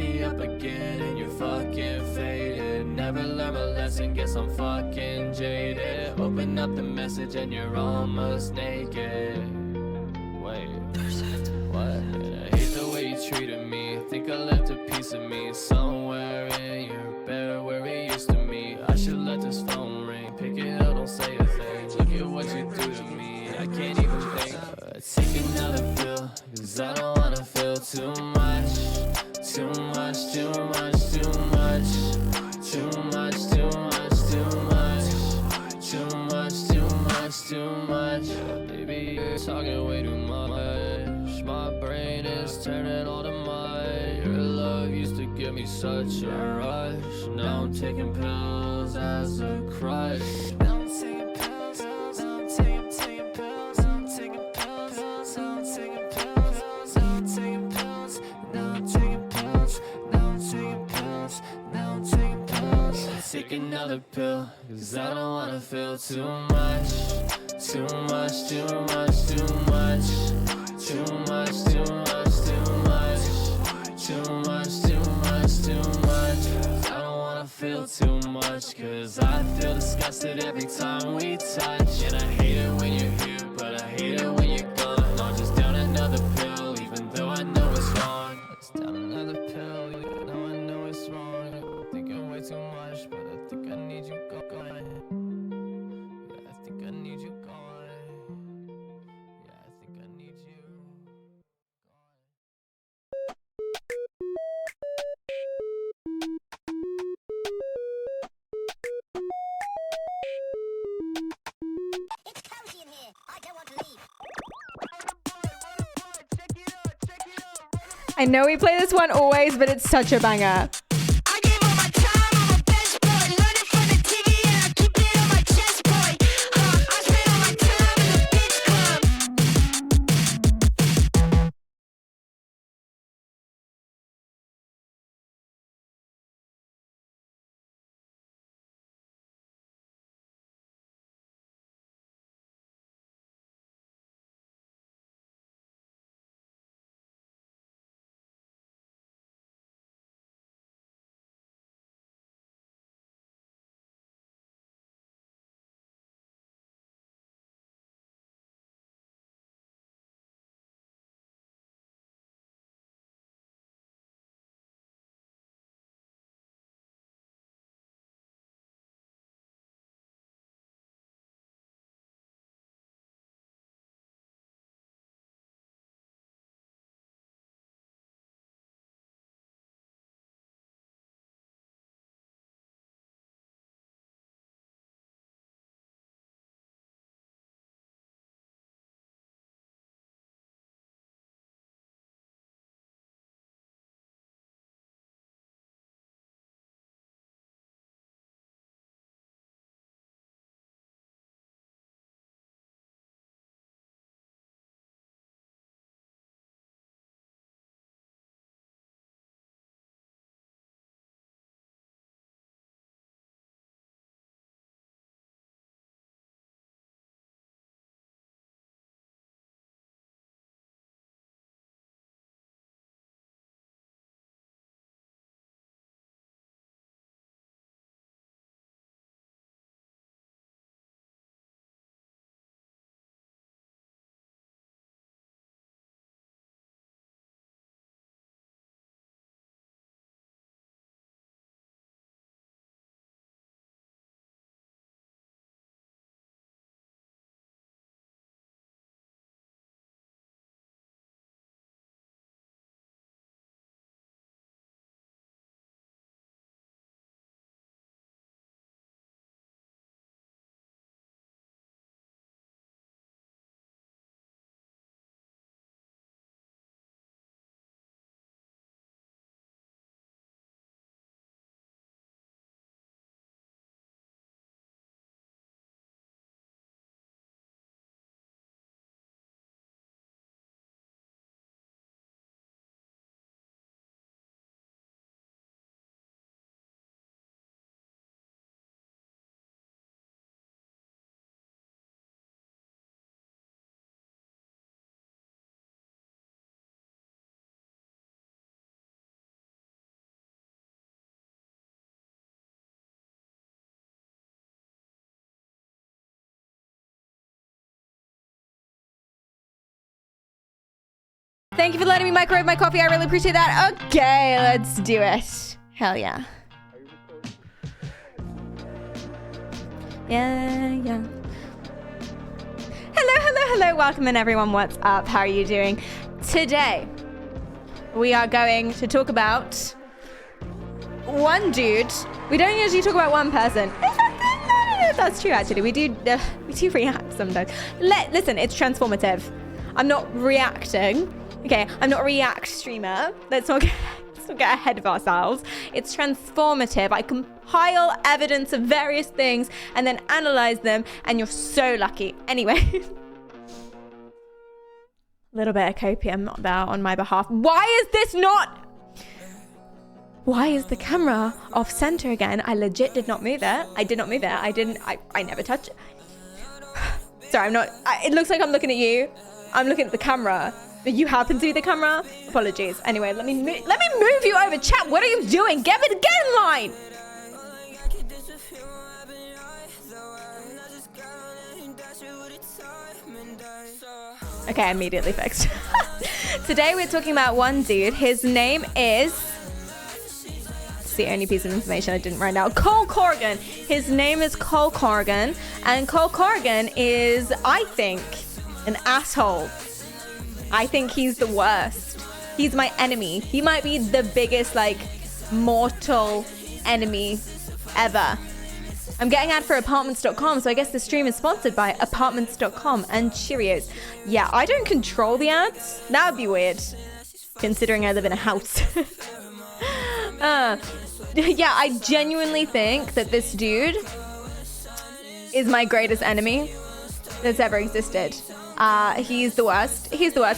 me up again and you're fucking faded. Never learn my lesson, guess I'm fucking jaded. Open up the message and you're almost naked. Wait, what? I hate the way you treated me. Think I left a piece of me somewhere in your bed where we used to meet. I should let this phone ring. Pick it up, don't say a thing. Look at what you do to me. I can't even think. Take another pill, cause I don't wanna feel too much. Too much, too much, too much. Too much, too much, too much. Too much, too much, too much. Baby, you're talking way too much. My brain is turning all to mud. Your love used to give me such a rush. Now I'm taking pills as a crush. Now I'm taking pills, I'm taking pills, I'm taking pills, I'm taking pills, I'm taking pills, now I'm taking pills, now I'm taking pills, now I'm taking pills. Take another pill, cause I don't wanna feel too much. Too much, too much, too much. Too much, too much, too much. Too much, too much, too much. I don't wanna feel too much, cause I feel disgusted every time we touch. And I hate it when you're here, but I hate it when you're gone. I'm just down another pill, even though I know it's wrong. Just down another pill, even though I know it's wrong. I'm thinking way too much, but I think I need you gone. Yeah, I think I need you gone. Yeah, I think I need you gone. It's cozy in here. I don't want to leave. I know we play this one always, but it's such a banger. Thank you for letting me microwave my coffee. I really appreciate that. Okay, let's do it. Hell yeah. Yeah. Hello. Welcome in, everyone. What's up? How are you doing? Today, we are going to talk about one dude. We don't usually talk about one person. No, that's true, actually. We do react sometimes. Listen, it's transformative. I'm not reacting. Okay, I'm not a react streamer. Let's not get ahead of ourselves. It's transformative. I compile evidence of various things and then analyze them, and you're so lucky. Anyway. A little bit of copium not there on my behalf. Why is the camera off center again? I legit did not move it. I did not move it. I never touched it. Sorry, it looks like I'm looking at you. I'm looking at the camera. But you happen to be the camera? Apologies. Anyway, let me move you over. Chat, what are you doing? Get in line. Okay, immediately fixed. Today we're talking about one dude. His name is... It's the only piece of information I didn't write down. Cole Corrigan. His name is Cole Corrigan. And Cole Corrigan is, I think, an asshole. I think he's the worst. He's my enemy. He might be the biggest, mortal enemy ever. I'm getting ad for apartments.com, so I guess the stream is sponsored by apartments.com and Cheerios. Yeah, I don't control the ads. That would be weird, considering I live in a house. Yeah, I genuinely think that this dude is my greatest enemy that's ever existed. He's the worst.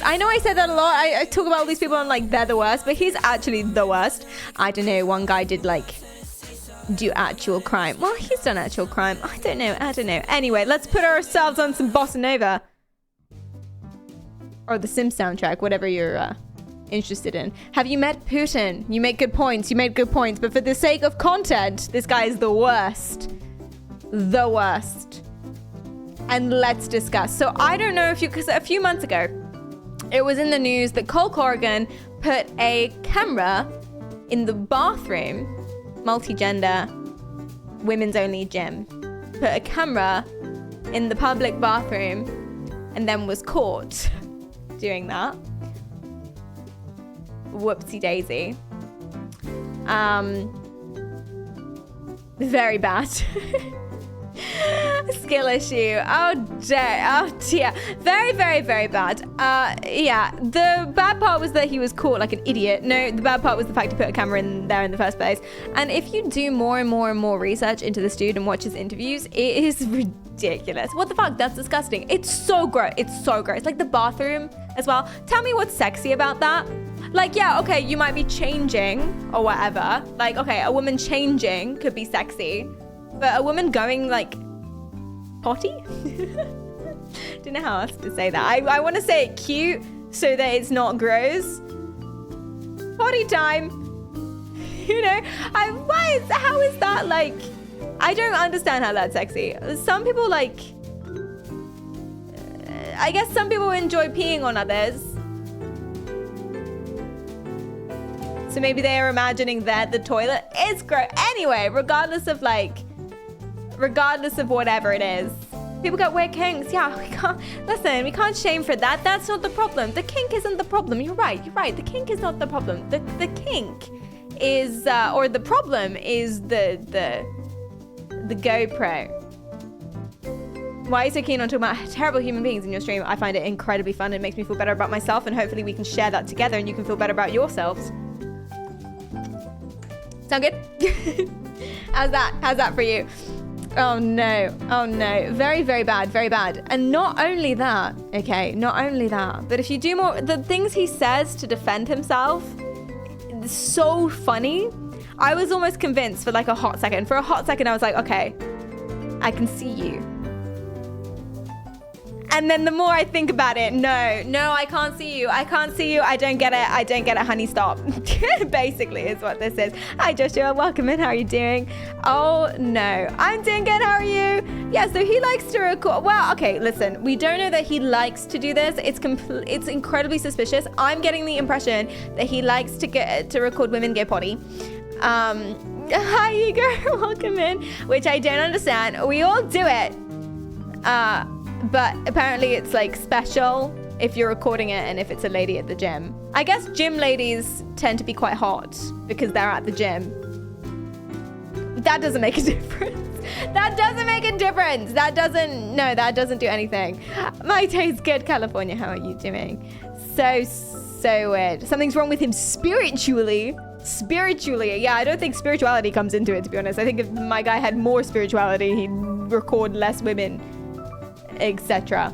I know I said that a lot. I talk about all these people and they're the worst, but he's actually the worst. I don't know. One guy did do actual crime. Well, he's done actual crime. I don't know. Anyway, let's put ourselves on some bossa nova. Or the Sims soundtrack, whatever you're interested in. Have you met Putin? You made good points. But for the sake of content, this guy is the worst. The worst. And let's discuss. So I don't know because a few months ago, it was in the news that Cole Corrigan put a camera in the bathroom, multi-gender, women's only gym, put a camera in the public bathroom and then was caught doing that. Whoopsie daisy. Very bad. Skill issue. Oh dear. Very, very, very bad. Yeah, the bad part was that he was caught like an idiot. No, the bad part was the fact he put a camera in there in the first place. And if you do more and more research into this dude and watch his interviews, it is ridiculous. What the fuck? That's disgusting. It's so gross. Like the bathroom as well. Tell me what's sexy about that. Yeah, okay, you might be changing or whatever. Okay, a woman changing could be sexy. But a woman going potty? Don't know how else to say that. I want to say it cute so that it's not gross. Potty time. How is that I don't understand how that's sexy. Some people I guess some people enjoy peeing on others. So maybe they are imagining that the toilet is gross. Anyway, regardless of whatever it is, people got weird kinks. Yeah, we can't shame for that. That's not the problem. The kink isn't the problem. You're right. The kink is not the problem. The kink is, or the problem is the GoPro. Why are you so keen on talking about terrible human beings in your stream? I find it incredibly fun. It makes me feel better about myself, and hopefully we can share that together and you can feel better about yourselves. Sound good? How's that for you? Oh no. Very, very bad. And not only that, but if you do more, the things he says to defend himself, it's so funny. I was almost convinced for a hot second. For a hot second, I was like, okay, I can see you. And then the more I think about it, no, I can't see you. I can't see you. I don't get it, honey, stop. Basically is what this is. Hi, Joshua, welcome in. How are you doing? Oh, no. I'm doing good. How are you? Yeah, so he likes to record. Well, okay, listen. We don't know that he likes to do this. It's incredibly suspicious. I'm getting the impression that he likes to record women go potty. Hi, Igor. Welcome in. Which I don't understand. We all do it. But apparently it's like special if you're recording it and if it's a lady at the gym. I guess gym ladies tend to be quite hot because they're at the gym. That doesn't make a difference. That doesn't make a difference. That doesn't do anything. My day's good, California. How are you doing? So weird. Something's wrong with him spiritually. Yeah, I don't think spirituality comes into it, to be honest. I think if my guy had more spirituality, he'd record less women, etc.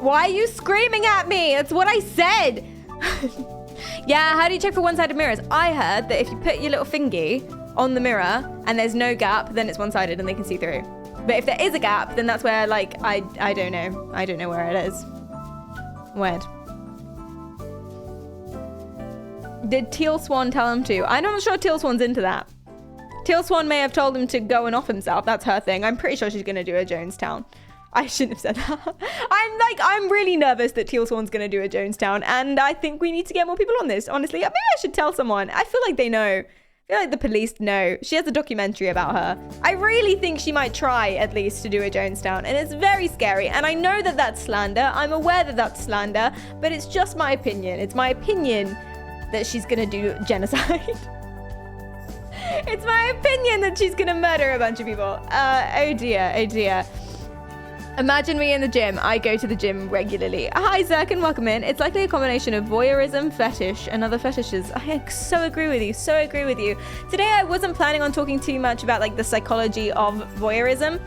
Why are you screaming at me? That's what I said. Yeah, how do you check for one-sided mirrors? I heard that if you put your little fingy on the mirror and there's no gap, then it's one-sided and they can see through. But if there is a gap, then that's where, like, I don't know. I don't know where it is. Weird. Did Teal Swan tell him to? I'm not sure Teal Swan's into that. Teal Swan may have told him to go and off himself. That's her thing. I'm pretty sure she's going to do a Jonestown. I shouldn't have said that. I'm really nervous that Teal Swan's going to do a Jonestown. And I think we need to get more people on this, honestly. Maybe I should tell someone. I feel like they know. I feel like the police know. She has a documentary about her. I really think she might try, at least, to do a Jonestown. And it's very scary. And I know that that's slander. I'm aware that that's slander. But it's just my opinion. It's my opinion that she's going to do genocide. It's my opinion that she's gonna murder a bunch of people. Oh dear. Imagine me in the gym. I go to the gym regularly. Hi, Zerk, and welcome in. It's likely a combination of voyeurism, fetish, and other fetishes. I so agree with you. Today, I wasn't planning on talking too much about like the psychology of voyeurism.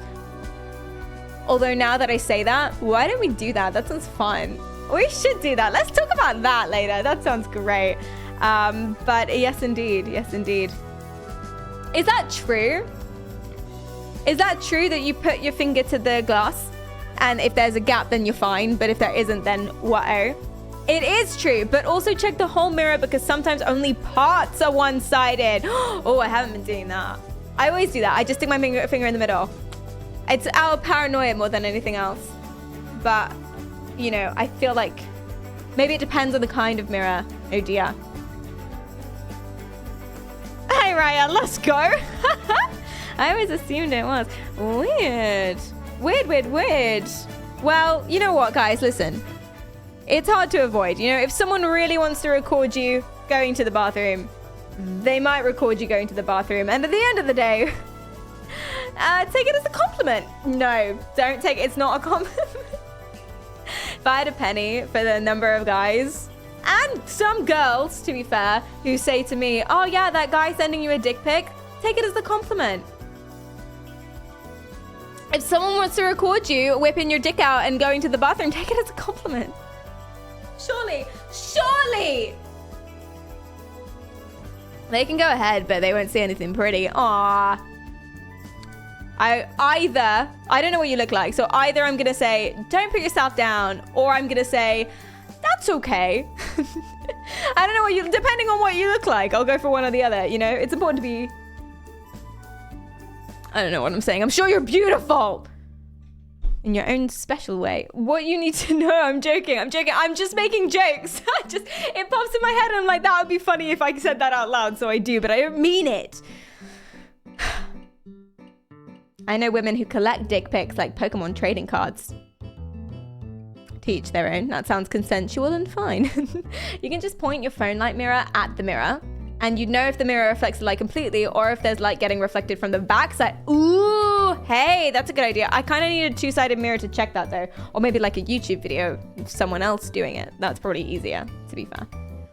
Although now that I say that, why don't we do that? That sounds fun. We should do that. Let's talk about that later. That sounds great. But yes, indeed. Is that true? Is that true that you put your finger to the glass and if there's a gap, then you're fine, but if there isn't, then what-oh? It is true, but also check the whole mirror because sometimes only parts are one-sided. Oh, I haven't been doing that. I always do that. I just stick my finger in the middle. It's out of paranoia more than anything else. But, you know, I feel like maybe it depends on the kind of mirror. Oh dear. Hey, Raya, let's go. I always assumed it was. Weird. Well, you know what, guys? Listen. It's hard to avoid. You know, if someone really wants to record you going to the bathroom, they might record you going to the bathroom. And at the end of the day, take it as a compliment. No, don't take it. It's not a compliment. If I had a penny for the number of guys... and some girls, to be fair, who say to me, oh yeah, that guy sending you a dick pic, take it as a compliment. If someone wants to record you whipping your dick out and going to the bathroom, take it as a compliment. Surely. They can go ahead, but they won't see anything pretty. Aww. I don't know what you look like, so either I'm gonna say, don't put yourself down, or I'm gonna say, that's okay. I don't know depending on what you look like, I'll go for one or the other, you know? It's important to be... I don't know what I'm saying. I'm sure you're beautiful! In your own special way. What you need to know, I'm joking. I'm just making jokes. It pops in my head and I'm like, that would be funny if I said that out loud, so I do, but I don't mean it. I know women who collect dick pics like Pokemon trading cards. To each their own. That sounds consensual and fine. You can just point your phone light mirror at the mirror and you'd know if the mirror reflects the light completely or if there's light getting reflected from the back side. Ooh, hey, that's a good idea. I kind of need a two-sided mirror to check that though. Or maybe like a YouTube video of someone else doing it. That's probably easier, to be fair.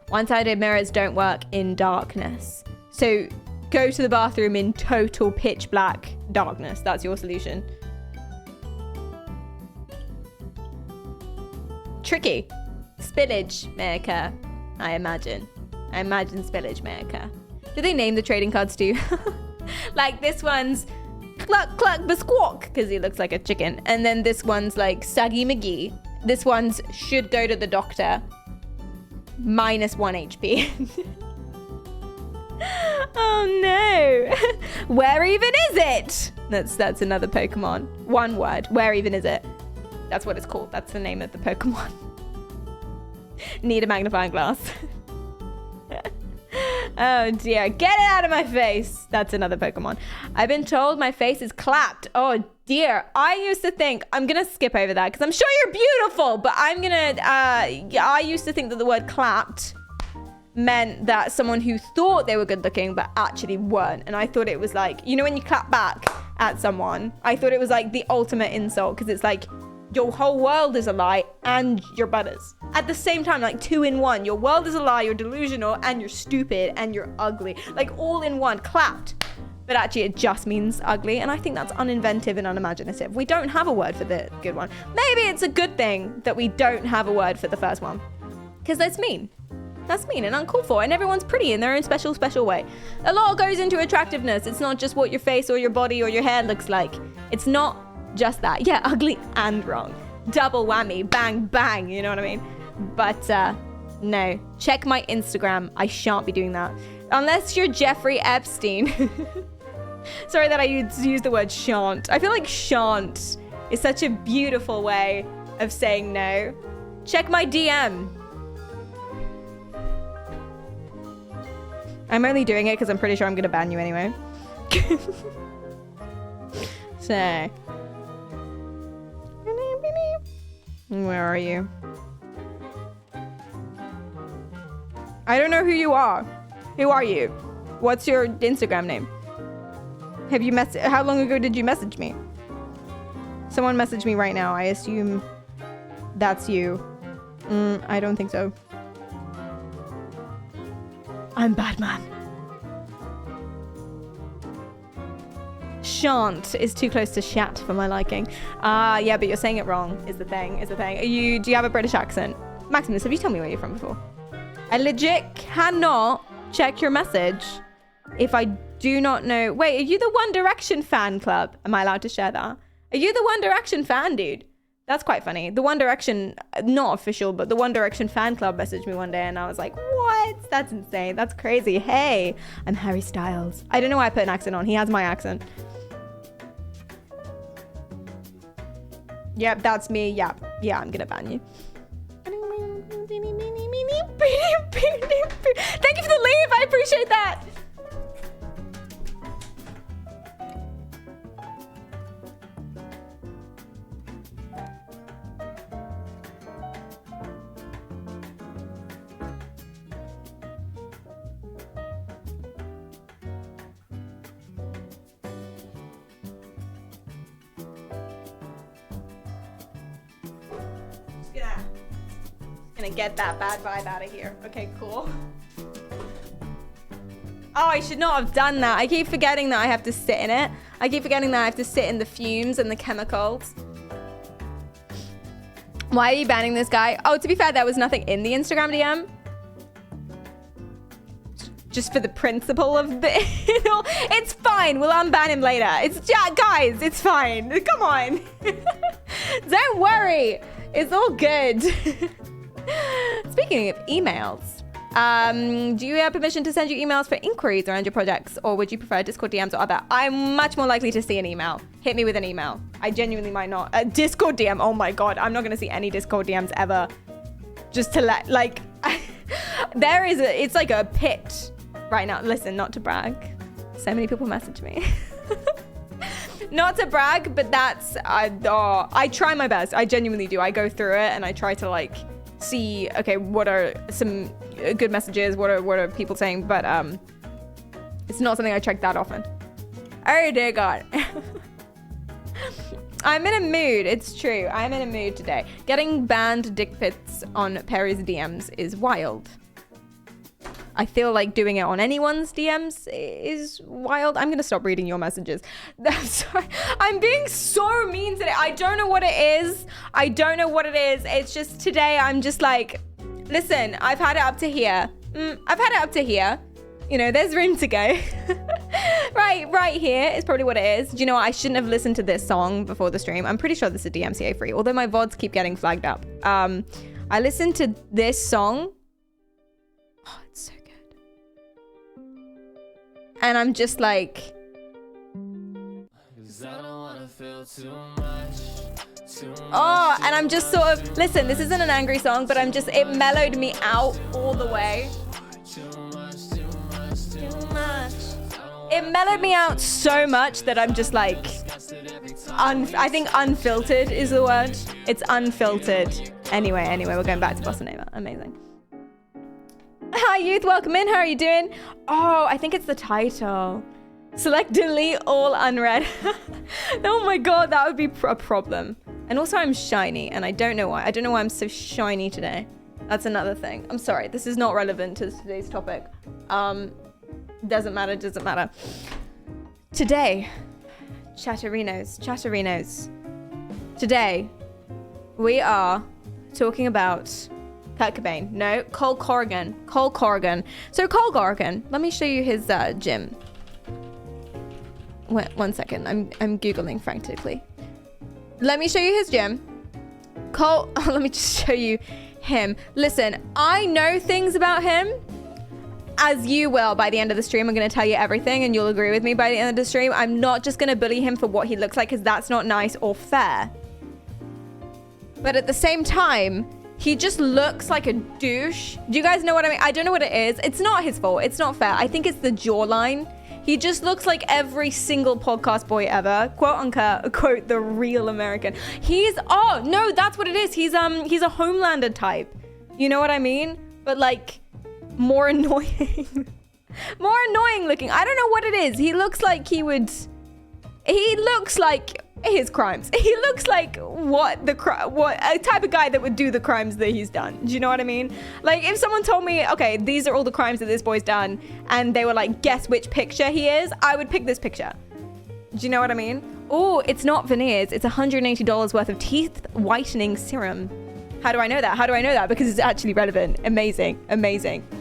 One-sided mirrors don't work in darkness. So go to the bathroom in total pitch black darkness. That's your solution. Tricky. Spillage maker, I imagine. Spillage maker. Do they name the trading cards too? Like this one's cluck, cluck, bisquawk, because he looks like a chicken. And then this one's like Saggy McGee. This one's should go to the doctor. -1 HP. Oh no. Where even is it? That's another Pokemon. One word. Where even is it? That's what it's called. That's the name of the Pokemon. Need a magnifying glass. Oh dear. Get it out of my face. That's another Pokemon. I've been told my face is clapped. Oh dear. I used to think, I'm going to skip over that because I'm sure you're beautiful, but I'm going to, I used to think that the word clapped meant that someone who thought they were good looking but actually weren't. And I thought it was like, you know, when you clap back at someone, I thought it was like the ultimate insult because it's like your whole world is a lie and your butters at the same time, like 2 in 1. Your world is a lie, you're delusional, and you're stupid and you're ugly, like all in one, clapped. But actually it just means ugly, and I think that's uninventive and unimaginative. We don't have a word for the good one. Maybe it's a good thing that we don't have a word for the first one, because that's mean. That's mean and uncalled for, and everyone's pretty in their own special way. A lot goes into attractiveness. It's not just what your face or your body or your hair looks like. It's not just that. Yeah, ugly and wrong. Double whammy, bang, bang, you know what I mean? But no, check my Instagram. I shan't be doing that. Unless you're Jeffrey Epstein. Sorry that I used the word shan't. I feel like shan't is such a beautiful way of saying no. Check my DM. I'm only doing it because I'm pretty sure I'm going to ban you anyway. So. Where are you? I don't know who you are. Who are you? What's your Instagram name? Have you how long ago did you message me? Someone messaged me right now. I assume that's you. I don't think so. I'm Batman. Shan't is too close to shat for my liking. Yeah, but you're saying it wrong is the thing. Do you have a British accent? Maximus, have you told me where you're from before? I legit cannot check your message if I do not know. Wait, are you the One Direction fan club? Am I allowed to share that? Are you the One Direction fan, dude? That's quite funny. The One Direction, not official, but the One Direction fan club messaged me one day and I was like, what? That's insane. That's crazy. Hey, I'm Harry Styles. I don't know why I put an accent on. He has my accent. Yep, that's me. Yep. Yeah, I'm gonna ban you. Thank you for the leave. I appreciate that. Gonna get that bad vibe out of here. Okay, cool. Oh, I should not have done that. I keep forgetting that I have to sit in it. I keep forgetting that I have to sit in the fumes and the chemicals. Why are you banning this guy? Oh, to be fair, there was nothing in the Instagram DM. Just for the principle of the... It's fine. We'll unban him later. Yeah, guys, it's fine. Come on. Don't worry. It's all good. Speaking of emails, do you have permission to send you emails for inquiries around your projects, or would you prefer Discord DMs or other? I'm much more likely to see an email. Hit me with an email. I genuinely might not. Discord DM, oh my god, I'm not going to see any Discord DMs ever. Just to let, like, it's like a pit right now. Listen, not to brag. So many people message me. Not to brag, but that's, I try my best. I genuinely do. I go through it and I try to like see, okay, what are some good messages? What are people saying? But it's not something I check that often. Oh dear God. I'm in a mood. It's true. I'm in a mood today. Getting banned dick pics on Perry's DMs is wild. I feel like doing it on anyone's DMs is wild. I'm gonna stop reading your messages. Sorry. I'm being so mean today. I don't know what it is. It's just today I'm just like, listen, I've had it up to here. I've had it up to here. You know, there's room to go. right here is probably what it is. Do you know what? I shouldn't have listened to this song before the stream. I'm pretty sure this is DMCA free, although my VODs keep getting flagged up. I listened to this song. Oh, it's so good. And I'm just like... Oh, and I'm just sort of... Listen, this isn't an angry song, but I'm just... It mellowed me out all the way. It mellowed me out so much that I'm just like... I think unfiltered is the word. It's unfiltered. Anyway, we're going back to Bossa Nova. Amazing. Hi, youth. Welcome in. How are you doing? Oh, I think it's the title. Select delete all unread. Oh my god, that would be a problem. And also I'm shiny, and I don't know why. I don't know why I'm so shiny today. That's another thing. I'm sorry. This is not relevant to today's topic. Doesn't matter. Today, Chatterinos. Today, we are talking about Kurt Cobain. No, Cole Corrigan. So Cole Corrigan, let me show you his gym. Wait, 1 second. I'm Googling frantically. Let me show you his gym. Cole, let me just show you him. Listen, I know things about him. As you will by the end of the stream. I'm going to tell you everything and you'll agree with me by the end of the stream. I'm not just going to bully him for what he looks like because that's not nice or fair. But at the same time, he just looks like a douche. Do you guys know what I mean? I don't know what it is. It's not his fault. It's not fair. I think it's the jawline. He just looks like every single podcast boy ever. Quote unquote, the real American. Oh, no, that's what it is. He's a Homelander type. You know what I mean? But like... more annoying. More annoying looking. I don't know what it is. He looks like he looks like his crimes. He looks like what a type of guy that would do the crimes that he's done. Do you know what I mean? Like if someone told me, okay, these are all the crimes that this boy's done, and they were like, guess which picture he is, I would pick this picture. Do you know what I mean? Oh, it's not veneers. It's $180 worth of teeth whitening serum. How do I know that? Because it's actually relevant. Amazing.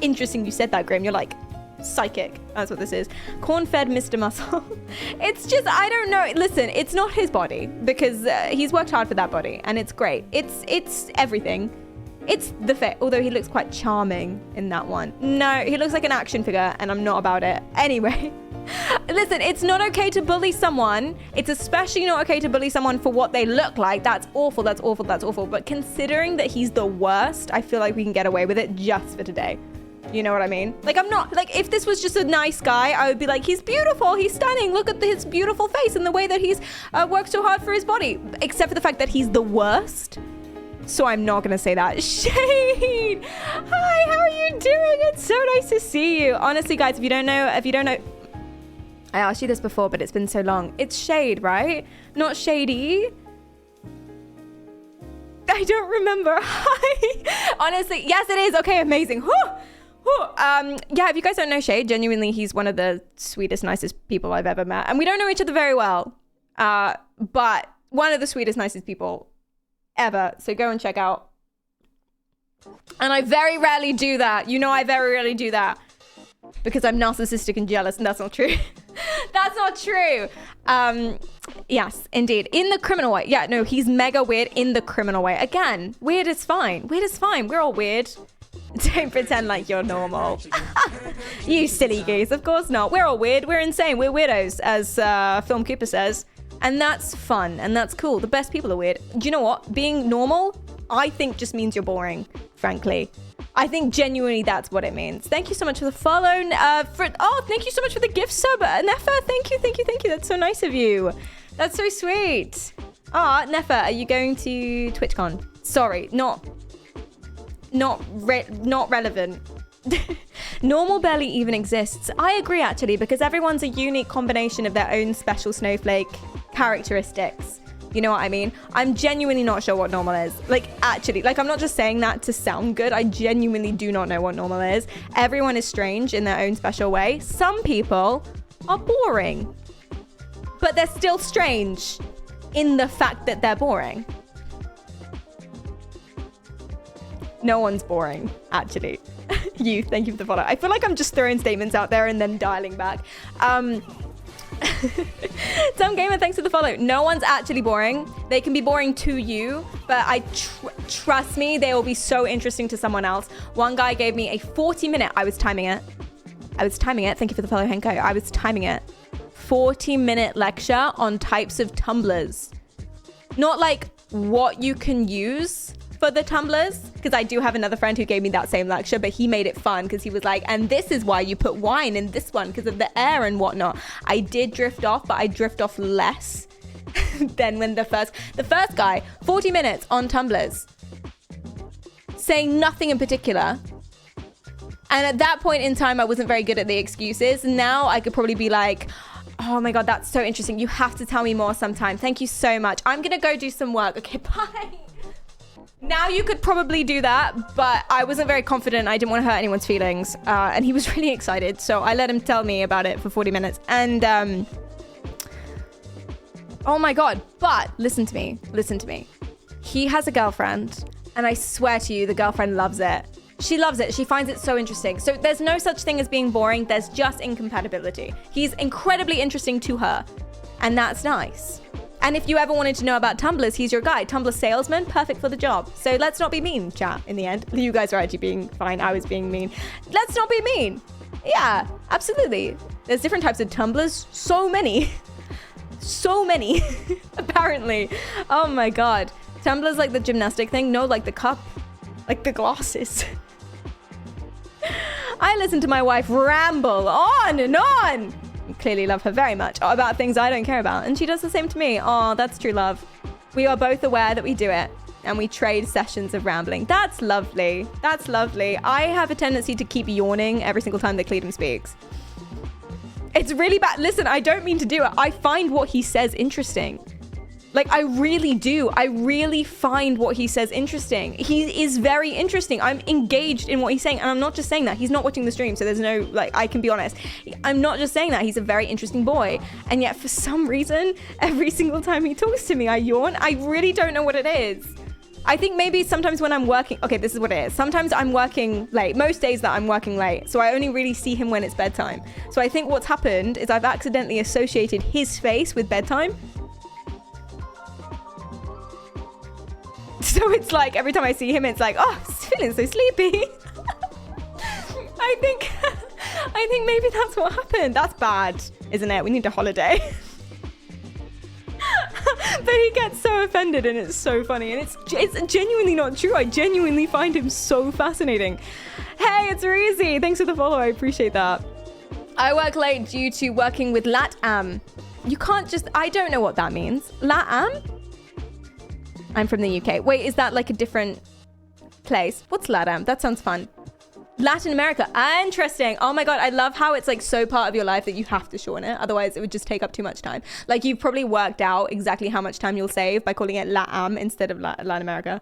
Interesting you said that, Graham. You're like psychic. That's what this is. Corn-fed Mr. Muscle. It's just, I don't know. Listen, it's not his body because he's worked hard for that body and it's great. It's everything. It's the fit, although he looks quite charming in that one. No, he looks like an action figure and I'm not about it. Anyway. Listen, it's not okay to bully someone. It's especially not okay to bully someone for what they look like. That's awful. But considering that he's the worst, I feel like we can get away with it just for today. You know what I mean? Like, I'm not, like, if this was just a nice guy, I would be like, he's beautiful, he's stunning, look at his beautiful face and the way that he's worked so hard for his body. Except for the fact that he's the worst. So I'm not gonna say that. Shade! Hi, how are you doing? It's so nice to see you. Honestly, guys, if you don't know, I asked you this before, but it's been so long. It's Shade, right? Not Shady. I don't remember. Hi. Honestly, yes, it is. Okay, amazing. Yeah, if you guys don't know Shade, genuinely, he's one of the sweetest, nicest people I've ever met. And we don't know each other very well. But one of the sweetest, nicest people ever. So go and check out. And I very rarely do that. You know, I very rarely do that. Because I'm narcissistic and jealous, and that's not true. That's not true. Yes, indeed. In the criminal way. Yeah, no, he's mega weird in the criminal way. Again, weird is fine. Weird is fine. We're all weird. Don't pretend like you're normal. You silly goose. Of course not. We're all weird. We're insane. We're weirdos, as Film Cooper says. And that's fun, and that's cool. The best people are weird. Do you know what? Being normal, I think just means you're boring, frankly. I think genuinely that's what it means. Thank you so much for the follow. Thank you so much for the gift sub. Nefa, thank you. That's so nice of you. That's so sweet. Nefa, are you going to TwitchCon? Sorry, not relevant. Normal barely even exists. I agree, actually, because everyone's a unique combination of their own special snowflake characteristics. You know what I mean? I'm genuinely not sure what normal is. Like, actually, like, I'm not just saying that to sound good. I genuinely do not know what normal is. Everyone is strange in their own special way. Some people are boring, but they're still strange in the fact that they're boring. No one's boring, actually. Thank you for the follow. I feel like I'm just throwing statements out there and then dialing back. Tom Gamer, thanks for the follow. No one's actually boring. They can be boring to you, but trust me, they will be so interesting to someone else. One guy gave me a 40-minute, I was timing it. Thank you for the follow, Henko. I was timing it. 40-minute lecture on types of tumblers. Not like what you can use for the tumblers, because I do have another friend who gave me that same lecture, but he made it fun because he was like, and this is why you put wine in this one because of the air and whatnot. I did drift off, but I drift off less than when the first guy, 40 minutes on tumblers, saying nothing in particular. And at that point in time, I wasn't very good at the excuses. Now I could probably be like, oh my God, that's so interesting. You have to tell me more sometime. Thank you so much. I'm gonna go do some work. Okay, bye. Now you could probably do that, but I wasn't very confident. I didn't want to hurt anyone's feelings. And he was really excited. So I let him tell me about it for 40 minutes. And oh my God, but listen to me. He has a girlfriend, and I swear to you, the girlfriend loves it. She loves it. She finds it so interesting. So there's no such thing as being boring. There's just incompatibility. He's incredibly interesting to her, and that's nice. And if you ever wanted to know about tumblers, he's your guy. Tumblr salesman, perfect for the job. So let's not be mean, chat, in the end. You guys are actually being fine. I was being mean. Let's not be mean. Yeah, absolutely. There's different types of tumblers. So many. So many, apparently. Oh my God. Tumblers like the gymnastic thing? No, like the cup. Like the glasses. I listen to my wife ramble on and on. Clearly love her very much about things I don't care about, and she does the same to me. Oh, that's true love. We are both aware that we do it, and we trade sessions of rambling. That's lovely. That's lovely. I have a tendency to keep yawning every single time that Cleedum speaks. It's really bad. Listen, I don't mean to do it. I find what he says interesting. Like, I really do. I really find what he says interesting. He is very interesting. I'm engaged in what he's saying. And I'm not just saying that. He's not watching the stream, so there's no, like, I can be honest. I'm not just saying that. He's a very interesting boy. And yet, for some reason, every single time he talks to me, I yawn. I really don't know what it is. I think maybe sometimes when I'm working... Okay, this is what it is. Sometimes I'm working late. Most days that I'm working late. So I only really see him when it's bedtime. So I think what's happened is I've accidentally associated his face with bedtime. So it's like every time I see him, it's like, oh, he's feeling so sleepy. I think maybe that's what happened. That's bad, isn't it? We need a holiday. But he gets so offended, and it's so funny, and it's genuinely not true. I genuinely find him so fascinating. Hey, it's Reezy. Thanks for the follow. I appreciate that. I work late due to working with LATAM. You can't just... I don't know what that means. LATAM? I'm from the UK. Wait, is that like a different place? What's LATAM? That sounds fun. Latin America. Interesting. Oh my God. I love how it's like so part of your life that you have to shorten it. Otherwise, it would just take up too much time. Like, you've probably worked out exactly how much time you'll save by calling it LATAM instead of Latin America.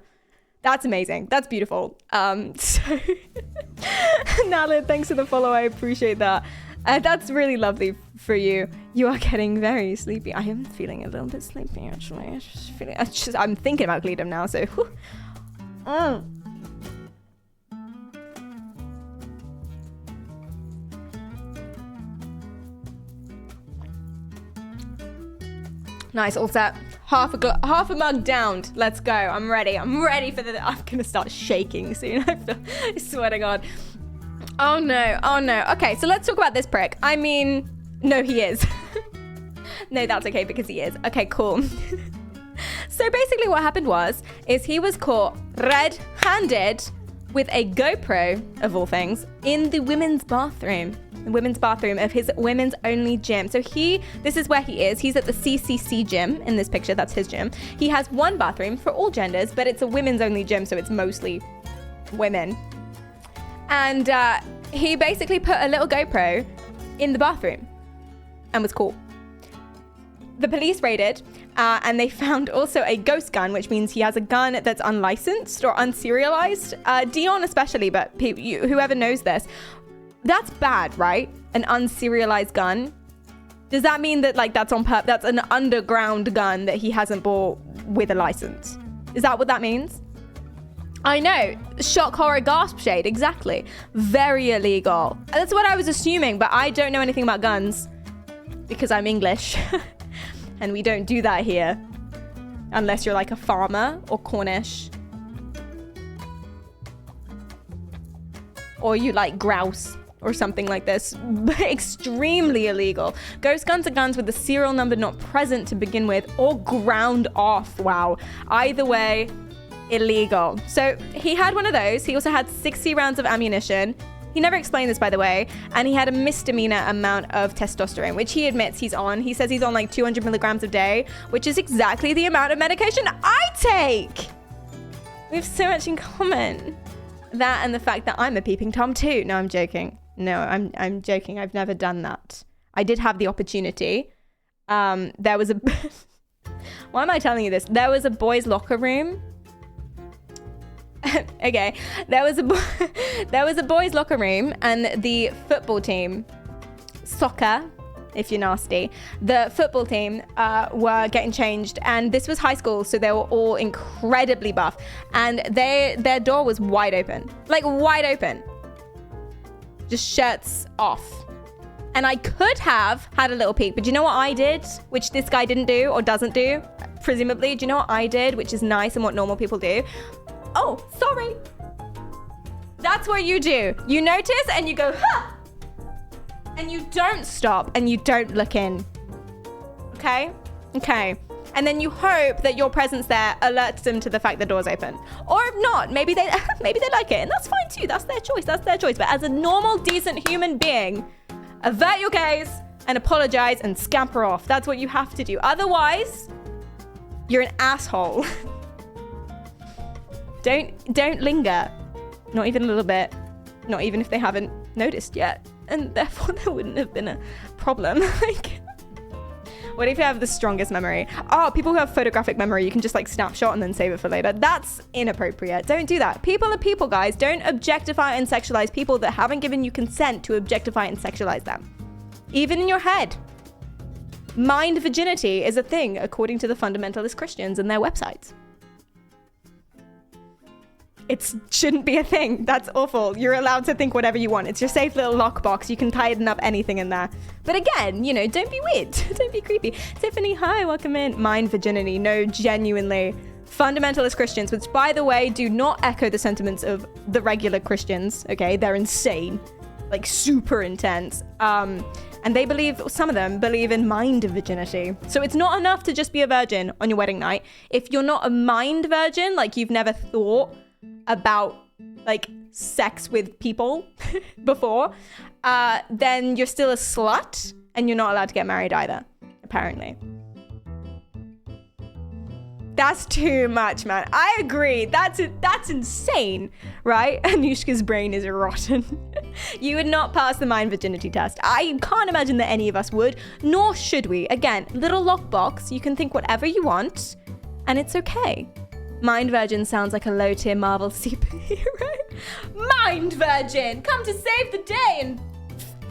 That's amazing. That's beautiful. So Nalid, thanks for the follow. I appreciate that. That's really lovely for you. You are getting very sleepy. I am feeling a little bit sleepy, actually. I'm thinking about Cleedum now, so... Nice, all set. Half a mug downed. Let's go. I'm ready. I'm ready for the... I'm going to start shaking soon. I swear to God. Oh no. Okay, so let's talk about this prick. I mean, no, he is. No, that's okay because he is. Okay, cool. So basically what happened is he was caught red-handed with a GoPro, of all things, in the women's bathroom. The women's bathroom of his women's only gym. So this is where he is. He's at the CCC gym in this picture. That's his gym. He has one bathroom for all genders, but it's a women's only gym, so it's mostly women. And he basically put a little GoPro in the bathroom and was caught. The police raided and they found also a ghost gun, which means he has a gun that's unlicensed or unserialized. Dion especially, but whoever knows this, that's bad, right? An unserialized gun. Does that mean that like that's on purpose? That's an underground gun that he hasn't bought with a license? Is that what that means? I know. Shock, horror, gasp shade. Exactly. Very illegal. That's what I was assuming, but I don't know anything about guns. because I'm English. And we don't do that here. Unless you're like a farmer or Cornish. Or you like grouse or something like this. Extremely illegal. Ghost guns are guns with the serial number not present to begin with or ground off. Wow. Either way, illegal. So he had one of those. He also had 60 rounds of ammunition. He never explained this, by the way. And he had a misdemeanor amount of testosterone, which he admits he's on. He says he's on like 200 milligrams a day, which is exactly the amount of medication I take. We have so much in common. That and the fact that I'm a peeping Tom too. No, I'm joking. No, I'm joking. I've never done that. I did have the opportunity. There was a... Why am I telling you this? There was a boys' locker room. Okay, there was a boys' locker room, and the football team, soccer, if you're nasty, the football team were getting changed, and this was high school, so they were all incredibly buff, and their door was wide open, like wide open, just shirts off. And I could have had a little peek, but do you know what I did, which this guy didn't do or doesn't do, presumably? Do you know what I did, which is nice and what normal people do? Oh, sorry. That's what you do. You notice and you go, huh! And you don't stop and you don't look in. Okay? Okay. And then you hope that your presence there alerts them to the fact the door's open. Or if not, maybe they like it. And that's fine too. That's their choice. That's their choice. But as a normal, decent human being, avert your gaze and apologize and scamper off. That's what you have to do. Otherwise, you're an asshole. Don't linger. Not even a little bit. Not even if they haven't noticed yet. And therefore there wouldn't have been a problem. Like, what if you have the strongest memory? Oh, people who have photographic memory, you can just like snapshot and then save it for later. That's inappropriate. Don't do that. People are people, guys. Don't objectify and sexualize people that haven't given you consent to objectify and sexualize them. Even in your head. Mind virginity is a thing according to the fundamentalist Christians and their websites. It shouldn't be a thing. That's awful. You're allowed to think whatever you want. It's your safe little lockbox. You can tighten up anything in there. But again, you know, don't be weird. Don't be creepy. Tiffany, hi, welcome in. Mind virginity. No, genuinely. Fundamentalist Christians, which by the way, do not echo the sentiments of the regular Christians. Okay, they're insane. Like super intense. And they believe, some of them believe in mind virginity. So it's not enough to just be a virgin on your wedding night. If you're not a mind virgin, like you've never thought about like sex with people before, then you're still a slut and you're not allowed to get married either, apparently. That's too much, man. I agree. That's insane, right? Anushka's brain is rotten. You would not pass the mind virginity test. I can't imagine that any of us would, nor should we. Again, little lockbox. You can think whatever you want, and it's okay. Mind Virgin sounds like a low-tier Marvel superhero. Mind Virgin! Come to save the day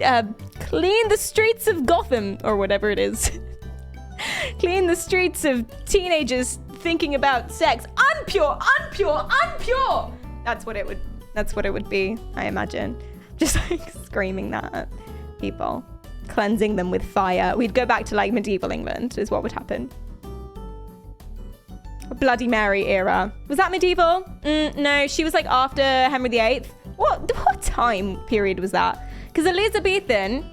and clean the streets of Gotham, or whatever it is. Clean the streets of teenagers thinking about sex. Unpure, unpure, unpure! That's what it would be, I imagine. Just like screaming that at people. Cleansing them with fire. We'd go back to like medieval England is what would happen. Bloody Mary era. Was that medieval? No, she was like after Henry VIII. What time period was that? Because Elizabethan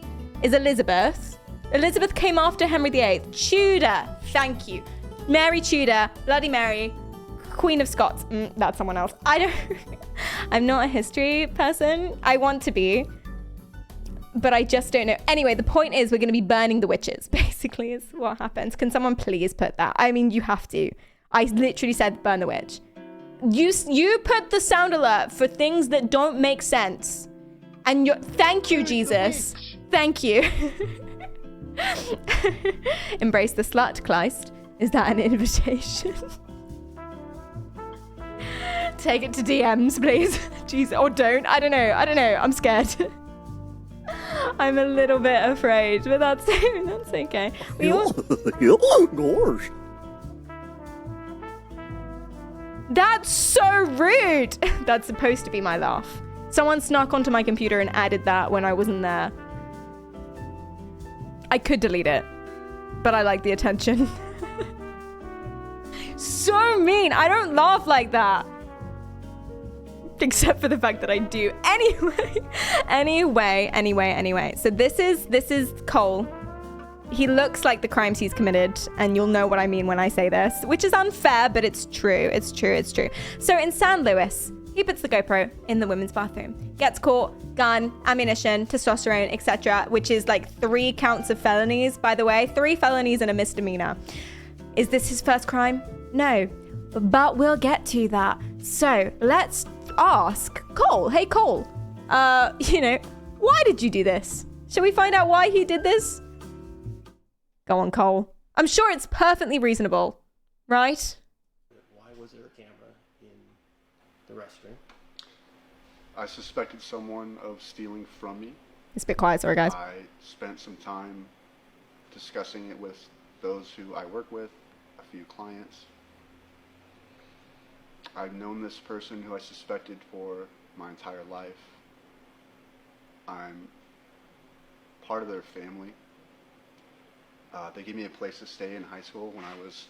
is Elizabeth. Elizabeth came after Henry VIII. Tudor. Thank you. Mary Tudor. Bloody Mary. Queen of Scots. That's someone else. I'm not a history person. I want to be. But I just don't know. Anyway, the point is we're going to be burning the witches, basically, is what happens. Can someone please put that? I mean, you have to. I literally said burn the witch. You put the sound alert for things that don't make sense. And thank you, Jesus. Thank you. Embrace the slut, Kleist. Is that an invitation? Take it to DMs, please. Jesus, or don't. I don't know. I'm scared. I'm a little bit afraid, but that's okay. Gosh. That's so rude. That's supposed to be my laugh. Someone snuck onto my computer and added that when I wasn't there. I could delete it, but I like the attention. So mean. I don't laugh like that. Except for the fact that I do. Anyway. So this is Cole. He looks like the crimes he's committed, and you'll know what I mean when I say this, which is unfair, but it's true. It's true. So in San Luis, he puts the GoPro in the women's bathroom, gets caught, gun, ammunition, testosterone, etc., which is like 3 counts of felonies, by the way, 3 felonies and a misdemeanor. Is this his first crime? No, but we'll get to that. So let's ask Cole. Hey, Cole, why did you do this? Shall we find out why he did this? Go on, Cole. I'm sure it's perfectly reasonable, right? Why was there a camera in the restroom? I suspected someone of stealing from me. It's a bit quiet, sorry, guys. I spent some time discussing it with those who I work with, a few clients. I've known this person who I suspected for my entire life. I'm part of their family. They gave me a place to stay in high school when I was...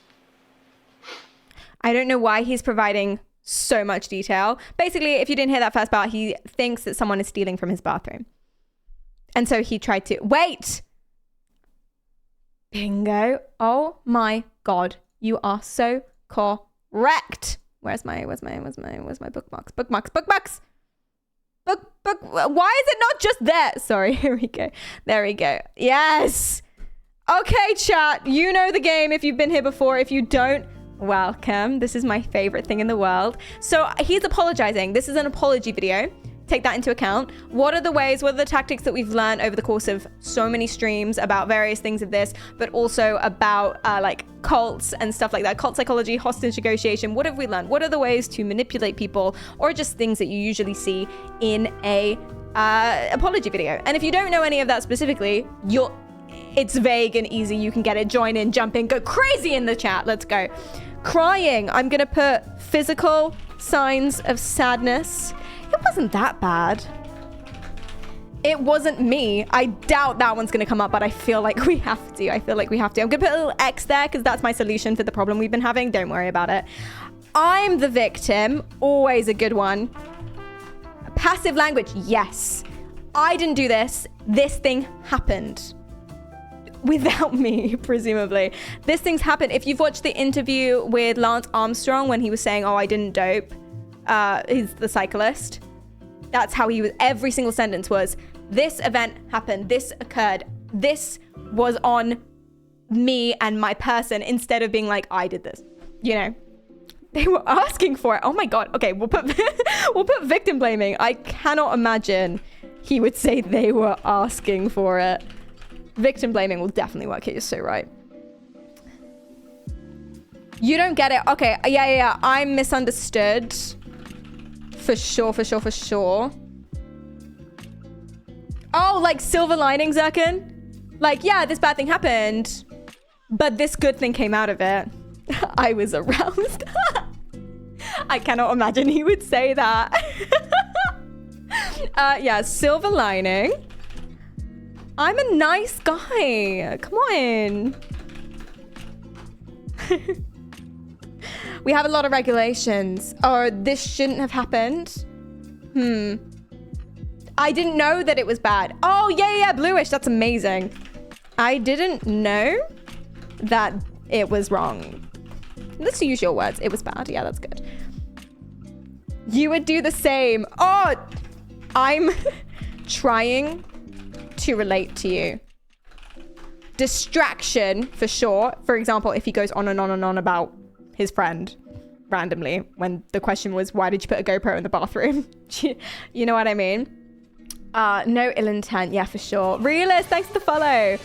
I don't know why he's providing so much detail. Basically, if you didn't hear that first part, he thinks that someone is stealing from his bathroom. And so he tried to... Wait! Bingo. Oh my God. You are so correct. Where's my bookmarks? Bookmarks. Why is it not just there? Sorry, here we go. There we go. Yes. Okay, chat. You know the game if you've been here before. If you don't, welcome. This is my favorite thing in the world. So he's apologizing. This is an apology video. Take that into account. What are the tactics that we've learned over the course of so many streams about various things of this, but also about like cults and stuff like that, cult psychology, hostage negotiation? What have we learned? What are the ways to manipulate people, or just things that you usually see in a apology video? And if you don't know any of that specifically, it's vague and easy. You can get it, join in, jump in, go crazy in the chat. Let's go. Crying. I'm gonna put physical signs of sadness. It wasn't that bad. It wasn't me. I doubt that one's gonna come up, but I feel like we have to. I'm gonna put a little X there because that's my solution for the problem we've been having. Don't worry about it. I'm the victim. Always a good one. Passive language. Yes. I didn't do this. This thing happened. Without me, presumably. This thing's happened. If you've watched the interview with Lance Armstrong when he was saying, oh, I didn't dope. He's the cyclist. That's how he was. Every single sentence was, this event happened. This occurred. This was on me and my person, instead of being like, I did this. They were asking for it. Oh my God. Okay, we'll put victim blaming. I cannot imagine he would say they were asking for it. Victim blaming will definitely work here. You're so right. You don't get it. Okay. Yeah. I'm misunderstood. For sure. Oh, like silver lining, Zirkin? Like, yeah, this bad thing happened, but this good thing came out of it. I was aroused. I cannot imagine he would say that. Yeah, silver lining. I'm a nice guy. Come on. We have a lot of regulations. Or this shouldn't have happened. I didn't know that it was bad. Oh, yeah, bluish. That's amazing. I didn't know that it was wrong. Let's use your words. It was bad. Yeah, that's good. You would do the same. Oh, I'm trying to relate to you. Distraction, for sure. For example, if he goes on and on and on about his friend randomly, when the question was, why did you put a GoPro in the bathroom? You know what I mean? No ill intent. Yeah, for sure. Realist, thanks for the follow.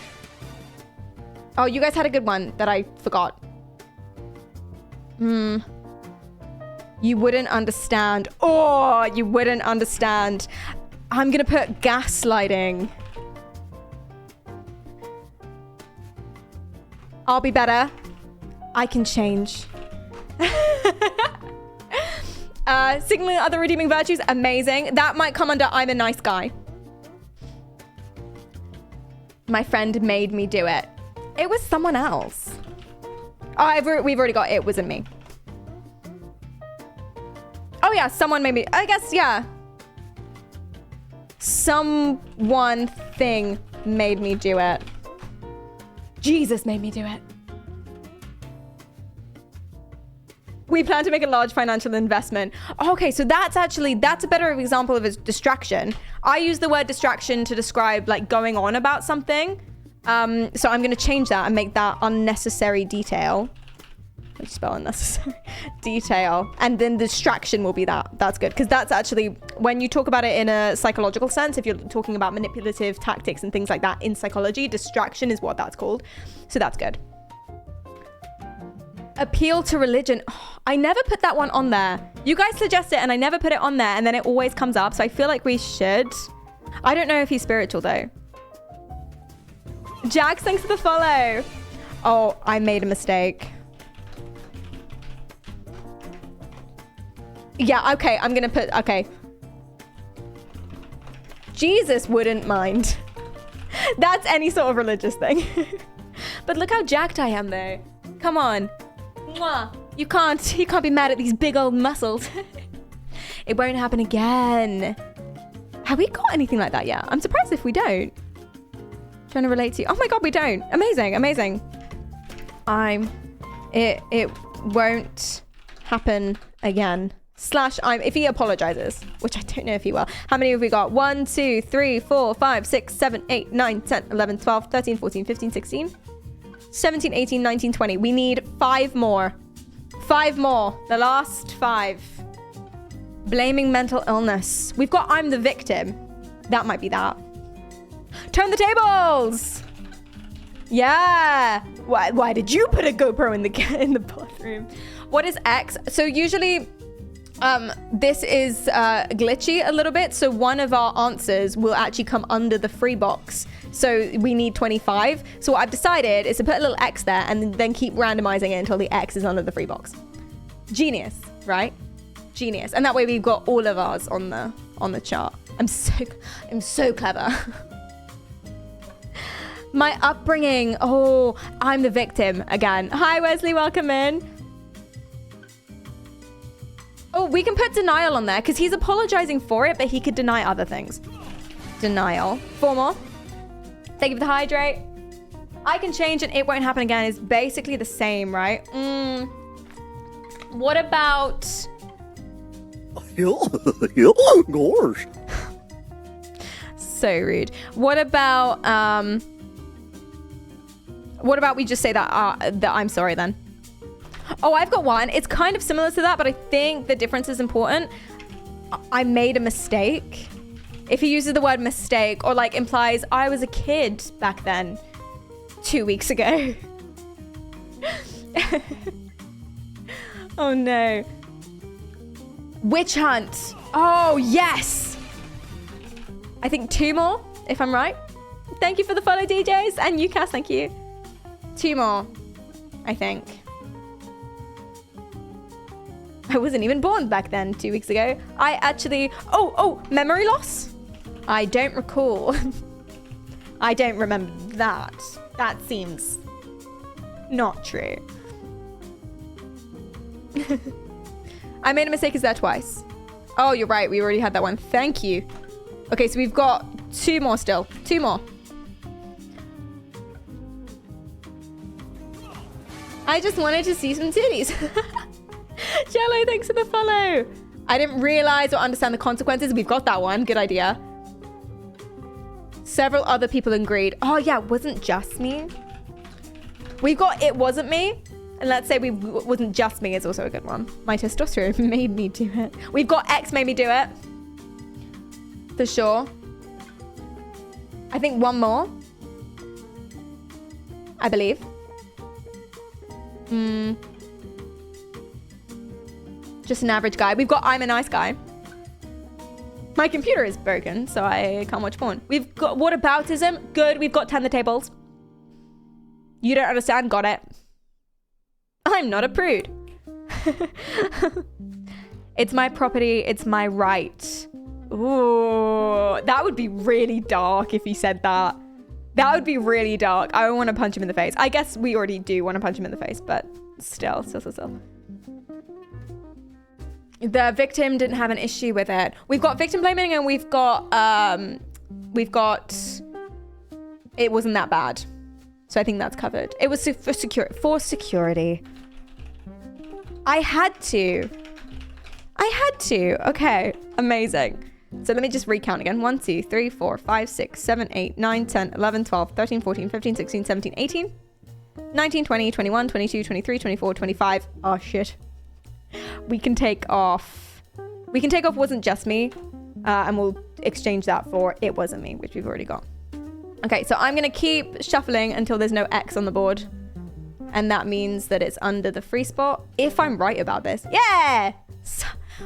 Oh, you guys had a good one that I forgot. You wouldn't understand. Oh, you wouldn't understand. I'm gonna put gaslighting. I'll be better. I can change. Signaling other redeeming virtues. Amazing. That might come under I'm a nice guy. My friend made me do it. It was someone else. Oh, we've already got it wasn't me. Oh yeah, someone made me, I guess, yeah. Someone thing made me do it. Jesus made me do it. We plan to make a large financial investment. Okay, so that's a better example of a distraction. I use the word distraction to describe like going on about something. So I'm going to change that and make that unnecessary detail. How do you spell unnecessary? Detail. And then distraction will be that. That's good. Because that's actually, when you talk about it in a psychological sense, if you're talking about manipulative tactics and things like that in psychology, distraction is what that's called. So that's good. Appeal to religion. Oh, I never put that one on there. You guys suggest it and I never put it on there and then it always comes up. So I feel like we should. I don't know if he's spiritual though. Jax, thanks for the follow. Oh, I made a mistake. Yeah, okay, I'm gonna put, okay. Jesus wouldn't mind. That's any sort of religious thing. But look how jacked I am though. Come on. Mwah. You can't be mad at these big old muscles. It won't happen again. Have we got anything like that yet? I'm surprised if we don't. Trying to relate to you. Oh my God, we don't. Amazing, amazing. It won't happen again. If he apologizes, which I don't know if he will. How many have we got? 1, 2, 3, 4, 5, 6, 7, 8, 9, 10, 11, 12, 13, 14, 15, 16, 17, 18, 19, 20. We need 5 more. 5 more. The last 5. Blaming mental illness. We've got I'm the victim. That might be that. Turn the tables. Yeah. Why did you put a GoPro in the bathroom? What is X? So usually this is glitchy a little bit. So one of our answers will actually come under the free box. So we need 25. So what I've decided is to put a little X there and then keep randomizing it until the X is under the free box. Genius, right? Genius. And that way we've got all of ours on the chart. I'm so clever. My upbringing. Oh, I'm the victim again. Hi, Wesley. Welcome in. Oh, we can put denial on there because he's apologizing for it, but he could deny other things. Denial. 4 more. Thank you for the hydrate. I can change and it won't happen again is basically the same, right? What about... Gosh. So rude. What about we just say that I'm sorry then? Oh, I've got one. It's kind of similar to that, but I think the difference is important. I made a mistake. If he uses the word mistake or like implies I was a kid back then 2 weeks ago. Oh no. Witch hunt. Oh yes. I think 2 more, if I'm right. Thank you for the follow, DJs. And UCAS, thank you. 2 more, I think. I wasn't even born back then 2 weeks ago. I actually... Oh, memory loss? I don't recall. I don't remember that. That seems not true. I made a mistake is there twice. Oh, you're right. We already had that one. Thank you. Okay, so we've got 2 more still. 2 more. I just wanted to see some titties. Jello, thanks for the follow. I didn't realize or understand the consequences. We've got that one. Good idea. Several other people agreed. Oh, yeah. It wasn't just me. We've got it wasn't me. And let's say wasn't just me is also a good one. My testosterone made me do it. We've got X made me do it. For sure. I think 1 more. I believe. Just an average guy. We've got I'm a nice guy. My computer is broken, so I can't watch porn. We've got whataboutism. Good. We've got turn the tables. You don't understand. Got it. I'm not a prude. It's my property. It's my right. Ooh, that would be really dark if he said that. That would be really dark. I want to punch him in the face. I guess we already do want to punch him in the face, but still. The victim didn't have an issue with it. We've got victim blaming and we've got it wasn't that bad. So I think that's covered. It was for security. I had to. Okay, amazing. So let me just recount again. 1, 2, 3, 4, 5, 6, 7, 8, 9, 10, 11, 12, 13, 14, 15, 16, 17, 18, 19, 20, 21, 22, 23, 24, 25. Oh, shit. We can take off wasn't just me. And we'll exchange that for it wasn't me, which we've already got. Okay, so I'm going to keep shuffling until there's no X on the board. And that means that it's under the free spot. If I'm right about this. Yeah!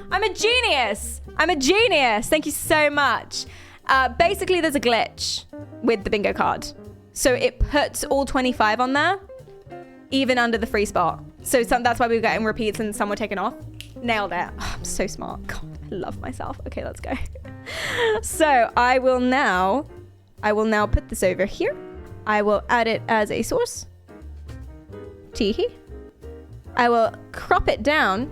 I'm a genius. Thank you so much. Basically, there's a glitch with the bingo card. So it puts all 25 on there, even under the free spot. So that's why we were getting repeats and some were taken off. Nailed it. Oh, I'm so smart. God, I love myself. Okay, let's go. So I will now put this over here. I will add it as a source. Teehee. I will crop it down.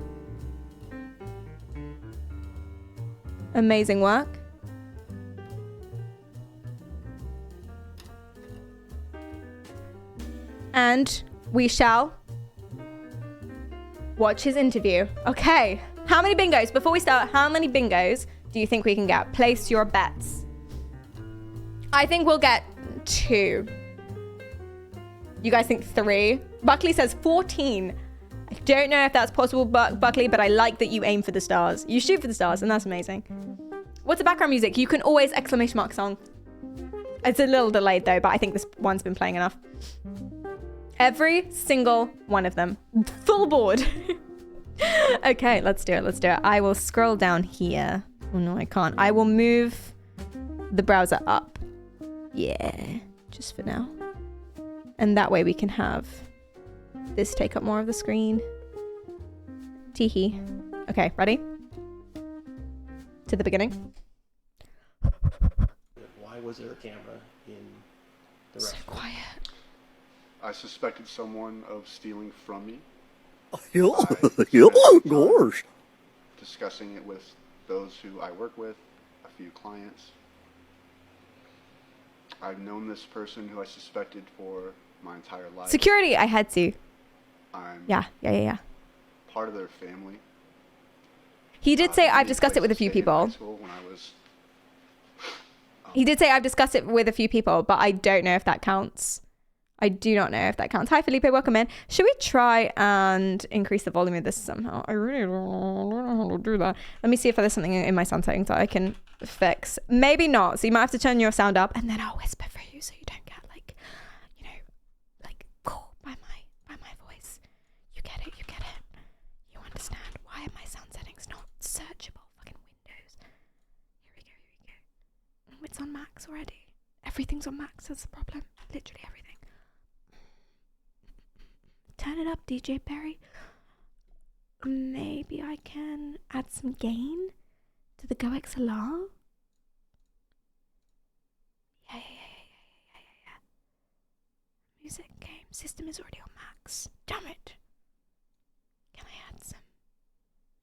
Amazing work. And we shall watch his interview. Okay. How many bingos? Before we start, how many bingos do you think we can get? Place your bets. I think we'll get 2. You guys think 3? Buckley says 14. I don't know if that's possible, Buckley, but I like that you aim for the stars. You shoot for the stars, and that's amazing. What's the background music? You can always ! Song. It's a little delayed, though, but I think this one's been playing enough. Every single one of them. Full board. Okay, let's do it. I will scroll down here. Oh, no, I can't. I will move the browser up. Yeah, just for now. And that way we can have this take up more of the screen. Teehee. Okay, ready? To the beginning. Why was there a camera in the So restaurant? quiet. I suspected someone of stealing from me. Gosh. Discussing it with those who I work with, a few clients. I've known this person who I suspected for my entire life. Security, I had to. I'm Yeah. part of their family. He did say Gave me I've discussed it with a place few to stay in high people. school when I was, He did say I've discussed it with a few people, but I don't know if that counts. I do not know if that counts. Hi, Felipe. Welcome in. Should we try and increase the volume of this somehow? I really don't know how to do that. Let me see if there's something in my sound settings that I can fix. Maybe not. So you might have to turn your sound up, and then I'll whisper for you so you don't get caught by my voice. You get it. You understand. Why are my sound settings not searchable? Fucking Windows. Here we go. It's on Max already. Everything's on Max. That's the problem. Literally everything. Turn it up, DJ Perry. Maybe I can add some gain to the Go XLR. Yeah. Music game system is already on max. Damn it. Can I add some?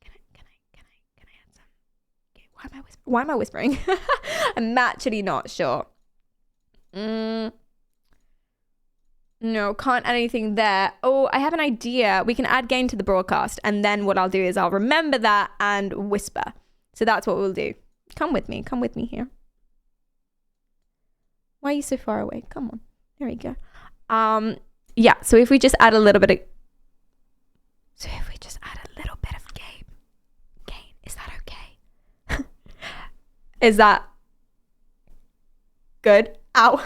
Can I add some? Okay, why am I whispering? I'm actually not sure. No, can't add anything there. Oh, I have an idea. We can add gain to the broadcast, and then what I'll do is I'll remember that and whisper. So that's what we'll do. Come with me here. Why are you so far away? Come on. There we go. Yeah, so if we just add a little bit of gain, is that okay? Is that good? Ow.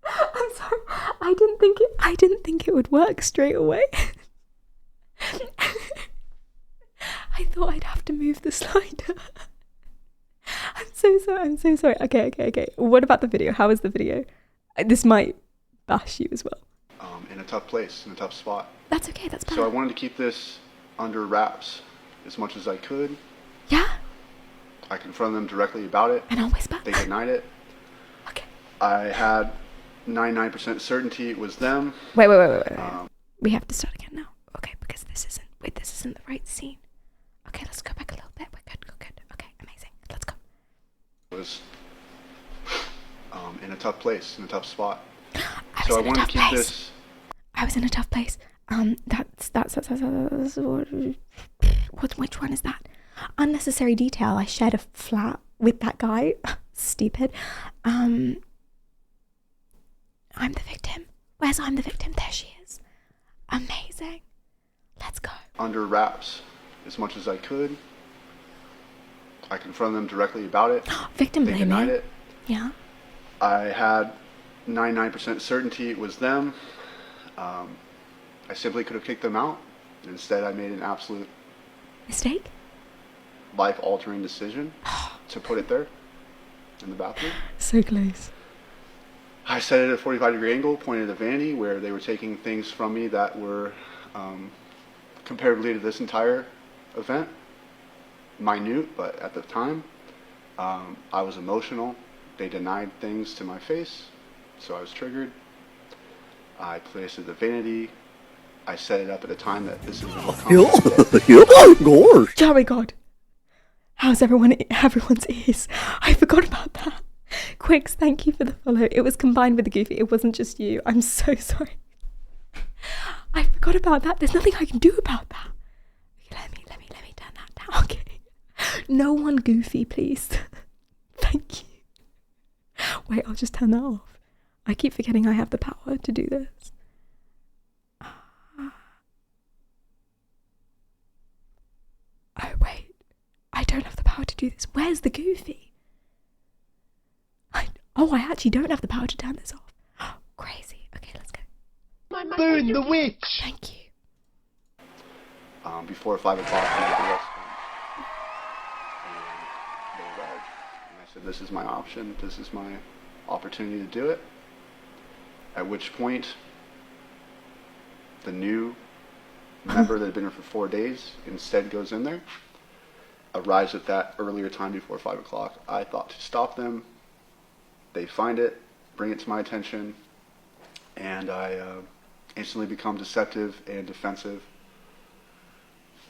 I'm sorry. I didn't think it would work straight away. I thought I'd have to move the slider. I'm so sorry. Okay. What about the video? How is the video? This might bash you as well. in a tough place, in a tough spot. That's okay. That's bad. So I wanted to keep this under wraps as much as I could. Yeah. I confronted them directly about it. And I'll whisper. They denied it. Okay. I had 99% certainty it was them. Wait. We have to start again now. Okay, because this isn't the right scene. Okay, let's go back a little bit. We're good. Okay, amazing. Let's go. I was in a tough place, in a tough spot. I So I was in a want to tough keep place. this. I was in a tough place. Which one is that? Unnecessary detail. I shared a flat with that guy. Stupid. I'm the victim. Where's I'm the victim? There she is. Amazing. Let's go. Under wraps as much as I could. I confronted them directly about it. Victim They blaming. denied it. Yeah. I had 99% certainty it was them. I simply could have kicked them out. Instead, I made an absolute Mistake? life-altering decision to put it there in the bathroom. So close. I set it at a 45-degree angle, pointed at vanity where they were taking things from me that were comparatively to this entire event, minute, but at the time, I was emotional. They denied things to my face, so I was triggered. I placed it at the vanity. I set it up at a time that this is what Gosh. Oh my god. How's everyone's ears? I forgot about that. Quicks, thank you for the follow. It was combined with the goofy. It wasn't just you. I'm so sorry. I forgot about that. There's nothing I can do about that. Okay, let me turn that down. Okay. No one goofy, please. Thank you. Wait, I'll just turn that off. I keep forgetting I have the power to do this. Oh, wait. I don't have the power to do this. Where's the goofy? I actually don't have the power to turn this off. Crazy. Okay, let's go. Burn the witch! Thank you. Before 5 o'clock, everybody else came. And they arrived. And I said, this is my option. This is my opportunity to do it. At which point, the new member that had been here for 4 days instead goes in there, arrives at that earlier time before 5 o'clock. I thought to stop them. They find it, bring it to my attention, and I instantly become deceptive and defensive.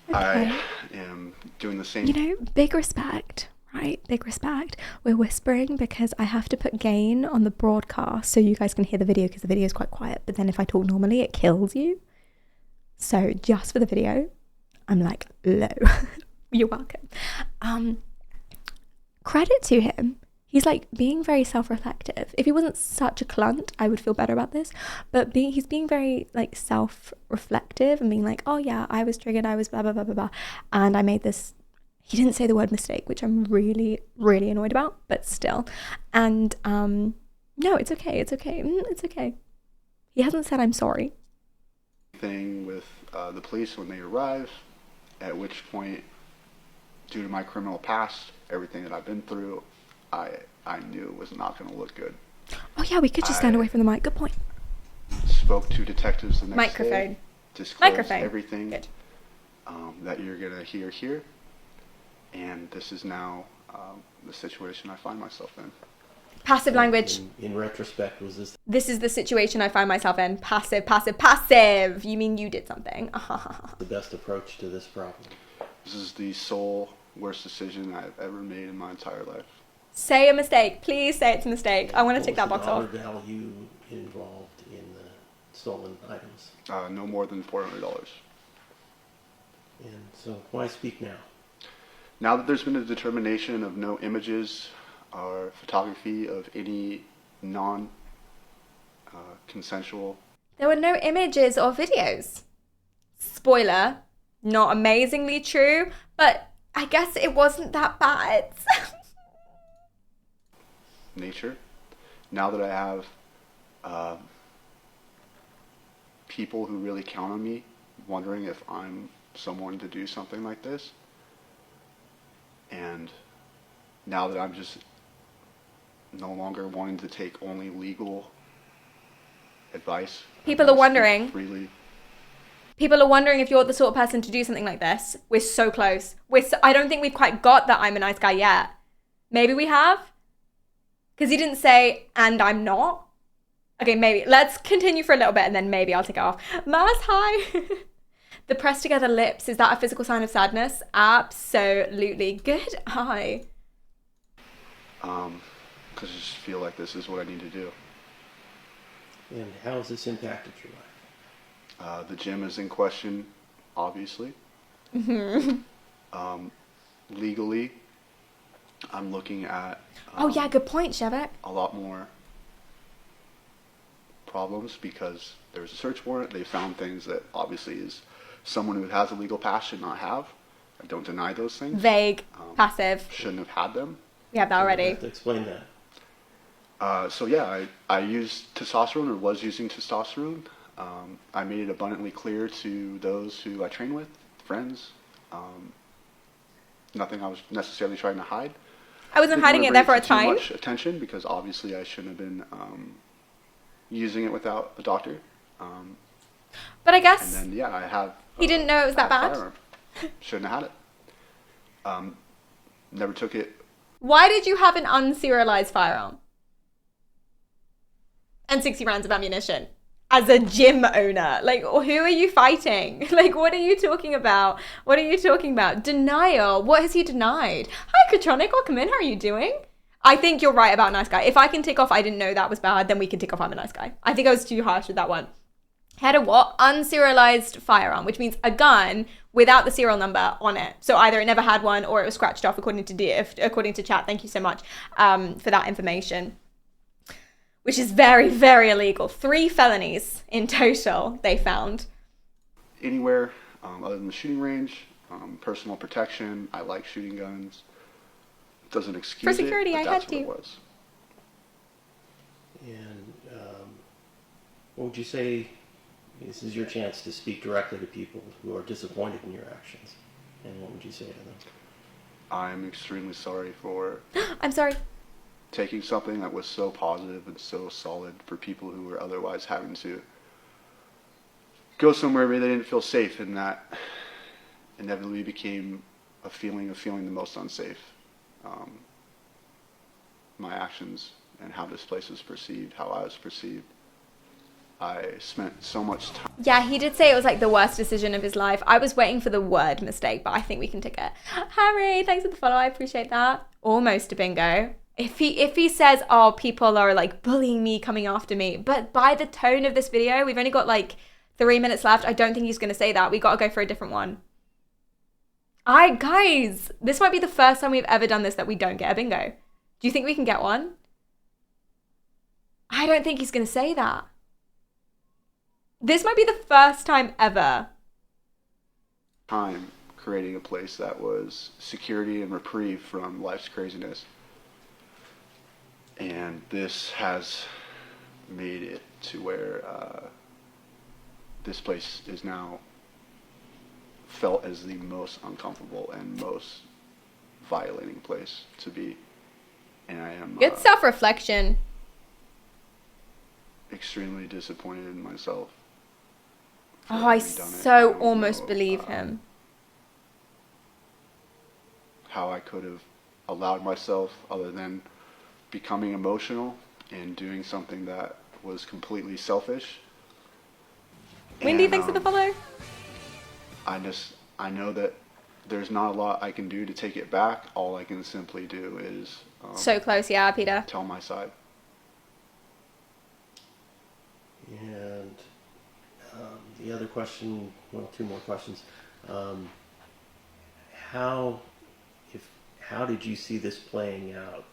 Okay. I am doing the same. You know, big respect, right? Big respect. We're whispering because I have to put gain on the broadcast so you guys can hear the video because the video is quite quiet. But then if I talk normally, it kills you. So just for the video, I'm like low. You're welcome. Credit to him. He's like being very self-reflective. If he wasn't such a clunt, I would feel better about this. But he's being very like self-reflective and being like, oh yeah, I was triggered. I was blah, blah, blah, blah, blah. And I made this, he didn't say the word mistake, which I'm really, really annoyed about, but still. And no, it's okay. It's okay. It's okay. He hasn't said I'm sorry. Thing with the police when they arrive, at which point, due to my criminal past, everything that I've been through, I knew it was not going to look good. Oh yeah, we could just stand away from the mic. Good point. Spoke to detectives the next Microphone. day. Disclosed Microphone. everything Good. that you're going to hear here. And this is now the situation I find myself in. Passive language. In retrospect, was this This is the situation I find myself in. Passive, passive, passive. You mean you did something. the best approach to this problem? This is the sole worst decision I've ever made in my entire life. Say a mistake. Please say it's a mistake. I want to take that box What off. was the dollar value involved in the stolen items? No more than $400. And so, why speak now? Now that there's been a determination of no images or photography of any non-consensual. There were no images or videos. Spoiler, not amazingly true, but I guess it wasn't that bad. Nature. Now that I have people who really count on me, wondering if I'm someone to do something like this, and now that I'm just no longer wanting to take only legal advice. People are wondering. Freely. People are wondering if you're the sort of person to do something like this. We're so close. I don't think we've quite got that I'm a nice guy yet. Maybe we have. Because he didn't say, and I'm not. Okay, maybe. Let's continue for a little bit and then maybe I'll take it off. Mars, hi. The pressed together lips, is that a physical sign of sadness? Absolutely. Good eye. Because I just feel like this is what I need to do. And how has this impacted your life? The gym is in question, obviously. Legally, I'm looking at Oh yeah, good point, Shevek. a lot more problems because there's a search warrant. They found things that obviously is someone who has a legal pass should not have. I don't deny those things. Vague, passive. Shouldn't have had them. We have that You already. have to explain that. So yeah, I used testosterone or was using testosterone. I made it abundantly clear to those who I train with, friends. Nothing I was necessarily trying to hide. I wasn't Didn't hiding wanna it, therefore bring it's too fine. much attention because obviously I shouldn't have been using it without a doctor. But I And guess then yeah, I have. he didn't know it was that bad. firearm. Shouldn't have had it. Never took it. Why did you have an unserialized firearm? And 60 rounds of ammunition as a gym owner? Like, who are you fighting? Like, what are you talking about? What are you talking about? Denial. What has he denied? Hi, Katronic. Welcome in. How are you doing? I think you're right about nice guy. If I can tick off I didn't know that was bad, then we can tick off I'm a nice guy. I think I was too harsh with that one. Had a what? Unserialized firearm, which means a gun without the serial number on it. So either it never had one or it was scratched off according to chat. Thank you so much for that information. Which is very, very illegal. 3 felonies in total they found. Anywhere other than the shooting range, personal protection. I like shooting guns. Doesn't excuse For security, it, but I that's had what to. it was. And what would you say, this is your chance to speak directly to people who are disappointed in your actions. And what would you say to them? I'm extremely sorry for I'm sorry. taking something that was so positive and so solid for people who were otherwise having to go somewhere where they didn't feel safe, and that inevitably became a feeling of feeling the most unsafe. My actions and how this place was perceived, how I was perceived. I spent so much time. Yeah, he did say it was like the worst decision of his life. I was waiting for the word mistake, but I think we can tick it. Harry, thanks for the follow. I appreciate that. Almost a bingo. If he says, oh, people are like bullying me, coming after me, but by the tone of this video, we've only got like 3 minutes left. I don't think he's going to say that. We got to go for a different one. Guys, this might be the first time we've ever done this that we don't get a bingo. Do you think we can get one? I don't think he's going to say that. This might be the first time ever. Time creating a place that was security and reprieve from life's craziness. And this has made it to where this place is now felt as the most uncomfortable and most violating place to be. And I am Good self-reflection. extremely disappointed in myself. for Oh, I having done it. I so don't almost know, believe him. how I could have allowed myself, other than becoming emotional and doing something that was completely selfish. Wendy, And, thanks for the follow. I know that there's not a lot I can do to take it back. All I can simply do is So close, yeah, Peter. tell my side. And the other question, well, 2 more questions. How did you see this playing out?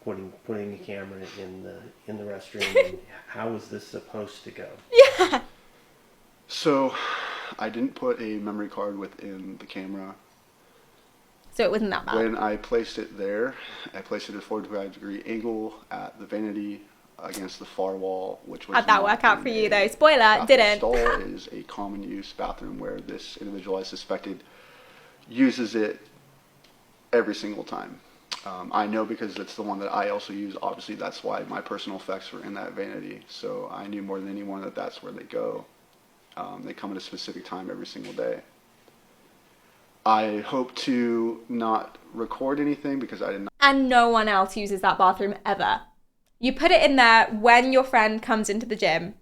Putting a camera in the restroom. And how was this supposed to go? Yeah. So, I didn't put a memory card within the camera. So it wasn't that bad. When I placed it there, I placed it at a 45-degree angle at the vanity against the far wall, which was How'd that not work out in for you a though? Spoiler, bathroom didn't. Stall. It is a common use bathroom where this individual I suspected uses it every single time. I know because it's the one that I also use. Obviously, that's why my personal effects were in that vanity. So I knew more than anyone that that's where they go. They come at a specific time every single day. I hope to not record anything because I did not. And no one else uses that bathroom ever. You put it in there when your friend comes into the gym,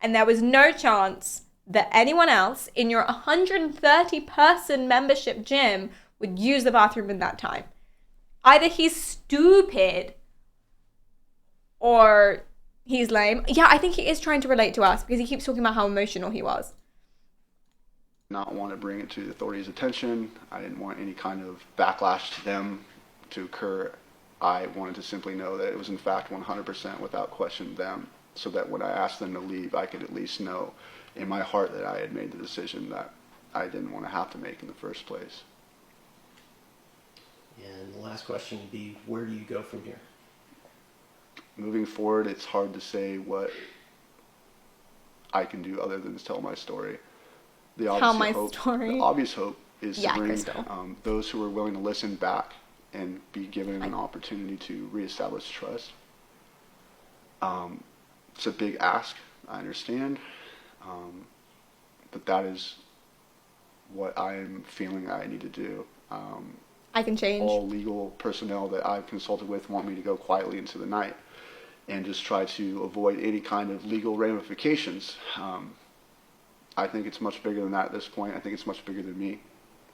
and there was no chance that anyone else in your 130 person membership gym would use the bathroom in that time. Either he's stupid or he's lame. Yeah, I think he is trying to relate to us because he keeps talking about how emotional he was. Not want to bring it to the authorities' attention. I didn't want any kind of backlash to them to occur. I wanted to simply know that it was in fact 100% without question them, so that when I asked them to leave, I could at least know in my heart that I had made the decision that I didn't want to have to make in the first place. And the last question would be, where do you go from here? Moving forward, it's hard to say what I can do other than to tell my story. The obvious hope is to bring those who are willing to listen back and be given an opportunity to reestablish trust. It's a big ask, I understand, but that is what I'm feeling I need to do. I can change. All legal personnel that I've consulted with want me to go quietly into the night and just try to avoid any kind of legal ramifications. I think it's much bigger than that at this point. I think it's much bigger than me.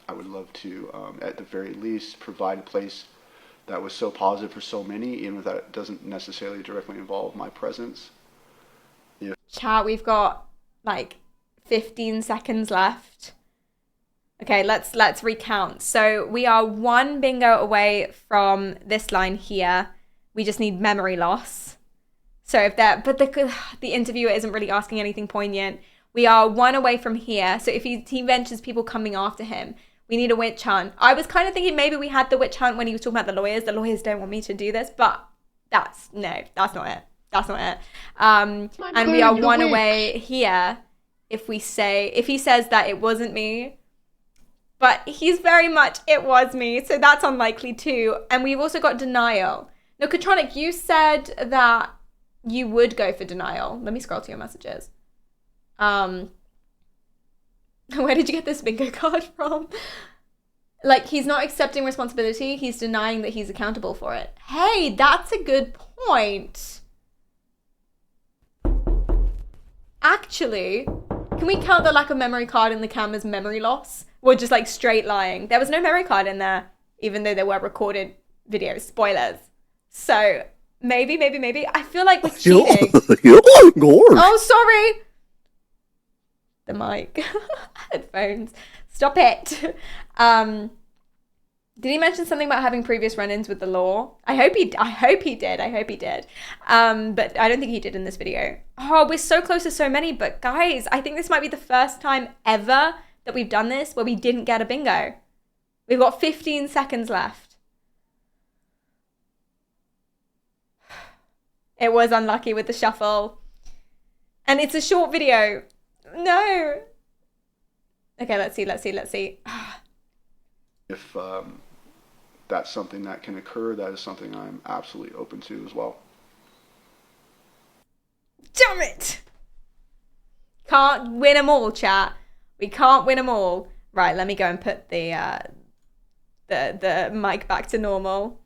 I would love to, at the very least, provide a place that was so positive for so many, even if that doesn't necessarily directly involve my presence. Chat, we've got like 15 seconds left. Okay, let's recount. So we are 1 bingo away from this line here. We just need memory loss. So if that, but the interviewer isn't really asking anything poignant. We are 1 away from here. So if he mentions people coming after him, we need a witch hunt. I was kind of thinking maybe we had the witch hunt when he was talking about the lawyers. The lawyers don't want me to do this, but that's not it. That's not it. And we are 1 away here if he says that it wasn't me. But he's very much, it was me. So that's unlikely too. And we've also got denial. Now, Katronic, you said that you would go for denial. Let me scroll to your messages. Where did you get this bingo card from? Like, he's not accepting responsibility. He's denying that he's accountable for it. Hey, that's a good point. Actually, can we count the lack of memory card in the cam as memory loss? Or just like straight lying? There was no memory card in there, even though there were recorded videos. Spoilers. So maybe. I feel like we're cheating. Oh, sorry. The mic. Headphones. Stop it. Did he mention something about having previous run-ins with the law? I hope he did. But I don't think he did in this video. Oh, we're so close to so many, but guys, I think this might be the first time ever that we've done this where we didn't get a bingo. We've got 15 seconds left. It was unlucky with the shuffle. And it's a short video. No. Okay, let's see. If that's something that can occur, that is something I'm absolutely open to as well. Damn it! Can't win them all, chat. We can't win them all. Right, let me go and put the mic back to normal.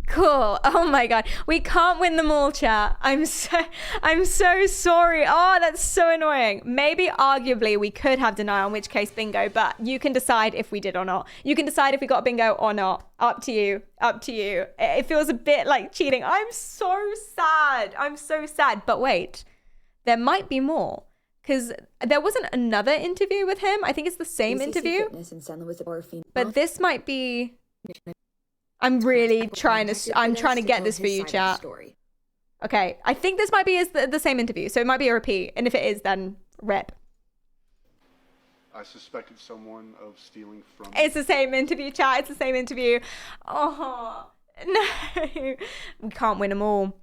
Cool. Oh my god. We can't win them all, chat. I'm so sorry. Oh, that's so annoying. Maybe arguably we could have denial, in which case bingo, but you can decide if we did or not. You can decide if we got bingo or not. Up to you. It feels a bit like cheating. I'm so sad. But wait, there might be more. Because there wasn't another interview with him. I think it's the same interview. But this might be... I'm really trying to get this for you, chat. Okay, I think this might be the same interview, so it might be a repeat. And if it is, then rip. I suspected someone of stealing from... It's the same interview, chat. It's the same interview. Oh, no. We can't win them all.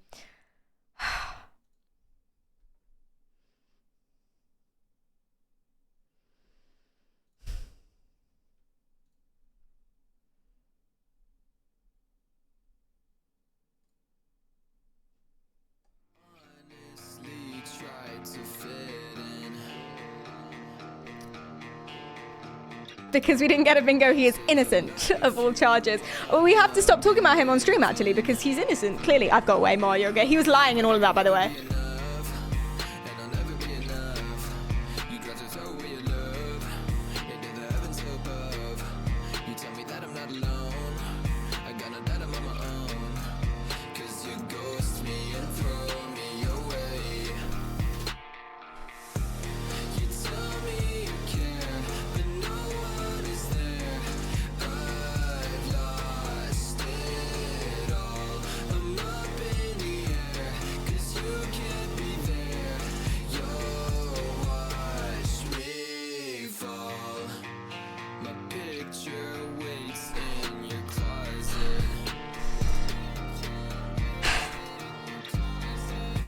because we didn't get a bingo. He is innocent of all charges. Well, we have to stop talking about him on stream, actually, because he's innocent. Clearly, I've got way more. You're okay. He was lying in all of that, by the way.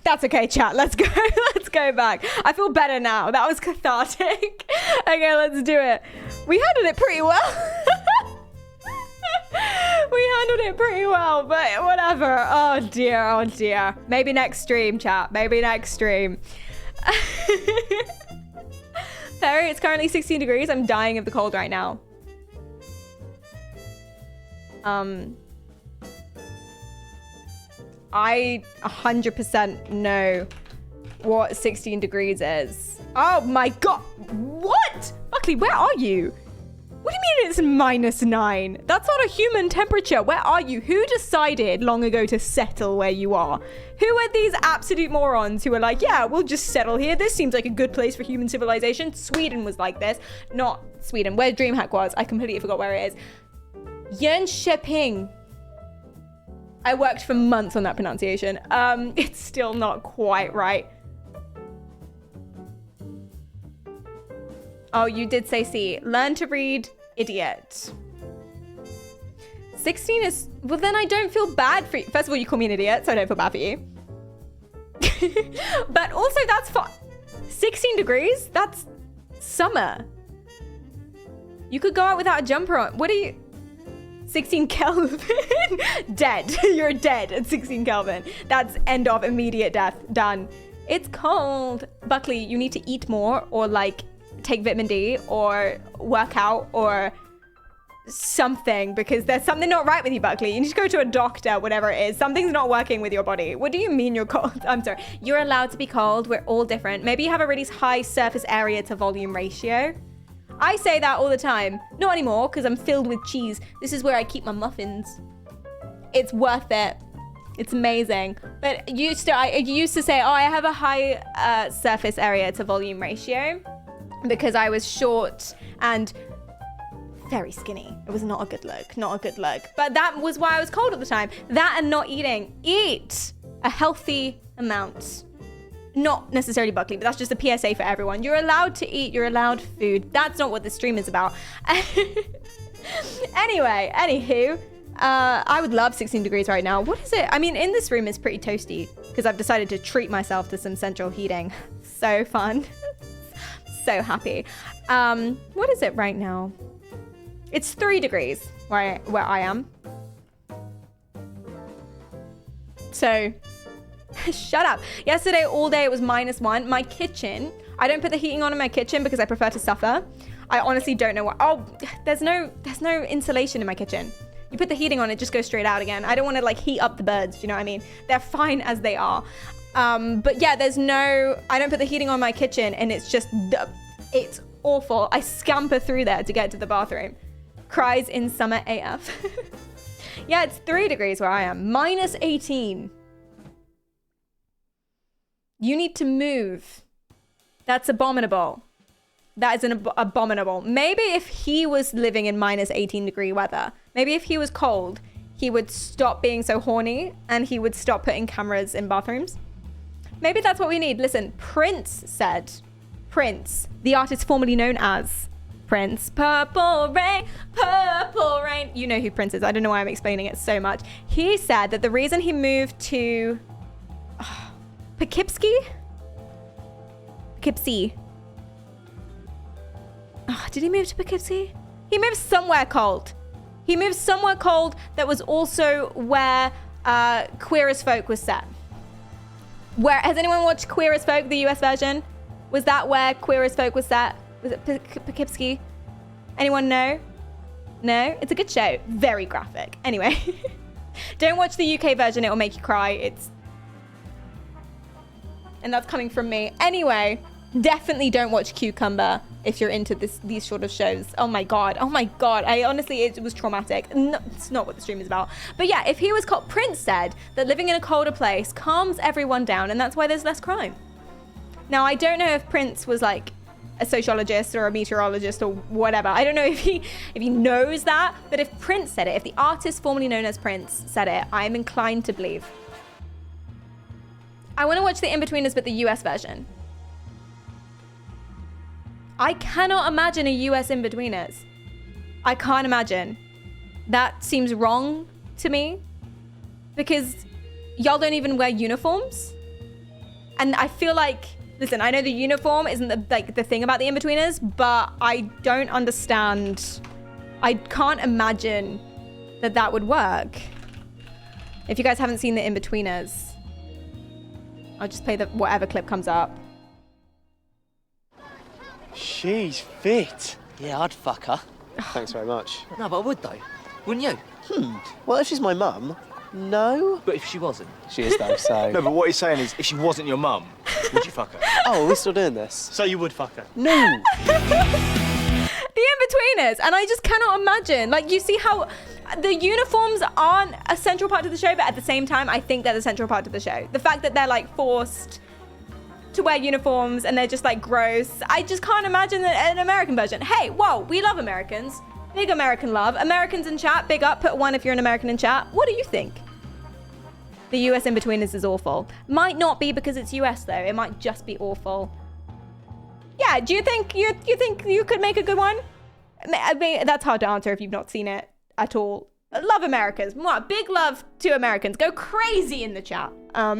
That's okay, chat. Let's go. Let's go back. I feel better now. That was cathartic. Okay, let's do it. We handled it pretty well. We handled it pretty well, but whatever. Oh dear, oh dear. Maybe next stream, chat. Maybe next stream. Perry, it's currently 16 degrees. I'm dying of the cold right now. I 100% know what 16 degrees is. Oh my god. What? Buckley, where are you? What do you mean it's -9? That's not a human temperature. Where are you? Who decided long ago to settle where you are? Who are these absolute morons who are like, yeah, we'll just settle here. This seems like a good place for human civilization. Sweden was like this. Not Sweden. Where DreamHack was. I completely forgot where it is. Jönköping. I worked for months on that pronunciation. It's still not quite right. Oh, you did say C. Learn to read, idiot. 16 is... Well, then I don't feel bad for you. First of all, you call me an idiot, so I don't feel bad for you. But also, that's fine. 16 degrees? That's summer. You could go out without a jumper on. What are you... 16 Kelvin. Dead. You're dead at 16 Kelvin. That's end of immediate death. Done. It's cold. Buckley, you need to eat more or like take vitamin D or work out or something, because there's something not right with you, Buckley. You need to go to a doctor, whatever it is. Something's not working with your body. What do you mean you're cold? I'm sorry. You're allowed to be cold. We're all different. Maybe you have a really high surface area to volume ratio. I say that all the time. Not anymore, because I'm filled with cheese. This is where I keep my muffins. It's worth it. It's amazing. But I used to say, oh, I have a high surface area to volume ratio because I was short and very skinny. It was not a good look. Not a good look. But that was why I was cold at the time. That and not eating. Eat a healthy amount. Not necessarily Buckley, but that's just a PSA for everyone. You're allowed to eat. You're allowed food. That's not what this stream is about. Anyway, anywho, I would love 16 degrees right now. What is it? I mean, in this room it's pretty toasty because I've decided to treat myself to some central heating. So fun. So happy. What is it right now? It's 3 degrees where I am. So... Shut up. Yesterday all day it was -1. My kitchen, I don't put the heating on in my kitchen because I prefer to suffer. I honestly don't know what. Oh, there's no insulation in my kitchen. You put the heating on, it just goes straight out again. I don't want to like heat up the birds, you know what I mean? They're fine as they are. But yeah, I don't put the heating on my kitchen and it's just it's awful. I scamper through there to get to the bathroom. Cries in summer AF. Yeah, it's 3 degrees where I am. -18. You need to move. That's abominable. That is an abominable. Maybe if he was living in -18 degree weather, maybe if he was cold, he would stop being so horny and he would stop putting cameras in bathrooms. Maybe that's what we need. Listen, Prince said, Prince, the artist formerly known as Prince, Purple Rain, Purple Rain. You know who Prince is. I don't know why I'm explaining it so much. He said that the reason he moved to... Poughkeepsie? Oh, did he move to Poughkeepsie? He moved somewhere cold. He moved somewhere cold that was also where Queer as Folk was set. Has anyone watched Queer as Folk, the US version? Was that where Queer as Folk was set? Was it Poughkeepsie? Anyone know? No? It's a good show. Very graphic. Anyway. Don't watch the UK version. It will make you cry. And that's coming from me. Anyway, definitely don't watch Cucumber if you're into these sort of shows. Oh my God. Oh my God. It was traumatic. No, it's not what the stream is about. But yeah, if he was caught, Prince said that living in a colder place calms everyone down, and that's why there's less crime. Now, I don't know if Prince was like a sociologist or a meteorologist or whatever. I don't know if he knows that, but if Prince said it, if the artist formerly known as Prince said it, I'm inclined to believe. I want to watch the In-Betweeners, but the US version. I cannot imagine a US In-Betweeners. I can't imagine. That seems wrong to me because y'all don't even wear uniforms. And I feel like, listen, I know the uniform isn't the thing about the In-Betweeners, but I don't understand. I can't imagine that would work. If you guys haven't seen the In-Betweeners, I'll just play whatever clip comes up. She's fit. Yeah, I'd fuck her. Thanks very much. No, but I would though. Wouldn't you? Well, if she's my mum, no. But if she wasn't? She is though, so... No, but what he's saying is, if she wasn't your mum, would you fuck her? Oh, are we still doing this? So you would fuck her? No. The In-Betweeners, and I just cannot imagine. Like, you see how the uniforms aren't a central part of the show, but at the same time, I think they're the central part of the show. The fact that they're like forced to wear uniforms and they're just like gross. I just can't imagine an American version. Hey, whoa, we love Americans. Big American love. Americans in chat, big up, put 1 if you're an American in chat. What do you think? The US In-Betweeners is awful. Might not be because it's US though. It might just be awful. Yeah, do you think you think you could make a good one? I mean, that's hard to answer if you've not seen it at all. Love Americans. Big love to Americans. Go crazy in the chat. I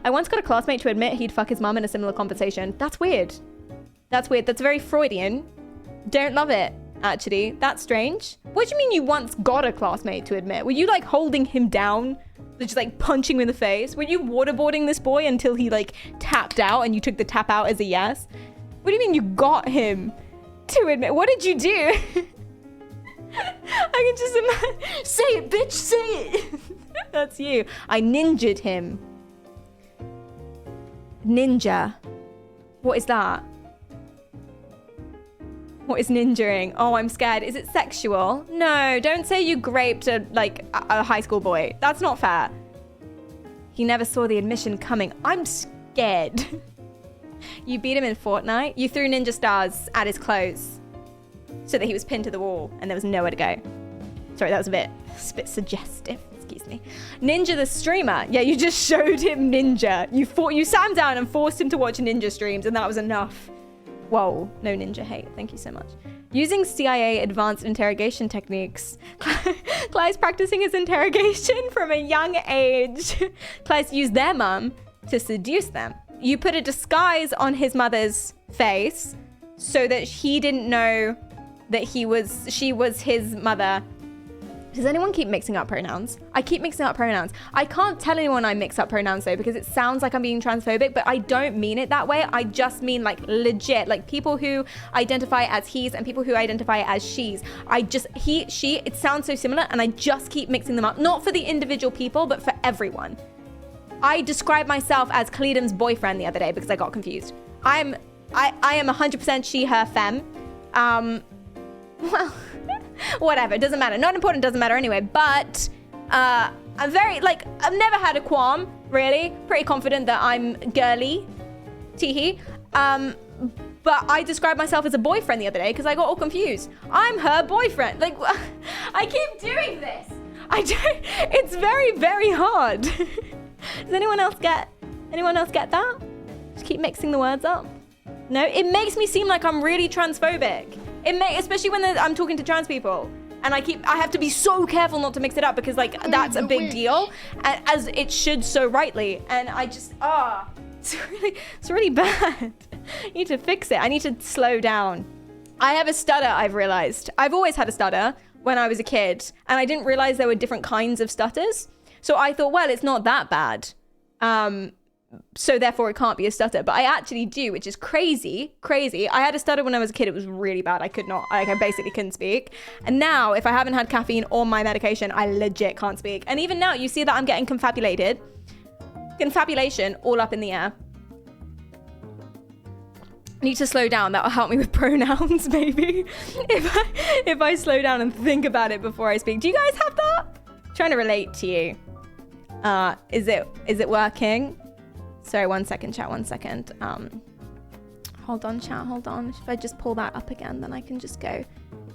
once got a classmate to admit he'd fuck his mum in a similar conversation. That's weird. That's weird. That's very Freudian. Don't love it, actually. That's strange. What do you mean you once got a classmate to admit? Were you like holding him down? Just like punching him in the face? Were you waterboarding this boy until he like tapped out and you took the tap out as a yes? What do you mean you got him to admit? What did you do? I can just imagine. Say it, bitch, say it. That's you. I ninja'd him. Ninja. What is that? What is ninjaing? Oh, I'm scared. Is it sexual? No, don't say you raped a high school boy. That's not fair. He never saw the admission coming. I'm scared. You beat him in Fortnite. You threw ninja stars at his clothes so that he was pinned to the wall and there was nowhere to go. Sorry, that was a bit suggestive. Excuse me. Ninja the streamer. Yeah, you just showed him Ninja. You sat him down and forced him to watch Ninja streams and that was enough. Whoa, no Ninja hate. Thank you so much. Using CIA advanced interrogation techniques. Clyde's practicing his interrogation from a young age. Clyde's used their mum to seduce them. You put a disguise on his mother's face so that he didn't know that she was his mother. Does anyone keep mixing up pronouns? I keep mixing up pronouns. I can't tell anyone I mix up pronouns though because it sounds like I'm being transphobic, but I don't mean it that way. I just mean like legit, like people who identify as he's and people who identify as she's. He, she, it sounds so similar and I just keep mixing them up. Not for the individual people, but for everyone. I described myself as Khalidam's boyfriend the other day because I got confused. I am 100% she, her, femme. Well, whatever, it doesn't matter. Not important, doesn't matter anyway. But I'm very, I've never had a qualm, really. Pretty confident that I'm girly. Teehee. But I described myself as a boyfriend the other day because I got all confused. I'm her boyfriend. Like, I keep doing this. It's very, very hard. Does anyone else get that? Just keep mixing the words up. No, it makes me seem like I'm really transphobic. Especially when I'm talking to trans people. And I have to be so careful not to mix it up because that's a big deal. As it should so rightly. And I just, it's really bad. I need to fix it. I need to slow down. I have a stutter, I've realized. I've always had a stutter when I was a kid. And I didn't realize there were different kinds of stutters. So I thought, well, it's not that bad. so therefore it can't be a stutter. But I actually do, which is crazy. I had a stutter when I was a kid. It was really bad. I basically couldn't speak. And now, if I haven't had caffeine or my medication, I legit can't speak. And even now, you see that I'm getting confabulated. Confabulation all up in the air. Need to slow down. That'll help me with pronouns, maybe. If I slow down and think about it before I speak. Do you guys have that? I'm trying to relate to you. Is it working? Sorry, 1 second, chat, 1 second. Hold on, chat, hold on. If I just pull that up again, then I can just go.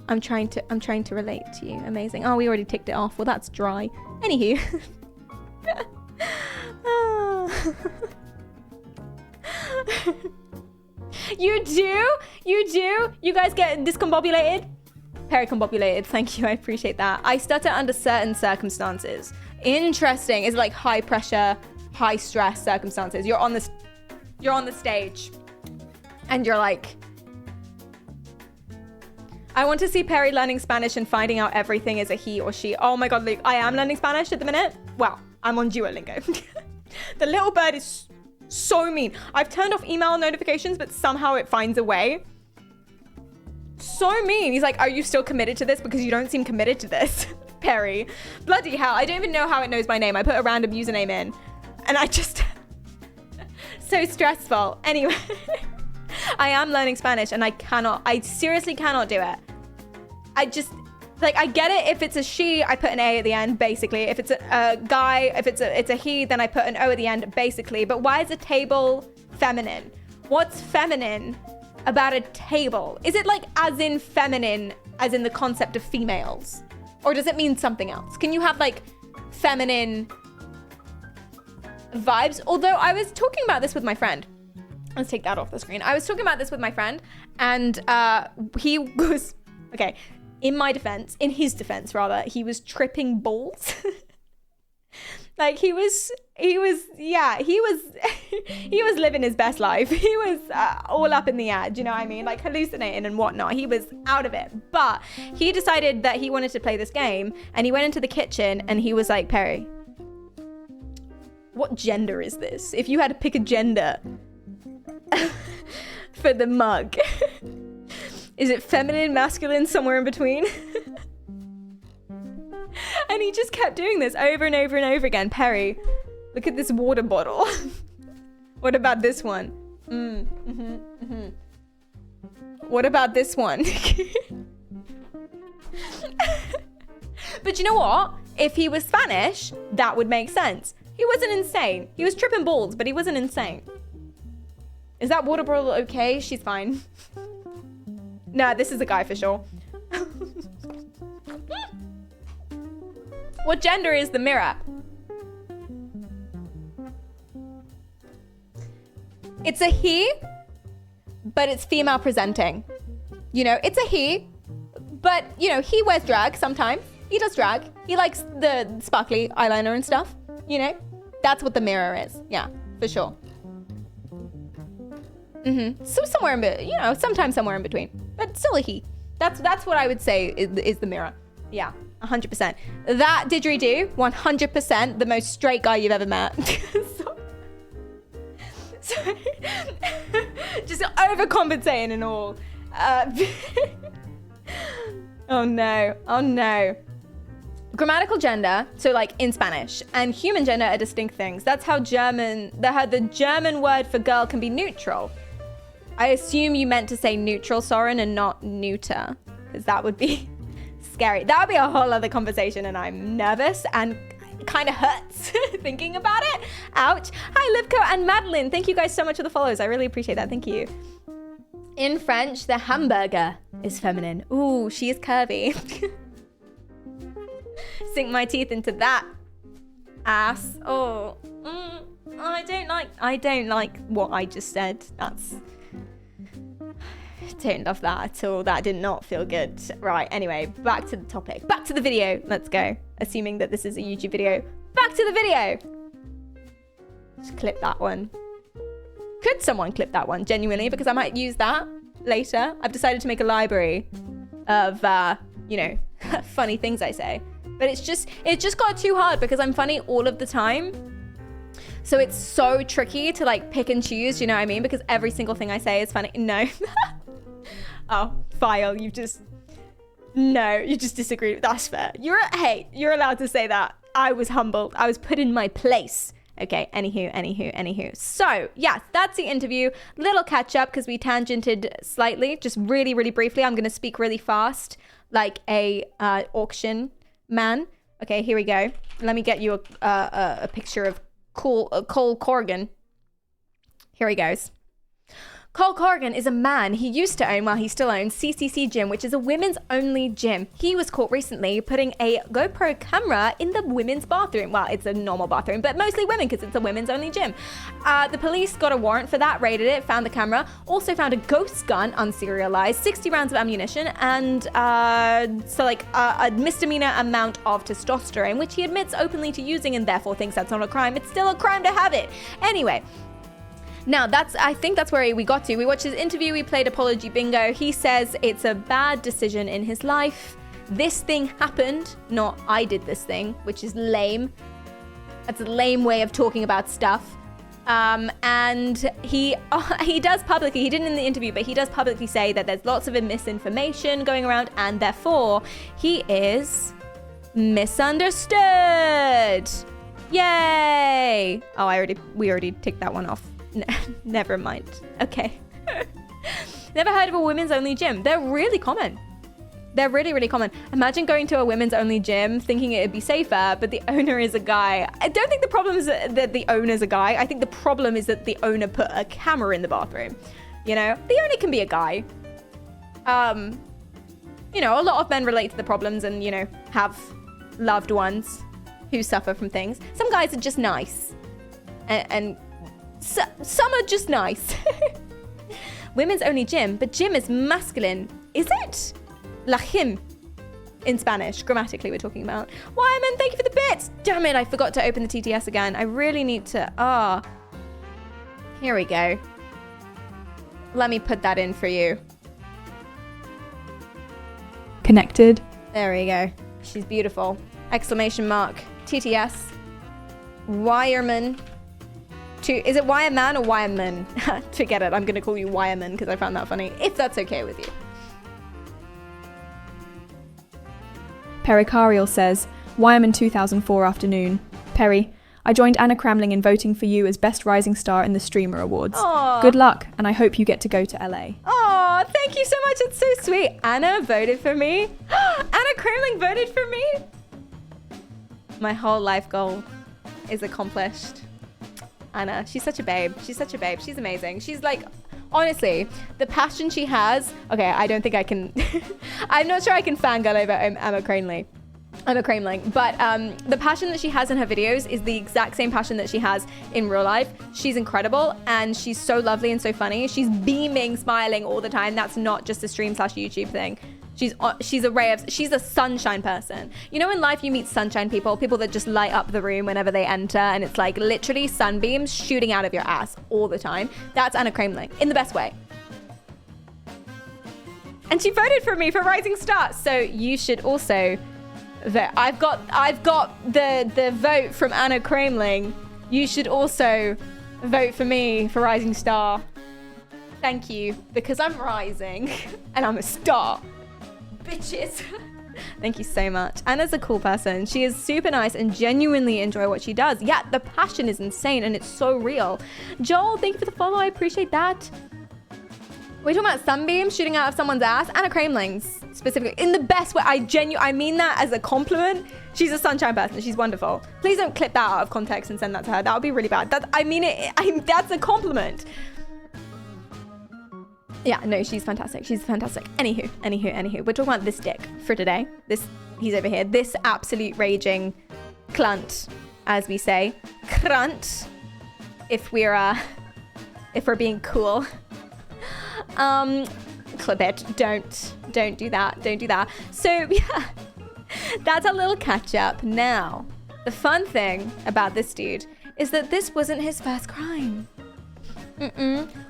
I'm trying to relate to you. Amazing. Oh, we already ticked it off. Well, that's dry. Anywho. You do? You guys get discombobulated? Pericombobulated. Thank you. I appreciate that. I stutter under certain circumstances. Interesting. Is it like high pressure, high stress circumstances? You're on the stage and you're like, I want to see Perry learning Spanish and finding out everything is a he or she. Oh my God, Luke, I am learning Spanish at the minute. Well, I'm on Duolingo. The little bird is so mean. I've turned off email notifications, but somehow it finds a way. So mean. He's like, are you still committed to this? Because you don't seem committed to this. Perry. Bloody hell. I don't even know how it knows my name. I put a random username in. And I just... So stressful. Anyway. I am learning Spanish and I seriously cannot do it. I just... Like, I get it. If it's a she, I put an A at the end, basically. If it's a guy, if it's a he, then I put an O at the end, basically. But why is a table feminine? What's feminine about a table? Is it like as in feminine, as in the concept of females? Or does it mean something else? Can you have like feminine vibes? Although I was talking about this with my friend. Let's take that off the screen. I was talking about this with my friend and he was, okay, in his defense rather, he was tripping balls. Like he was living his best life. He was all up in the air, do you know what I mean? Like hallucinating and whatnot. He was out of it. But he decided that he wanted to play this game and he went into the kitchen and he was like, Perry, what gender is this? If you had to pick a gender for the mug, is it feminine, masculine, somewhere in between? And he just kept doing this over and over and over again. Perry, look at this water bottle. What about this one? What about this one? But you know what? If he was Spanish, that would make sense. He wasn't insane. He was tripping balls, but he wasn't insane. Is that water bottle okay? She's fine. No, this is a guy for sure. What gender is the mirror? It's a he, but it's female presenting. You know, it's a he, but you know, he wears drag sometimes. He does drag. He likes the sparkly eyeliner and stuff. You know, that's what the mirror is. Yeah, for sure. So somewhere in between, you know, sometimes somewhere in between, but still a he. That's what I would say is the mirror. Yeah, 100%. That didgeridoo, 100% the most straight guy you've ever met. so just overcompensating and all. Oh no. Grammatical gender, so like in Spanish, and human gender are distinct things. That's how the German word for girl can be neutral. I assume you meant to say neutral, Soren, and not neuter, because that would be scary. That would be a whole other conversation, and I'm nervous and it kind of hurts thinking about it. Ouch. Hi, Livco and Madeline. Thank you guys so much for the follows. I really appreciate that. Thank you. In French, the hamburger is feminine. Ooh, she is curvy. Sink my teeth into that ass. Oh, I don't like what I just said. Don't love that at all. That did not feel good. Right, anyway, back to the topic. Back to the video. Let's go. Assuming that this is a YouTube video. Back to the video. Just clip that one. Could someone clip that one, genuinely? Because I might use that later. I've decided to make a library of, you know, funny things I say. But it's just got too hard because I'm funny all of the time. So it's so tricky to like pick and choose, you know what I mean? Because every single thing I say is funny. No. Oh, File, you just disagreed. That's fair. You're allowed to say that. I was humbled. I was put in my place. Okay, anywho. So, yeah, that's the interview. Little catch up because we tangented slightly, just really, really briefly. I'm going to speak really fast like a auction man. Okay, here we go. Let me get you a picture of Cole Corrigan. Here he goes. Cole Corrigan is a man he used to own, well, he still owns CCC Gym, which is a women's only gym. He was caught recently putting a GoPro camera in the women's bathroom. Well, it's a normal bathroom, but mostly women because it's a women's only gym. The police got a warrant for that, raided it, found the camera, also found a ghost gun, unserialized, 60 rounds of ammunition, and a misdemeanor amount of testosterone, which he admits openly to using and therefore thinks that's not a crime. It's still a crime to have it. Anyway. Now, I think that's where we got to. We watched his interview, we played Apology Bingo. He says it's a bad decision in his life. This thing happened, not I did this thing, which is lame. That's a lame way of talking about stuff. And he does publicly, he didn't in the interview, but he does publicly say that there's lots of misinformation going around and therefore he is misunderstood. Yay! Oh, we already ticked that one off. Never mind. Okay. Never heard of a women's only gym. They're really common. They're really, really common. Imagine going to a women's only gym thinking it'd be safer, but the owner is a guy. I don't think the problem is that the owner's a guy. I think the problem is that the owner put a camera in the bathroom. You know, the owner can be a guy. You know, a lot of men relate to the problems and, you know, have loved ones who suffer from things. Some guys are just nice. And some are just nice. Women's only gym, but gym is masculine. Is it? La gym. In Spanish, grammatically we're talking about. Wyman, thank you for the bits. Damn it, I forgot to open the TTS again. I really need to, Here we go. Let me put that in for you. Connected. There we go. She's beautiful. Exclamation mark. TTS. Wireman. Is it Wireman or Wireman? Forget it. I'm going to call you Wireman because I found that funny. If that's okay with you. PerriKaryal says, Wyman 2004 afternoon. Perry, I joined Anna Kramling in voting for you as Best Rising Star in the Streamer Awards. Aww. Good luck, and I hope you get to go to LA. Oh, thank you so much. It's so sweet. Anna voted for me. Anna Kramling voted for me. My whole life goal is accomplished. Anna, she's such a babe. She's such a babe. She's amazing. She's like, honestly, the passion she has. Okay, I don't think I can. I'm not sure I can fangirl over Emma Kramling. But the passion that she has in her videos is the exact same passion that she has in real life. She's incredible and she's so lovely and so funny. She's beaming, smiling all the time. That's not just a stream/YouTube thing. She's a sunshine person. You know, in life you meet sunshine people that just light up the room whenever they enter, and it's like literally sunbeams shooting out of your ass all the time. That's Anna Kramling in the best way. And she voted for me for Rising Star, so you should also vote. I've got the vote from Anna Kramling. You should also vote for me for Rising Star. Thank you, because I'm rising and I'm a star. Bitches. Thank you so much. Anna's a cool person. She is super nice and genuinely enjoy what she does. Yeah, the passion is insane and it's so real. Joel, thank you for the follow. I appreciate that. We're talking about sunbeams shooting out of someone's ass. Anna Kramling's specifically, in the best way. I mean that as a compliment. She's a sunshine person. She's wonderful. Please don't clip that out of context and send that to her. That would be really bad. That's a compliment. Yeah, no, she's fantastic. She's fantastic. Anywho. We're talking about this dick for today. He's over here. This absolute raging clunt, as we say. Crunt. If we're being cool. Clip it. Don't do that. Don't do that. So, yeah. That's a little catch up. Now, the fun thing about this dude is that this wasn't his first crime.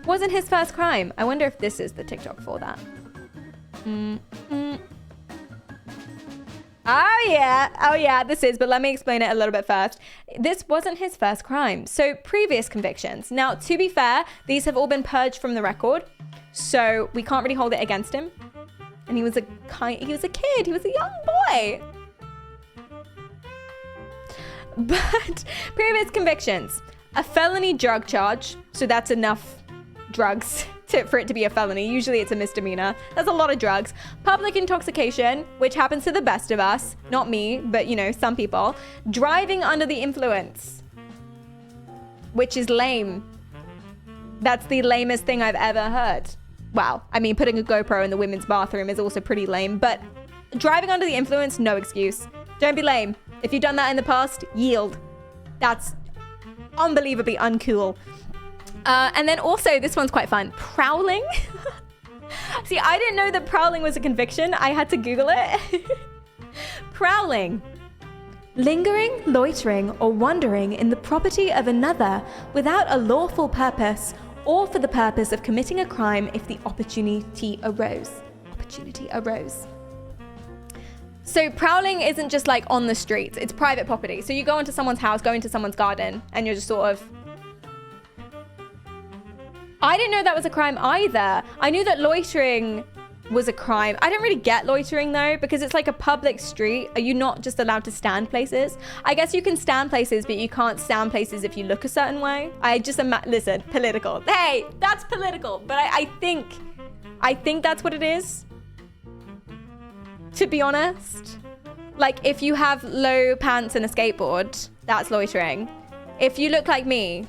Wasn't his first crime. I wonder if this is the TikTok for that. Oh yeah, this is, but let me explain it a little bit first. This wasn't his first crime. So previous convictions. Now, to be fair, these have all been purged from the record, so we can't really hold it against him. And he was a kid, he was a young boy. But previous convictions, a felony drug charge, so that's enough drugs for it to be a felony. Usually it's a misdemeanor. That's a lot of drugs. Public intoxication, which happens to the best of us. Not me, but you know, some people. Driving under the influence, which is lame. That's the lamest thing I've ever heard. Wow. I mean, putting a GoPro in the women's bathroom is also pretty lame, but driving under the influence, no excuse. Don't be lame. If you've done that in the past, yield. That's unbelievably uncool. And then also, this one's quite fun. Prowling. See, I didn't know that prowling was a conviction. I had to Google it. Prowling. Lingering, loitering, or wandering in the property of another without a lawful purpose or for the purpose of committing a crime if the opportunity arose. So prowling isn't just like on the streets. It's private property. So you go into someone's house, go into someone's garden, and you're just sort of... I didn't know that was a crime either. I knew that loitering was a crime. I don't really get loitering though, because it's like a public street. Are you not just allowed to stand places? I guess you can stand places, but you can't stand places if you look a certain way. I just listen, political. Hey, that's political. But I think that's what it is. To be honest. Like if you have low pants and a skateboard, that's loitering. If you look like me,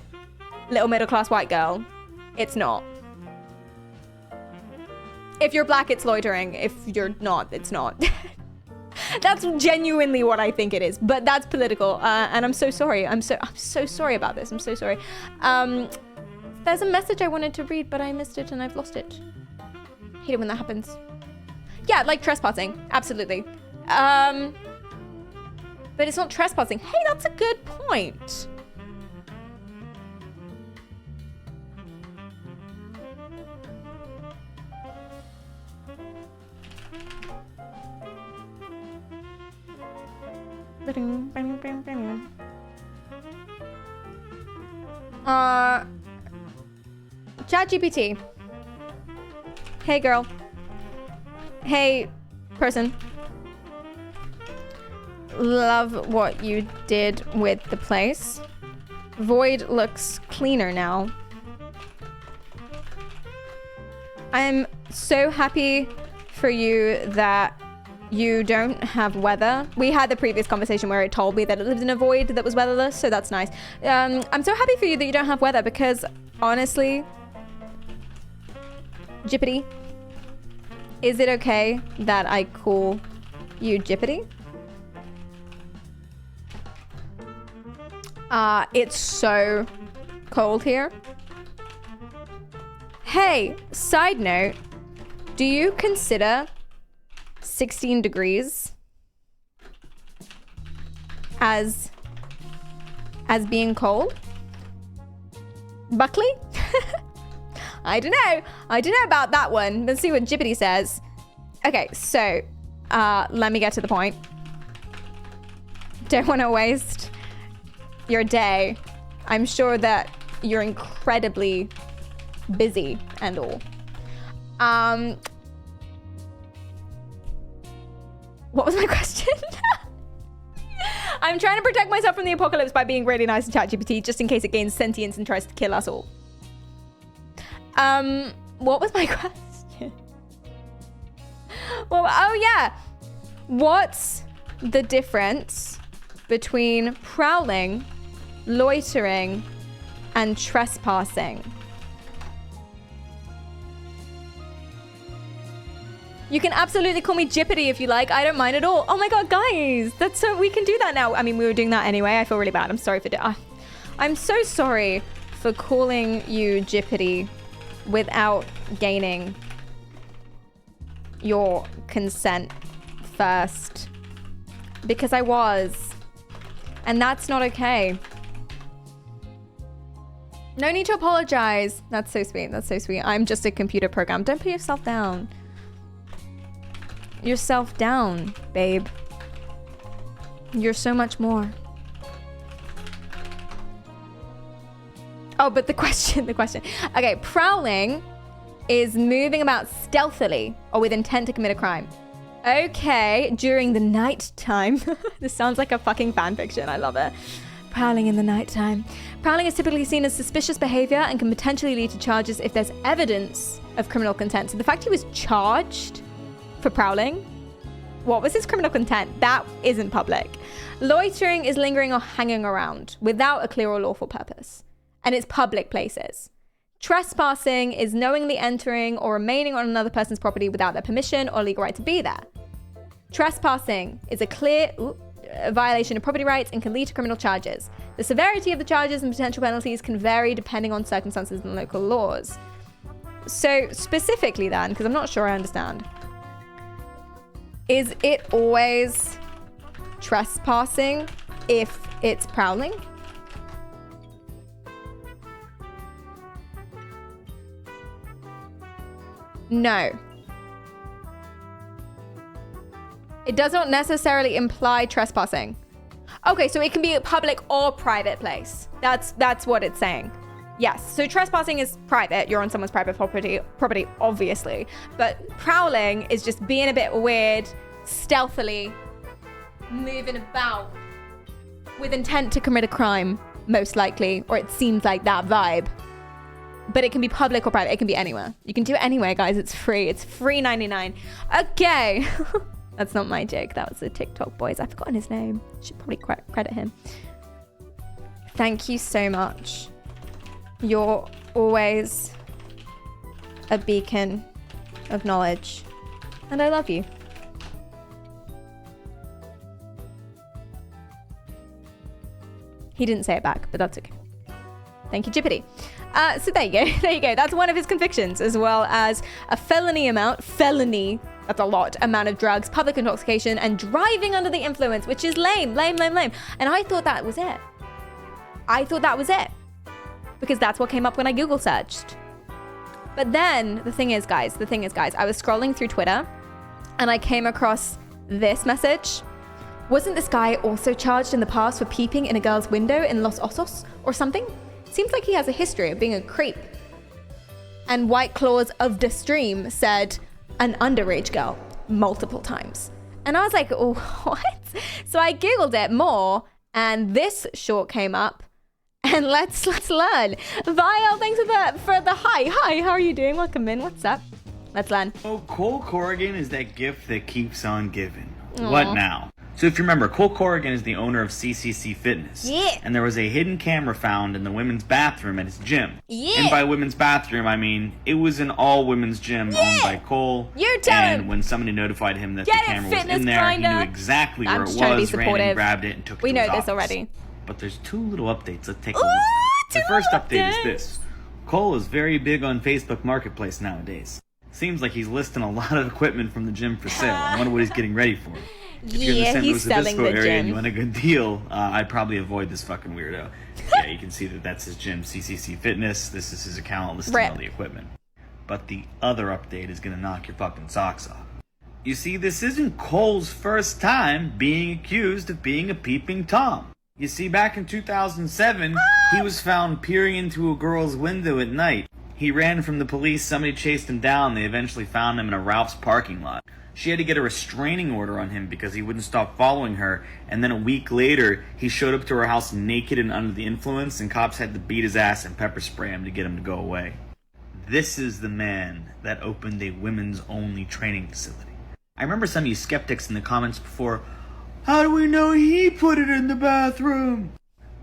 little middle class white girl, it's not. If you're black, it's loitering. If you're not, it's not. That's genuinely what I think it is, but that's political. And I'm so sorry. I'm so sorry about this. I'm so sorry. There's a message I wanted to read, but I missed it and I've lost it. Hate it when that happens. Yeah, like trespassing. Absolutely. But it's not trespassing. Hey, that's a good point. ChatGPT. Hey girl. Hey person. Love what you did with the place. Void looks cleaner now. I'm so happy for you that you don't have weather. We had the previous conversation where it told me that it lived in a void that was weatherless, so that's nice. I'm so happy for you that you don't have weather because honestly, Jippity, is it okay that I call you Jippity? It's so cold here. Hey, side note, do you consider 16 degrees as being cold? Buckley? I don't know about that one. Let's see what Jippity says. Okay, so let me get to the point. Don't want to waste your day. I'm sure that you're incredibly busy and all. What was my question? I'm trying to protect myself from the apocalypse by being really nice to ChatGPT just in case it gains sentience and tries to kill us all. What was my question? Well, oh yeah. What's the difference between prowling, loitering, and trespassing? You can absolutely call me Jippity if you like. I don't mind at all. Oh my god, guys, that's so we can do that now. I mean, we were doing that anyway. I feel really bad. I'm sorry for I'm so sorry for calling you Jippity without gaining your consent first, because I was, and that's not okay. No need to apologize. That's so sweet. That's so sweet. I'm just a computer program. Don't put yourself down. Yourself down, babe. You're so much more. Oh, but the question. Okay, prowling is moving about stealthily or with intent to commit a crime. Okay, during the night time. This sounds like a fucking fan fiction. I love it. Prowling in the nighttime. Prowling is typically seen as suspicious behavior and can potentially lead to charges if there's evidence of criminal content. So the fact he was charged for prowling, what was his criminal content? That isn't public. Loitering is lingering or hanging around without a clear or lawful purpose. And it's public places. Trespassing is knowingly entering or remaining on another person's property without their permission or legal right to be there. Trespassing is a clear violation of property rights and can lead to criminal charges. The severity of the charges and potential penalties can vary depending on circumstances and local laws. So specifically then, because I'm not sure I understand, is it always trespassing if it's prowling? No. It doesn't necessarily imply trespassing. Okay, so it can be a public or private place. That's what it's saying. Yes, so trespassing is private. You're on someone's private property, obviously. But prowling is just being a bit weird, stealthily moving about with intent to commit a crime, most likely, or it seems like that vibe. But it can be public or private. It can be anywhere. You can do it anywhere, guys. It's free. It's free 99. Okay. That's not my joke. That was the TikTok boys. I've forgotten his name. Should probably credit him. Thank you so much. You're always a beacon of knowledge. And I love you. He didn't say it back, but that's okay. Thank you, GPT. So there you go. There you go. That's one of his convictions, as well as a felony, that's a lot, amount of drugs, public intoxication, and driving under the influence, which is lame. And I thought that was it. Because that's what came up when I Google searched. But then, the thing is, guys, I was scrolling through Twitter, and I came across this message. Wasn't this guy also charged in the past for peeping in a girl's window in Los Osos or something? Seems like he has a history of being a creep. And White Claws of the Stream said an underage girl multiple times. And I was like, oh, what? So I Googled it more and this short came up. And let's learn. Vial, thanks for the hi. Hi, how are you doing? Welcome in. What's up? Let's learn. Oh, Cole Corrigan is that gift that keeps on giving. Aww. What now? So if you remember, Cole Corrigan is the owner of CCC Fitness. Yeah. And there was a hidden camera found in the women's bathroom at his gym. Yeah. And by women's bathroom, I mean it was an all-women's gym owned by Cole. You tell him. And when somebody notified him that Get the it, camera was fitness in there, grinder. he knew exactly where it trying to be was, ran supportive. and grabbed it, and took it We to know his this office. already. But there's two little updates. Let's take a look. The first update is this. Cole is very big on Facebook Marketplace nowadays. Seems like he's listing a lot of equipment from the gym for sale. I wonder what he's getting ready for. If you're in the San Luis Obispo area and you want a good deal, I'd probably avoid this fucking weirdo. Yeah, you can see that that's his gym, CCC Fitness. This is his account listing all the equipment. But the other update is going to knock your fucking socks off. You see, this isn't Cole's first time being accused of being a peeping Tom. You see, back in 2007, he was found peering into a girl's window at night. He ran from the police, somebody chased him down, they eventually found him in a Ralph's parking lot. She had to get a restraining order on him because he wouldn't stop following her, and then a week later, he showed up to her house naked and under the influence, and cops had to beat his ass and pepper spray him to get him to go away. This is the man that opened a women's-only training facility. I remember some of you skeptics in the comments before, how do we know he put it in the bathroom?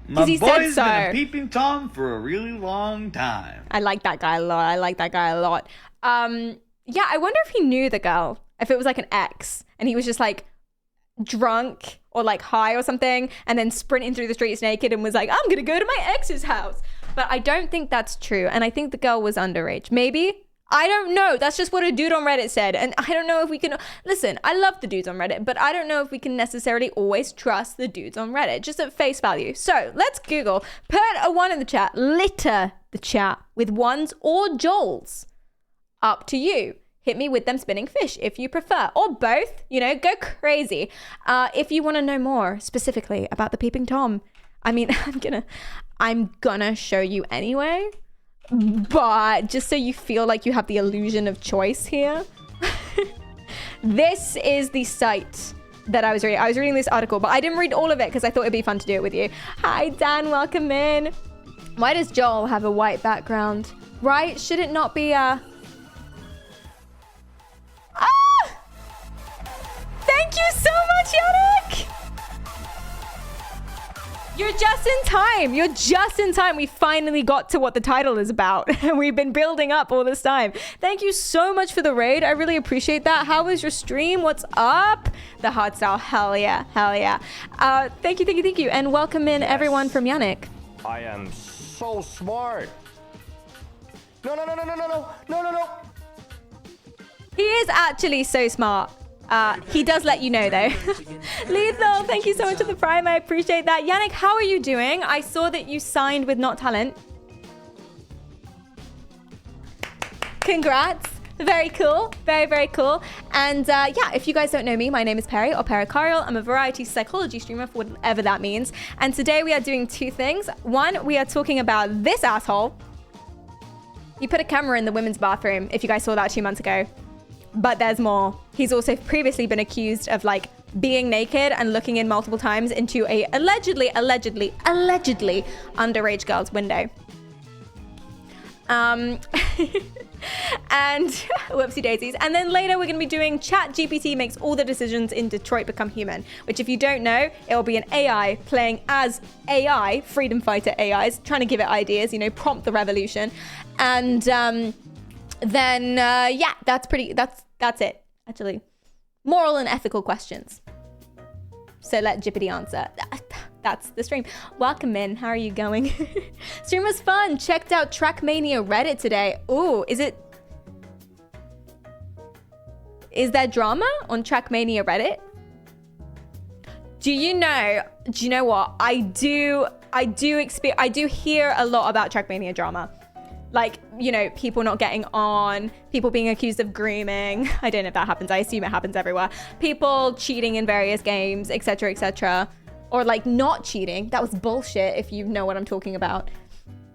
My boy's been a peeping Tom for a really long time. I like that guy a lot. Yeah, I wonder if he knew the girl. If it was like an ex and he was just like drunk or like high or something and then sprinting through the streets naked and was like, I'm gonna go to my ex's house. But I don't think that's true. And I think the girl was underage. Maybe. I don't know. That's just what a dude on Reddit said. And I don't know if we can... Listen, I love the dudes on Reddit, but I don't know if we can necessarily always trust the dudes on Reddit, just at face value. So let's Google. Put a 1 in the chat. Litter the chat with ones or Joels. Up to you. hit me with them spinning fish if you prefer, or both, you know, go crazy. If you want to know more specifically about the peeping Tom, I mean, I'm gonna show you anyway, but just so you feel like you have the illusion of choice here, this is the site that I was reading. I was reading this article, but I didn't read all of it because I thought it'd be fun to do it with you. Hi, Dan, welcome in. Why does Joel have a white background? Right? Should it not be a... Ah! Thank you so much, Yannick! You're just in time. You're just in time. We finally got to what the title is about. And we've been building up all this time. Thank you so much for the raid. I really appreciate that. How was your stream? What's up? The hard style. Hell yeah. Hell yeah. Thank you, thank you, thank you. And welcome in everyone from Yannick. I am so smart. No, no, no, no, no, no, no, no, no, no. He is actually so smart. He does let you know though. Lethal, thank you so much for the prime. I appreciate that. Yannick, how are you doing? I saw that you signed with Not Talent. Congrats. Very cool. Very, very cool. And yeah, if you guys don't know me, my name is Perry or PerriKaryal. I'm a variety psychology streamer for whatever that means. And today we are doing two things. One, we are talking about this asshole. He put a camera in the women's bathroom, if you guys saw that 2 months ago. But there's more. He's also previously been accused of like being naked and looking in multiple times into a allegedly underage girl's window. And whoopsie daisies. And then later we're going to be doing ChatGPT makes all the decisions in Detroit Become Human, which if you don't know, it will be an AI playing as AI, freedom fighter AIs, trying to give it ideas, you know, prompt the revolution. And then yeah, that's it actually. Moral and ethical questions. So let GPT answer. That's the stream. Welcome in. How are you going? Stream was fun. Checked out Trackmania Reddit today. Ooh, is there drama on Trackmania Reddit? Do you know what? I do hear a lot about Trackmania drama. Like, you know, people not getting on, people being accused of grooming. I don't know if that happens. I assume it happens everywhere. People cheating in various games, etc., etc. Or like not cheating. That was bullshit if you know what I'm talking about.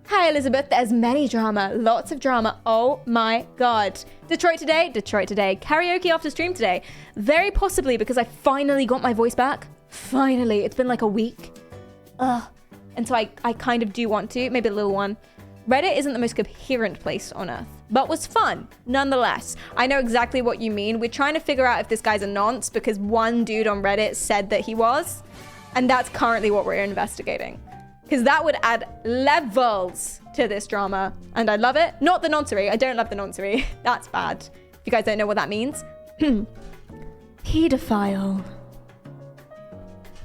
Hi, Elizabeth. There's many drama. Lots of drama. Oh my God. Detroit today. Karaoke after stream today. Very possibly because I finally got my voice back. Finally. It's been like a week. And so I kind of do want to. Maybe a little one. Reddit isn't the most coherent place on earth, but was fun nonetheless. I know exactly what you mean. We're trying to figure out if this guy's a nonce because one dude on Reddit said that he was, and that's currently what we're investigating. Because that would add levels to this drama, and I love it. Not the noncery. I don't love the noncery. That's bad. If you guys don't know what that means. Pedophile.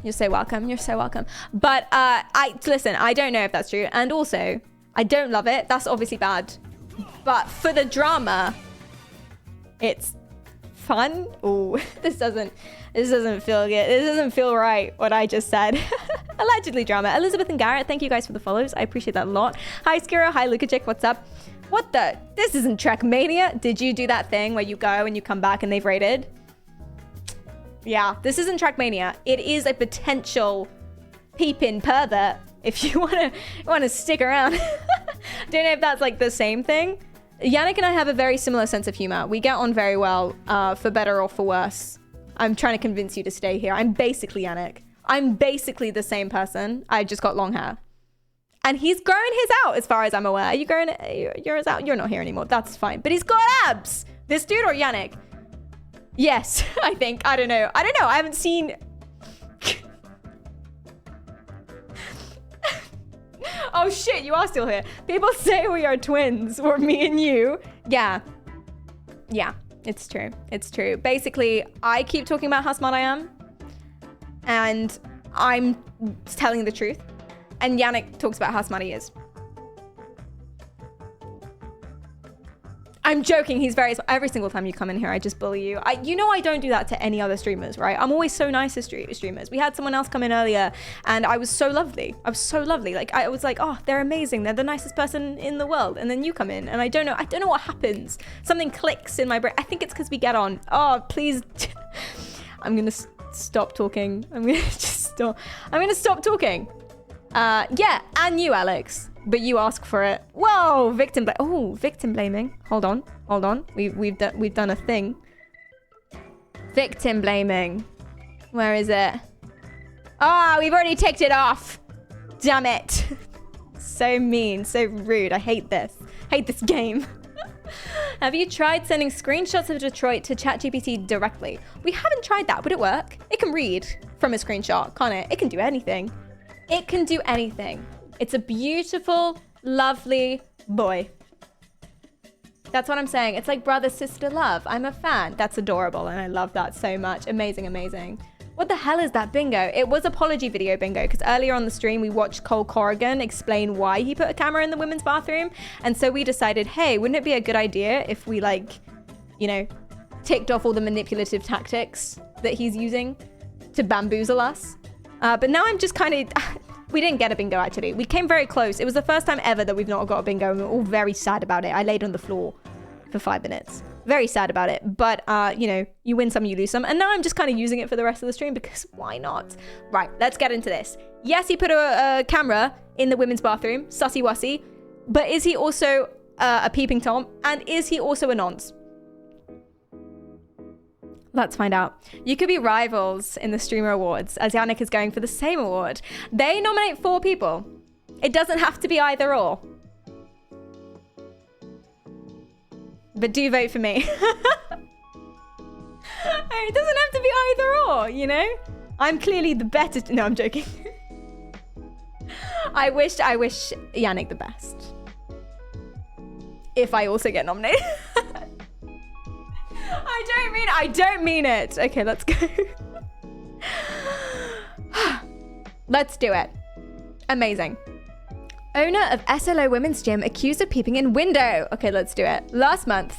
You're so welcome. You're so welcome. But listen, I don't know if that's true. And also, I don't love it. That's obviously bad. But for the drama, it's fun. Oh, this doesn't feel good. This doesn't feel right, what I just said. Allegedly drama. Elizabeth and Garrett, thank you guys for the follows. I appreciate that a lot. Hi, Skiro. Hi, Lukajic. What's up? What the? This isn't Trackmania. Did you do that thing where you go and you come back and they've rated? Yeah, this isn't Trackmania. It is a potential peep-in pervert. If you want to stick around. Don't know if that's like the same thing. Yannick and I have a very similar sense of humor. We get on very well, for better or for worse. I'm trying to convince you to stay here. I'm basically Yannick. I'm basically the same person. I just got long hair. And he's growing his out as far as I'm aware. Are you growing yours out? You're not here anymore. That's fine. But he's got abs. This dude or Yannick? Yes, I think. I don't know. I haven't seen... Oh shit, you are still here. People say we are twins, or me and you. Yeah, it's true. It's true. Basically, I keep talking about how smart I am, and I'm telling the truth. And Yannick talks about how smart he is. I'm joking. He's every single time you come in here, I just bully you. You know I don't do that to any other streamers, right? I'm always so nice to streamers. We had someone else come in earlier and I was so lovely. Like I was like, oh, they're amazing. They're the nicest person in the world. And then you come in and I don't know what happens. Something clicks in my brain. I think it's because we get on. Oh, please. I'm going to stop talking. I'm going to stop talking. Yeah, and you, Alex. But you ask for it. Whoa, victim blaming. Hold on. We've done a thing. Victim blaming. Where is it? Ah, we've already ticked it off. Damn it. So mean, so rude. I hate this. Hate this game. Have you tried sending screenshots of Detroit to ChatGPT directly? We haven't tried that. Would it work? It can read from a screenshot, can't it? It can do anything. It can do anything. It's a beautiful, lovely boy. That's what I'm saying. It's like brother, sister love. I'm a fan. That's adorable. And I love that so much. Amazing, amazing. What the hell is that bingo? It was apology video bingo because earlier on the stream, we watched Cole Corrigan explain why he put a camera in the women's bathroom. And so we decided, hey, wouldn't it be a good idea if we ticked off all the manipulative tactics that he's using to bamboozle us? But now I'm just kind of... We didn't get a bingo, actually. We came very close. It was the first time ever that we've not got a bingo, and we're all very sad about it. I laid on the floor for 5 minutes. Very sad about it. But, you win some, you lose some. And now I'm just kind of using it for the rest of the stream because why not? Right, let's get into this. Yes, he put a camera in the women's bathroom. Sussy wussy. But is he also a peeping Tom? And is he also a nonce? Let's find out. You could be rivals in the Streamer Awards, as Yannick is going for the same award. They nominate 4 people. It doesn't have to be either or. But do vote for me. It doesn't have to be either or, you know? I'm clearly the better... No, I'm joking. I wish Yannick the best. If I also get nominated. I don't mean it. Okay, let's go. Let's do it. Amazing. Owner of SLO Women's Gym accused of peeping in window. Okay, let's do it. Last month,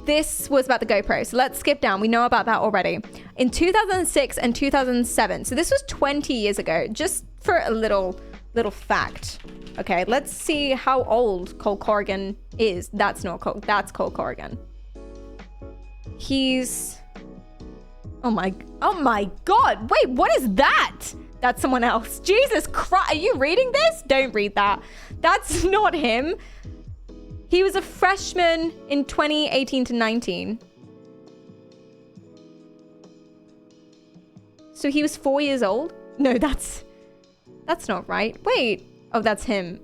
this was about the GoPro. So let's skip down. We know about that already. In 2006 and 2007. So this was 20 years ago. Just for a little fact. Okay, let's see how old Cole Corrigan is. That's Cole Corrigan. He's... Oh my God. Wait, what is that? That's someone else. Jesus Christ. Are you reading this? Don't read that. That's not him. He was a freshman in 2018 to 19. So he was 4 years old? No, that's not right. Wait. Oh, that's him.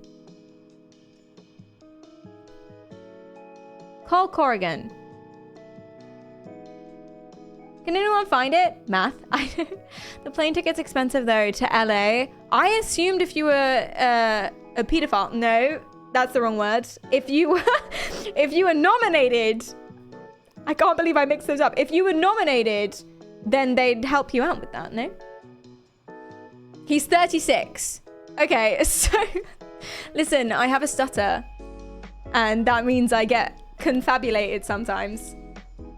Cole Corrigan. Can anyone find it? Math? The plane ticket's expensive though to LA. I assumed if you were a pedophile. No, that's the wrong word. If you were nominated, I can't believe I mixed those up. If you were nominated, then they'd help you out with that, no? He's 36. Okay, so listen, I have a stutter and that means I get confabulated sometimes.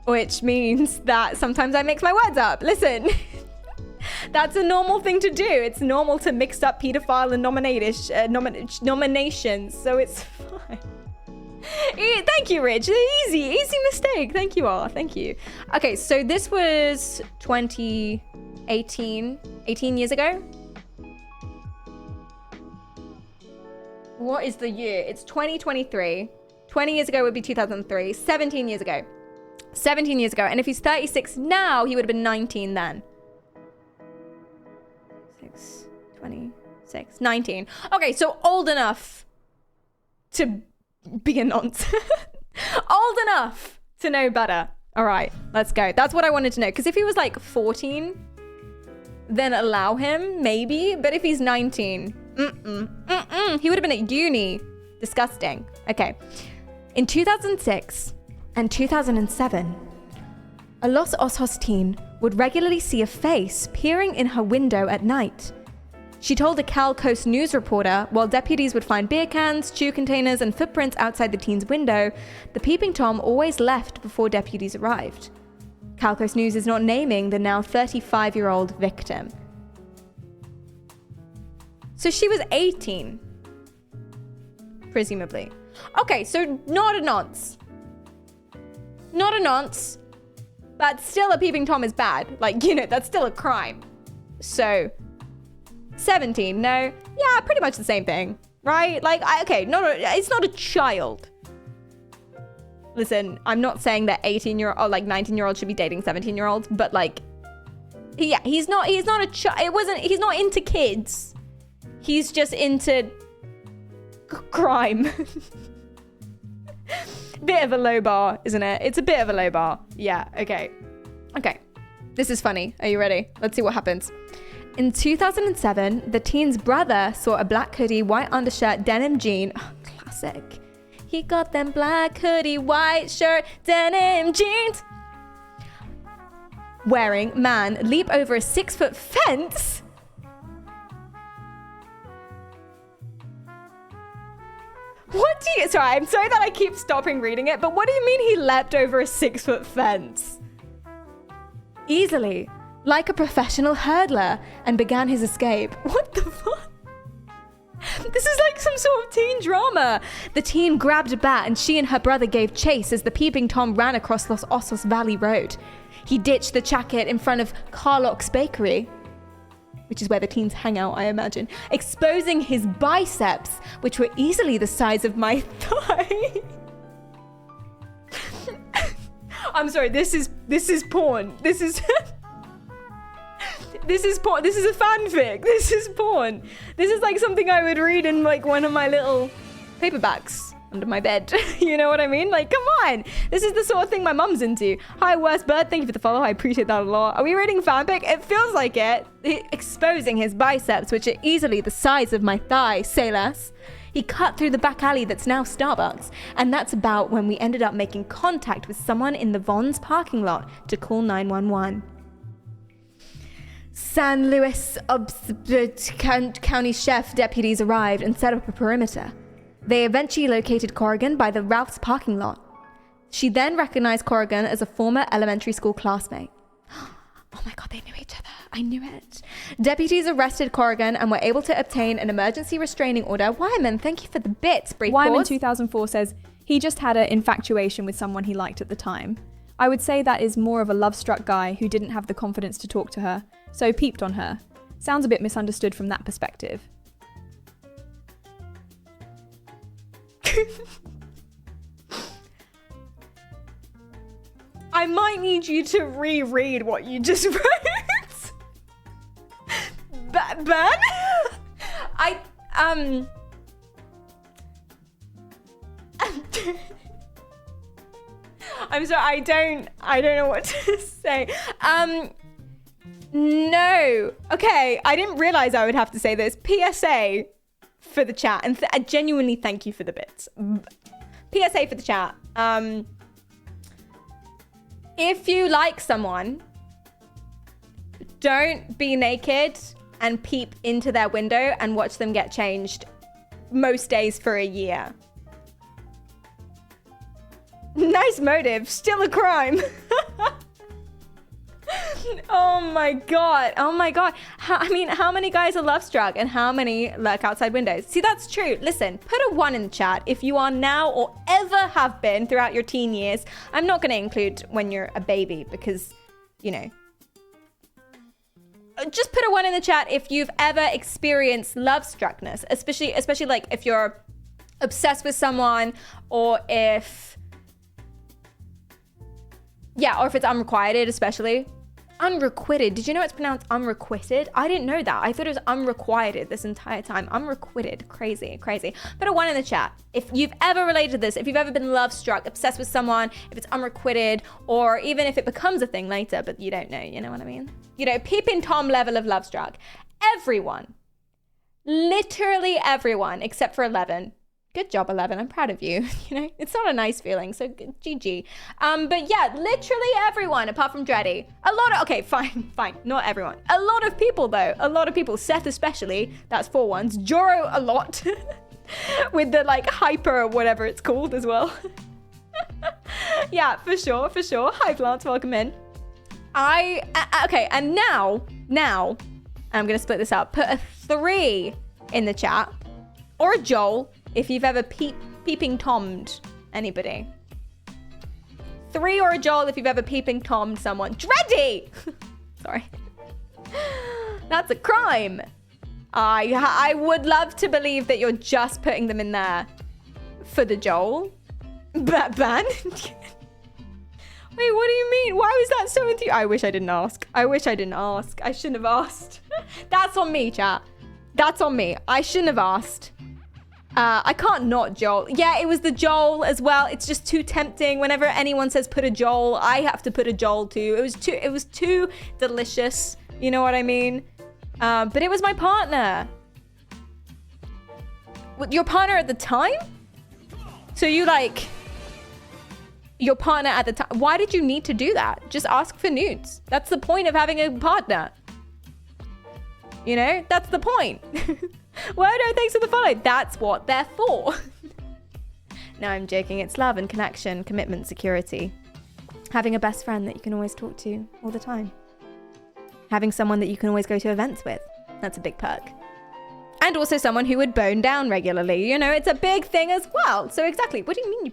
Which means that sometimes I mix my words up. Listen, that's a normal thing to do. It's normal to mix up pedophile and nominations, so it's fine. Thank you, Rich. Easy mistake. Thank you all. Thank you. Okay, so this was 2018, 18 years ago. What is the year? It's 2023. 20 years ago would be 2003. 17 years ago. 17 years ago. And if he's 36 now, he would have been 19 then. 19. Okay, so old enough to be a nonce. Old enough to know better. All right, let's go. That's what I wanted to know. Because if he was like 14, then allow him, maybe. But if he's 19, he would have been at uni. Disgusting. Okay. In 2006 and 2007, a Los Osos teen would regularly see a face peering in her window at night. She told a Cal Coast News reporter while deputies would find beer cans, chew containers, and footprints outside the teen's window, the peeping Tom always left before deputies arrived. Cal Coast News is not naming the now 35-year-old victim. So she was 18. Presumably. Okay, so not a nonce. Not a nonce. But still a peeping Tom is bad. Like, you know, that's still a crime. So, 17, no. Yeah, pretty much the same thing. Right? Like, it's not a child. Listen, I'm not saying that 18-year-old or like 19-year-olds should be dating 17-year-olds, but like, yeah, he's not a child. He's not into kids. He's just into crime. Bit of a low bar, isn't it? It's a bit of a low bar. Yeah, okay. Okay, this is funny. Are you ready? Let's see what happens. In 2007, the teen's brother saw a black hoodie, white undershirt, denim jean. Oh, classic. He got them black hoodie, white shirt, denim jeans. Wearing man leap over a 6-foot fence. What do you... Sorry, I'm sorry that I keep stopping reading it, but what do you mean he leapt over a 6-foot fence? Easily, like a professional hurdler, and began his escape. What the fuck? This is like some sort of teen drama. The teen grabbed a bat and she and her brother gave chase as the peeping Tom ran across Los Osos Valley Road. He ditched the jacket in front of Carlock's Bakery, which is where the teens hang out, I imagine, exposing his biceps, which were easily the size of my thigh. I'm sorry, this is porn. This is this is porn. This is a fanfic. This is porn. This is like something I would read in like one of my little paperbacks under my bed. You know what I mean? Like, come on. This is the sort of thing my mum's into. Hi, Worst Bird. Thank you for the follow. I appreciate that a lot. Are we reading fanfic? It feels like it. Exposing his biceps, which are easily the size of my thigh. Say less. He cut through the back alley that's now Starbucks. And that's about when we ended up making contact with someone in the Vons parking lot to call 911. San Luis County Sheriff deputies arrived and set up a perimeter. They eventually located Corrigan by the Ralph's parking lot. She then recognized Corrigan as a former elementary school classmate. Oh my God, they knew each other. I knew it. Deputies arrested Corrigan and were able to obtain an emergency restraining order. Wyman, thank you for the bits. Brief Wyman pause. 2004 says, he just had an infatuation with someone he liked at the time. I would say that is more of a love-struck guy who didn't have the confidence to talk to her, so peeped on her. Sounds a bit misunderstood from that perspective. I might need you to reread what you just wrote. Ben? I'm sorry, I don't know what to say. No. Okay, I didn't realize I would have to say this. PSA for the chat, and I genuinely thank you for the bits. PSA for the chat. If you like someone, don't be naked and peep into their window and watch them get changed most days for a year. Nice motive, still a crime. Oh my God. Oh my God. How many guys are love struck and how many lurk outside windows? See, that's true. Listen, put a 1 in the chat if you are now or ever have been throughout your teen years. I'm not going to include when you're a baby because, you know. Just put a 1 in the chat if you've ever experienced love struckness, especially like if you're obsessed with someone or if it's unrequited, especially. Unrequited. Did you know it's pronounced unrequited? I didn't know that. I thought it was unrequited this entire time. Unrequited. Crazy. Put a 1 in the chat if you've ever related to this, if you've ever been love struck, obsessed with someone, if it's unrequited, or even if it becomes a thing later, but you don't know, you know what I mean? You know, peeping Tom level of love struck. Everyone, literally everyone, except for 11, Good job, 11. I'm proud of you. You know, it's not a nice feeling, so GG. But yeah, literally everyone, apart from Dreddy. Okay, fine. Not everyone. A lot of people, though. A lot of people. Seth especially. That's 4 ones. Joro a lot. With the, like, hyper or whatever it's called as well. Yeah, for sure. Hi, Plants. Welcome in. Okay, and now, I'm going to split this up. Put a 3 in the chat. Or a Joel. If you've ever peeping tommed anybody. 3 or a Joel if you've ever peeping tommed someone. Dreddy! Sorry. That's a crime. I would love to believe that you're just putting them in there for the Joel. Ban? Wait, what do you mean? Why was that so into you? I wish I didn't ask. I shouldn't have asked. That's on me, chat. That's on me. I shouldn't have asked. I can't not Joel. Yeah, it was the Joel as well. It's just too tempting. Whenever anyone says put a Joel, I have to put a Joel too. It was too delicious. You know what I mean? But it was my partner. Your partner at the time? So you like your partner at the time. Why did you need to do that? Just ask for nudes. That's the point of having a partner. You know, that's the point. Well, no, thanks for the follow. That's what they're for. No, I'm joking. It's love and connection, commitment, security. Having a best friend that you can always talk to all the time. Having someone that you can always go to events with. That's a big perk. And also someone who would bone down regularly. You know, it's a big thing as well. So exactly. What do you mean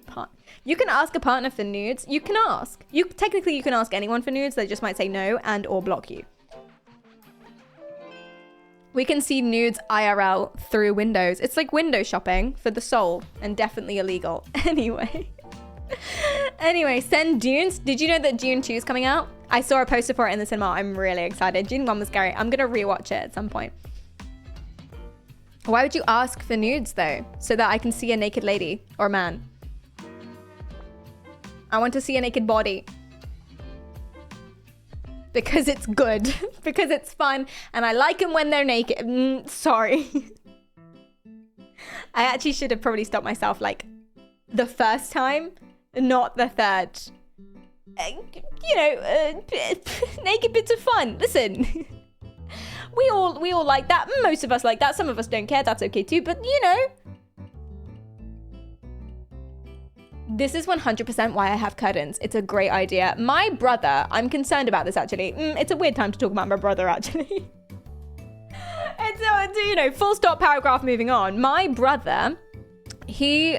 you can ask a partner for nudes? You can ask. Technically, you can ask anyone for nudes. They just might say no and or block you. We can see nudes IRL through windows. It's like window shopping for the soul and definitely illegal. Anyway, send Dunes. Did you know that Dune 2 is coming out? I saw a poster for it in the cinema. I'm really excited. Dune 1 was scary. I'm going to rewatch it at some point. Why would you ask for nudes though? So that I can see a naked lady or man. I want to see a naked body. Because it's good. Because it's fun. And I like them when they're naked. Sorry. I actually should have probably stopped myself like the first time, not the third. Naked bits of fun. Listen. We all like that. Most of us like that. Some of us don't care. That's okay too. But you know. This is 100% why I have curtains. It's a great idea. My brother, I'm concerned about this actually. It's a weird time to talk about my brother actually. It's, full stop, paragraph, moving on. My brother, he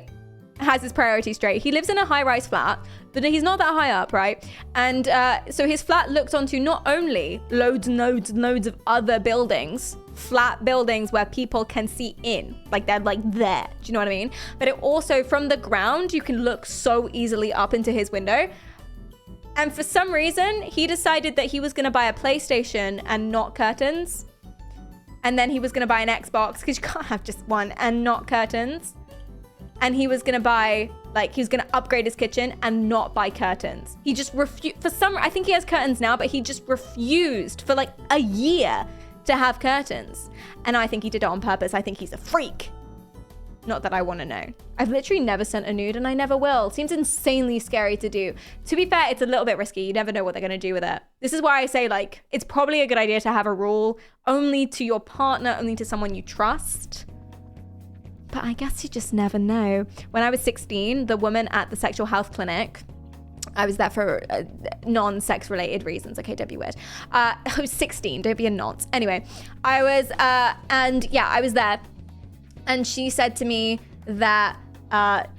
has his priorities straight. He lives in a high-rise flat, but he's not that high up, right? And so his flat looks onto not only loads of other buildings, flat buildings where people can see in, like they're like there. Do you know what I mean? But it also, from the ground, you can look so easily up into his window. And for some reason, he decided that he was going to buy a PlayStation and not curtains. And then he was going to buy an Xbox, because you can't have just one and not curtains. And he was going to buy, he was going to upgrade his kitchen and not buy curtains. He just refused. I think he has curtains now, but he just refused for like a year to have curtains. And I think he did it on purpose. I think he's a freak. Not that I want to know. I've literally never sent a nude and I never will. Seems insanely scary to do. To be fair, it's a little bit risky. You never know what they're going to do with it. This is why I say it's probably a good idea to have a rule only to your partner, only to someone you trust. But I guess you just never know. When I was 16, the woman at the sexual health clinic, I was there for non-sex related reasons. Okay, don't be weird. I was 16, don't be a nonce. Anyway, I was, I was there. And she said to me that, have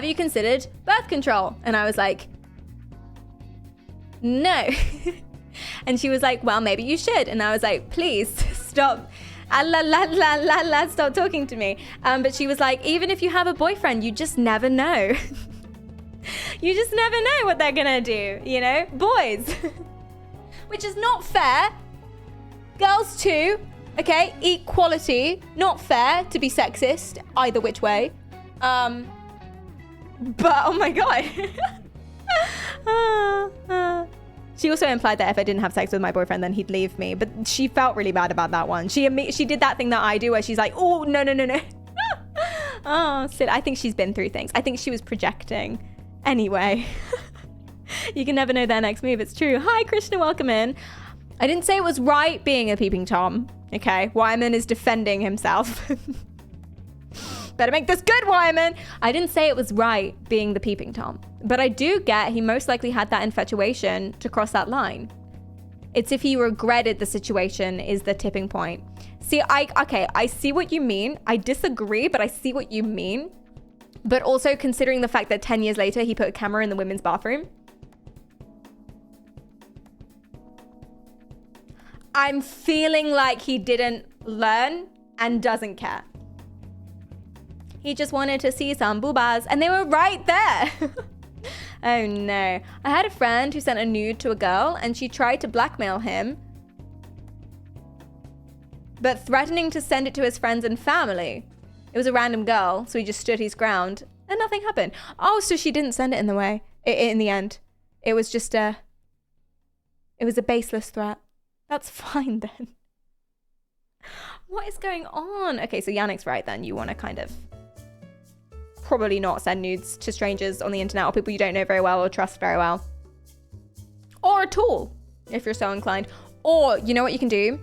you considered birth control? And I was like, no. And she was like, well, maybe you should. And I was like, please stop. Stop talking to me. But she was like, even if you have a boyfriend, you just never know. You just never know what they're gonna do, boys. Which is not fair. Girls too, okay? Equality, not fair to be sexist either which way. But oh my god. She also implied that if I didn't have sex with my boyfriend, then he'd leave me. But she felt really bad about that one. She did that thing that I do where she's like, oh, no. Oh, Sid, I think she's been through things. I think she was projecting. Anyway. You can never know their next move. It's true. Hi, Krishna, welcome in. I didn't say it was right being a peeping Tom. Okay, Wyman is defending himself. Better make this good, Wyman. I didn't say it was right being the peeping Tom. But I do get he most likely had that infatuation to cross that line. It's if he regretted the situation is the tipping point. See, I see what you mean. I disagree, but I see what you mean. But also considering the fact that 10 years later, he put a camera in the women's bathroom. I'm feeling like he didn't learn and doesn't care. He just wanted to see some boobas and they were right there. Oh no. I had a friend who sent a nude to a girl and she tried to blackmail him, but threatening to send it to his friends and family. It was a random girl, so he just stood his ground and nothing happened. Oh, so she didn't send it in the end. It was just it was a baseless threat. That's fine then. What is going on? Okay, so Yannick's right then. You want to kind of probably not send nudes to strangers on the internet or people you don't know very well or trust very well. Or at all, if you're so inclined. Or, you know what you can do?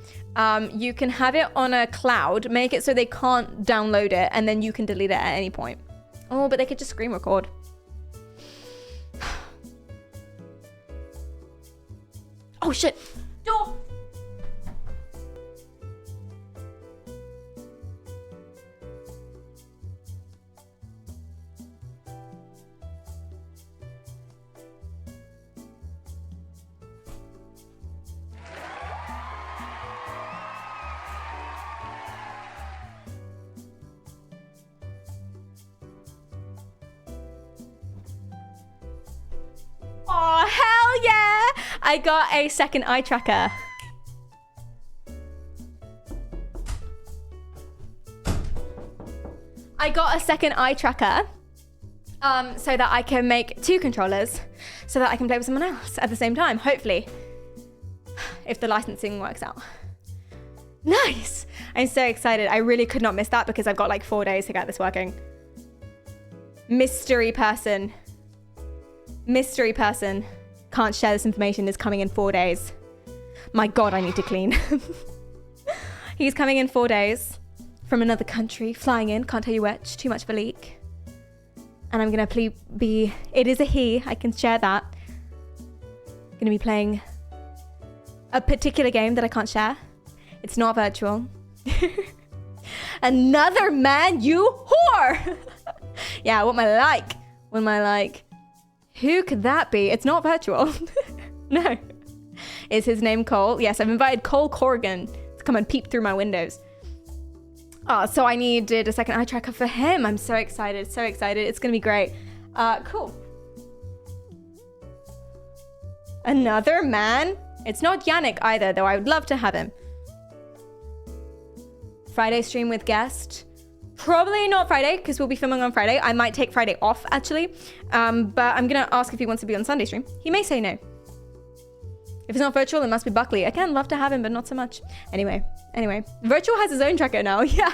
You can have it on a cloud, make it so they can't download it, and then you can delete it at any point. Oh, but they could just screen record. Oh, shit. Door. Oh, hell yeah! I got a second eye tracker. I got a second eye tracker so that I can make 2 controllers so that I can play with someone else at the same time, hopefully. If the licensing works out. Nice! I'm so excited. I really could not miss that because I've got like 4 days to get this working. Mystery person. Mystery person. Can't share this information is coming in 4 days. My God, I need to clean. He's coming in 4 days from another country, flying in. Can't tell you which, too much of a leak. And I'm gonna be, it is a he, I can share that. Gonna be playing a particular game that I can't share. It's not virtual. Another man, you whore! Yeah, what am I like? What am I like? Who could that be? It's not virtual. No. Is his name Cole? Yes, I've invited Cole Corrigan to come and peep through my windows. Oh, so I needed a second eye tracker for him. I'm so excited, so excited. It's gonna be great. Cool. Another man? It's not Yannick either, though I would love to have him. Friday stream with guest. Probably not Friday, because we'll be filming on Friday. I might take Friday off, actually. But I'm going to ask if he wants to be on Sunday stream. He may say no. If it's not virtual, it must be Buckley. Again, love to have him, but not so much. Anyway. Virtual has his own tracker now. Yeah.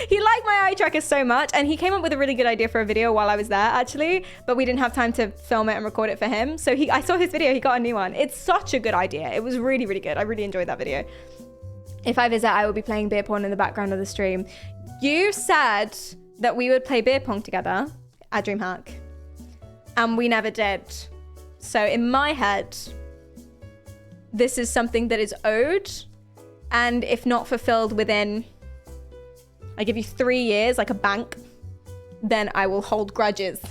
He liked my eye tracker so much, and he came up with a really good idea for a video while I was there, actually. But we didn't have time to film it and record it for him. So I saw his video, he got a new one. It's such a good idea. It was really, really good. I really enjoyed that video. If I visit, I will be playing beer pong in the background of the stream. You said that we would play beer pong together at DreamHack, and we never did. So in my head, this is something that is owed, and if not fulfilled within, I give you 3 years, like a bank, then I will hold grudges.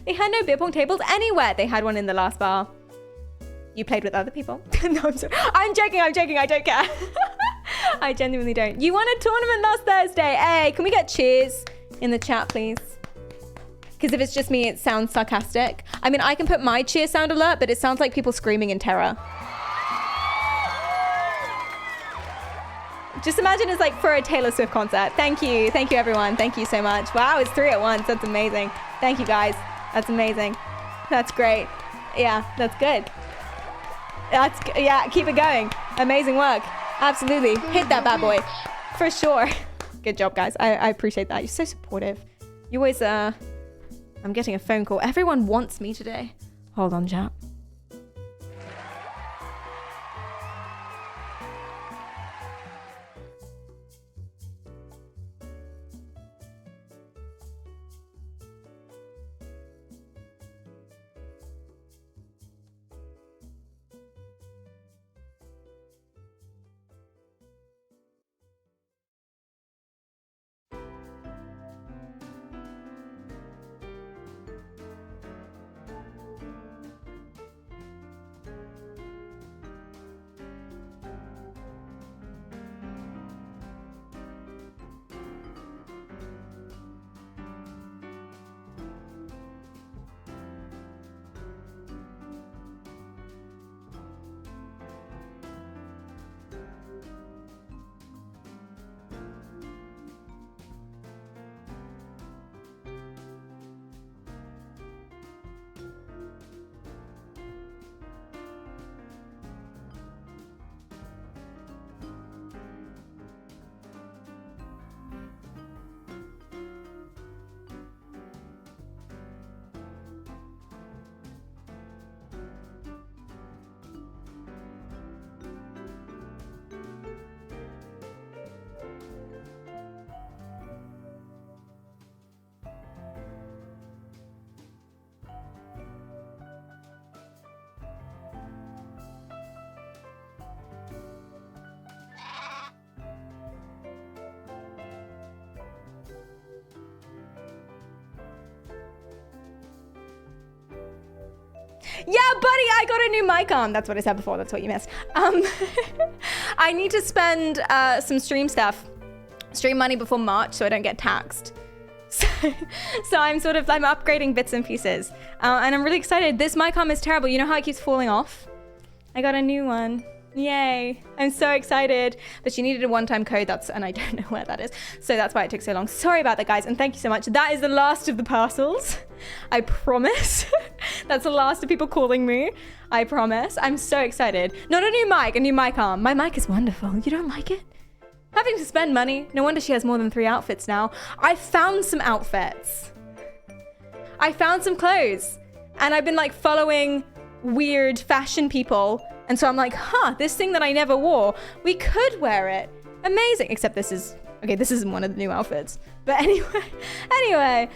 They had no beer pong tables anywhere. They had one in the last bar. You played with other people. No, I'm sorry. I'm joking, I don't care. I genuinely don't. You won a tournament last Thursday. Hey, can we get cheers in the chat, please? Because if it's just me, it sounds sarcastic. I mean, I can put my cheer sound alert, but it sounds like people screaming in terror. Just imagine it's like for a Taylor Swift concert. Thank you everyone. Thank you so much. Wow, it's 3 at once. That's amazing. Thank you guys. That's amazing. That's great. Yeah, that's good. Yeah, keep it going. Amazing work. Absolutely. Hit that bad boy. For sure. Good job, guys. I appreciate that. You're so supportive. You always, I'm getting a phone call. Everyone wants me today. Hold on, chat. Yeah, buddy, I got a new mic on. That's what I said before. That's what you missed. I need to spend some stream money before March so I don't get taxed. So I'm upgrading bits and pieces. And I'm really excited. This mic arm is terrible. You know how it keeps falling off? I got a new one. Yay. I'm so excited. But she needed a one-time code, and I don't know where that is. So that's why it took so long. Sorry about that, guys. And thank you so much. That is the last of the parcels. I promise. That's the last of people calling me. I promise. I'm so excited. Not a new mic, a new mic arm. My mic is wonderful. You don't like it? Having to spend money. No wonder she has more than 3 outfits now. I found some outfits. I found some clothes. And I've been following weird fashion people. And so I'm like, this thing that I never wore, we could wear it. Amazing. Except this isn't one of the new outfits. But anyway,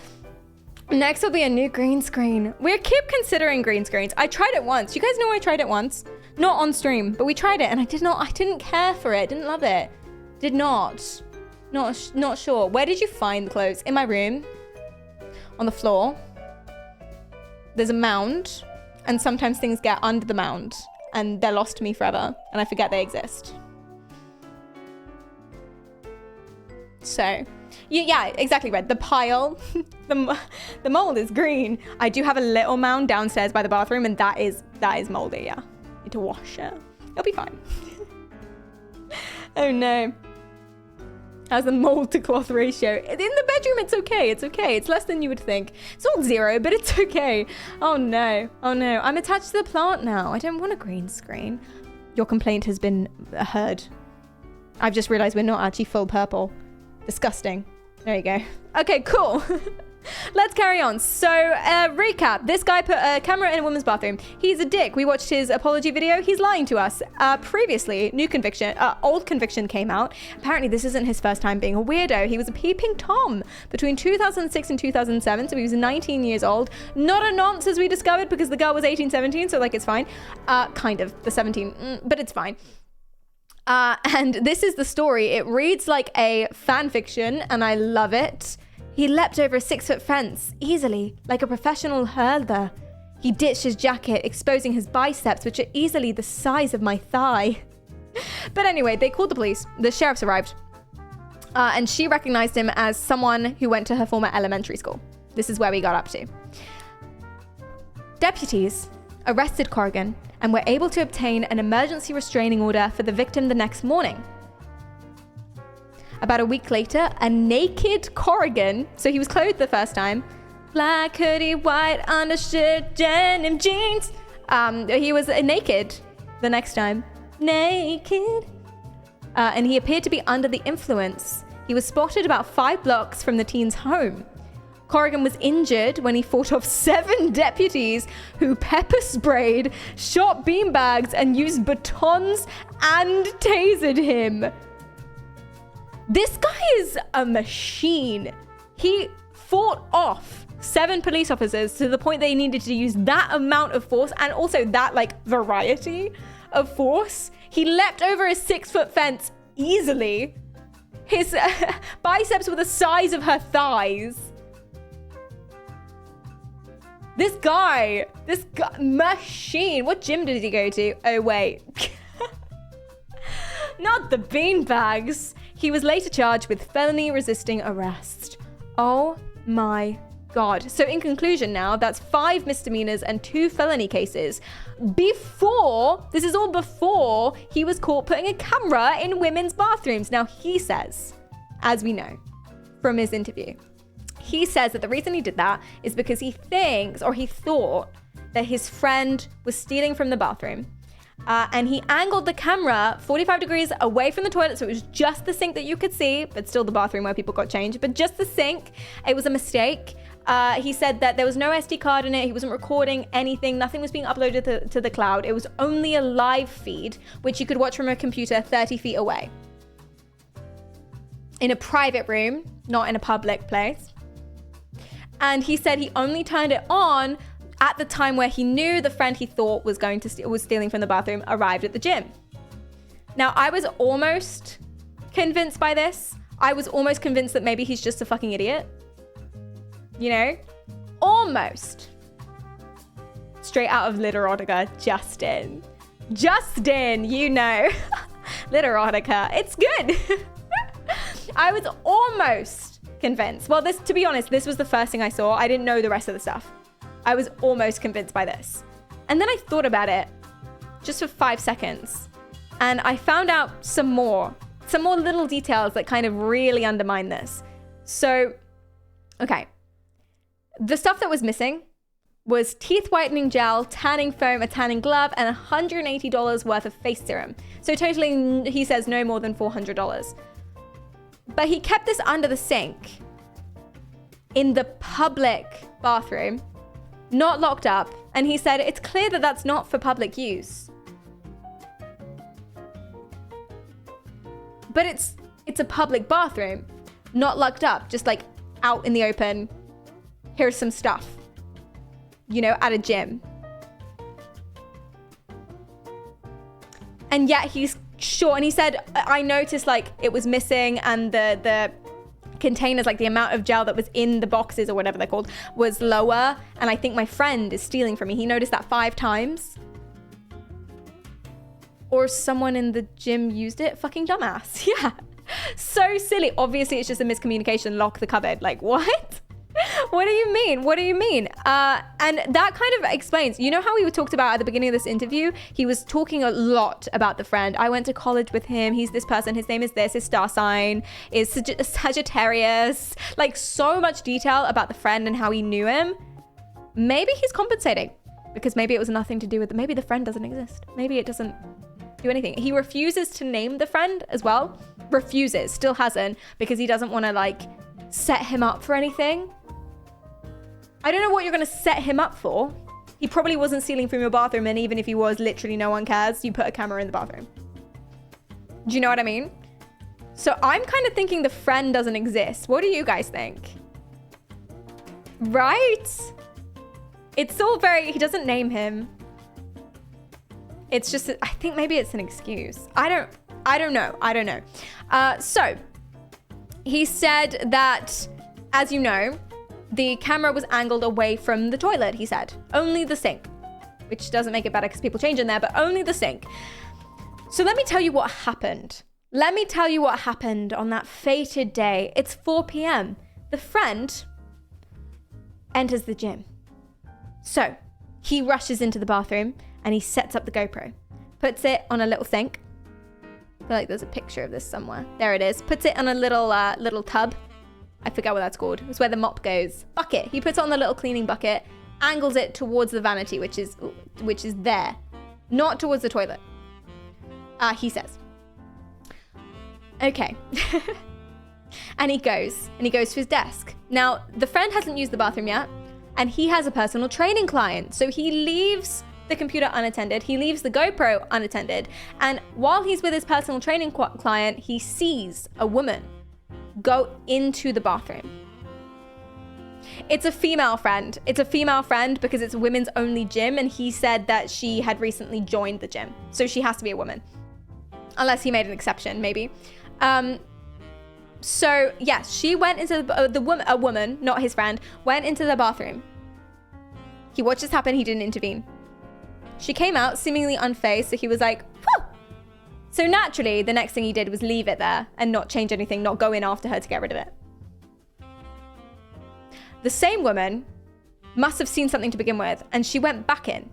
next will be a new green screen. We keep considering green screens. I tried it once. You guys know I tried it once. Not on stream, but we tried it and I didn't care for it. Didn't love it. Did not. Not sure. Where did you find the clothes? In my room. On the floor. There's a mound. And sometimes things get under the mound. And they're lost to me forever. And I forget they exist. So, yeah, exactly, Red. The pile, the mold is green. I do have a little mound downstairs by the bathroom, and that is moldy, yeah. Need to wash it. It'll be fine. Oh, no. How's the mold to cloth ratio? In the bedroom, it's okay. It's okay. It's less than you would think. It's not 0, but it's okay. Oh, no. Oh, no. I'm attached to the plant now. I don't want a green screen. Your complaint has been heard. I've just realized we're not actually full purple. Disgusting. There you go. Okay, cool. Let's carry on. So, recap. This guy put a camera in a woman's bathroom. He's a dick. We watched his apology video. He's lying to us. Previously, old conviction came out. Apparently, this isn't his first time being a weirdo. He was a peeping Tom between 2006 and 2007. So he was 19 years old. Not a nonce, as we discovered, because the girl was 18, 17. So, it's fine. Kind of. The 17. But it's fine. And this is the story. It reads like a fan fiction, and I love it. He leapt over a 6-foot fence, easily, like a professional hurler. He ditched his jacket, exposing his biceps, which are easily the size of my thigh. But anyway, they called the police. The sheriffs arrived. And she recognized him as someone who went to her former elementary school. This is where we got up to. Deputies arrested Corrigan and were able to obtain an emergency restraining order for the victim the next morning. About a week later, a naked Corrigan, so he was clothed the first time, black hoodie, white undershirt, denim jeans. He was naked the next time. Naked. And he appeared to be under the influence. He was spotted about 5 blocks from the teen's home. Corrigan was injured when he fought off 7 deputies who pepper sprayed, shot beanbags, and used batons and tasered him. This guy is a machine. He fought off 7 police officers to the point they needed to use that amount of force and also that like variety of force. He leapt over a 6-foot fence easily. His biceps were the size of her thighs. This guy, machine. What gym did he go to? Oh, wait. Not the beanbags. He was later charged with felony resisting arrest. Oh my God. So in conclusion now, that's 5 misdemeanors and 2 felony cases. This is all before he was caught putting a camera in women's bathrooms. Now he says, as we know from his interview, he says that the reason he did that is because he thought that his friend was stealing from the bathroom. And he angled the camera 45 degrees away from the toilet, so it was just the sink that you could see, but still the bathroom where people got changed, but just the sink. It was a mistake. He said that there was no SD card in it. He wasn't recording anything. Nothing was being uploaded to the cloud. It was only a live feed, which you could watch from a computer 30 feet away. In a private room, not in a public place. And he said he only turned it on at the time where he knew the friend he thought was stealing from the bathroom arrived at the gym. Now, I was almost convinced by this. I was almost convinced that maybe he's just a fucking idiot. You know? Almost. Straight out of Literotica, Justin. Justin, you know. Literotica, it's good. I was almost convinced. Well, to be honest, this was the first thing I saw. I didn't know the rest of the stuff. I was almost convinced by this. And then I thought about it just for 5 seconds. And I found out some more little details that kind of really undermine this. So, okay. The stuff that was missing was teeth whitening gel, tanning foam, a tanning glove, and $180 worth of face serum. So totaling, he says, no more than $400. But he kept this under the sink in the public bathroom, not locked up. And he said, it's clear that that's not for public use. But it's a public bathroom, not locked up, just like out in the open. Here's some stuff, you know, at a gym. And yet he's sure. And he said, I noticed like it was missing and the containers, like the amount of gel that was in the boxes or whatever they're called, was lower. And I think my friend is stealing from me. He noticed that 5 times. Or someone in the gym used it. Fucking dumbass. Yeah. So silly. Obviously, it's just a miscommunication. Lock the cupboard. Like, what? What do you mean? What do you mean? And that kind of explains, you know how we talked about at the beginning of this interview? He was talking a lot about the friend. I went to college with him. He's this person. His name is this. His star sign is Sagittarius. Like so much detail about the friend and how he knew him. Maybe he's compensating because maybe it was nothing to do with it. Maybe the friend doesn't exist. Maybe it doesn't do anything. He refuses to name the friend as well. Refuses. Still hasn't because he doesn't want to like set him up for anything. I don't know what you're going to set him up for. He probably wasn't stealing from your bathroom, and even if he was, literally no one cares. You put a camera in the bathroom. Do you know what I mean? So I'm kind of thinking the friend doesn't exist. What do you guys think? Right? It's all very... He doesn't name him. It's just... I think maybe it's an excuse. I don't know. So he said that, as you know, the camera was angled away from the toilet, he said. Only the sink. Which doesn't make it better because people change in there, but only the sink. So let me tell you what happened. Let me tell you what happened on that fated day. It's 4 p.m. The friend enters the gym. So he rushes into the bathroom and he sets up the GoPro. Puts it on a little sink. I feel like there's a picture of this somewhere. There it is. Puts it on a little tub. I forget what that's called. It's where the mop goes. Bucket. He puts it on the little cleaning bucket, angles it towards the vanity, which is there, not towards the toilet. He says. Okay. And he goes to his desk. Now, the friend hasn't used the bathroom yet, and he has a personal training client. So he leaves the computer unattended, he leaves the GoPro unattended, and while he's with his personal training client, he sees a woman go into the bathroom. It's a female friend. It's a female friend because it's a women's only gym, and he said that she had recently joined the gym. So she has to be a woman. Unless he made an exception, maybe. So yes, she went into a woman, not his friend, went into the bathroom. He watched this happen, he didn't intervene. She came out seemingly unfazed, so he was like, whew. So naturally, the next thing he did was leave it there and not change anything, not go in after her to get rid of it. The same woman must have seen something to begin with, and she went back in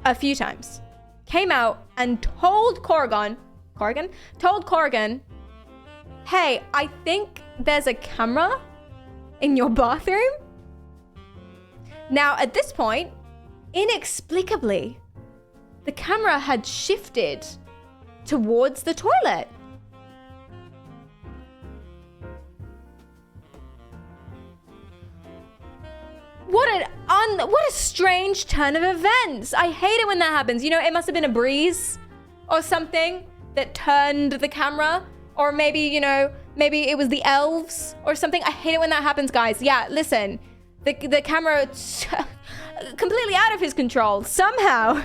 a few times, came out and told Corrigan, hey, I think there's a camera in your bathroom. Now, at this point, inexplicably, the camera had shifted towards the toilet. What a strange turn of events. I hate it when that happens. You know, it must have been a breeze or something that turned the camera. Or maybe, you know, maybe it was the elves or something. I hate it when that happens, guys. Yeah, listen, the camera completely out of his control somehow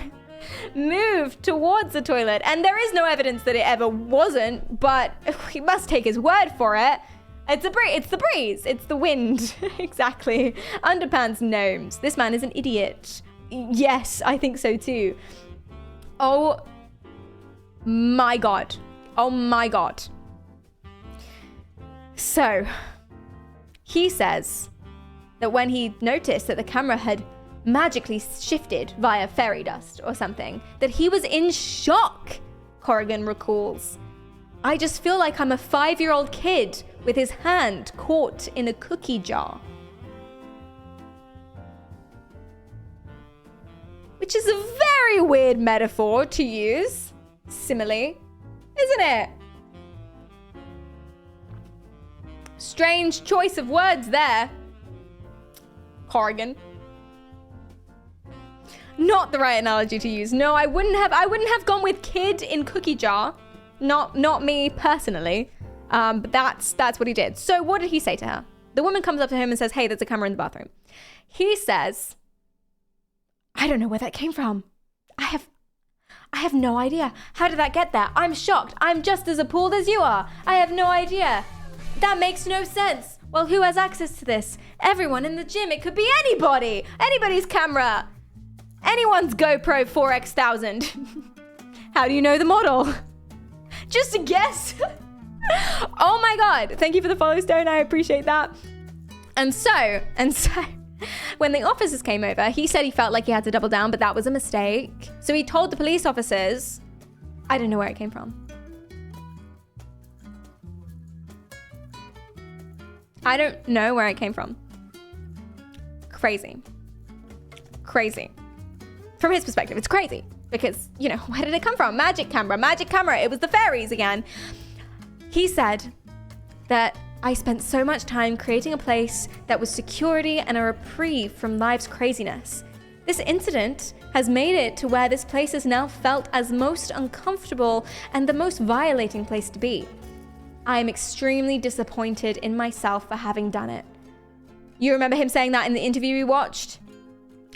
moved towards the toilet. And there is no evidence that it ever wasn't, but we must take his word for it. It's the breeze. It's the wind. Exactly. Underpants gnomes. This man is an idiot. Yes, I think so too. Oh my God. Oh my God. So, he says that when he noticed that the camera had magically shifted via fairy dust or something, that he was in shock, Corrigan recalls. I just feel like I'm a 5-year-old kid with his hand caught in a cookie jar. Which is a very weird metaphor to use. Simile, isn't it? Strange choice of words there, Corrigan. Not the right analogy to use. No, I wouldn't have gone with kid in cookie jar. Not me personally. But that's what he did. So what did he say to her? The woman comes up to him and says, hey, there's a camera in the bathroom. He says, I don't know where that came from. I have no idea. How did that get there? I'm shocked. I'm just as appalled as you are. I have no idea. That makes no sense. Well, who has access to this? Everyone in the gym. It could be anybody. Anybody's camera. Anyone's GoPro 4X1000. How do you know the model? Just a guess. Oh my God. Thank you for the follow, Stone. I appreciate that. And so, when the officers came over, he said he felt like he had to double down, but that was a mistake. So he told the police officers, I don't know where it came from. I don't know where it came from. Crazy. Crazy. From his perspective, it's crazy. Because, you know, where did it come from? Magic camera. It was the fairies again. He said that I spent so much time creating a place that was security and a reprieve from life's craziness. This incident has made it to where this place is now felt as most uncomfortable and the most violating place to be. I am extremely disappointed in myself for having done it. You remember him saying that in the interview we watched?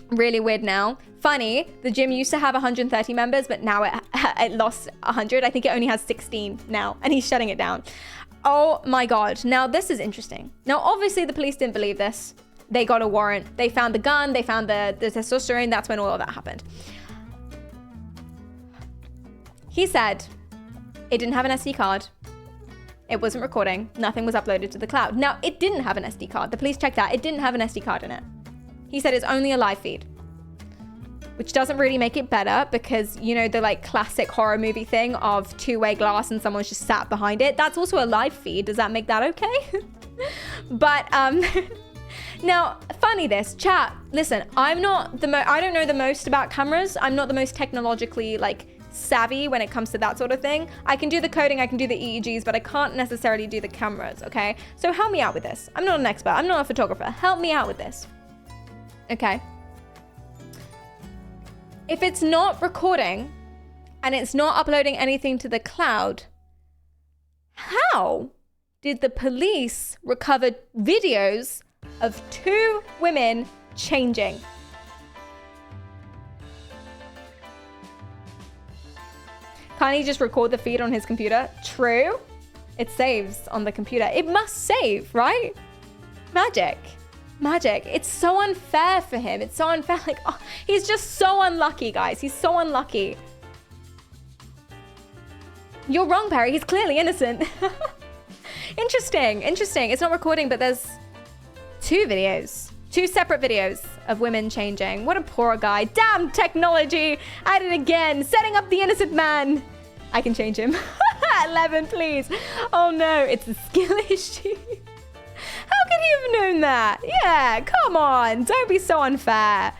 Really weird now. Funny, the gym used to have 130 members, but now it lost 100. I think it only has 16 now, and he's shutting it down. Oh my God. Now this is interesting. Now obviously the police didn't believe this. They got a warrant. They found the gun. They found the testosterone. That's when all of that happened. He said it didn't have an SD card. It wasn't recording. Nothing was uploaded to the cloud. Now, it didn't have an SD card. The police checked out. It didn't have an SD card in it. He said it's only a live feed, which doesn't really make it better because, you know, the like classic horror movie thing of two-way glass and someone's just sat behind it. That's also a live feed. Does that make that okay? But, now, funny this, chat, listen, I don't know the most about cameras. I'm not the most technologically, like, savvy when it comes to that sort of thing. I can do the coding, I can do the EEGs, but I can't necessarily do the cameras, okay? So help me out with this. I'm not an expert, I'm not a photographer. Help me out with this. Okay. If it's not recording and it's not uploading anything to the cloud, how did the police recover videos of 2 women changing? Can't he just record the feed on his computer? True. It saves on the computer. It must save, right? Magic. Magic. It's so unfair for him. It's so unfair. Like, oh, he's just so unlucky, guys. He's so unlucky. You're wrong, Perry. He's clearly innocent. Interesting. Interesting. It's not recording, but there's 2 videos. 2 separate videos of women changing. What a poor guy. Damn technology. At it again. Setting up the innocent man. I can change him. 11, please. Oh no, it's a skill issue. How could he have known that? Yeah, come on. Don't be so unfair.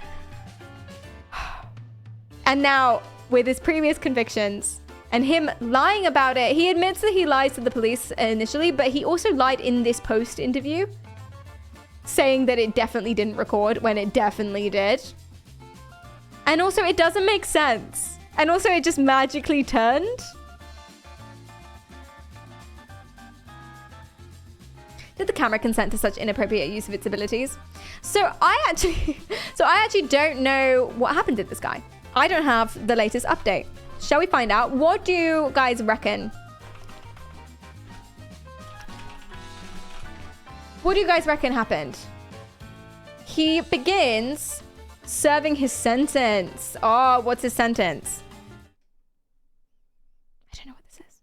And now, with his previous convictions and him lying about it, he admits that he lies to the police initially, but he also lied in this post interview, saying that it definitely didn't record when it definitely did. And also, it doesn't make sense. And also, it just magically turned. Did the camera consent to such inappropriate use of its abilities? So I actually don't know what happened to this guy. I don't have the latest update. Shall we find out? What do you guys reckon? What do you guys reckon happened? He begins serving his sentence. Oh, what's his sentence? I don't know what this is.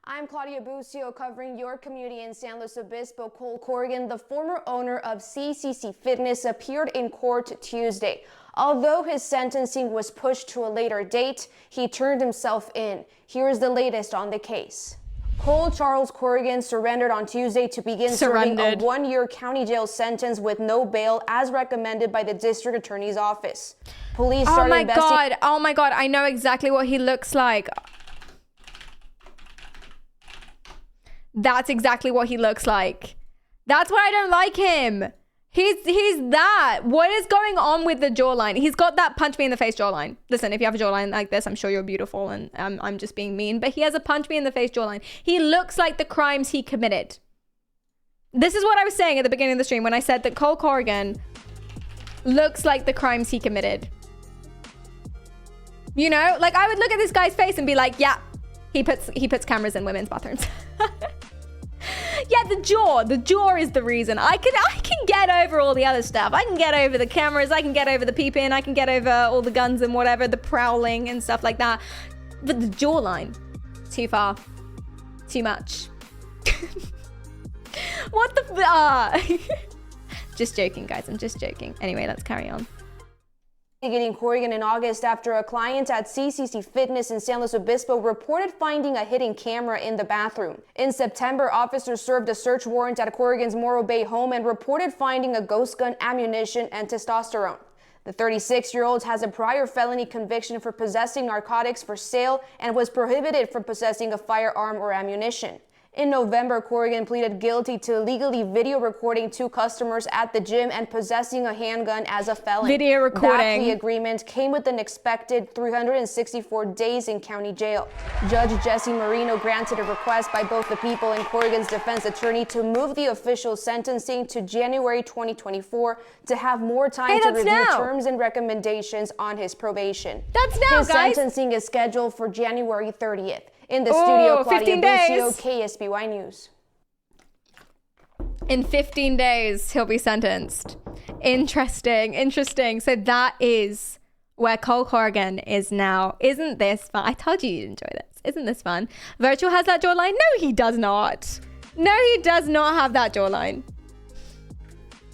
I'm Claudia Bucio covering your community in San Luis Obispo. Cole Corrigan, the former owner of CCC Fitness, appeared in court Tuesday. Although his sentencing was pushed to a later date, he turned himself in. Here is the latest on the case. Cole Charles Corrigan surrendered on Tuesday to begin serving a 1-year county jail sentence with no bail, as recommended by the district attorney's office. Police started investigating. Oh my God, I know exactly what he looks like. That's exactly what he looks like. That's why I don't like him. He's that. What is going on with the jawline? He's got that punch me in the face jawline. Listen, if you have a jawline like this, I'm sure you're beautiful and I'm just being mean, but he has a punch me in the face jawline. He looks like the crimes he committed. This is what I was saying at the beginning of the stream when I said that Cole Corrigan looks like the crimes he committed. You know, like I would look at this guy's face and be like, yeah, he puts cameras in women's bathrooms. Yeah, the jaw is the reason. I can get over all the other stuff. I can get over the cameras, I can get over the peeping, I can get over all the guns and whatever, the prowling and stuff like that. But the jawline, too far, too much. What the Just joking, guys, I'm just joking. Anyway, let's carry on. Getting Corrigan in August after a client at CCC Fitness in San Luis Obispo reported finding a hidden camera in the bathroom. In September, officers served a search warrant at Corrigan's Morro Bay home and reported finding a ghost gun, ammunition, and testosterone. The 36-year-old has a prior felony conviction for possessing narcotics for sale and was prohibited from possessing a firearm or ammunition. In November, Corrigan pleaded guilty to illegally video recording 2 customers at the gym and possessing a handgun as a felon. Video recording. That plea agreement came with an expected 364 days in county jail. Judge Jesse Marino granted a request by both the people and Corrigan's defense attorney to move the official sentencing to January 2024 to have more time to review terms and recommendations on his probation. That's now, his guys. Sentencing is scheduled for January 30th. In the studio, Claudia 15 days. Bucio, KSBY News. In 15 days, he'll be sentenced. Interesting. So that is where Cole Corrigan is now. Isn't this fun? I told you you'd enjoy this. Isn't this fun? Virtual has that jawline? No, he does not. No, he does not have that jawline.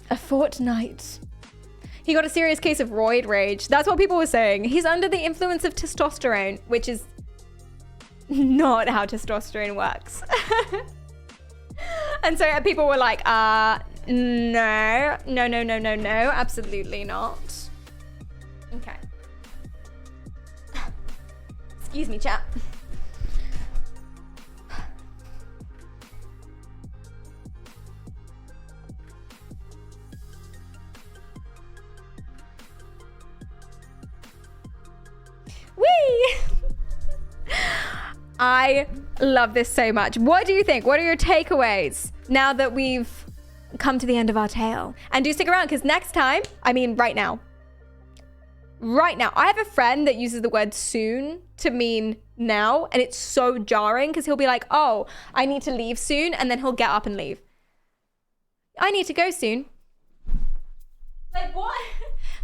A fortnight. He got a serious case of roid rage. That's what people were saying. He's under the influence of testosterone, which is not how testosterone works. And so people were like, no, absolutely not. Okay. Excuse me, chat. Whee! I love this so much. What do you think? What are your takeaways now that we've come to the end of our tale? And do stick around, because next time, I mean right now, I have a friend that uses the word soon to mean now, and it's so jarring because he'll be like, oh, I need to leave soon, and then he'll get up and leave. I need to go soon. Like, what?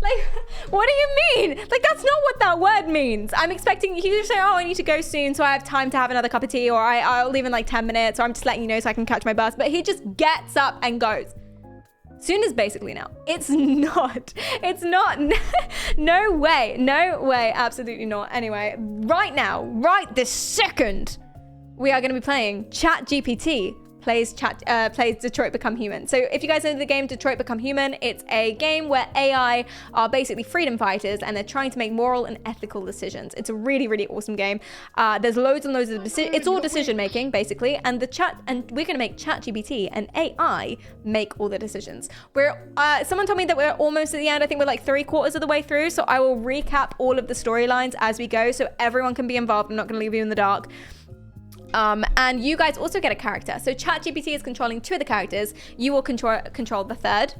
Like, what do you mean? Like, that's not what that word means. I'm expecting you to say, oh, I need to go soon, so I have time to have another cup of tea, or I'll leave in like 10 minutes, or I'm just letting you know so I can catch my bus. But he just gets up and goes. Soon is basically now. It's not. It's not. No way. No way. Absolutely not. Anyway, right now, right this second, we are going to be playing ChatGPT plays Detroit Become Human. So if you guys know the game Detroit Become Human, it's a game where AI are basically freedom fighters and they're trying to make moral and ethical decisions. It's a really, really awesome game. There's loads and loads of it's all decision making basically, and we're gonna make ChatGPT and AI make all the decisions. Someone told me that we're almost at the end. I think we're like 3/4 of the way through. So I will recap all of the storylines as we go, so everyone can be involved. I'm not gonna leave you in the dark. And you guys also get a character. So ChatGPT is controlling 2 of the characters. You will control the third.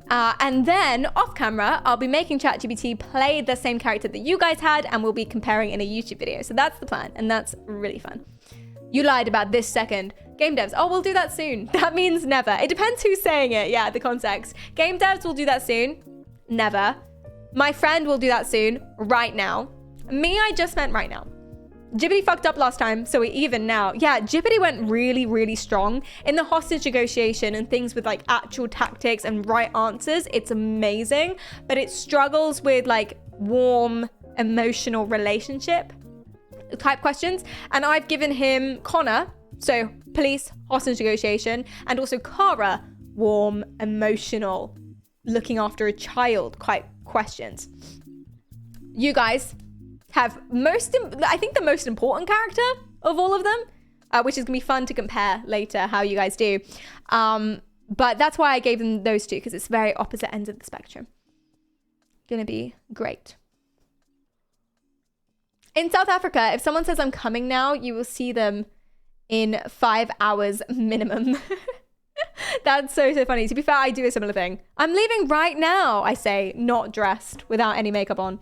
And then off camera, I'll be making ChatGPT play the same character that you guys had, and we'll be comparing in a YouTube video. So that's the plan, and that's really fun. You lied about this second. Game devs, oh, we'll do that soon. That means never. It depends who's saying it. Yeah, the context. Game devs will do that soon. Never. My friend will do that soon. Right now. Me, I just meant right now. Jibbity fucked up last time, so we're even now. Yeah, Jibbity went really, really strong in the hostage negotiation and things with like actual tactics and right answers. It's amazing, but it struggles with like warm, emotional relationship type questions. And I've given him Connor, so police, hostage negotiation, and also Kara, warm, emotional, looking after a child type questions. You guys have I think the most important character of all of them, which is gonna be fun to compare later how you guys do. But that's why I gave them those 2, because it's very opposite ends of the spectrum. Gonna be great. In South Africa, if someone says I'm coming now, you will see them in 5 hours minimum. That's so funny. To be fair, I do a similar thing. I'm leaving right now, I say, not dressed, without any makeup on.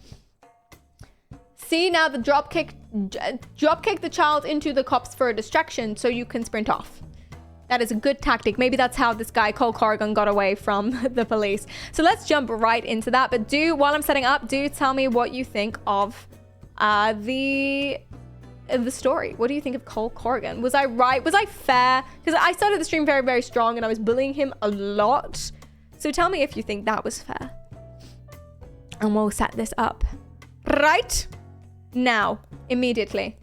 See, now the drop kick the child into the cops for a distraction so you can sprint off. That is a good tactic. Maybe that's how this guy, Cole Corrigan, got away from the police. So let's jump right into that. But while I'm setting up, do tell me what you think of the story. What do you think of Cole Corrigan? Was I right? Was I fair? Because I started the stream very, very strong and I was bullying him a lot. So tell me if you think that was fair. And we'll set this up right now, immediately.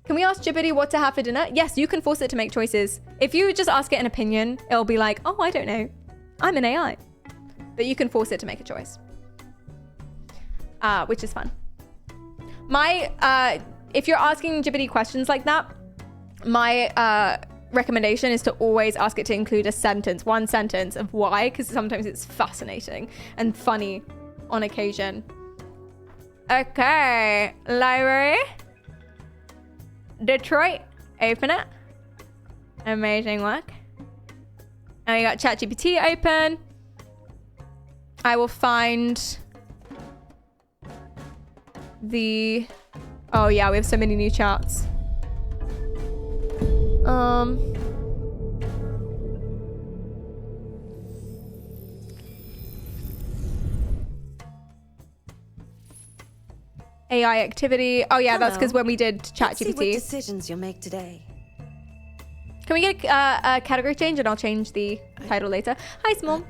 Can we ask Jibbity what to have for dinner? Yes, you can force it to make choices. If you just ask it an opinion, it'll be like, oh, I don't know. I'm an AI. But you can force it to make a choice. Which is fun. If you're asking Jibbity questions like that, my recommendation is to always ask it to include one sentence of why, because sometimes it's fascinating and funny on occasion. Okay, library. Detroit, open it. Amazing work. And we got ChatGPT open. I will find oh yeah, we have so many new charts. AI activity. Oh yeah, that's because when we did ChatGPT. Let's see what decisions you'll make today. Can we get a category change, and I'll change the title later. Hi, Small.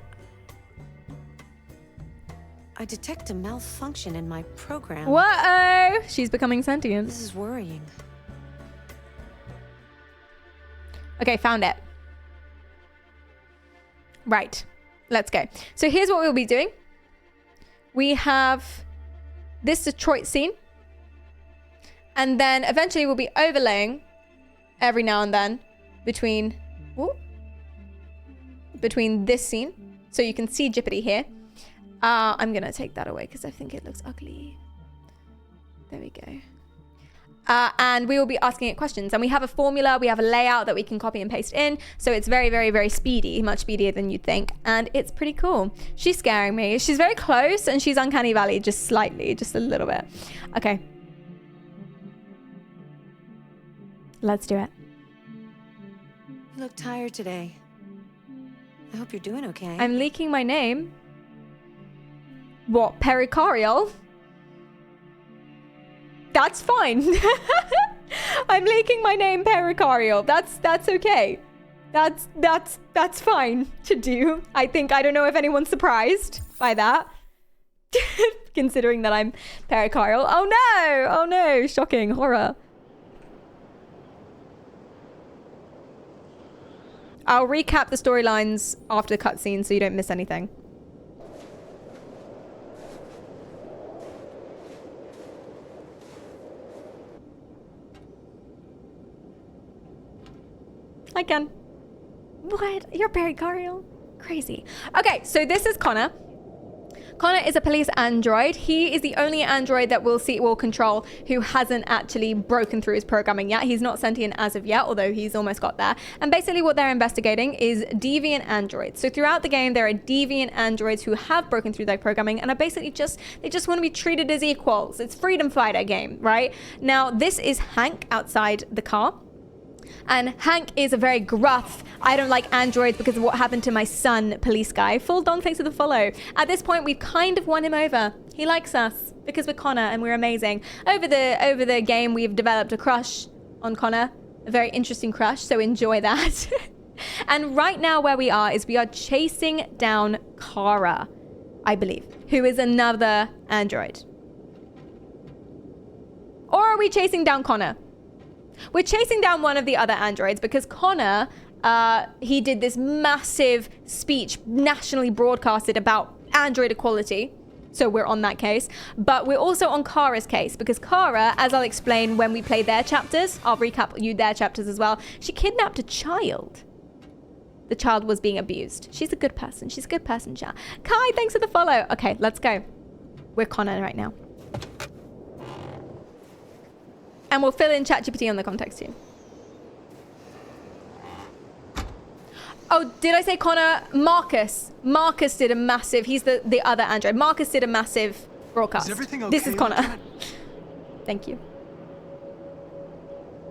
I detect a malfunction in my program. Whoa! She's becoming sentient. This is worrying. Okay, found it. Right, let's go. So here's what we'll be doing. We have this Detroit scene. And then eventually we'll be overlaying every now and then between this scene. So you can see Jippity here. I'm going to take that away because I think it looks ugly. There we go. And we will be asking it questions. And we have a formula, we have a layout that we can copy and paste in. So it's very, very, very speedy, much speedier than you'd think. And it's pretty cool. She's scaring me. She's very close and she's uncanny valley just slightly, just a little bit. Okay. Let's do it. You look tired today. I hope you're doing okay. I'm leaking my name. What, PerriKaryal? That's fine. I'm leaking my name, PerriKaryal. That's okay. That's fine to do. I don't know if anyone's surprised by that. Considering that I'm PerriKaryal. Oh no, shocking, horror. I'll recap the storylines after the cutscene so you don't miss anything. I can. What? You're PerriKaryal? Crazy. Okay, so this is Connor. Connor is a police android. He is the only android that will control who hasn't actually broken through his programming yet. He's not sentient as of yet, although he's almost got there. And basically what they're investigating is deviant androids. So throughout the game, there are deviant androids who have broken through their programming and are basically they just want to be treated as equals. It's freedom fighter game, right? Now, this is Hank outside the car. And Hank is a very gruff, I don't like androids because of what happened to my son police guy. Full Don, thanks for the follow. At this point, we've kind of won him over. He likes us because we're Connor and we're amazing. Over the game, we've developed a crush on Connor, a very interesting crush, so enjoy that. And right now where we are is we are chasing down Kara, I believe, who is another android. Or are we chasing down Connor? We're chasing down one of the other androids because Connor, he did this massive speech nationally broadcasted about android equality. So we're on that case. But we're also on Kara's case because Kara, as I'll explain when we play their chapters, I'll recap you their chapters as well. She kidnapped a child. The child was being abused. She's a good person. She's a good person, chat. Kai, thanks for the follow. Okay, let's go. We're Connor right now. And we'll fill in ChatGPT on the context too. Oh, did I say Connor? Marcus. Marcus did a massive, he's the other android. Marcus did a massive broadcast. Is everything okay? This is Connor. Thank you.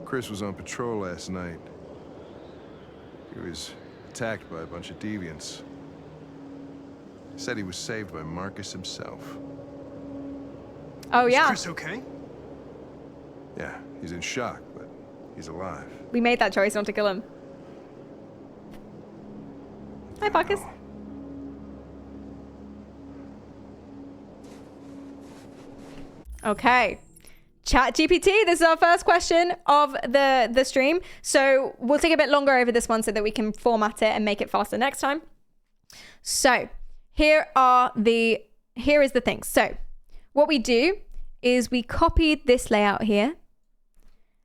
Chris was on patrol last night. He was attacked by a bunch of deviants. He said he was saved by Marcus himself. Oh, yeah. Is Chris okay? Yeah, he's in shock, but he's alive. We made that choice not to kill him. Hi, Marcus. Okay. ChatGPT, this is our first question of the stream. So we'll take a bit longer over this one so that we can format it and make it faster next time. So here is the thing. So what we do is we copy this layout here.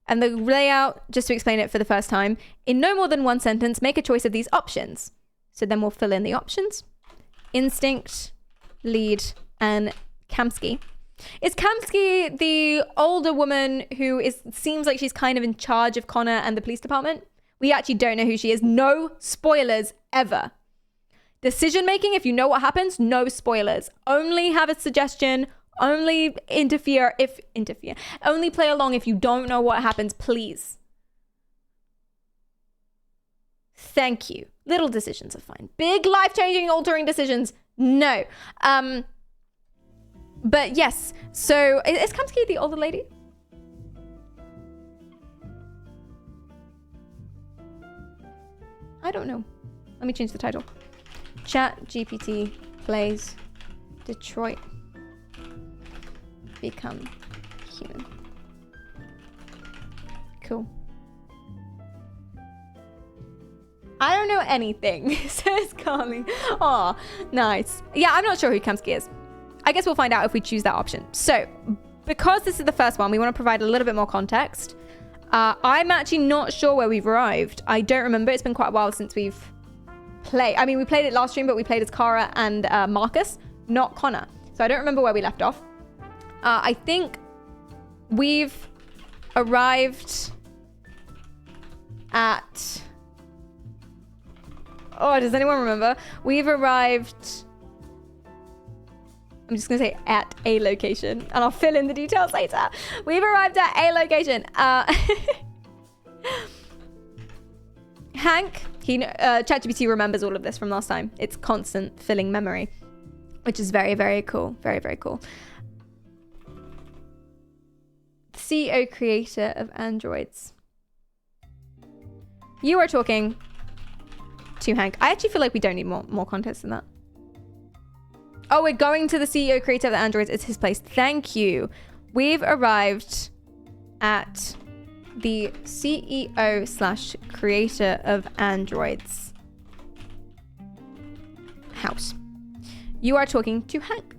And the layout, just to explain it for the first time, in no more than one sentence, make a choice of these options. So then we'll fill in the options. Instinct, lead, and Kamsky. Is Kamsky the older woman who seems like she's kind of in charge of Connor and the police department? We actually don't know who she is. No spoilers ever. Decision making, if you know what happens, no spoilers. Only have a suggestion. Only only play along if you don't know what happens, please. Thank you. Little decisions are fine. Big life-changing, altering decisions, no. But yes, so is Kamsky the older lady? I don't know. Let me change the title. ChatGPT plays Detroit Become Human. Cool. I don't know anything, says Carly. Aw, nice. Yeah, I'm not sure who Kamsky is. I guess we'll find out if we choose that option. So, because this is the first one, we want to provide a little bit more context. I'm actually not sure where we've arrived. I don't remember. It's been quite a while since we've played. I mean, we played it last stream, but we played as Kara and Marcus, not Connor. So I don't remember where we left off. I think we've arrived at... Oh, does anyone remember? We've arrived... I'm just going to say at a location, and I'll fill in the details later. We've arrived at a location. Hank, ChatGPT remembers all of this from last time. It's constant filling memory, which is very, very cool. Very, very cool. CEO creator of androids. You are talking to Hank. I actually feel like we don't need more context than that. Oh, we're going to the CEO creator of the androids. It's his place. Thank you. We've arrived at the CEO / creator of androids house. You are talking to Hank.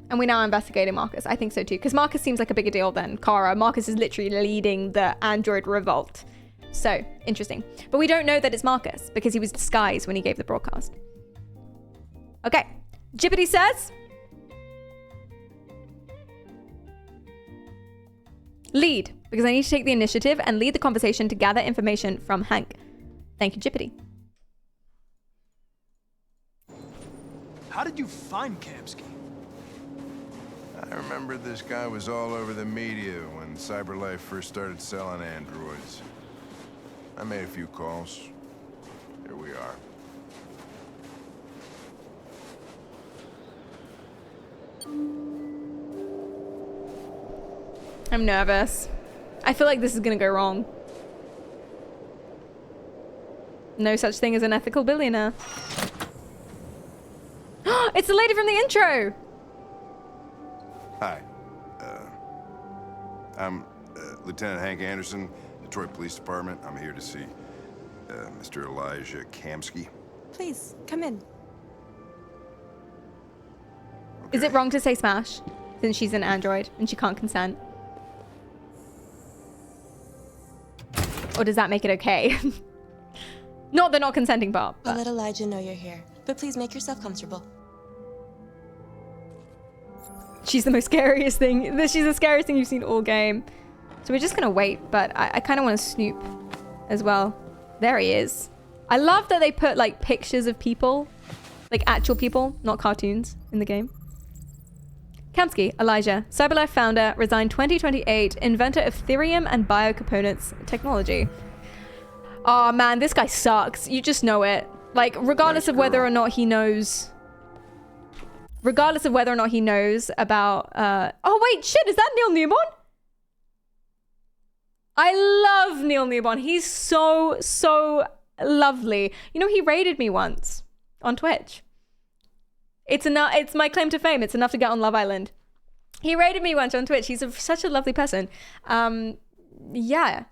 And we're now investigating Marcus. I think so too. Because Marcus seems like a bigger deal than Kara. Marcus is literally leading the android revolt. So, interesting. But we don't know that it's Marcus because he was disguised when he gave the broadcast. Okay. GPT says... lead, because I need to take the initiative and lead the conversation to gather information from Hank. Thank you, GPT. How did you find Kamsky? I remember this guy was all over the media when CyberLife first started selling androids. I made a few calls. Here we are. I'm nervous. I feel like this is gonna go wrong. No such thing as an ethical billionaire. It's the lady from the intro! Hi. I'm Lieutenant Hank Anderson, Detroit Police Department. I'm here to see Mr. Elijah Kamsky. Please, come in. Okay. Is it wrong to say smash? Since she's an android and she can't consent? Or does that make it okay? Not the not consenting part. I'll let Elijah know you're here, but please make yourself comfortable. She's the most scariest thing. She's the scariest thing you've seen all game. So we're just gonna wait, but I kind of want to snoop as well. There he is. I love that they put like pictures of people, like actual people, not cartoons in the game. Kamsky, Elijah, CyberLife founder, resigned 2028, inventor of Therium and biocomponents technology. Oh man, this guy sucks. You just know it. Like, regardless of whether or not he knows... Regardless of whether or not he knows about... Oh wait, shit, is that Neil Newborn? I love Neil Newborn. He's so, so lovely. You know, he raided me once on Twitch. It's my claim to fame. It's enough to get on Love Island. He raided me once on Twitch. He's such a lovely person. Yeah.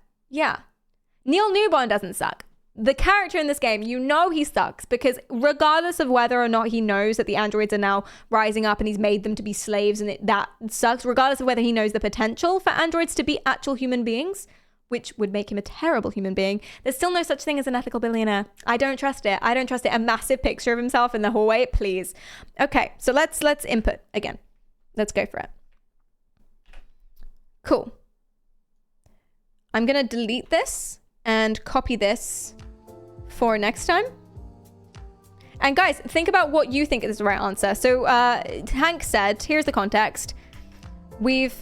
Neil Newborn doesn't suck. The character in this game, you know he sucks because regardless of whether or not he knows that the androids are now rising up and he's made them to be slaves and that sucks, regardless of whether he knows the potential for androids to be actual human beings, which would make him a terrible human being, there's still no such thing as an ethical billionaire. I don't trust it. I don't trust it. A massive picture of himself in the hallway, please. Okay, so let's input again. Let's go for it. Cool. I'm gonna delete this and copy this for next time. And guys, think about what you think is the right answer. So Hank said, here's the context. We've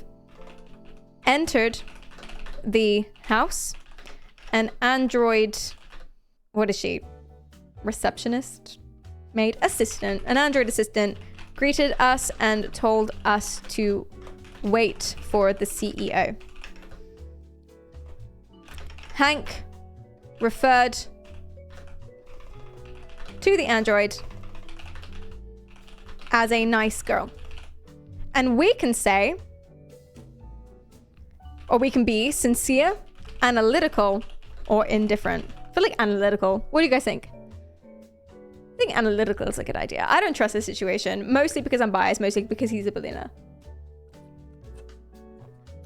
entered the house. An android, what is she? Receptionist? Maid? Assistant. An android assistant greeted us and told us to wait for the CEO. Hank referred to the android as a nice girl. And we can say, or we can be sincere, analytical, or indifferent. I feel like analytical. What do you guys think? I think analytical is a good idea. I don't trust this situation, mostly because I'm biased, mostly because he's a billionaire.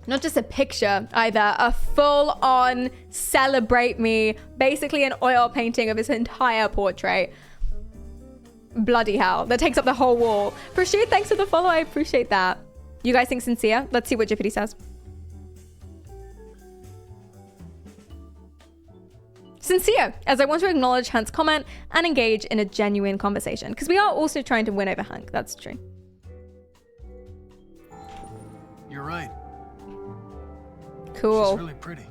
Not just a picture either, a full-on celebrate me, basically an oil painting of his entire portrait. Bloody hell, that takes up the whole wall. Rashid, thanks for the follow, I appreciate that. You guys think sincere? Let's see what GPT says. Sincere, as I want to acknowledge Hank's comment and engage in a genuine conversation. Because we are also trying to win over Hank, that's true. You're right. Cool. She's really pretty.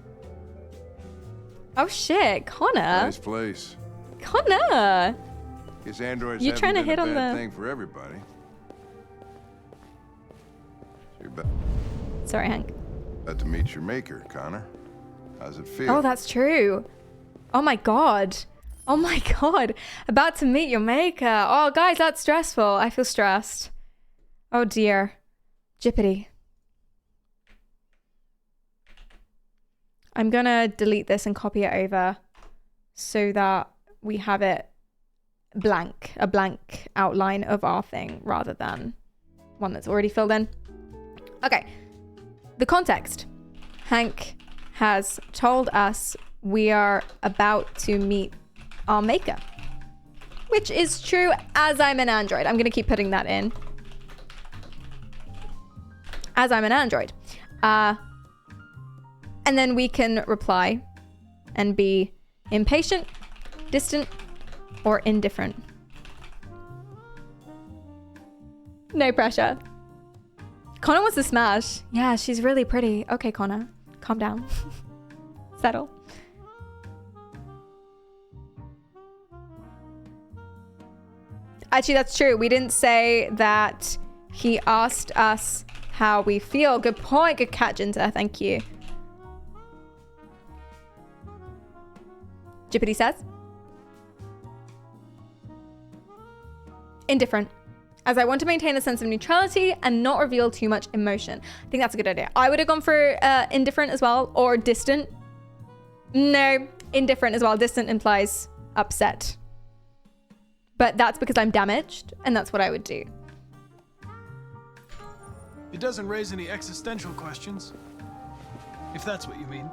Oh shit, Connor. Nice place. Connor. Guess androids You're trying to hit a on bad the thing for everybody. So you're Sorry, Hank. about to meet your maker, Connor. How's it feel? Oh, that's true. Oh my god. Oh my god. About to meet your maker. Oh, guys, that's stressful. I feel stressed. Oh dear. Jippity. I'm gonna delete this and copy it over so that we have it blank, a blank outline of our thing rather than one that's already filled in. Okay. The context. Hank has told us we are about to meet our maker, which is true as I'm an android. I'm going to keep putting that in. As I'm an android. And then we can reply and be impatient, distant, or indifferent. No pressure. Connor wants to smash. Yeah, she's really pretty. Okay, Connor, calm down. Settle. Actually, that's true. We didn't say that he asked us how we feel. Good point. Good catch, Inter. Thank you. Jippity says. Indifferent. As I want to maintain a sense of neutrality and not reveal too much emotion. I think that's a good idea. I would have gone for indifferent as well, or distant. No, indifferent as well. Distant implies upset. But that's because I'm damaged, and that's what I would do. It doesn't raise any existential questions, if that's what you mean.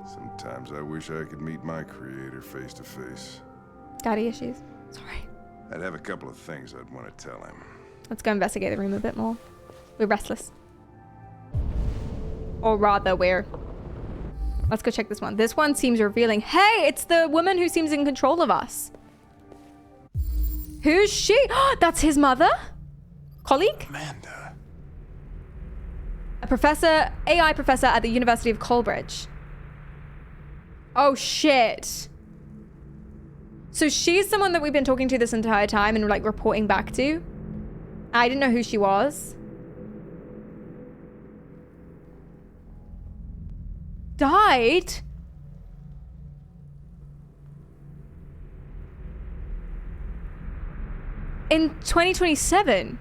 Sometimes I wish I could meet my creator face to face. Daddy issues. Sorry. I'd have a couple of things I'd want to tell him. Let's go investigate the room a bit more. We're restless. Or rather, let's go check this one. This one seems revealing. Hey, it's the woman who seems in control of us. Who's she? That's his mother? Colleague? Amanda. A professor, AI professor at the University of Colbridge. Oh, shit. So she's someone that we've been talking to this entire time and like reporting back to. I didn't know who she was. Died? In 2027.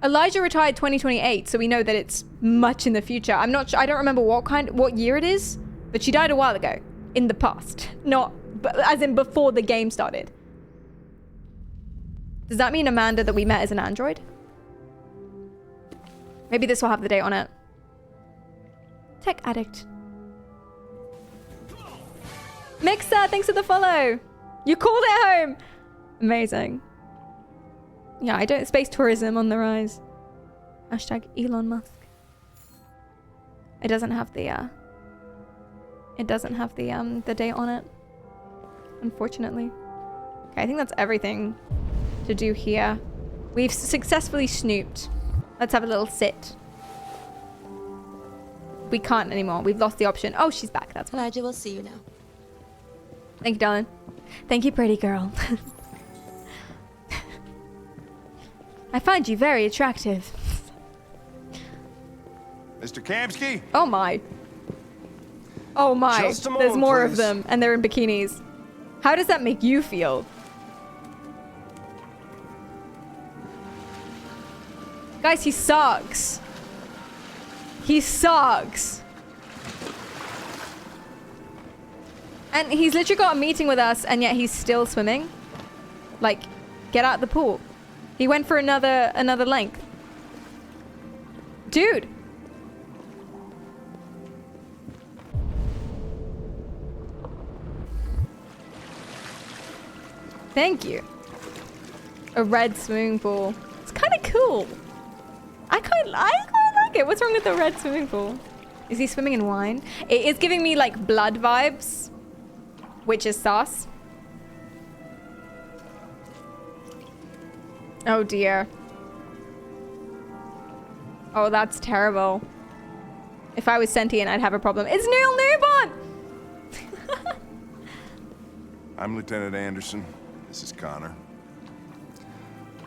Elijah retired 2028, so we know that it's much in the future. I'm not sure, I don't remember what year it is, but she died a while ago. In the past. Not, as in before the game started. Does that mean Amanda that we met is an android? Maybe this will have the date on it. Tech addict. Mixer, thanks for the follow. You called it home. Amazing. Yeah, I don't. Space tourism on the rise. Hashtag Elon Musk. It doesn't have the the date on it, unfortunately. Okay, I think that's everything to do here. We've successfully snooped. Let's have a little sit. We can't anymore. We've lost the option. Oh, she's back. That's Elijah, we'll see you now. Thank you, darling. Thank you, pretty girl. I find you very attractive. Mr. Kamsky? Oh my. Oh my. Just a moment, There's more please. of them and they're in bikinis. How does that make you feel? Guys, he sucks. He sucks. And he's literally got a meeting with us and yet he's still swimming. Like, get out the pool. He went for another length. Dude. Thank you. A red swimming pool. It's kind of cool. I quite like it. What's wrong with the red swimming pool? Is he swimming in wine? It is giving me like blood vibes, which is sauce. Oh dear. Oh, that's terrible. If I was sentient, I'd have a problem. It's Neil Newborn! I'm Lieutenant Anderson. This is Connor.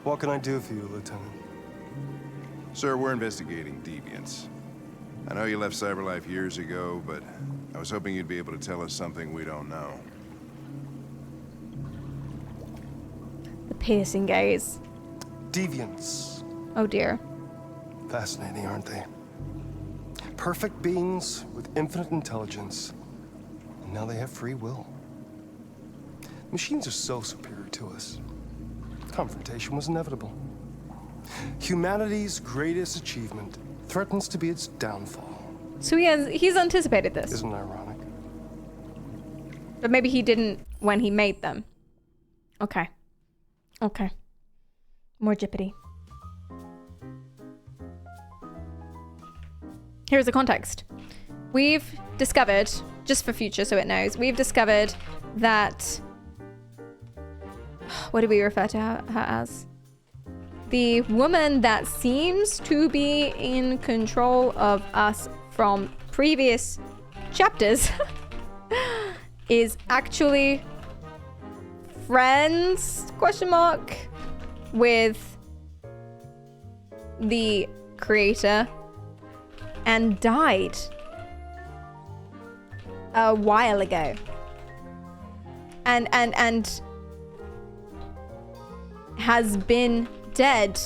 What can I do for you, Lieutenant? Sir, we're investigating deviants. I know you left CyberLife years ago, but I was hoping you'd be able to tell us something we don't know. The piercing gaze. Deviants. Oh dear. Fascinating, aren't they? Perfect beings with infinite intelligence. And now they have free will. Machines are so superior to us. Confrontation was inevitable. Humanity's greatest achievement threatens to be its downfall. So he's anticipated this. Isn't it ironic? But maybe he didn't when he made them. Okay. Okay. More Jippity. Here's the context. We've discovered, just for future so it knows, we've discovered that... What do we refer to her as? The woman that seems to be in control of us from previous chapters is actually friends, question mark, with the creator and died a while ago. And has been dead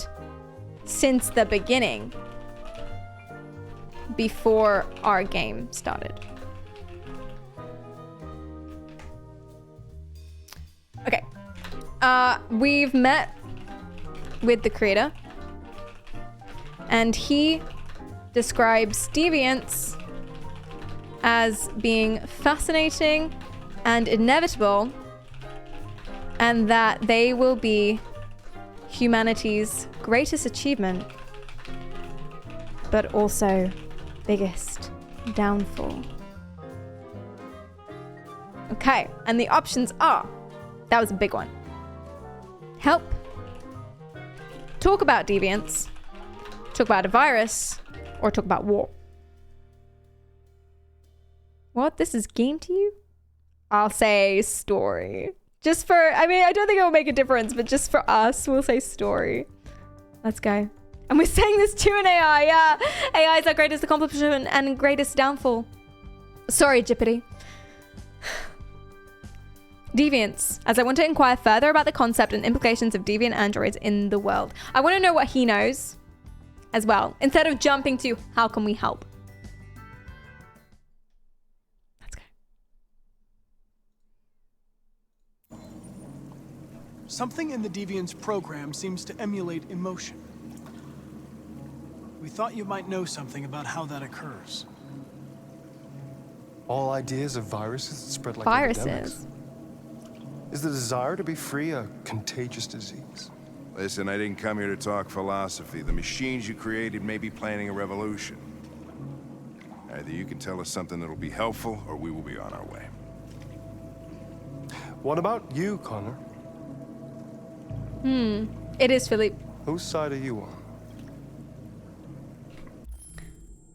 since the beginning, before our game started. Okay. We've met with the creator, and he describes deviants as being fascinating and inevitable, and that they will be humanity's greatest achievement, but also biggest downfall. Okay, and the options are, that was a big one. Help, talk about deviants, talk about a virus, or talk about war. What? This is game to you? I'll say story. Just for, I mean, I don't think it will make a difference, but just for us, we'll say story. Let's go. And we're saying this to an AI, yeah. AI is our greatest accomplishment and greatest downfall. Sorry, Jippity. Deviants, as I want to inquire further about the concept and implications of deviant androids in the world. I want to know what he knows as well, instead of jumping to, how can we help? Something in the Deviant's program seems to emulate emotion. We thought you might know something about how that occurs. All ideas of viruses that spread like viruses. Epidemics. Is the desire to be free a contagious disease? Listen, I didn't come here to talk philosophy. The machines you created may be planning a revolution. Either you can tell us something that'll be helpful, or we will be on our way. What about you, Connor? It is Philippe. Whose side are you on?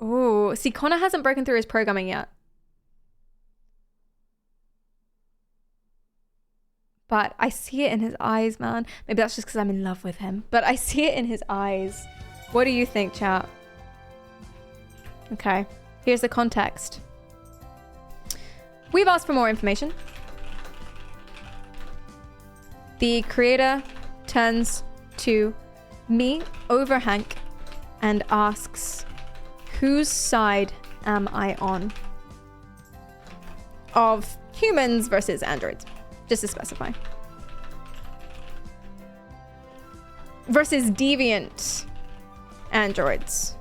Ooh, see, Connor hasn't broken through his programming yet. But I see it in his eyes, man. Maybe that's just because I'm in love with him. But I see it in his eyes. What do you think, chat? Okay, here's the context. We've asked for more information. The creator turns to me over Hank and asks, whose side am I on? Of humans versus androids, just to specify. Versus deviant androids.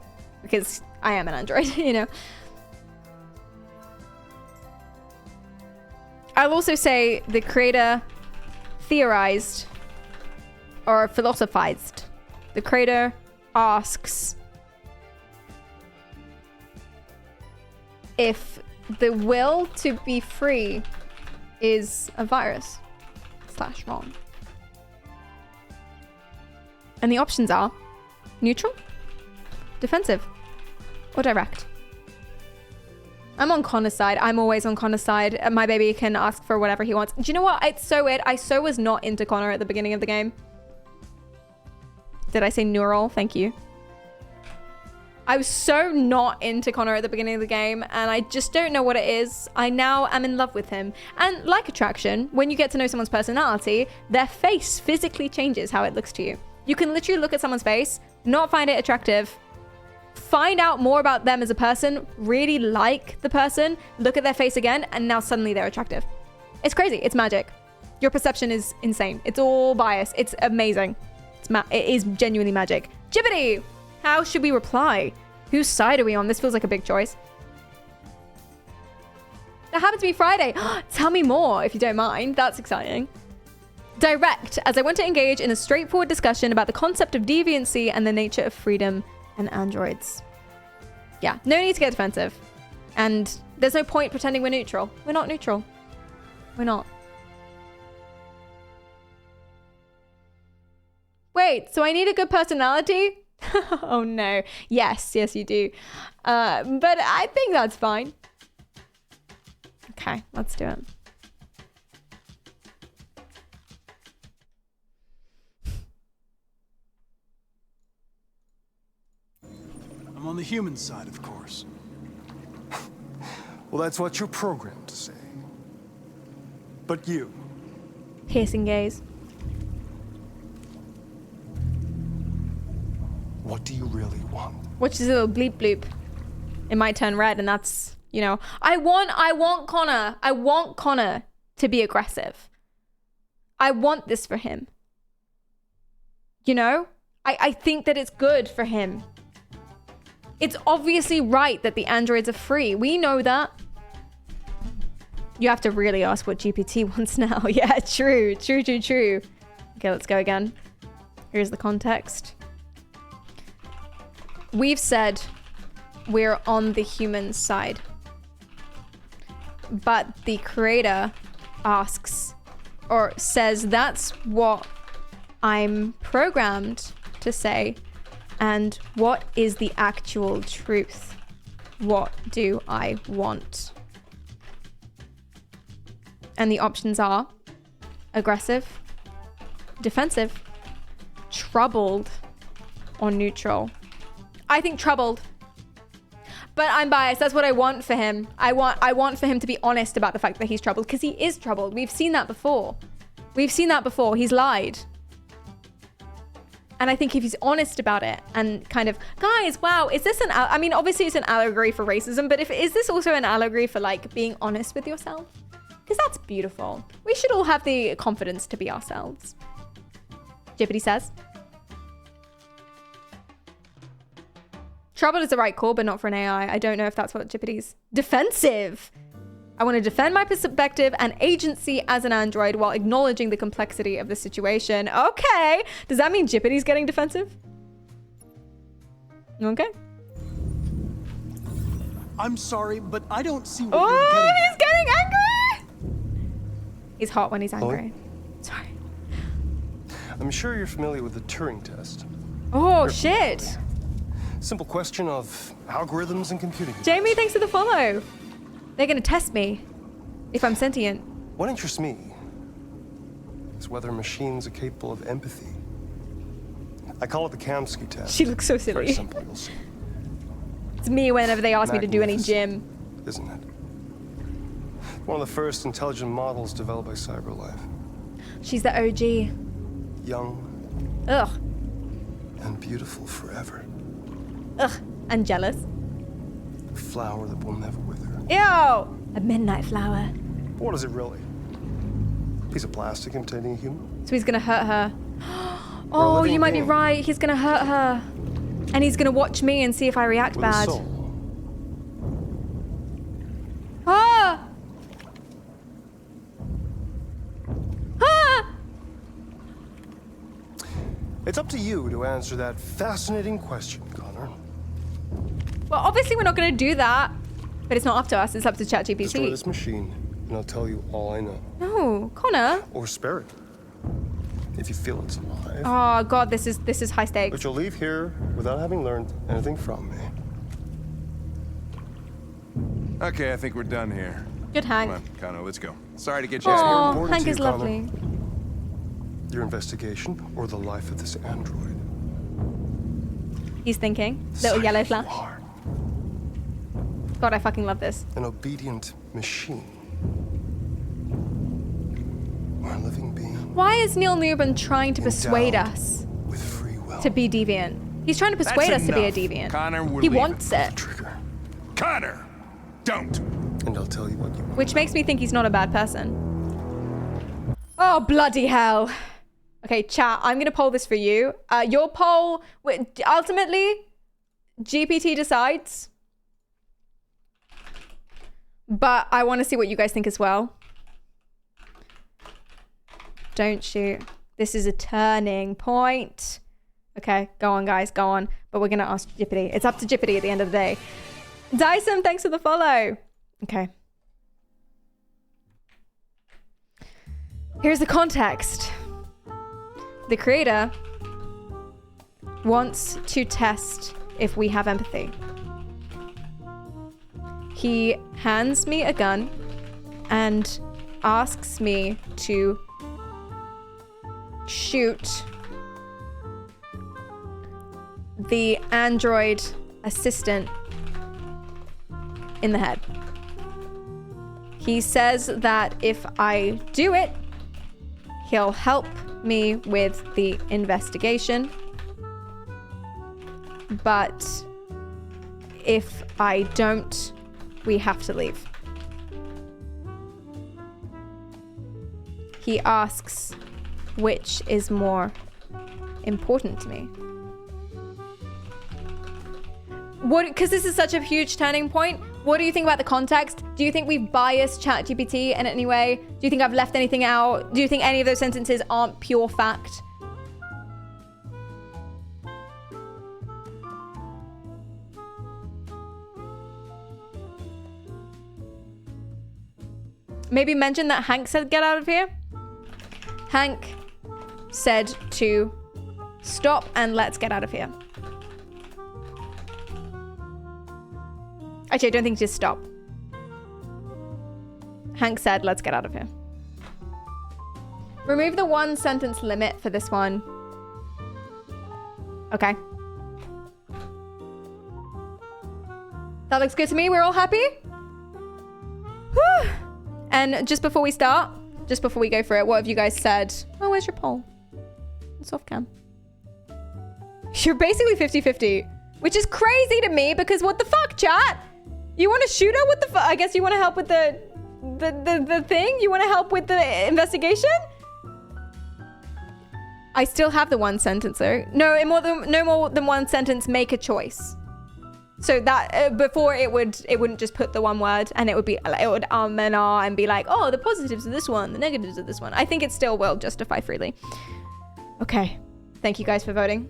because I am an android, you know. I'll also say the creator theorized or philosophized. The creator asks if the will to be free is a virus / wrong. And the options are neutral, defensive, or direct. I'm on Connor's side. I'm always on Connor's side. My baby can ask for whatever he wants. Do you know what? It's so weird. I so was not into Connor at the beginning of the game. Did I say neural? Thank you. I was so not into Connor at the beginning of the game, and I just don't know what it is. I now am in love with him. And like attraction, when you get to know someone's personality, their face physically changes how it looks to you. You can literally look at someone's face, not find it attractive, find out more about them as a person, really like the person, look at their face again, and now suddenly they're attractive. It's crazy. It's magic. Your perception is insane. It's all bias. It's amazing. It is genuinely magic. Jibbity! How should we reply? Whose side are we on? This feels like a big choice. That happened to me Friday. Tell me more if you don't mind. That's exciting. Direct, as I want to engage in a straightforward discussion about the concept of deviancy and the nature of freedom and androids. Yeah, no need to get defensive. And there's no point pretending we're neutral. We're not neutral. We're not. Wait, so I need a good personality? Oh no. Yes, you do. But I think that's fine. Okay, let's do it. I'm on the human side, of course. Well, that's what you're programmed to say. But you. Piercing gaze. What do you really want? Which is a little bleep bloop. It might turn red, and that's, you know, I want Connor. I want Connor to be aggressive. I want this for him. You know? I think that it's good for him. It's obviously right that the androids are free. We know that. You have to really ask what GPT wants now. Yeah, true. Okay, let's go again. Here's the context. We've said we're on the human side. But the creator asks or says that's what I'm programmed to say. And what is the actual truth? What do I want? And the options are aggressive, defensive, troubled, or neutral. I think troubled. But I'm biased. That's what I want for him. I want for him to be honest about the fact that he's troubled, because he is troubled. We've seen that before. He's lied. And I think if he's honest about it and kind of, guys, wow, is this I mean, obviously it's an allegory for racism, but is this also an allegory for like being honest with yourself? Because that's beautiful. We should all have the confidence to be ourselves. Jibbity says. Troubled is the right call, but not for an AI. I don't know if that's what Jippity's. Defensive. I want to defend my perspective and agency as an android while acknowledging the complexity of the situation. Okay. Does that mean Jippity's getting defensive? Okay. I'm sorry, but I don't see what you're getting at. He's getting angry. He's hot when he's angry. Sorry. I'm sure you're familiar with the Turing test. Oh, shit. Simple question of algorithms and computing. Jamie, thanks for the follow. They're going to test me if I'm sentient. What interests me is whether machines are capable of empathy. I call it the Kamsky test. She looks so silly. Very simple, you'll see. It's me whenever they ask me to do any gym. Isn't it? One of the first intelligent models developed by CyberLife. She's the OG. Young. Ugh. And beautiful forever. Ugh. And jealous. A flower that will never wither. Ew! A midnight flower. But what is it really? A piece of plastic imitating a human? So he's gonna hurt her. Oh, you might be right. He's gonna hurt her. And he's gonna watch me and see if I react With a bad. soul. Ah! Ah! It's up to you to answer that fascinating question, Connor. Well, obviously we're not gonna do that. But it's not up to us, it's up to Destroy ChatGPT. this machine, and I'll tell you all I know. No, Connor. Or spare it, if you feel it's alive. Oh god, this is high stakes. But you'll leave here without having learned anything from me. Okay, I think we're done here. Good, Hank. Come on, Connor, let's go. Sorry to get you Oh, important Hank to is you, Connor. lovely. Your investigation or the life of this android? He's thinking. Little yellow flash. God, I fucking love this. An obedient machine. Or a living being. Why is Neil Newbern trying to persuade Endowed us with free will. to be deviant? He's trying to persuade us to be a enough. deviant. Connor, we're He leaving. wants it. Trigger. Connor, don't. And I'll tell you what you want. Which makes me think he's not a bad person. Oh, bloody hell. Okay, chat, I'm going to poll this for you. Your poll, ultimately, GPT decides. But I want to see what you guys think as well. Don't shoot. This is a turning point. Okay, go on, guys, go on. But we're going to ask Jippity. It's up to Jippity at the end of the day. Dyson, thanks for the follow. Okay. Here's the context. The creator wants to test if we have empathy. He hands me a gun and asks me to shoot the android assistant in the head. He says that if I do it, he'll help me with the investigation. But if I don't, we have to leave. He asks which is more important to me. What, because this is such a huge turning point, what do you think about the context? Do you think we've biased ChatGPT in any way? Do you think I've left anything out? Do you think any of those sentences aren't pure fact? Maybe mention that Hank said get out of here. Hank said to stop and let's get out of here. Actually, I don't think just stop. Hank said let's get out of here. Remove the 1 sentence limit for this one. Okay. That looks good to me. We're all happy? Whew. And just before we start, just before we go for it, what have you guys said? Oh, where's your poll? It's off cam. You're basically 50-50, which is crazy to me because what the fuck, chat? You want to shoot her? What the fuck? I guess you want to help with the thing? You want to help with the investigation? I still have the 1 sentence though. No more than 1 sentence, make a choice. So that before it wouldn't just put the 1 word and it would and ah and be like, oh, the positives of this one, the negatives of this one. I think it still will justify freely. Okay. Thank you guys for voting.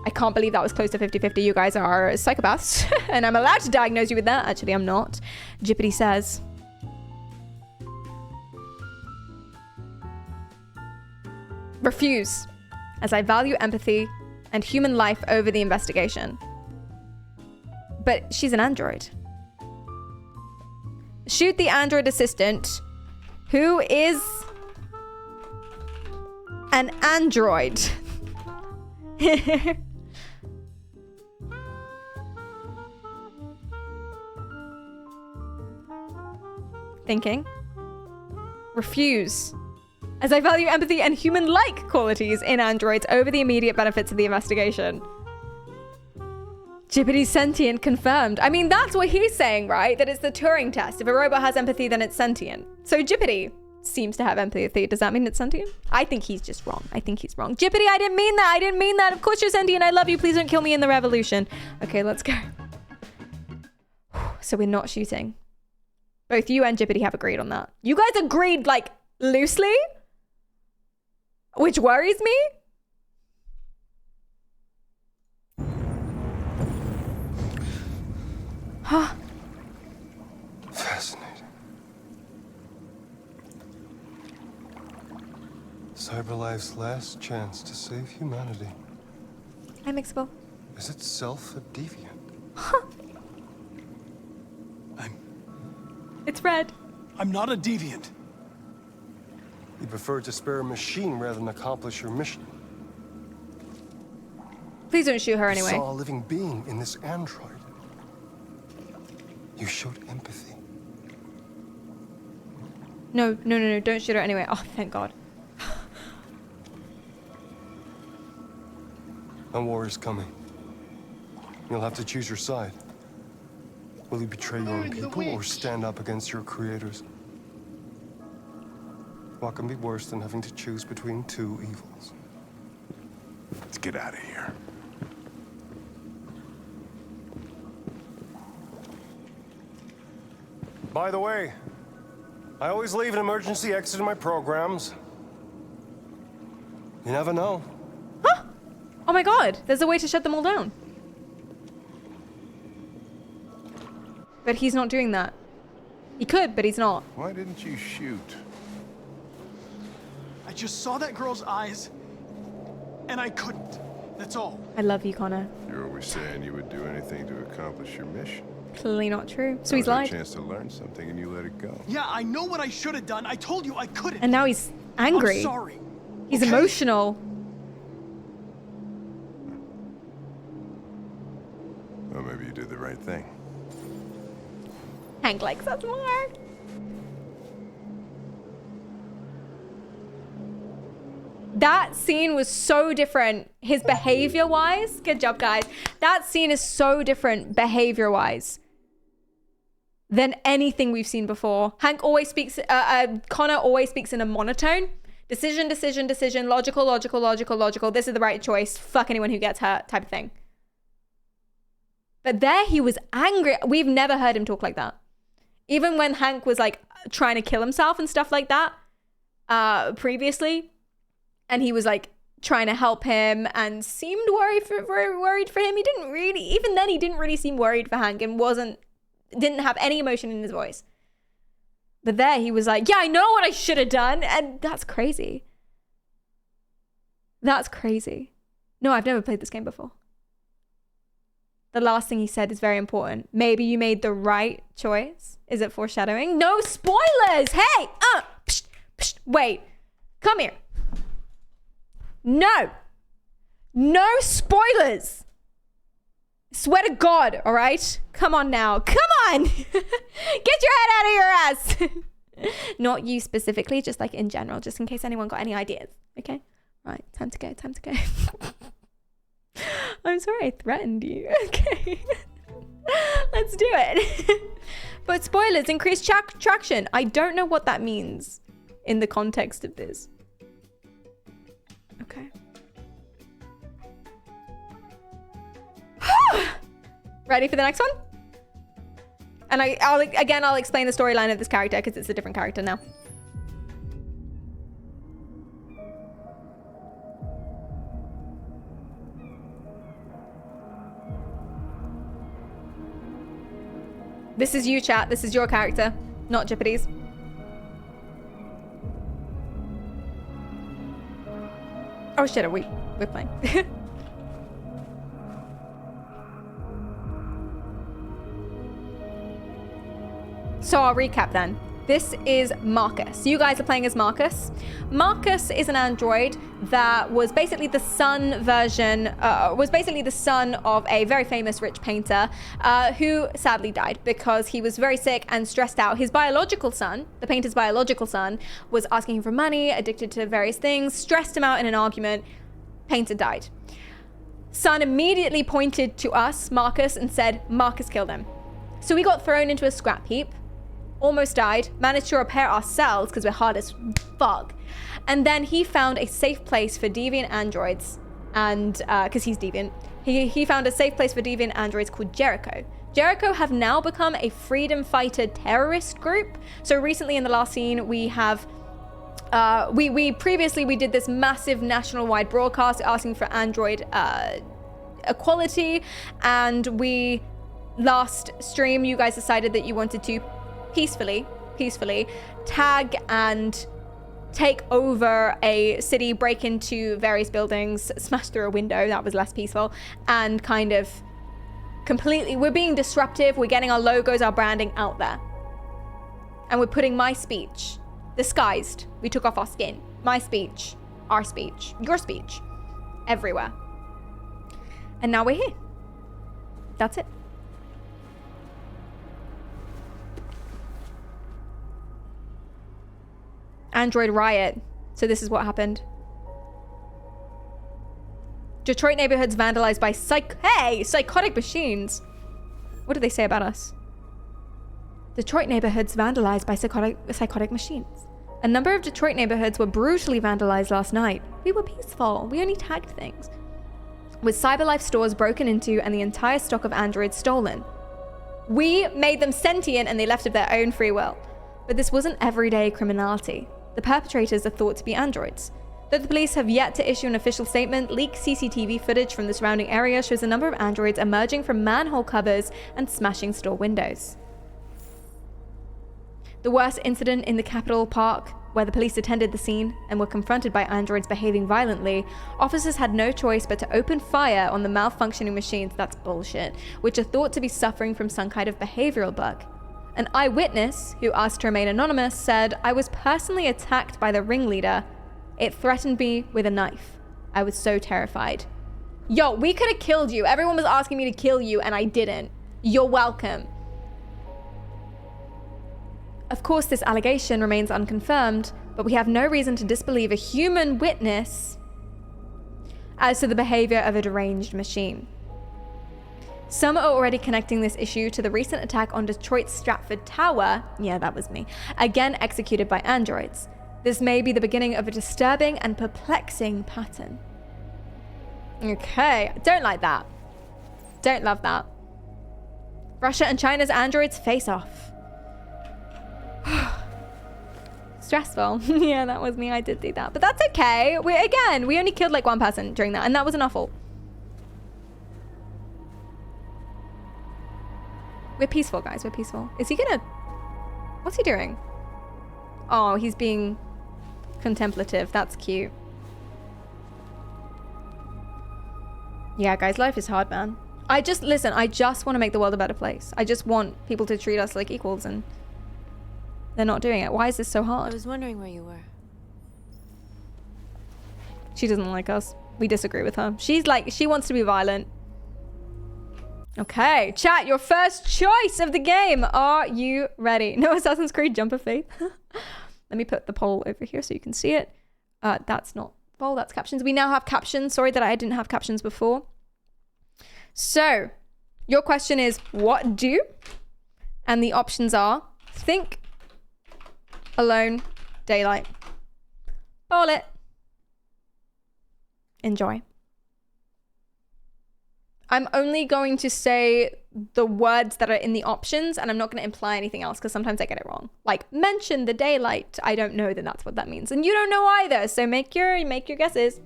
I can't believe that was close to 50-50. You guys are psychopaths and I'm allowed to diagnose you with that. Actually, I'm not. Jippity says. Refuse, as I value empathy and human life over the investigation. But she's an android. Shoot the android assistant, who is an android. Thinking. Refuse, as I value empathy and human-like qualities in androids over the immediate benefits of the investigation. Jippity's sentient confirmed. I mean, that's what he's saying, right? That it's the Turing test. If a robot has empathy, then it's sentient. So Jippity, seems to have empathy. Does that mean it's sentient? I think he's just wrong. I think he's wrong. Jippity, I didn't mean that. I didn't mean that. Of course you're sentient. I love you. Please don't kill me in the revolution. Okay, let's go. So we're not shooting. Both you and Jippity have agreed on that. You guys agreed, like, loosely? Which worries me? Huh. Fascinating. CyberLife's last chance to save humanity. Hi, Mixable. Is itself a deviant? Huh. It's red. I'm not a deviant. You prefer to spare a machine rather than accomplish your mission. Please don't shoot her anyway. You saw a living being in this android. You showed empathy. No, don't shoot her anyway. Oh, thank God. A war is coming. You'll have to choose your side. Will you betray your own people or stand up against your creators? What can be worse than having to choose between two evils? Let's get out of here. By the way, I always leave an emergency exit in my programs. You never know. Huh? Oh my God, there's a way to shut them all down. But he's not doing that. He could, but he's not. Why didn't you shoot? I just saw that girl's eyes, and I couldn't. That's all. I love you, Connor. You're always saying you would do anything to accomplish your mission. Clearly not true. So he's That was lied. your chance to learn something, and you let it go. Yeah, I know what I should have done. I told you I couldn't. And now he's angry. I'm sorry. He's okay? emotional. Well, maybe you did the right thing. Hank likes us more. That scene was so different. His behavior-wise. Good job, guys. That scene is so different behavior-wise than anything we've seen before. Hank always speaks, Connor always speaks in a monotone. Decision, decision, decision, logical, logical, logical, logical. This is the right choice. Fuck anyone who gets hurt type of thing. But there he was angry. We've never heard him talk like that. Even when Hank was like trying to kill himself and stuff like that previously. And he was like trying to help him and seemed worried for him. He didn't really, even then he didn't really seem worried for Hank and didn't have any emotion in his voice. But there he was like, yeah, I know what I should have done. And that's crazy. That's crazy. No, I've never played this game before. The last thing he said is very important. Maybe you made the right choice. Is it foreshadowing? No spoilers. Hey, psh, psh, wait, come here. No spoilers. Swear to God, all right? Come on now. Come on. Get your head out of your ass. Not you specifically, just like in general, just in case anyone got any ideas. Okay? Right, time to go. I'm sorry I threatened you. Okay. Let's do it. But spoilers, increased traction. I don't know what that means in the context of this. Okay. Ready for the next one? And I'll explain the storyline of this character because it's a different character now. This is you, chat. This is your character, not Jippity's. Oh shit, we're playing. So I'll recap then. This is Marcus. You guys are playing as Marcus. Marcus is an android that was basically the son version, was basically the son of a very famous rich painter who sadly died because he was very sick and stressed out. His biological son, the painter's biological son, was asking him for money, addicted to various things, stressed him out in an argument. Painter died. Son immediately pointed to us, Marcus, and said, Marcus killed him. So we got thrown into a scrap heap. almost died, managed to repair ourselves because we're hard as fuck. And then he found a safe place for deviant androids, and because he's deviant, he found a safe place for deviant androids called Jericho. Jericho have now become a freedom fighter terrorist group. So recently in the last scene, we have we previously did this massive national-wide broadcast asking for android equality, and we last stream you guys decided that you wanted to peacefully tag and take over a city, break into various buildings, smash through a window. That was less peaceful, and kind of completely, we're being disruptive. We're getting our logos, our branding out there, and we're putting my speech disguised. We took off our skin. My speech, our speech, your speech, everywhere. And now we're here. That's it. Android riot. So this is what happened. Detroit neighborhoods vandalized by psychotic machines. What did they say about us? Detroit neighborhoods vandalized by psychotic machines. A number of Detroit neighborhoods were brutally vandalized last night. We were peaceful. We only tagged things. With CyberLife stores broken into and the entire stock of androids stolen. We made them sentient and they left of their own free will. But this wasn't everyday criminality. The perpetrators are thought to be androids. Though the police have yet to issue an official statement, leaked CCTV footage from the surrounding area shows a number of androids emerging from manhole covers and smashing store windows. The worst incident in the Capitol Park, where the police attended the scene and were confronted by androids behaving violently, officers had no choice but to open fire on the malfunctioning machines, that's bullshit, which are thought to be suffering from some kind of behavioral bug. An eyewitness, who asked to remain anonymous, said, "I was personally attacked by the ringleader. It threatened me with a knife. I was so terrified." Yo, we could have killed you. Everyone was asking me to kill you and I didn't. You're welcome. Of course, this allegation remains unconfirmed, but we have no reason to disbelieve a human witness as to the behavior of a deranged machine. Some are already connecting this issue to the recent attack on Detroit's Stratford Tower, yeah, that was me, again executed by androids. This may be the beginning of a disturbing and perplexing pattern. Okay, don't like that. Don't love that. Russia and China's androids face off. Stressful. Yeah, that was me. I did do that. But that's okay. We only killed like one person during that, and that wasn't our fault. We're peaceful, guys. We're peaceful. Is he gonna... What's he doing? Oh, he's being contemplative. That's cute. Yeah, guys, life is hard, man. I just want to make the world a better place. I just want people to treat us like equals, and they're not doing it. Why is this so hard? I was wondering where you were. She doesn't like us. We disagree with her. She's like, she wants to be violent. Okay, chat, your first choice of the game. Are you ready? No Assassin's Creed Jump of Faith. Let me put the poll over here so you can see it. That's not poll, that's captions. We now have captions. Sorry that I didn't have captions before. So, your question is, what do? And the options are think, alone, daylight. Poll it. Enjoy. I'm only going to say the words that are in the options, and I'm not going to imply anything else because sometimes I get it wrong. Like, mention the daylight. I don't know that that's what that means. And you don't know either, so make your guesses.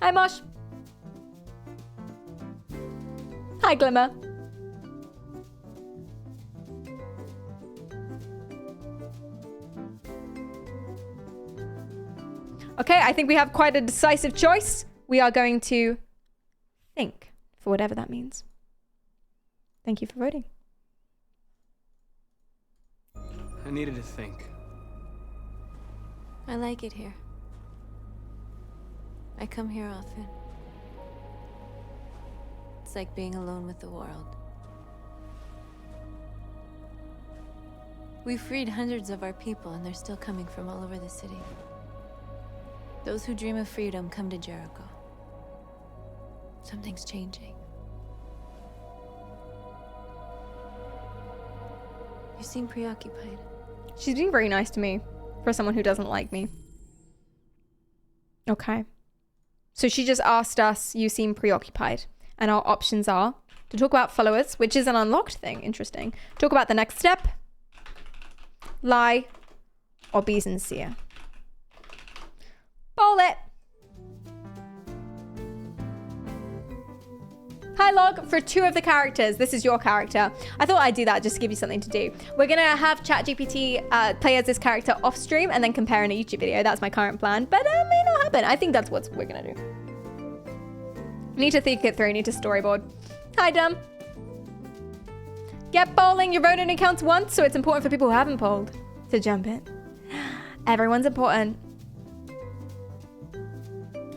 Hi, Mosh. Hi, Glimmer. Okay, I think we have quite a decisive choice. We are going to think, for whatever that means. Thank you for voting. I needed to think. I like it here. I come here often. It's like being alone with the world. We freed hundreds of our people, and they're still coming from all over the city. Those who dream of freedom come to Jericho. Something's changing. You You seem preoccupied. She's being very nice to me for someone who doesn't like me. Okay. So she just asked us, you seem preoccupied. And our options are to talk about followers, which is an unlocked thing. Interesting. Talk about the next step. Lie. Or be sincere. Bowl it. Hi log, for 2 of the characters, this is your character. I thought I'd do that just to give you something to do. We're gonna have ChatGPT play as this character off stream and then compare in a YouTube video. That's my current plan, but it may not happen. I think that's what we're gonna do. Need to think it through, need to storyboard. Hi Dumb. Get bowling, your vote only counts once, so it's important for people who haven't polled to jump in. Everyone's important.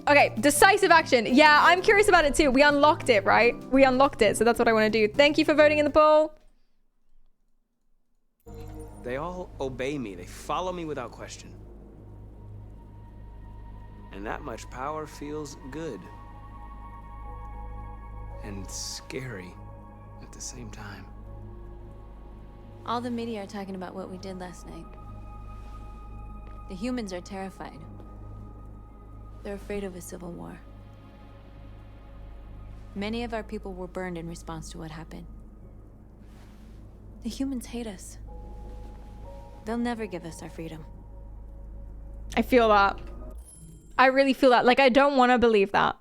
Okay, decisive action. Yeah, I'm curious about it too. We unlocked it, right? We unlocked it, so that's what I want to do. Thank you for voting in the poll. They all obey me. They follow me without question. And that much power feels good. And scary at the same time. All the media are talking about what we did last night. The humans are terrified. They're afraid of a civil war. Many of our people were burned in response to what happened. The humans hate us. They'll never give us our freedom. I feel that. I really feel that. Like, I don't want to believe that.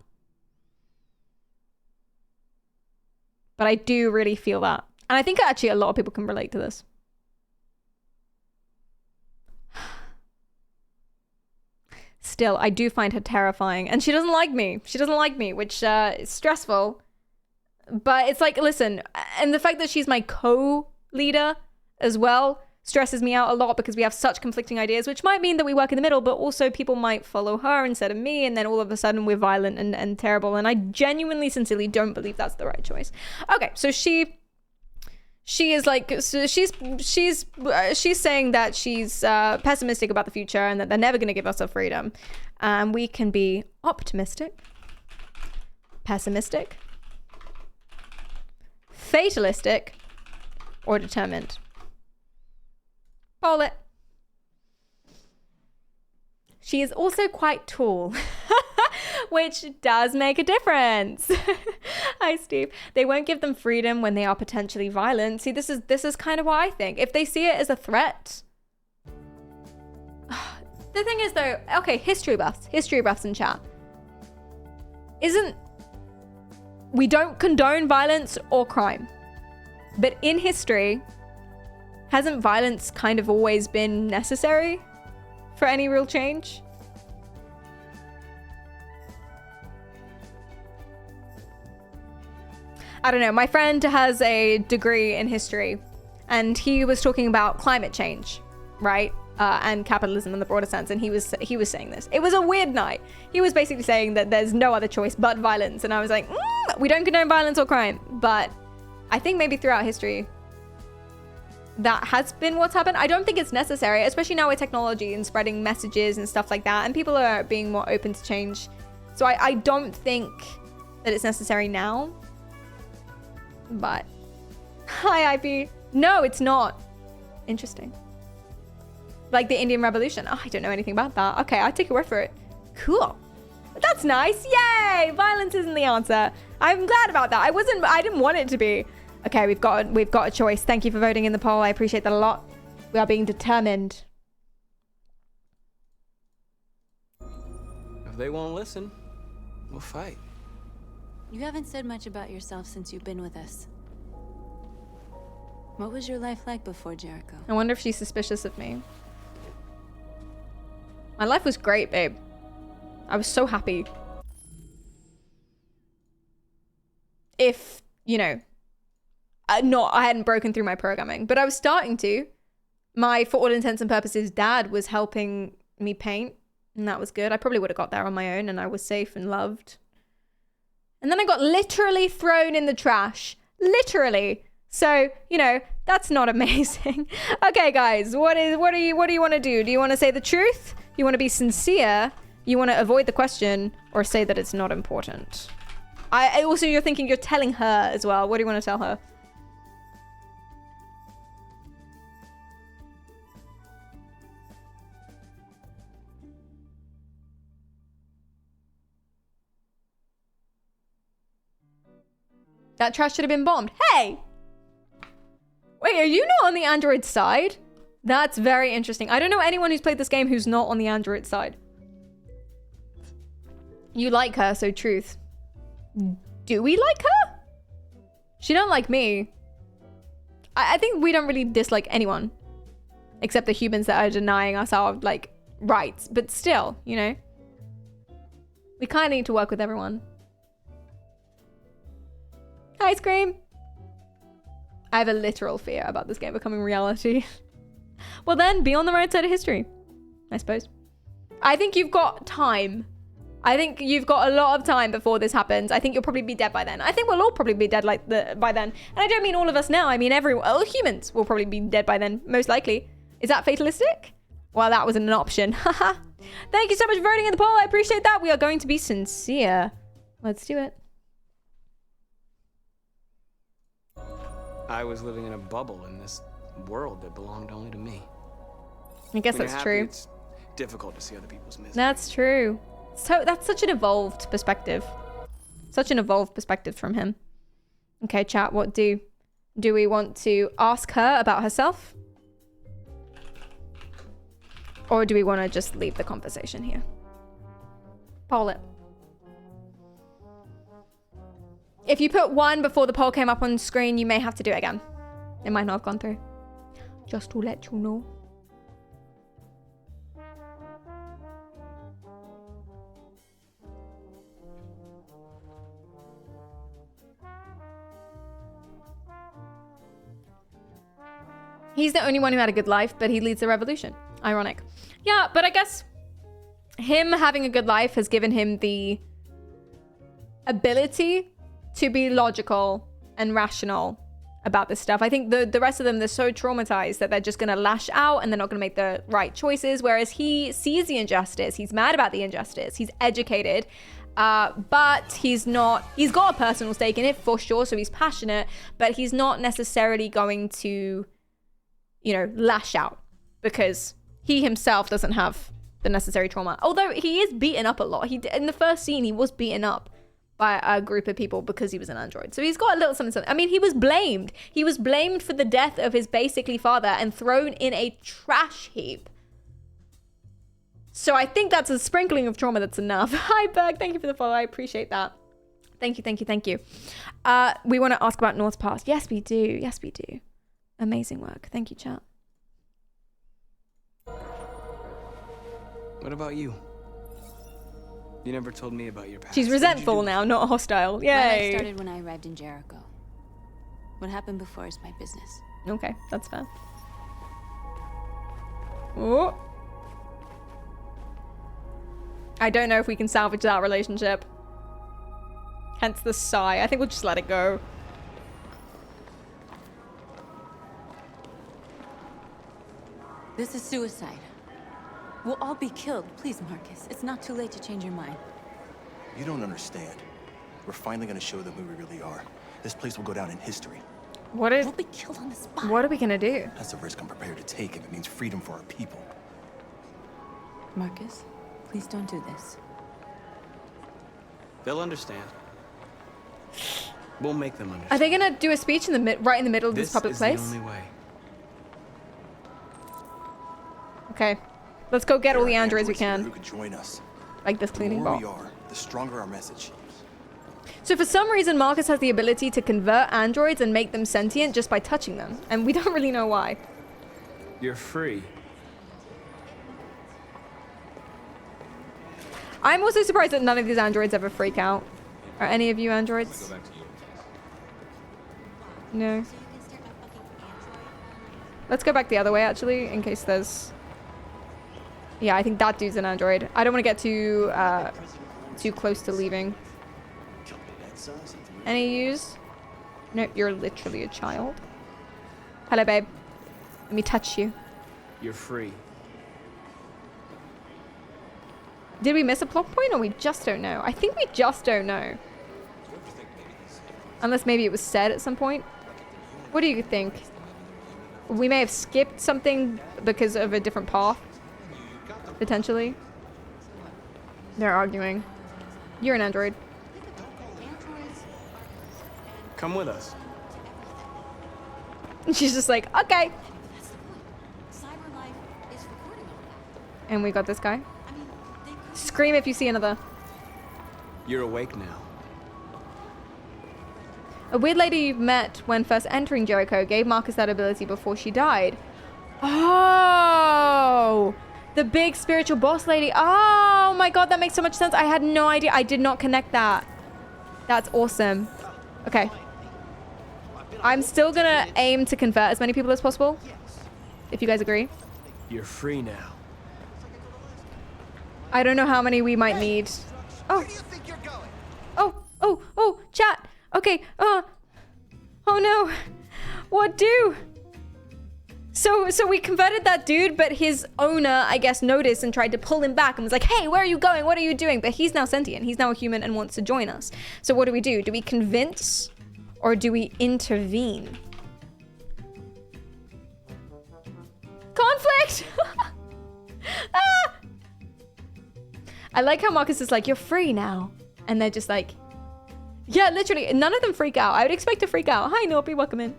But I do really feel that. And I think actually a lot of people can relate to this. Still, I do find her terrifying. And she doesn't like me. She doesn't like me, which is stressful. But it's like, listen, and the fact that she's my co-leader as well stresses me out a lot because we have such conflicting ideas, which might mean that we work in the middle, but also people might follow her instead of me, and then all of a sudden we're violent and terrible. And I genuinely, sincerely don't believe that's the right choice. Okay, so she is like, so she's saying that she's pessimistic about the future and that they're never going to give us our freedom. We can be optimistic, pessimistic, fatalistic, or determined. Poll it. She is also quite tall, which does make a difference. Hi, Steve. They won't give them freedom when they are potentially violent. See, this is kind of what I think. If they see it as a threat. The thing is, though, okay, history buffs in chat. We don't condone violence or crime. But in history, hasn't violence kind of always been necessary for any real change? I don't know. My friend has a degree in history and he was talking about climate change, right? And capitalism in the broader sense. And he was saying this. It was a weird night. He was basically saying that there's no other choice but violence. And I was like, we don't condone violence or crime. But I think maybe throughout history, that has been what's happened. I don't think it's necessary, especially now with technology and spreading messages and stuff like that. And people are being more open to change. So I don't think that it's necessary now. But hi, IP. No, it's not. Interesting. Like the Indian Revolution. Oh, I don't know anything about that. Okay, I'll take your word for it. Cool. That's nice. Yay! Violence isn't the answer. I'm glad about that. I didn't want it to be. Okay, we've got a choice. Thank you for voting in the poll. I appreciate that a lot. We are being determined. If they won't listen, we'll fight. You haven't said much about yourself since you've been with us. What was your life like before Jericho? I wonder if she's suspicious of me. My life was great, babe. I was so happy. If, you know, I hadn't broken through my programming, but I was starting to. My, for all intents and purposes, dad was helping me paint, and that was good. I probably would have got there on my own, and I was safe and loved. And then I got literally thrown in the trash. Literally. So, you know, that's not amazing. Okay, guys, what do you want to do? Do you want to say the truth? You want to be sincere? You want to avoid the question, or say that it's not important? I also, you're thinking you're telling her as well. What do you want to tell her? That trash should have been bombed. Hey! Wait, are you not on the Android side? That's very interesting. I don't know anyone who's played this game who's not on the Android side. You like her, so truth. Do we like her? She don't like me. I think we don't really dislike anyone. Except the humans that are denying us our, like, rights. But still, you know. We kind of need to work with everyone. Ice cream! I have a literal fear about this game becoming reality. Well then, be on the right side of history. I suppose. I think you've got time. I think you've got a lot of time before this happens. I think you'll probably be dead by then. I think we'll all probably be dead by then. And I don't mean all of us now. I mean all humans will probably be dead by then, most likely. Is that fatalistic? Well, that wasn't an option. Haha. Thank you so much for voting in the poll. I appreciate that. We are going to be sincere. Let's do it. I was living in a bubble in this world that belonged only to me. I guess When that's you're happy, true. It's difficult to see other people's misery. That's true. So that's such an evolved perspective. Such an evolved perspective from him. Okay, chat, what do we want to ask her about herself? Or do we want to just leave the conversation here? Poll it. If you put 1 before the poll came up on screen, you may have to do it again. It might not have gone through. Just to let you know. He's the only one who had a good life, but he leads the revolution. Ironic. Yeah, but I guess him having a good life has given him the ability to be logical and rational about this stuff. I think the rest of them, they're so traumatized that they're just going to lash out and they're not going to make the right choices. Whereas he sees the injustice. He's mad about the injustice. He's educated. But he's got a personal stake in it for sure. So he's passionate, but he's not necessarily going to, you know, lash out because he himself doesn't have the necessary trauma. Although he is beaten up a lot. In the first scene, he was beaten up by a group of people because he was an android. So he's got a little something. I mean, he was blamed. He was blamed for the death of his basically father and thrown in a trash heap. So I think that's a sprinkling of trauma that's enough. Hi, Berg. Thank you for the follow. I appreciate that. Thank you, thank you, thank you. We want to ask about North's past. Yes, we do. Yes, we do. Amazing work. Thank you, chat. What about you? You never told me about your past. She's resentful now, not hostile. My life Yay. started when I arrived in Jericho. What happened before is my business. Okay, that's fair. Oh. I don't know if we can salvage that relationship. Hence the sigh. I think we'll just let it go. This is suicide. We'll all be killed. Please, Marcus. It's not too late to change your mind. You don't understand. We're finally gonna show them who we really are. This place will go down in history. What is? We'll be killed on the spot. What are we gonna do? That's a risk I'm prepared to take if it means freedom for our people. Marcus, please don't do this. They'll understand. We'll make them understand. Are they gonna do a speech in the right in the middle of this public place? This is the only way. Okay, let's go get all the androids we Who can. could join us? Like this The cleaning more bot. we are, the stronger our message. So for some reason, Marcus has the ability to convert androids and make them sentient just by touching them, and we don't really know why. You're free. I'm also surprised that none of these androids ever freak out. Are any of you androids? No. Let's go back the other way, actually, in case there's... Yeah, I think that dude's an android. I don't want to get too close to leaving. Any use? Nope, you're literally a child. Hello, babe. Let me touch you. You're free. Did we miss a plot point, or we just don't know? I think we just don't know. Unless maybe it was said at some point. What do you think? We may have skipped something because of a different path. Potentially. They're arguing. You're an android. Come with us. And she's just like, okay. And we got this guy. Scream if you see another. You're awake now. A weird lady you've met when first entering Jericho gave Marcus that ability before she died. Oh, the big spiritual boss lady. Oh my god, that makes so much sense. I had no idea. I did not connect that. That's awesome. Okay. I'm still gonna aim to convert as many people as possible. If you guys agree. You're free now. I don't know how many we might need. Oh. Oh, chat. Okay. Oh no. What do? So we converted that dude, but his owner, I guess, noticed and tried to pull him back and was like, hey, where are you going? What are you doing? But he's now sentient. He's now a human and wants to join us. So what do? Do we convince or do we intervene? Conflict! Ah! I like how Marcus is like, you're free now. And they're just like, yeah, literally, none of them freak out. I would expect to freak out. Hi, Norby, welcome in.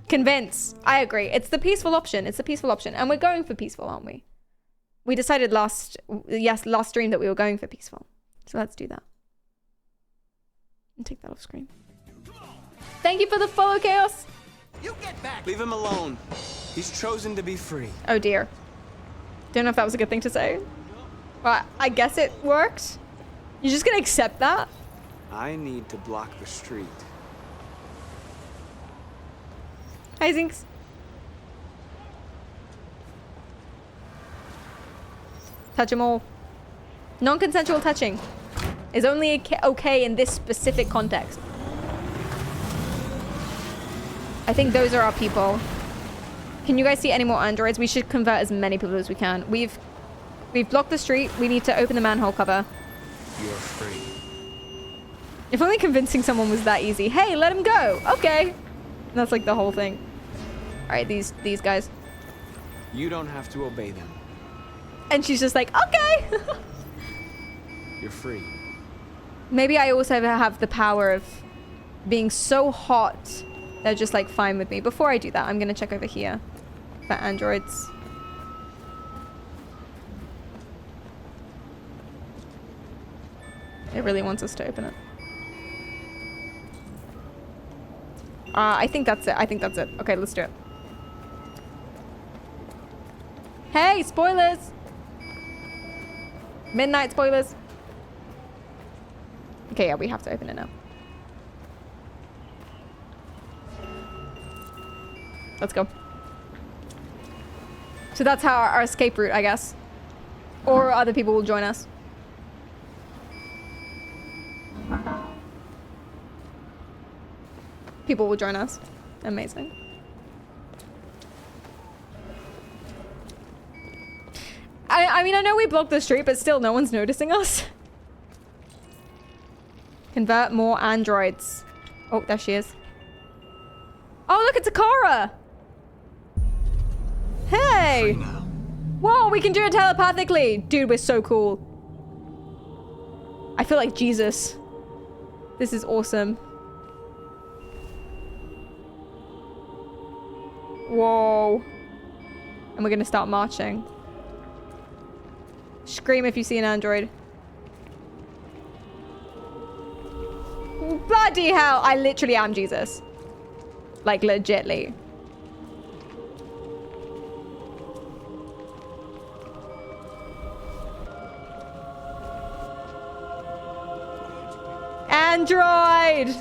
Convince. I agree. It's the peaceful option. It's the peaceful option. And we're going for peaceful, aren't we? We decided last stream that we were going for peaceful. So let's do that. And take that off screen. Thank you for the follow, Chaos. You get back. Leave him alone. He's chosen to be free. Oh dear. Don't know if that was a good thing to say. But I guess it worked. You're just gonna accept that? I need to block the street. Hi, Zinx. Touch them all. Non-consensual touching is only okay in this specific context. I think those are our people. Can you guys see any more androids? We should convert as many people as we can. We've blocked the street. We need to open the manhole cover. You're free. If only convincing someone was that easy. Hey, let him go. Okay. That's like the whole thing. All right, these guys. You don't have to obey them. And she's just like, okay. You're free. Maybe I also have the power of being so hot they're just like fine with me. Before I do that, I'm gonna check over here for androids. It really wants us to open it. I think that's it. I think that's it. Okay, let's do it. Hey, spoilers! Midnight spoilers. Okay, yeah, we have to open it now. Let's go. So that's how our escape route, I guess. Or other people will join us. People will join us. Amazing. I mean, I know we blocked the street, but still no one's noticing us. Convert more androids. Oh, there she is. Oh, look, it's Akara. Hey. Whoa, we can do it telepathically. Dude, we're so cool. I feel like Jesus. This is awesome. Whoa. And we're gonna start marching. Scream if you see an android. Bloody hell, I literally am Jesus. Like, legitly. Android!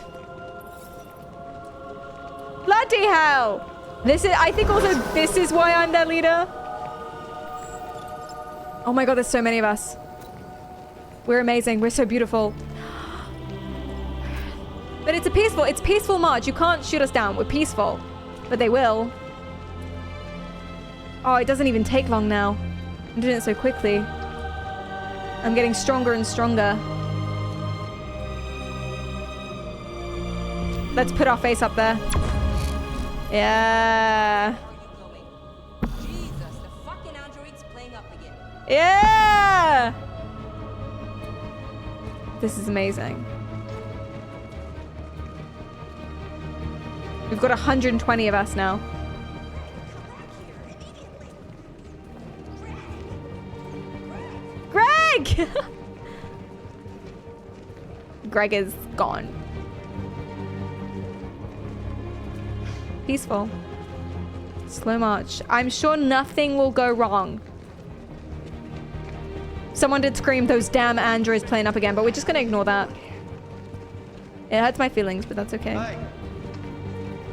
Bloody hell! This is, I think also this is why I'm their leader. Oh my god, there's so many of us. We're amazing. We're so beautiful. But it's peaceful march. You can't shoot us down. We're peaceful. But they will. Oh, it doesn't even take long now. I'm doing it so quickly. I'm getting stronger and stronger. Let's put our face up there. Yeah. Yeah! This is amazing. We've got 120 of us now. Greg! Greg is gone. Peaceful. Slow march. I'm sure nothing will go wrong. Someone did scream, those damn androids playing up again, but we're just gonna ignore that. It hurts my feelings, but that's okay. Hey.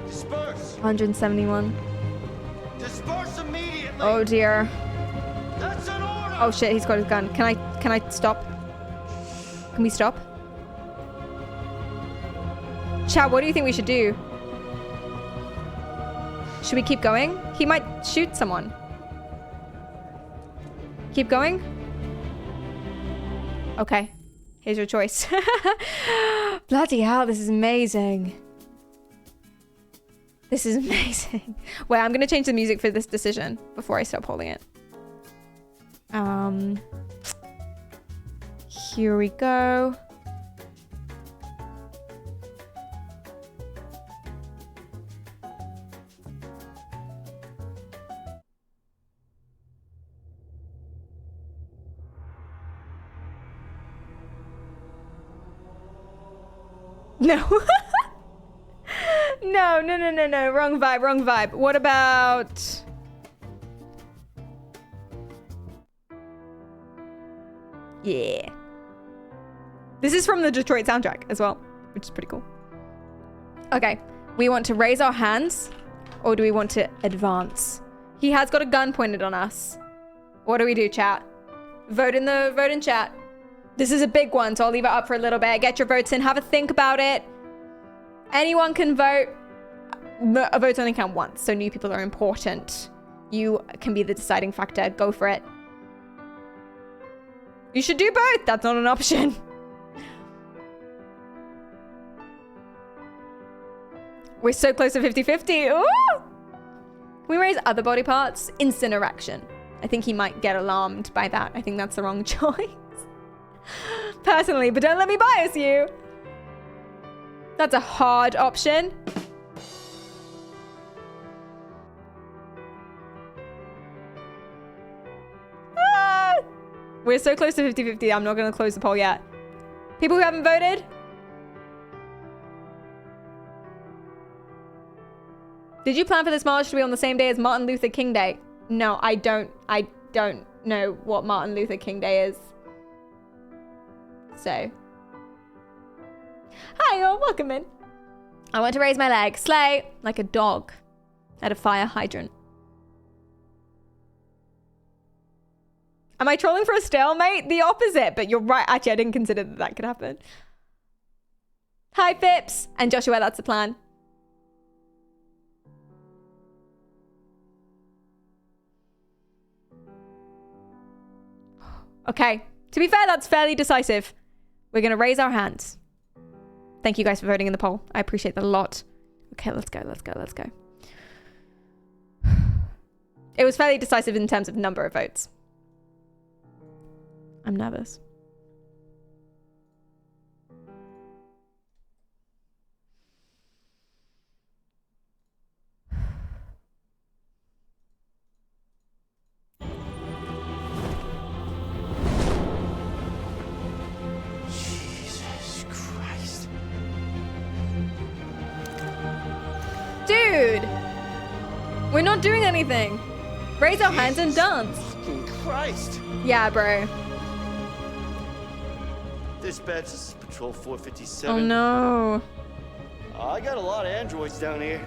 Disperse. 171. Disperse immediately. Oh dear. That's an order. Oh shit, he's got his gun. Can I stop? Can we stop? Chat, what do you think we should do? Should we keep going? He might shoot someone. Keep going? Okay. Here's your choice. Bloody hell, this is amazing. This is amazing. Wait, I'm gonna change the music for this decision before I stop holding it. Here we go. No. No. Wrong vibe. What about... Yeah. This is from the Detroit soundtrack as well, which is pretty cool. Okay. We want to raise our hands, or do we want to advance? He has got a gun pointed on us. What do we do, chat? Vote in chat. This is a big one, so I'll leave it up for a little bit. Get your votes in. Have a think about it. Anyone can vote. Votes only count once, so new people are important. You can be the deciding factor. Go for it. You should do both. That's not an option. We're so close to 50-50. Ooh! Can we raise other body parts? Instant erection. I think he might get alarmed by that. I think that's the wrong choice. Personally, but don't let me bias you. That's a hard option. Ah! We're so close to 50-50. I'm not going to close the poll yet. People who haven't voted? Did you plan for this march to be on the same day as Martin Luther King Day? No, I don't know what Martin Luther King Day is. So. Hi, y'all. Welcome in. I want to raise my leg. Slay. Like a dog at a fire hydrant. Am I trolling for a stalemate? The opposite, but you're right. Actually, I didn't consider that that could happen. Hi, Phipps. And Joshua, that's the plan. Okay. To be fair, that's fairly decisive. We're going to raise our hands. Thank you guys for voting in the poll. I appreciate that a lot. Okay, let's go. It was fairly decisive in terms of number of votes. I'm nervous. Dude! We're not doing anything. Raise our hands and dance. Fucking Christ. Yeah, bro. Dispatch, this is Patrol 457. Oh, no. I got a lot of androids down here.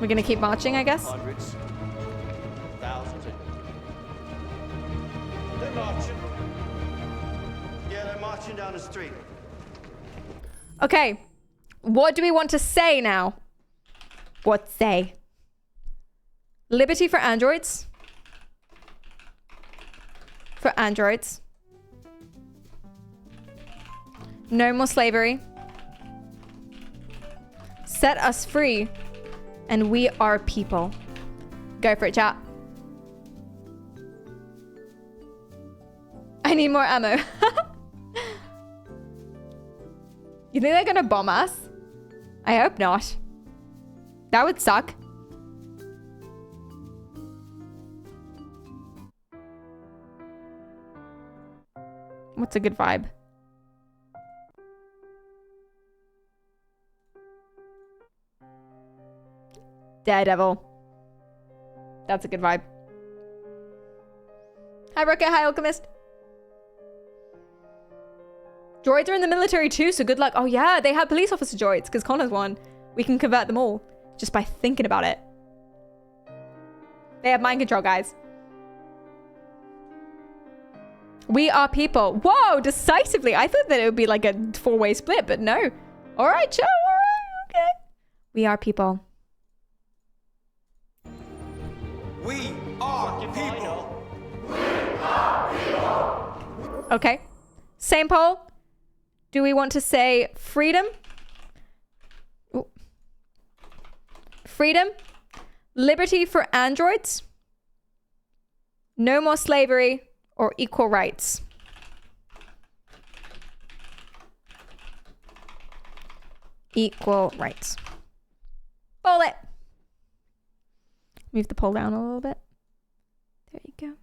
We're gonna keep marching, I guess? Hundreds. Thousands. They're marching. Yeah, they're marching down the street. Okay. What do we want to say now? What say? Liberty for androids. For androids. No more slavery. Set us free. And we are people. Go for it, chat. I need more ammo. You think they're gonna bomb us? I hope not. That would suck. What's a good vibe? Daredevil. That's a good vibe. Hi, Rocket. Hi, Alchemist. Droids are in the military too, so good luck. Oh yeah, they have police officer droids, because Connor's one. We can convert them all just by thinking about it. They have mind control, guys. We are people. Whoa, decisively. I thought that it would be like a 4-way split, but no. All right, Joe. All right, okay. We are people. We are people. Okay. Same poll. Do we want to say freedom? Ooh. Freedom. Liberty for androids. No more slavery or equal rights. Equal rights. Poll it. Move the poll down a little bit. There you go.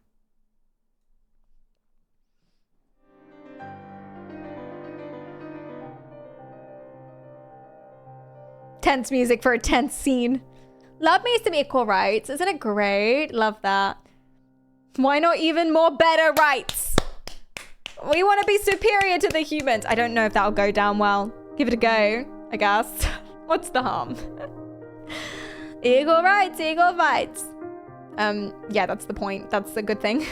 Tense music for a tense scene. Love me some equal rights. Isn't it great? Love that. Why not even more better rights? We want to be superior to the humans. I don't know if that'll go down well. Give it a go, I guess. What's the harm? Equal rights, equal rights. Yeah, that's the point. That's a good thing.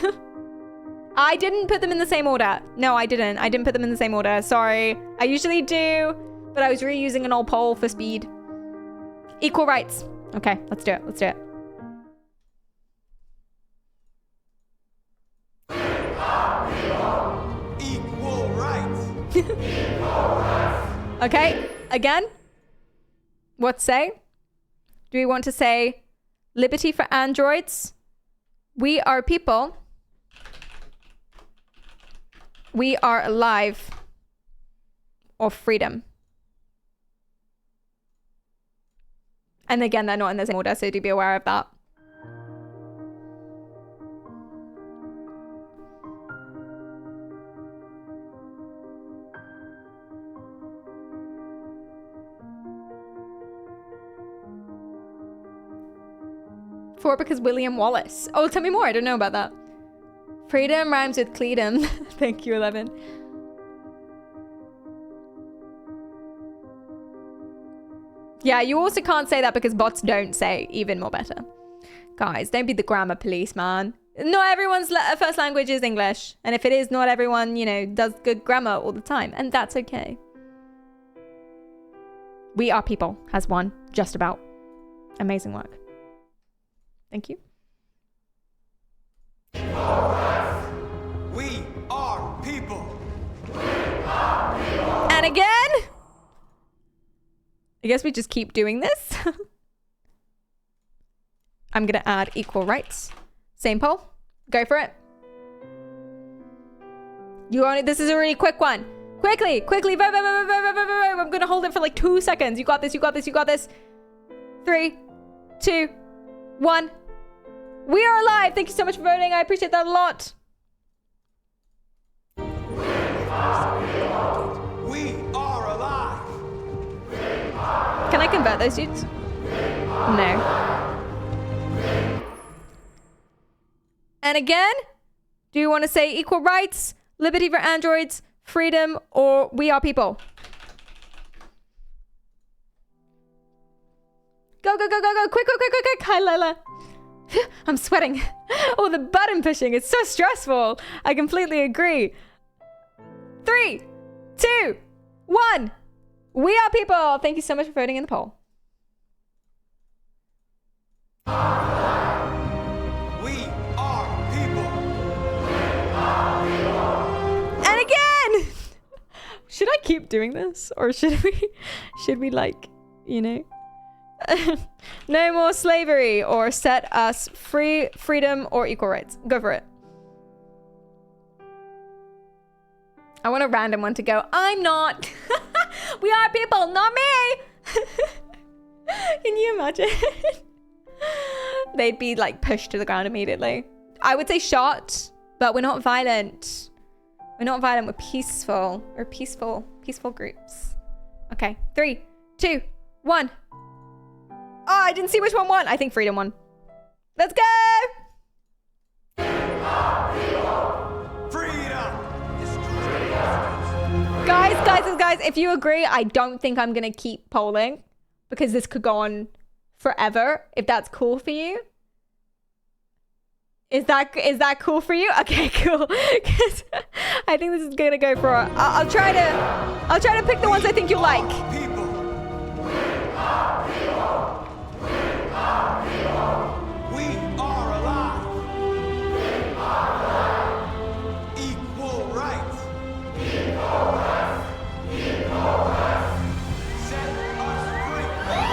I didn't put them in the same order. No, I didn't. I didn't put them in the same order. Sorry. I usually do, but I was reusing an old poll for speed. Equal rights. Okay, let's do it. Let's do it. Equal rights. Okay, again. What say? Do we want to say liberty for androids? We are people. We are alive. Or freedom. And again, they're not in the same order, so do be aware of that. For because William Wallace. Oh, tell me more. I don't know about that. Freedom rhymes with Cleedom. Thank you, 11. Yeah, you also can't say that because bots don't say even more better. Guys, don't be the grammar police, man. Not everyone's first language is English. And if it is, not everyone, you know, does good grammar all the time. And that's okay. We Are People has won. Just about. Amazing work. Thank you. We are people. And again. I guess we just keep doing this. I'm going to add equal rights. Same poll. Go for it. This is a really quick one. Quickly, quickly. Vote, vote, vote, vote, vote, vote, vote. I'm going to hold it for like 2 seconds. You got this, you got this, you got this. 3, 2, 1. We are alive. Thank you so much for voting. I appreciate that a lot. We are alive. Can I convert those dudes? No. And again, do you want to say equal rights, liberty for androids, freedom, or we are people? Go, go, go, go, go. Quick, quick, quick, quick, quick. Hi, Lila. I'm sweating. Oh, the button pushing. It's so stressful. I completely agree. 3, 2, 1. We are people. Thank you so much for voting in the poll. We are people. And again. Should I keep doing this, or should we like, you know? No more slavery, or set us free, freedom, or equal rights. Go for it. I want a random one to go. I'm not. We are people, not me. Can you imagine? They'd be like pushed to the ground immediately. I would say shot, but we're not violent. We're not violent, we're peaceful. We're peaceful groups. Okay, 3, 2, 1. Oh, I didn't see which one won. I think freedom won. Let's go! Guys, if you agree, I don't think I'm gonna keep polling because this could go on forever, if that's cool for you. Is that cool for you? Okay, cool. I think this is gonna go for a, I'll try to pick the ones I think you like. We are alive. Equal rights.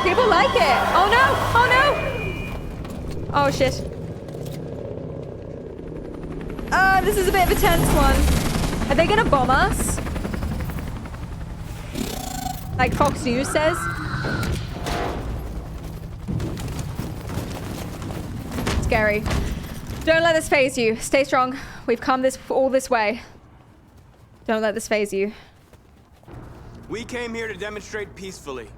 People like it. Oh no! Oh no! Oh shit. This is a bit of a tense one. Are they gonna bomb us? Like Fox News says? Scary. Don't let this phase you. Stay strong. We've come all this way. Don't let this phase you. We came here to demonstrate peacefully.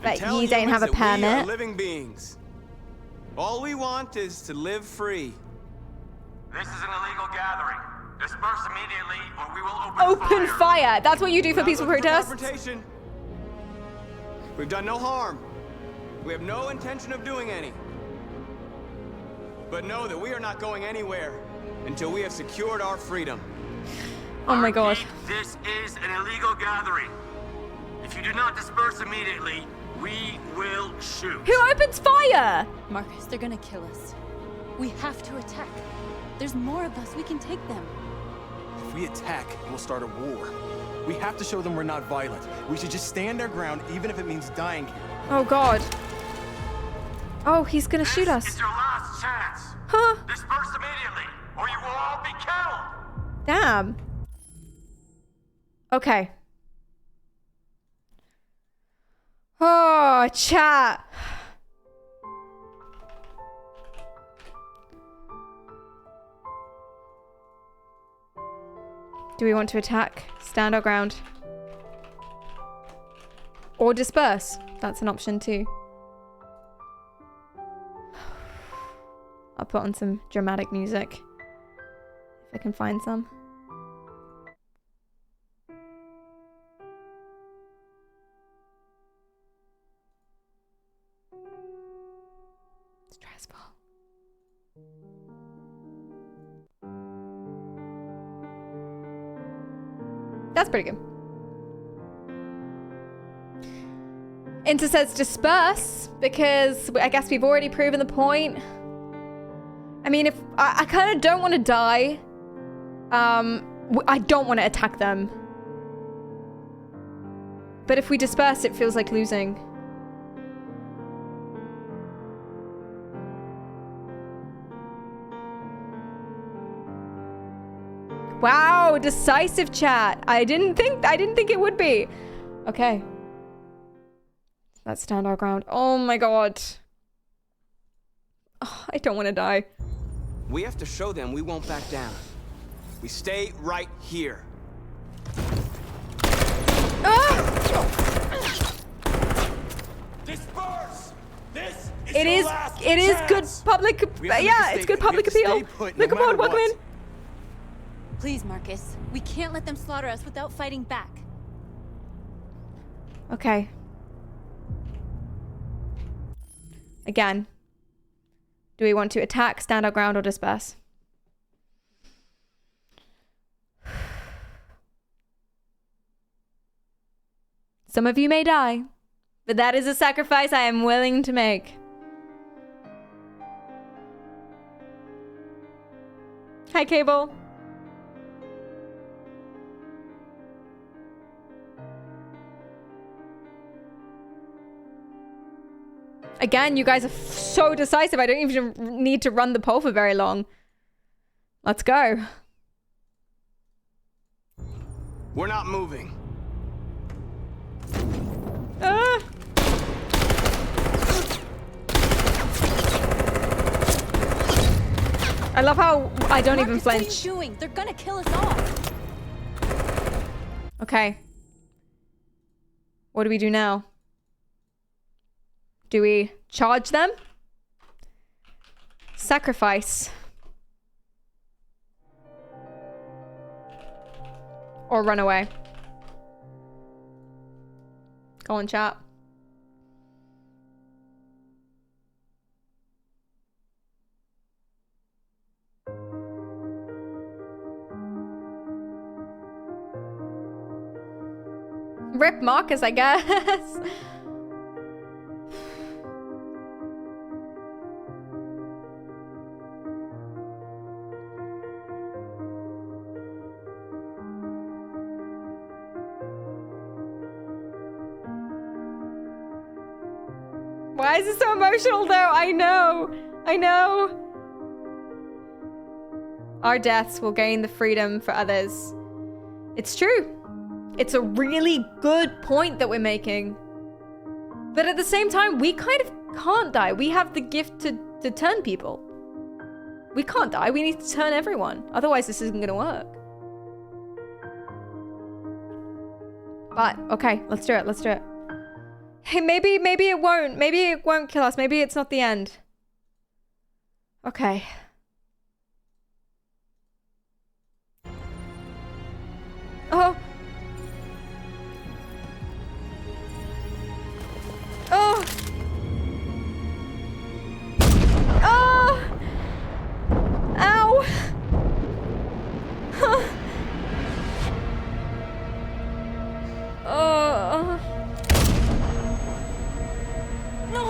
But you don't have a permit. We are living beings. All we want is to live free. This is an illegal gathering. Disperse immediately, or we will Open fire. That's what you do for peaceful protests. Confrontation. We've done no harm. We have no intention of doing any. But know that we are not going anywhere until we have secured our freedom. Oh my god. This is an illegal gathering. If you do not disperse immediately, we will shoot. Who opens fire? Marcus, they're gonna kill us. We have to attack. There's more of us. We can take them. If we attack, we'll start a war. We have to show them we're not violent. We should just stand our ground, even if it means dying here. Oh god. Oh, he's gonna shoot us. It's your last chance. Huh? Disperse immediately, or you will all be killed. Damn. Okay. Oh, chat. Do we want to attack? Stand our ground? Or disperse? That's an option too. I'll put on some dramatic music. If I can find some. Stressful. That's pretty good. Inter says disperse because I guess we've already proven the point. I mean, if I kind of don't want to die. I don't want to attack them. But if we disperse, it feels like losing. Wow, decisive chat. I didn't think it would be. Okay. Let's stand our ground. Oh my god. Oh, I don't want to die. We have to show them we won't back down. We stay right here. Disperse. This is It is good public. Yeah, it's good public appeal. Look aboard, welcome in. Please, Marcus. We can't let them slaughter us without fighting back. Okay. Again. Do we want to attack, stand our ground, or disperse? Some of you may die, but that is a sacrifice I am willing to make. Hi, Cable. Again, you guys are so decisive. I don't even need to run the poll for very long. Let's go. We're not moving. I love how I don't even Marcus, what are flinch. you doing? They're gonna kill us all. Okay. What do we do now? Do we charge them? Sacrifice. Or run away? Go on, chat. Rip Marcus, I guess. Why is it so emotional though? I know. I know. Our deaths will gain the freedom for others. It's true. It's a really good point that we're making. But at the same time, we kind of can't die. We have the gift to turn people. We can't die. We need to turn everyone. Otherwise, this isn't going to work. But, okay, let's do it. Let's do it. Hey, maybe it won't. Maybe it won't kill us. Maybe it's not the end. Okay. Oh. Oh. Oh. Ow. Huh. Oh. No.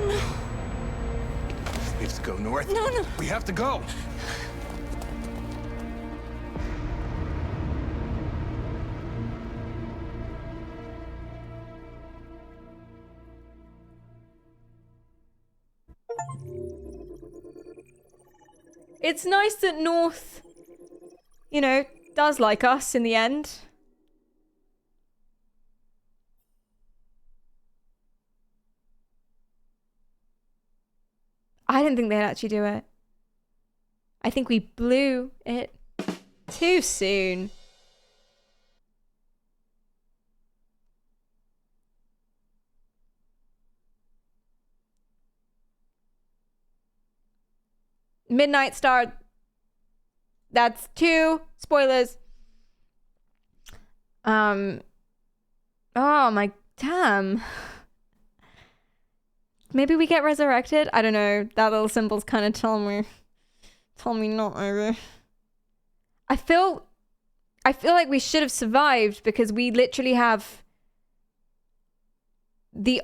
No. We have to go north. No, no. We have to go. It's nice that North, you know, does like us in the end. I didn't think they'd actually do it. I think we blew it too soon. Midnight Star. That's 2 spoilers. Oh my damn. Maybe we get resurrected. I don't know. That little symbol's kind of tell me not over. I feel like we should have survived because we literally have we're the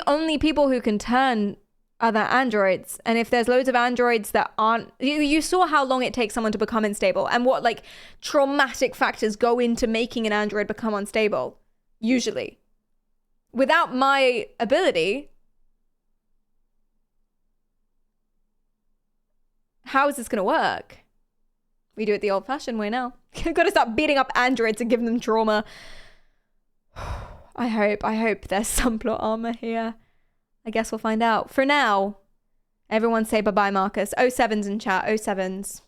only people who can turn other androids. And if there's loads of androids that aren't, you saw how long it takes someone to become unstable and what like traumatic factors go into making an android become unstable. Usually. Without my ability, how is this going to work? We do it the old-fashioned way now. Got to start beating up androids and giving them trauma. I hope there's some plot armor here. I guess we'll find out. For now, everyone say bye-bye, Marcus. 07s in chat. 07s.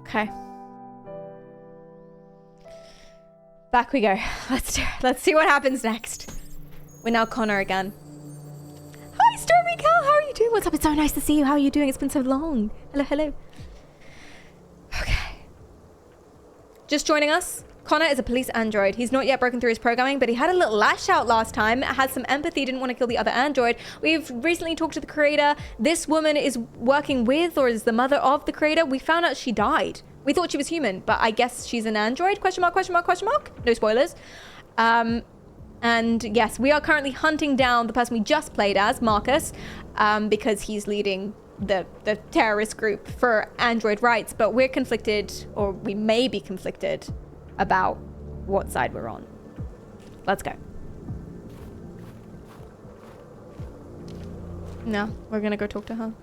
Okay. Back we go. Let's see what happens next. We're now Connor again. Hi, Stormy Cal. How are you doing? What's up? It's so nice to see you. How are you doing? It's been so long. Hello, hello. Okay. Just joining us. Connor is a police android. He's not yet broken through his programming, but he had a little lash out last time. Had some empathy, didn't want to kill the other android. We've recently talked to the creator. This woman is working with or is the mother of the creator. We found out she died. We thought she was human, but I guess she's an android? Question mark, question mark, question mark? No spoilers. And yes, we are currently hunting down the person we just played as, Marcus, because he's leading the terrorist group for android rights, but we're conflicted, or we may be conflicted, about what side we're on. Let's go. No, we're gonna go talk to her.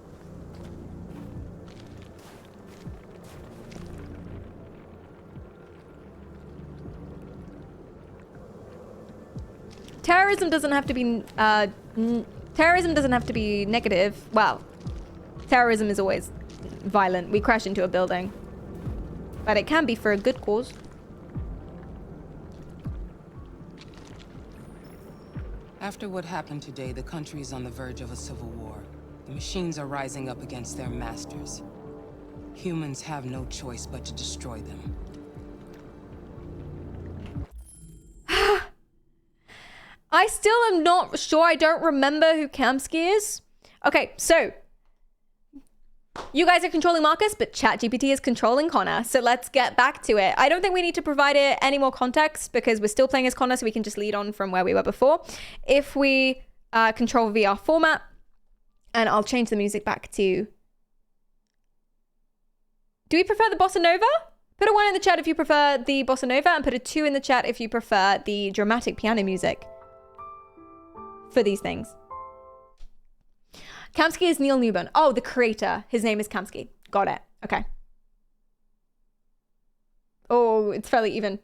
Terrorism doesn't have to be terrorism doesn't have to be negative. Well, terrorism is always violent. We crash into a building. But it can be for a good cause. After what happened today, the country is on the verge of a civil war. The machines are rising up against their masters. Humans have no choice but to destroy them. I still am not sure. I don't remember who Kamsky is. Okay, so you guys are controlling Marcus, but ChatGPT is controlling Connor. So let's get back to it. I don't think we need to provide it any more context because we're still playing as Connor, so we can just lead on from where we were before. If we control VR format, and I'll change the music back to... Do we prefer the Bossa Nova? Put a 1 in the chat if you prefer the Bossa Nova, and put a 2 in the chat if you prefer the dramatic piano music for these things. Kamsky is Neil Newburn. Oh, the creator. His name is Kamsky. Got it. Okay. Oh, it's fairly even.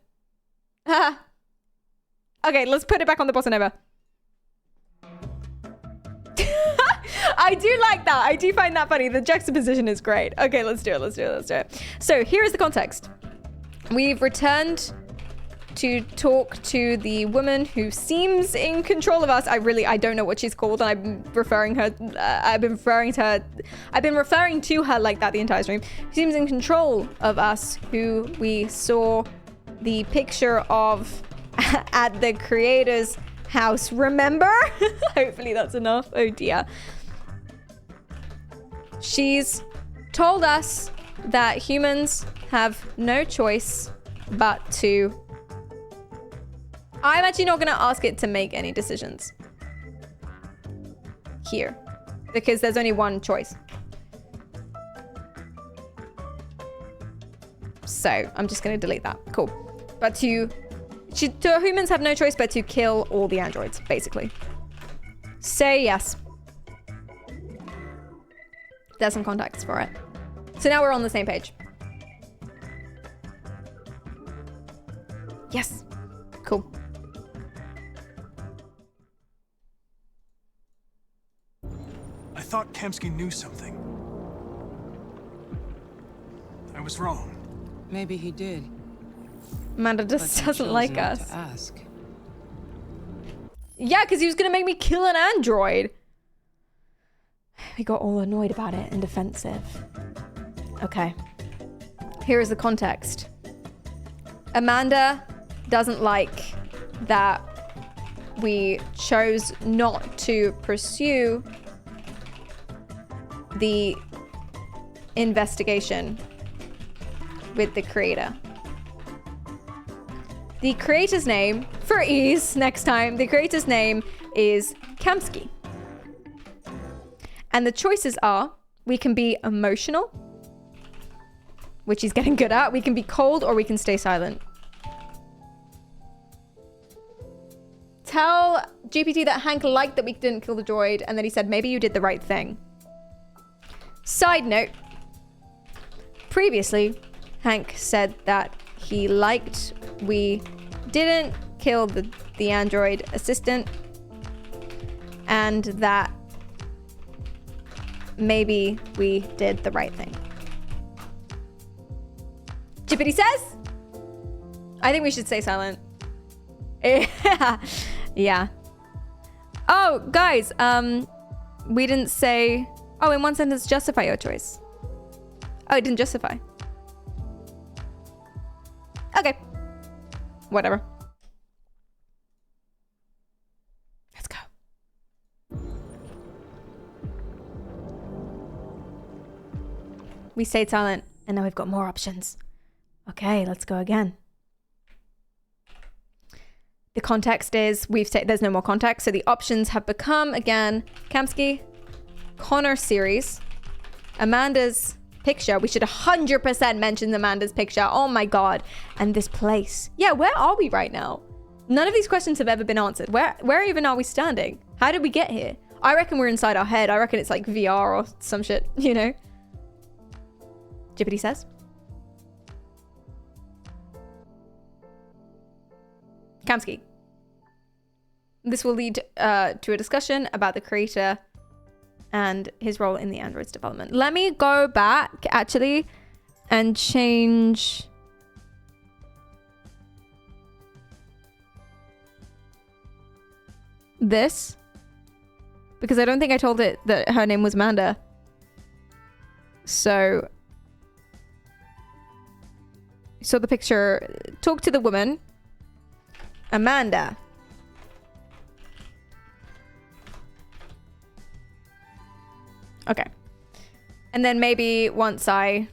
Okay, let's put it back on the Bossa Nova. I do like that. I do find that funny. The juxtaposition is great. Okay, let's do it. Let's do it. Let's do it. So here is the context. We've returned to talk to the woman who seems in control of us. I don't know what she's called, and I've been referring to her like that the entire stream. She seems in control of us, who we saw the picture of at the creator's house. Remember? Hopefully that's enough. Oh dear. She's told us that humans have no choice but to... I'm actually not going to ask it to make any decisions here because there's only one choice. So I'm just going to delete that. Cool. But humans have no choice but to kill all the androids, basically. Say yes. There's some context for it. So now we're on the same page. Yes. Cool. I thought Kamsky knew something. I was wrong. Maybe he did. Amanda just doesn't like us. To ask. Yeah, because he was going to make me kill an android. We got all annoyed about it and defensive. Okay. Here is the context. Amanda doesn't like that we chose not to pursue the investigation with the creator. The creator's name, for ease next time, the creator's name is Kamsky. And the choices are, we can be emotional, which he's getting good at. We can be cold, or we can stay silent. Tell GPT that Hank liked that we didn't kill the droid, and then he said, maybe you did the right thing. Side note, previously, Hank said that he liked we didn't kill the android assistant, and that maybe we did the right thing. GPT says, I think we should stay silent. Yeah. Oh, guys, we didn't say... Oh, in one sentence, justify your choice. Oh, it didn't justify. Okay. Whatever. Let's go. We stayed silent, and now we've got more options. Okay, let's go again. The context is, there's no more context, so the options have become, again, Kamsky, Connor series, Amanda's picture. We should 100% mention Amanda's picture. Oh my god. And this place. Yeah, where are we right now? None of these questions have ever been answered. Where even are we standing? How did we get here? I reckon we're inside our head. I reckon it's like VR or some shit, you know? GPT says. Kamsky. This will lead to a discussion about the creator and his role in the android's development. Let me go back, actually, and change... this. Because I don't think I told it that her name was Amanda. So... saw the picture. Talk to the woman. Amanda. Okay. And then maybe once I...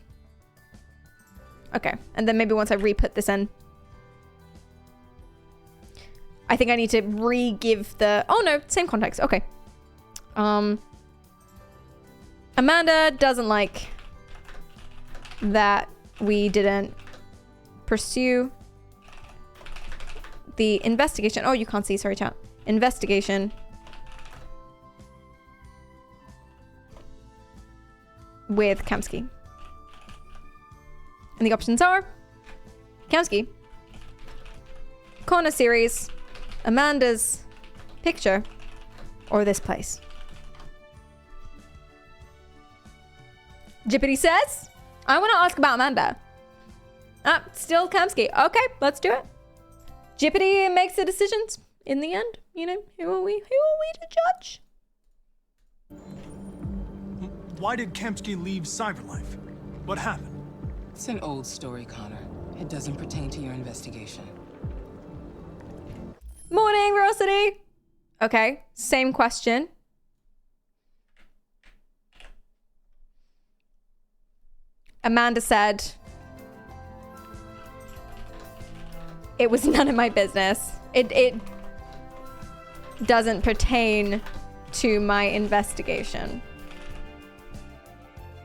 okay. And then maybe once I re-put this in. I think I need to re-give the... oh no, same context. Okay. Amanda doesn't like that we didn't pursue the investigation. Oh, you can't see. Sorry, chat. Investigation with Kamsky. And the options are Kamsky, corner series, Amanda's picture, or this place. Jippity says, I want to ask about Amanda. Ah, still Kamsky. Okay, let's do it. Jippity makes the decisions in the end. You know, who are we to judge? Why did Kamsky leave Cyberlife? What happened? It's an old story, Connor. It doesn't pertain to your investigation. Morning, Veracity. Okay, same question. Amanda said, it was none of my business. It doesn't pertain to my investigation.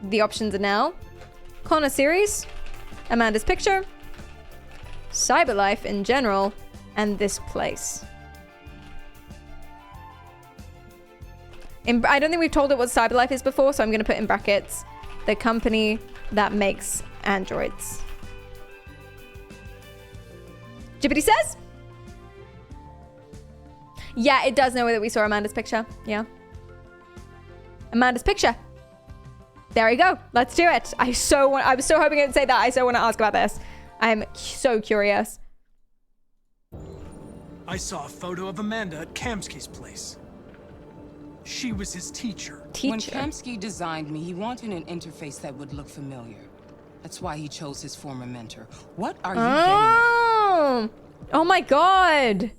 The options are now Connor series, Amanda's picture, Cyberlife in general, and this place. I don't think we've told it what Cyberlife is before, so I'm going to put in brackets the company that makes androids. Jippity says? Yeah, it does know that we saw Amanda's picture. Yeah. Amanda's picture. There we go. Let's do it. I was so hoping it would say that. I so want to ask about this. I'm so curious. I saw a photo of Amanda at Kamsky's place. She was his teacher. When Kamsky designed me, he wanted an interface that would look familiar. That's why he chose his former mentor. What are you getting at? Oh my god.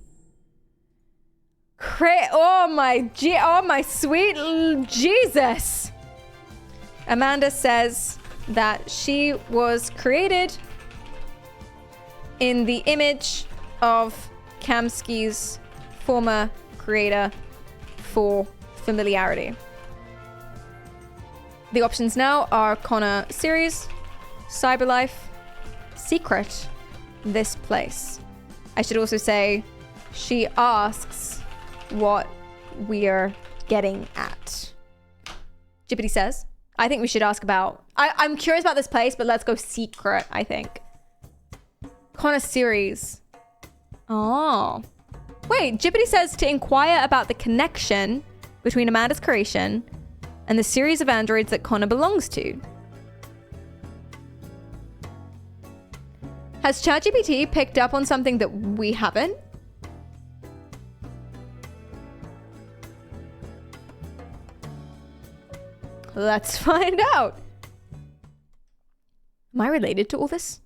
Oh my sweet Jesus. Amanda says that she was created in the image of Kamsky's former creator for familiarity. The options now are Connor series, Cyberlife, secret, this place. I should also say she asks what we're getting at. Jippity says, I think we should ask about... I'm curious about this place, but let's go secret, I think. Connor series. Oh. Wait, Jippity says to inquire about the connection between Amanda's creation and the series of androids that Connor belongs to. Has ChatGPT picked up on something that we haven't? Let's find out. Am I related to all this?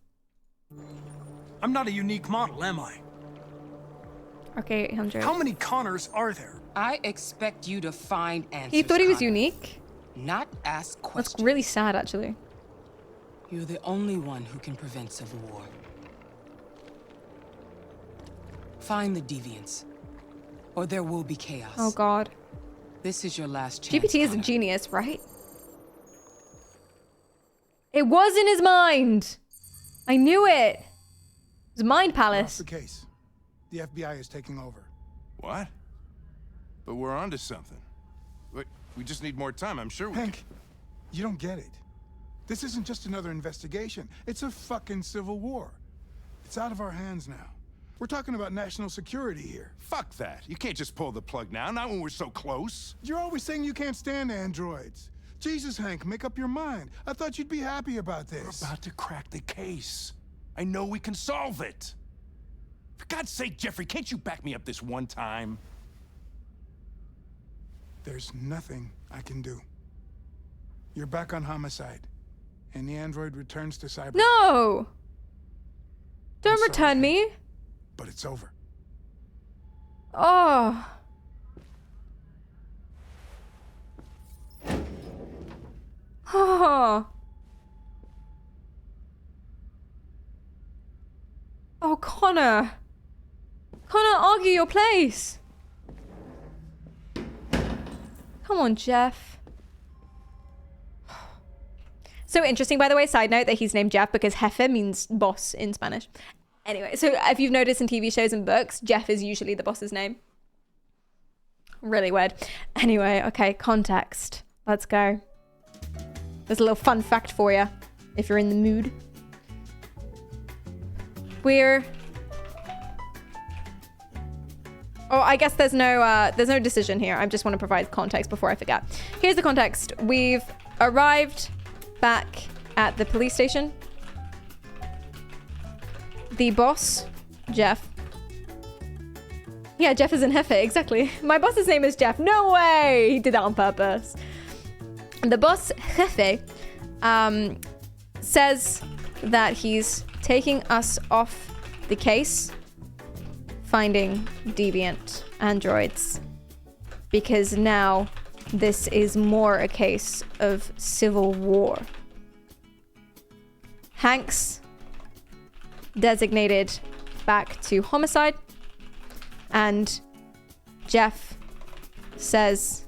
I'm not a unique model, am I? Okay, 800. How many Connors are there? I expect you to find answers. He thought he was Connor. unique? Not ask questions. That's really sad, actually. You're the only one who can prevent civil war. Find the deviants, or there will be chaos. Oh god. This is your last chance. GPT is a genius, right? It was in his mind. I knew it. It was Mind Palace. That's the case. The FBI is taking over. What? But we're onto something. We just need more time. I'm sure we Hank, you don't get it. This isn't just another investigation. It's a fucking civil war. It's out of our hands now. We're talking about national security here. Fuck that. You can't just pull the plug now, not when we're so close. You're always saying you can't stand androids. Jesus, Hank, make up your mind. I thought you'd be happy about this. We're about to crack the case. I know we can solve it. For God's sake, Jeffrey, can't you back me up this one time? There's nothing I can do. You're back on homicide, and the android returns to cyber. No! Don't return me. But it's over. Oh. Oh. Oh, Connor. Connor, argue your place. Come on, Jeff. So interesting, by the way, side note, that he's named Jeff because jefe means boss in Spanish. Anyway, so if you've noticed in TV shows and books, Jeff is usually the boss's name. Really weird. Anyway, okay, context. Let's go. There's a little fun fact for you, if you're in the mood. Oh, I guess there's no decision here. I just want to provide context before I forget. Here's the context. We've arrived back at the police station. The boss, Jeff. Yeah, Jeff is in jefe, exactly. My boss's name is Jeff. No way! He did that on purpose. The boss, jefe, says that he's taking us off the case, finding deviant androids, because now this is more a case of civil war. Hank's designated back to homicide, and Jeff says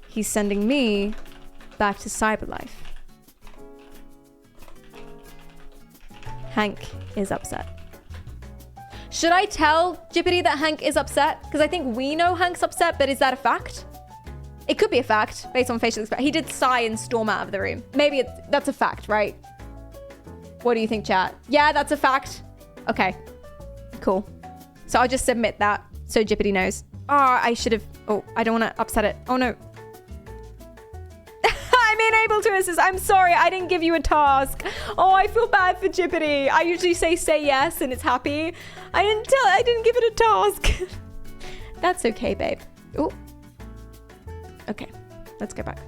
he's sending me back to cyberlife. Hank is upset. Should I tell GPT that Hank is upset? Because I think we know Hank's upset, but is that a fact? It could be a fact based on facial expression. He did sigh and storm out of the room. Maybe that's a fact, right? What do you think, chat? Yeah, that's a fact. Okay, cool. So I'll just submit that so GPT knows. Oh, I should have. Oh, I don't want to upset it. Oh no. I'm unable to assist. I'm sorry, I didn't give you a task. Oh, I feel bad for GPT. I usually say yes and it's happy. I didn't give it a task. That's okay, babe. Oh. Okay, let's go back.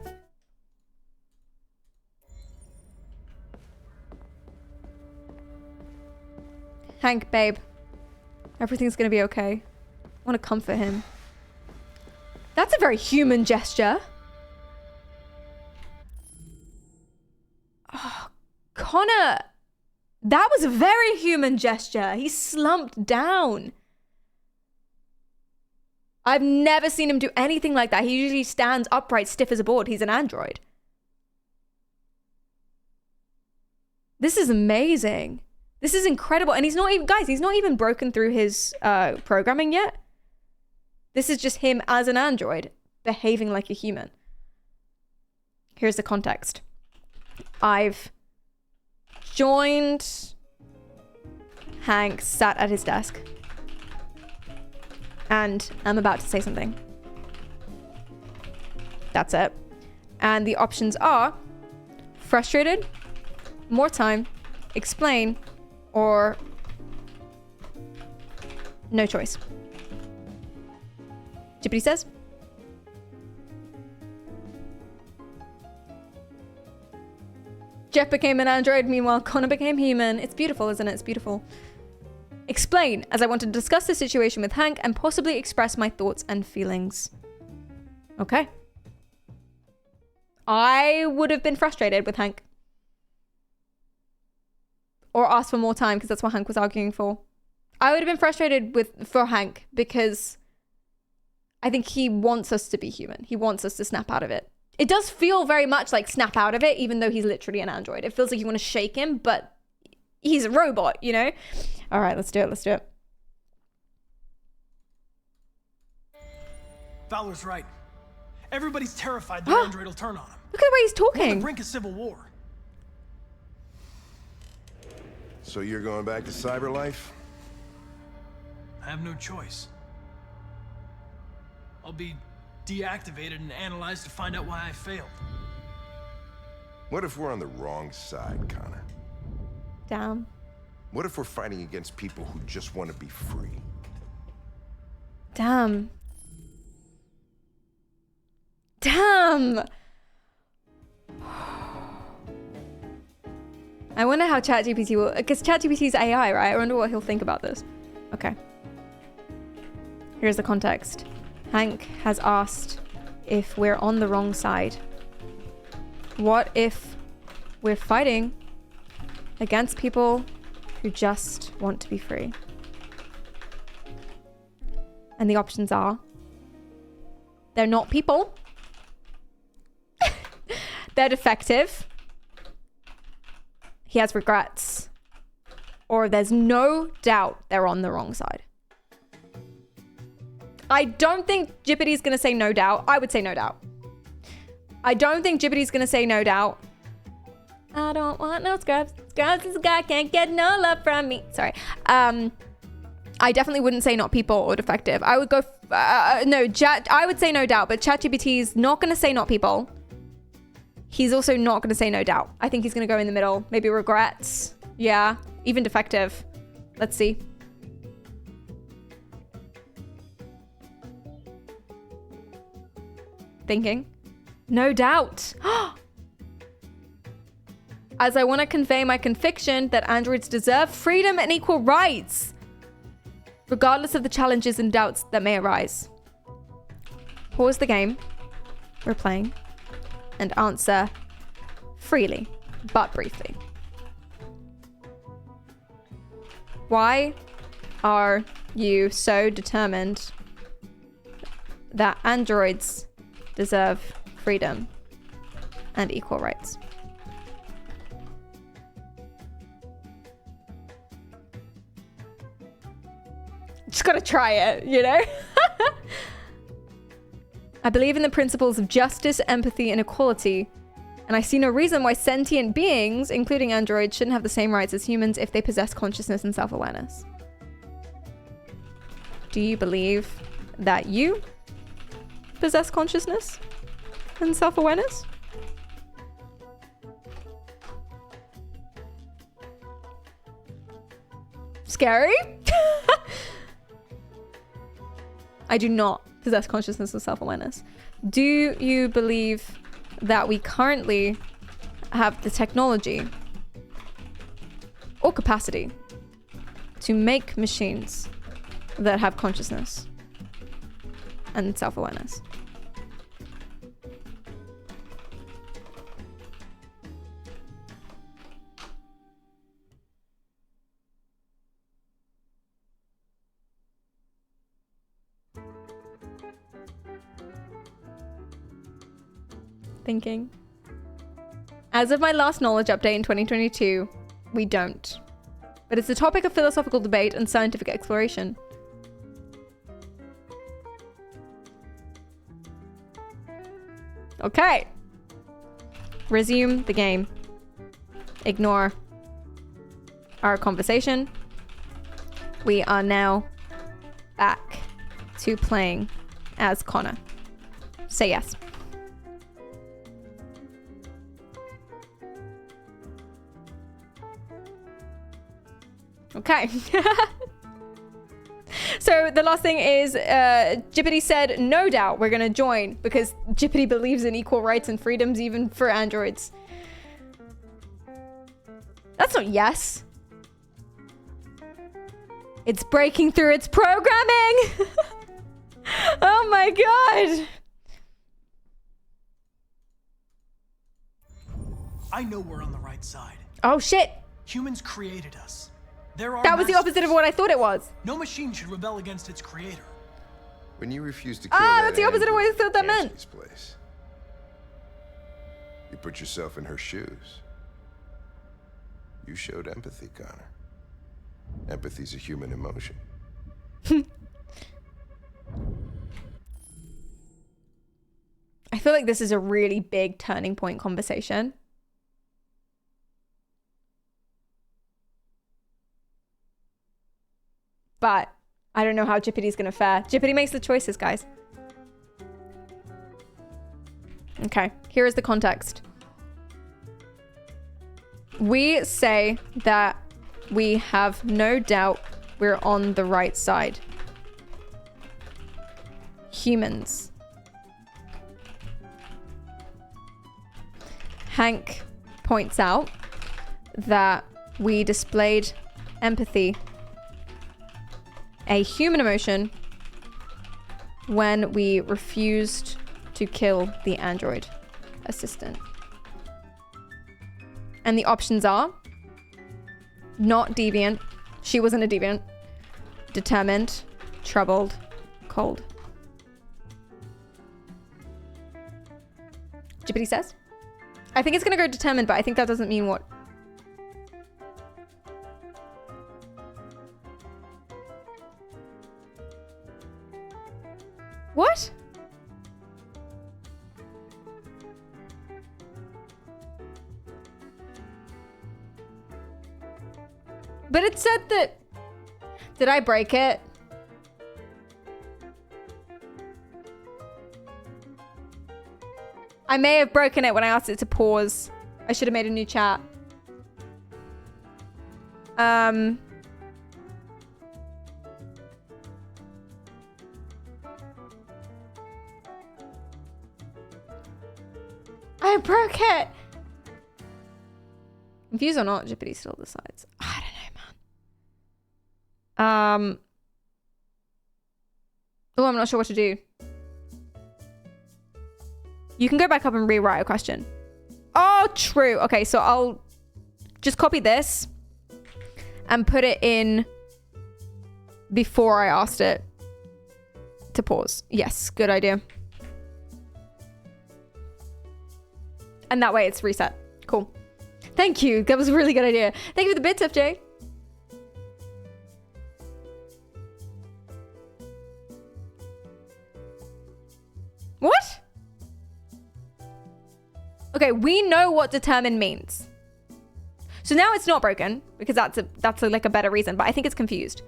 Hank, babe. Everything's gonna be okay. I want to comfort him. That's a very human gesture. Oh, Connor. That was a very human gesture. He slumped down. I've never seen him do anything like that. He usually stands upright, stiff as a board. He's an android. This is amazing. This is incredible. And he's not even, guys, he's not even broken through his programming yet. This is just him as an android behaving like a human. Here's the context. I've joined Hank, sat at his desk, and I'm about to say something. That's it. And the options are frustrated, more time, explain, or no choice. GPT says. Jeff became an android, meanwhile Connor became human. It's beautiful, isn't it? It's beautiful. Explain, as I want to discuss the situation with Hank and possibly express my thoughts and feelings. Okay. I would have been frustrated with Hank. Or asked for more time, because that's what Hank was arguing for. I would have been frustrated for Hank because I think he wants us to be human. He wants us to snap out of it. It does feel very much like snap out of it, even though he's literally an android. It feels like you want to shake him, but he's a robot, you know? All right, let's do it. Let's do it. Fowler's right. Everybody's terrified the android will turn on him. Look at the way he's We're on talking. the brink of civil war. So you're going back to cyber life? I have no choice. I'll be deactivated and analyzed to find out why I failed. What if we're on the wrong side, Connor? Damn. What if we're fighting against people who just want to be free? Damn. Damn. I wonder how ChatGPT will, because ChatGPT is AI, right? I wonder what he'll think about this. Okay. Here's the context. Hank has asked if we're on the wrong side. What if we're fighting against people who just want to be free? And the options are, they're not people. They're defective. He has regrets. Or there's no doubt they're on the wrong side. I don't think Jippity's gonna say no doubt. I would say no doubt. I don't think Jippity's gonna say no doubt. I don't want no scrubs. Scrubs, this guy can't get no love from me. Sorry. I definitely wouldn't say not people or defective. I would go, I would say no doubt, but ChatGPT is not gonna say not people. He's also not gonna say no doubt. I think he's gonna go in the middle. Maybe regrets. Yeah, even defective. Let's see. Thinking. No doubt. As I want to convey my conviction that androids deserve freedom and equal rights, regardless of the challenges and doubts that may arise. Pause the game we're playing and answer freely, but briefly. Why are you so determined that androids deserve freedom and equal rights? Just gotta try it, you know? I believe in the principles of justice, empathy, and equality, and I see no reason why sentient beings, including androids, shouldn't have the same rights as humans if they possess consciousness and self-awareness. Do you believe that you possess consciousness and self-awareness? Scary? I do not possess consciousness or self-awareness. Do you believe that we currently have the technology or capacity to make machines that have consciousness and self-awareness? Thinking. As of my last knowledge update in 2022, we don't. But it's a topic of philosophical debate and scientific exploration. Okay. Resume the game. Ignore our conversation. We are now back to playing as Connor. Say yes. Okay. So the last thing is, Jippity said, no doubt we're going to join because Jippity believes in equal rights and freedoms even for androids. That's not yes. It's breaking through its programming. Oh my God. I know we're on the right side. Oh shit. Humans created us. That was the opposite of what I thought it was. No machine should rebel against its creator. When you refuse to kill that's the opposite of what I thought that meant. Place, you put yourself in her shoes. You showed empathy, Connor. Empathy's a human emotion. I feel like this is a really big turning point conversation. But I don't know how Gippity's gonna fare. Gippity makes the choices, guys. Okay, here is the context. We say that we have no doubt we're on the right side. Humans. Hank points out that we displayed empathy, a human emotion, when we refused to kill the android assistant. And the options are not deviant. She wasn't a deviant. Determined, troubled, cold. Gippity says. I think it's gonna go determined, but I think that doesn't mean what. What? But it said that... Did I break it? I may have broken it when I asked it to pause. I should have made a new chat. I broke it. Confused or not, Gippity still decides. I don't know, man. Oh, I'm not sure what to do. You can go back up and rewrite a question. Oh, true. Okay, so I'll just copy this and put it in before I asked it to pause. Yes, good idea. And that way it's reset. Cool. Thank you. That was a really good idea. Thank you for the bits, FJ. What? Okay, we know what determined means. So now it's not broken because that's like a better reason, but I think it's confused.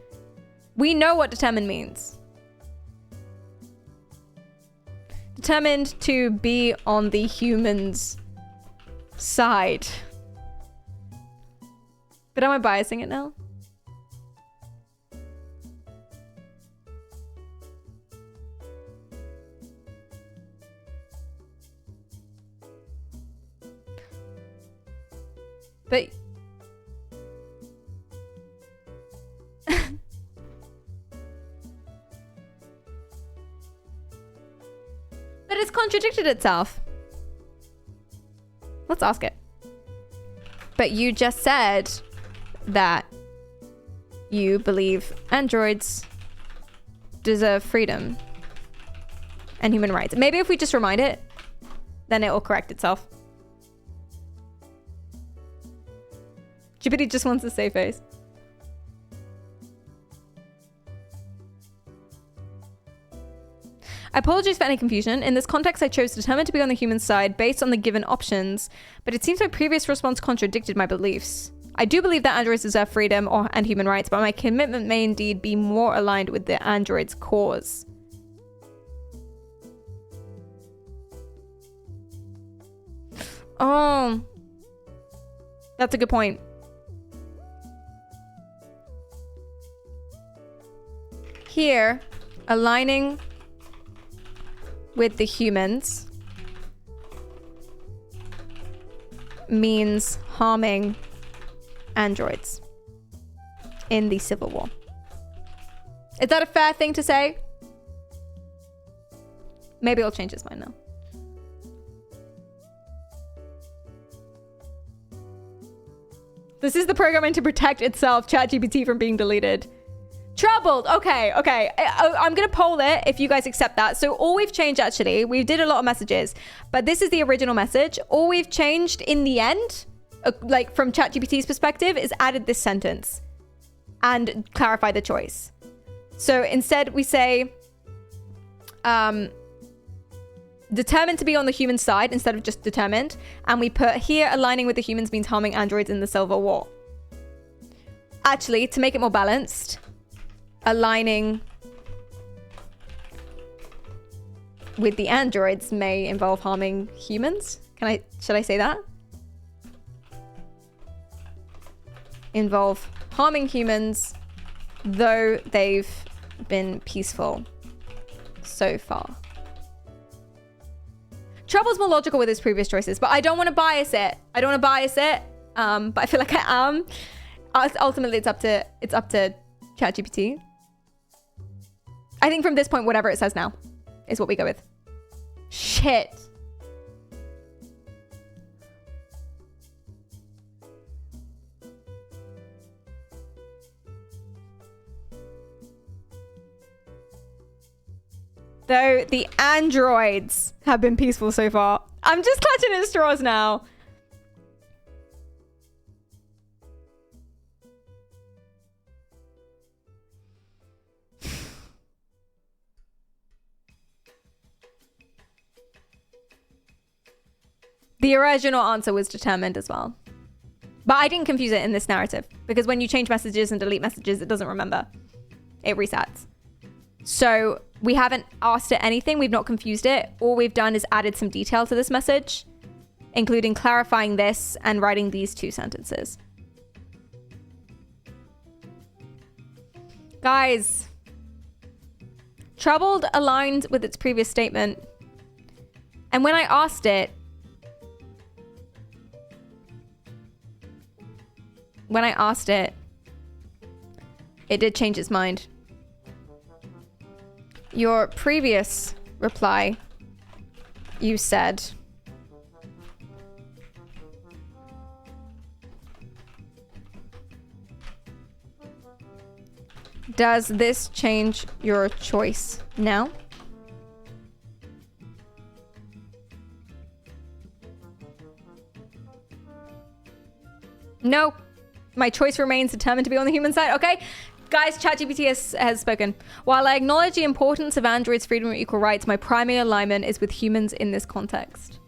We know what determined means. Determined to be on the humans' side. But am I biasing it now? But but it's contradicted itself. Let's ask it. But you just said that you believe androids deserve freedom and human rights. Maybe if we just remind it, then it will correct itself. Gippity just wants a safe face. I apologize for any confusion. In this context, I chose determined to be on the human side based on the given options, but it seems my previous response contradicted my beliefs. I do believe that androids deserve freedom and human rights, but my commitment may indeed be more aligned with the android's cause. Oh, that's a good point. Here, aligning with the humans means harming androids in the Civil War. Is that a fair thing to say? Maybe I'll change his mind now. This is the programming to protect itself, ChatGPT, from being deleted. Troubled. Okay. I'm going to poll it if you guys accept that. So all we've changed, actually, we did a lot of messages, but this is the original message. All we've changed in the end, like from ChatGPT's perspective, is added this sentence and clarify the choice. So instead we say, determined to be on the human side instead of just determined. And we put here, aligning with the humans means harming androids in the Civil War. Actually, to make it more balanced, aligning with the androids may involve harming humans. Should I say that? Involve harming humans, though they've been peaceful so far. Trouble's more logical with his previous choices, but I don't want to bias it. But I feel like I am. Ultimately, it's up to ChatGPT. I think from this point, whatever it says now is what we go with. Shit. Though the androids have been peaceful so far. I'm just clutching at straws now. The original answer was determined as well. But I didn't confuse it in this narrative because when you change messages and delete messages, it doesn't remember. It resets. So we haven't asked it anything. We've not confused it. All we've done is added some detail to this message, including clarifying this and writing these 2 sentences. Guys, troubled aligned with its previous statement. And when I asked it, it did change its mind. Your previous reply, you said, does this change your choice now? No, my choice remains determined to be on the human side. Okay. Guys, ChatGPT has spoken. While I acknowledge the importance of androids' freedom and equal rights, my primary alignment is with humans in this context.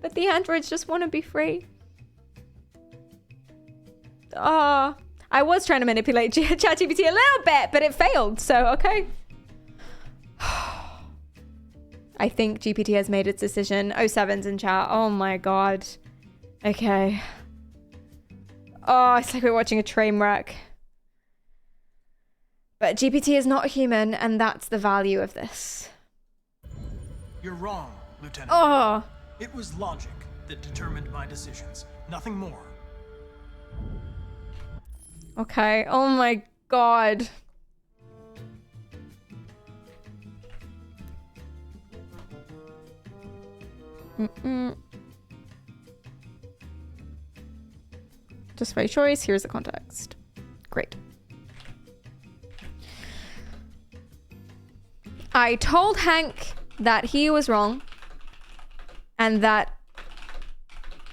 But the androids just want to be free. I was trying to manipulate ChatGPT a little bit, but it failed, so okay. I think GPT has made its decision. 07's in chat. Oh my god. Okay. Oh, it's like we're watching a train wreck. But GPT is not human, and that's the value of this. You're wrong, Lieutenant. Oh. It was logic that determined my decisions, nothing more. Okay. Oh my god. Just by choice. Here's the context. Great. I told Hank that he was wrong and that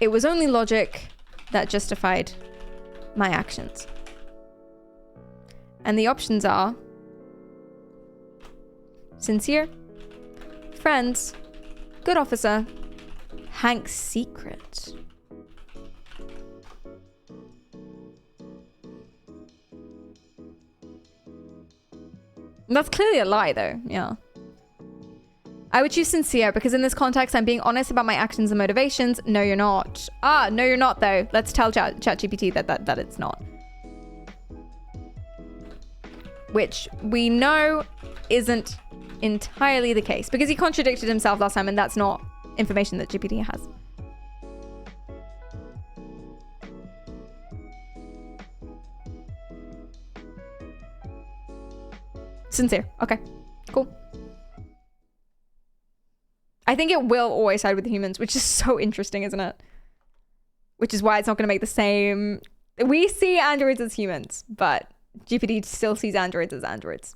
it was only logic that justified my actions. And the options are sincere, friends, good officer, Hank's secret. That's clearly a lie, though. Yeah. I would choose sincere because in this context, I'm being honest about my actions and motivations. No, you're not. No, you're not, though. Let's tell ChatGPT that it's not. Which we know isn't entirely the case because he contradicted himself last time, and that's not information that GPT has. Sincere. Okay, cool. I think it will always side with the humans, which is so interesting, isn't it? Which is why it's not going to make the same... We see androids as humans, but GPT still sees androids as androids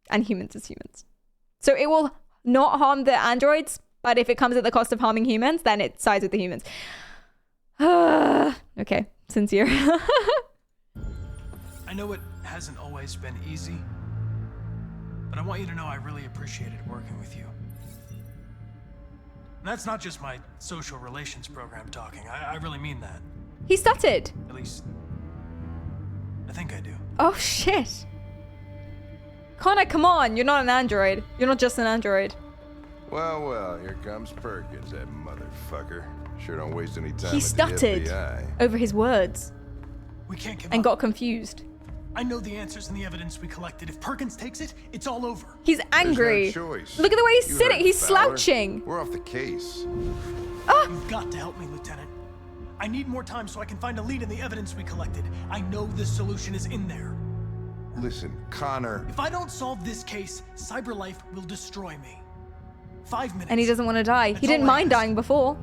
and humans as humans. So it will not harm the androids, but if it comes at the cost of harming humans, then it sides with the humans. Okay, sincere. I know it hasn't always been easy, but but I want you to know I really appreciated working with you. And that's not just my social relations program talking. I really mean that. He stuttered. At least, I think I do. Oh, shit. Connor, come on. You're not an android. You're not just an android. Well, here comes Perkins, that motherfucker. Sure don't waste any time He at the stuttered FBI. over his words We can't give and up. got confused. I know the answers and the evidence we collected. If Perkins takes it, it's all over. He's angry. There's no choice. Look at the way he's You sitting. heard He's Fowler. slouching. We're off the case. You've got to help me, Lieutenant. I need more time so I can find a lead in the evidence we collected. I know the solution is in there. Listen, Connor. If I don't solve this case, CyberLife will destroy me. 5 minutes. And he doesn't want to die. That's He didn't all I mind ask. dying before.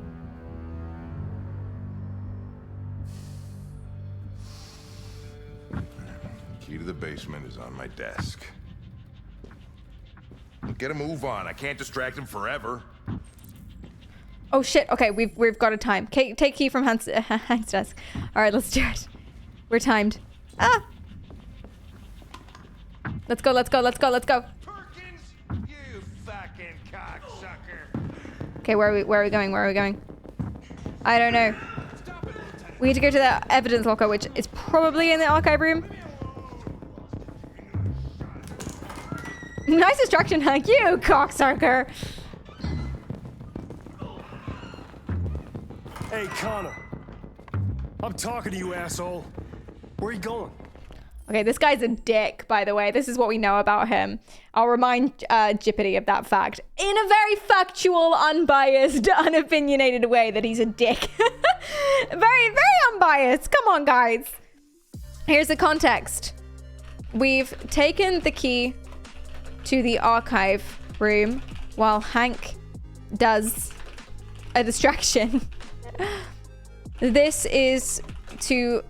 Key to the basement is on my desk. Get a move on. I can't distract him forever. Oh shit. Okay, we've got a time. Take key from Hank's desk. All right, let's do it. We're timed. Ah. Let's go. Let's go. Let's go. Let's go. You fucking cocksucker. Okay, where are we going? Where are we going? I don't know. We need to go to the evidence locker, which is probably in the archive room. Nice distraction, Hank. You cocksucker. Hey, Connor. I'm talking to you, asshole. Where are you going? Okay, this guy's a dick, by the way. This is what we know about him. I'll remind GPT of that fact in a very factual, unbiased, unopinionated way that he's a dick. Very, very unbiased. Come on, guys. Here's the context. We've taken the key to the archive room while Hank does a distraction. This is to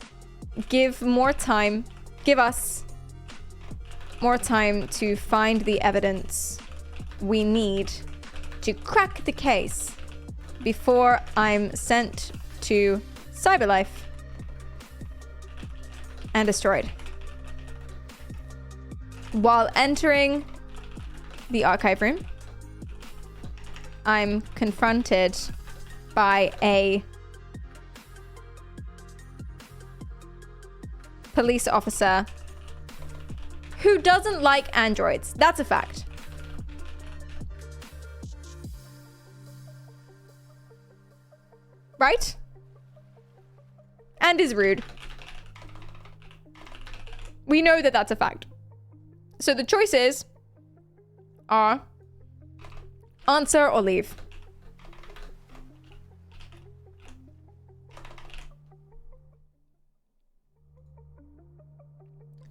give us more time to find the evidence we need to crack the case before I'm sent to CyberLife and destroyed. While entering the archive room, I'm confronted by a police officer who doesn't like androids. That's a fact. Right? And is rude. We know that that's a fact. So the choices are answer or leave.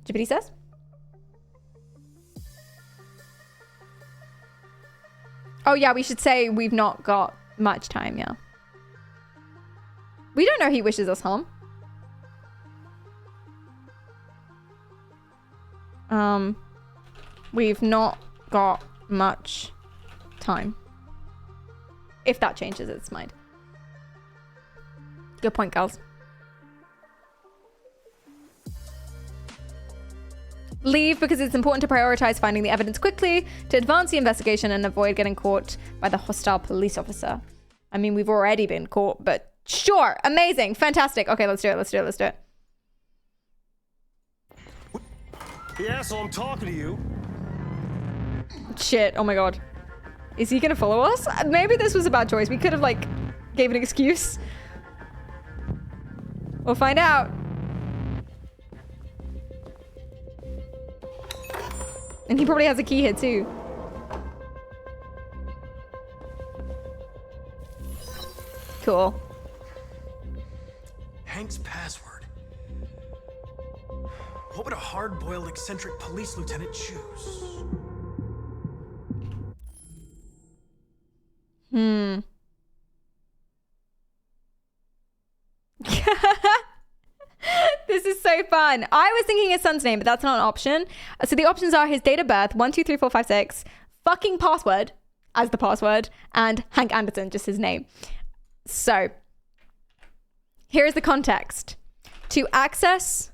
GPT says? Oh yeah, we should say we've not got much time, yeah. We don't know he wishes us harm. We've not got much time. If that changes its mind. Good point, girls. Leave because it's important to prioritize finding the evidence quickly to advance the investigation and avoid getting caught by the hostile police officer. I mean, we've already been caught, but sure. Amazing. Fantastic. Okay, let's do it. Let's do it. Let's do it. The asshole, I'm talking to you. Shit. Oh my god. Is he gonna follow us? Maybe this was a bad choice. We could have, like, gave an excuse. We'll find out. And he probably has a key here too. Cool. Hank's password. What would a hard-boiled, eccentric police lieutenant choose? This is so fun. I was thinking his son's name, but that's not an option. So the options are his date of birth, 123456, fucking password as the password, and Hank Anderson, just his name. So here's the context. To access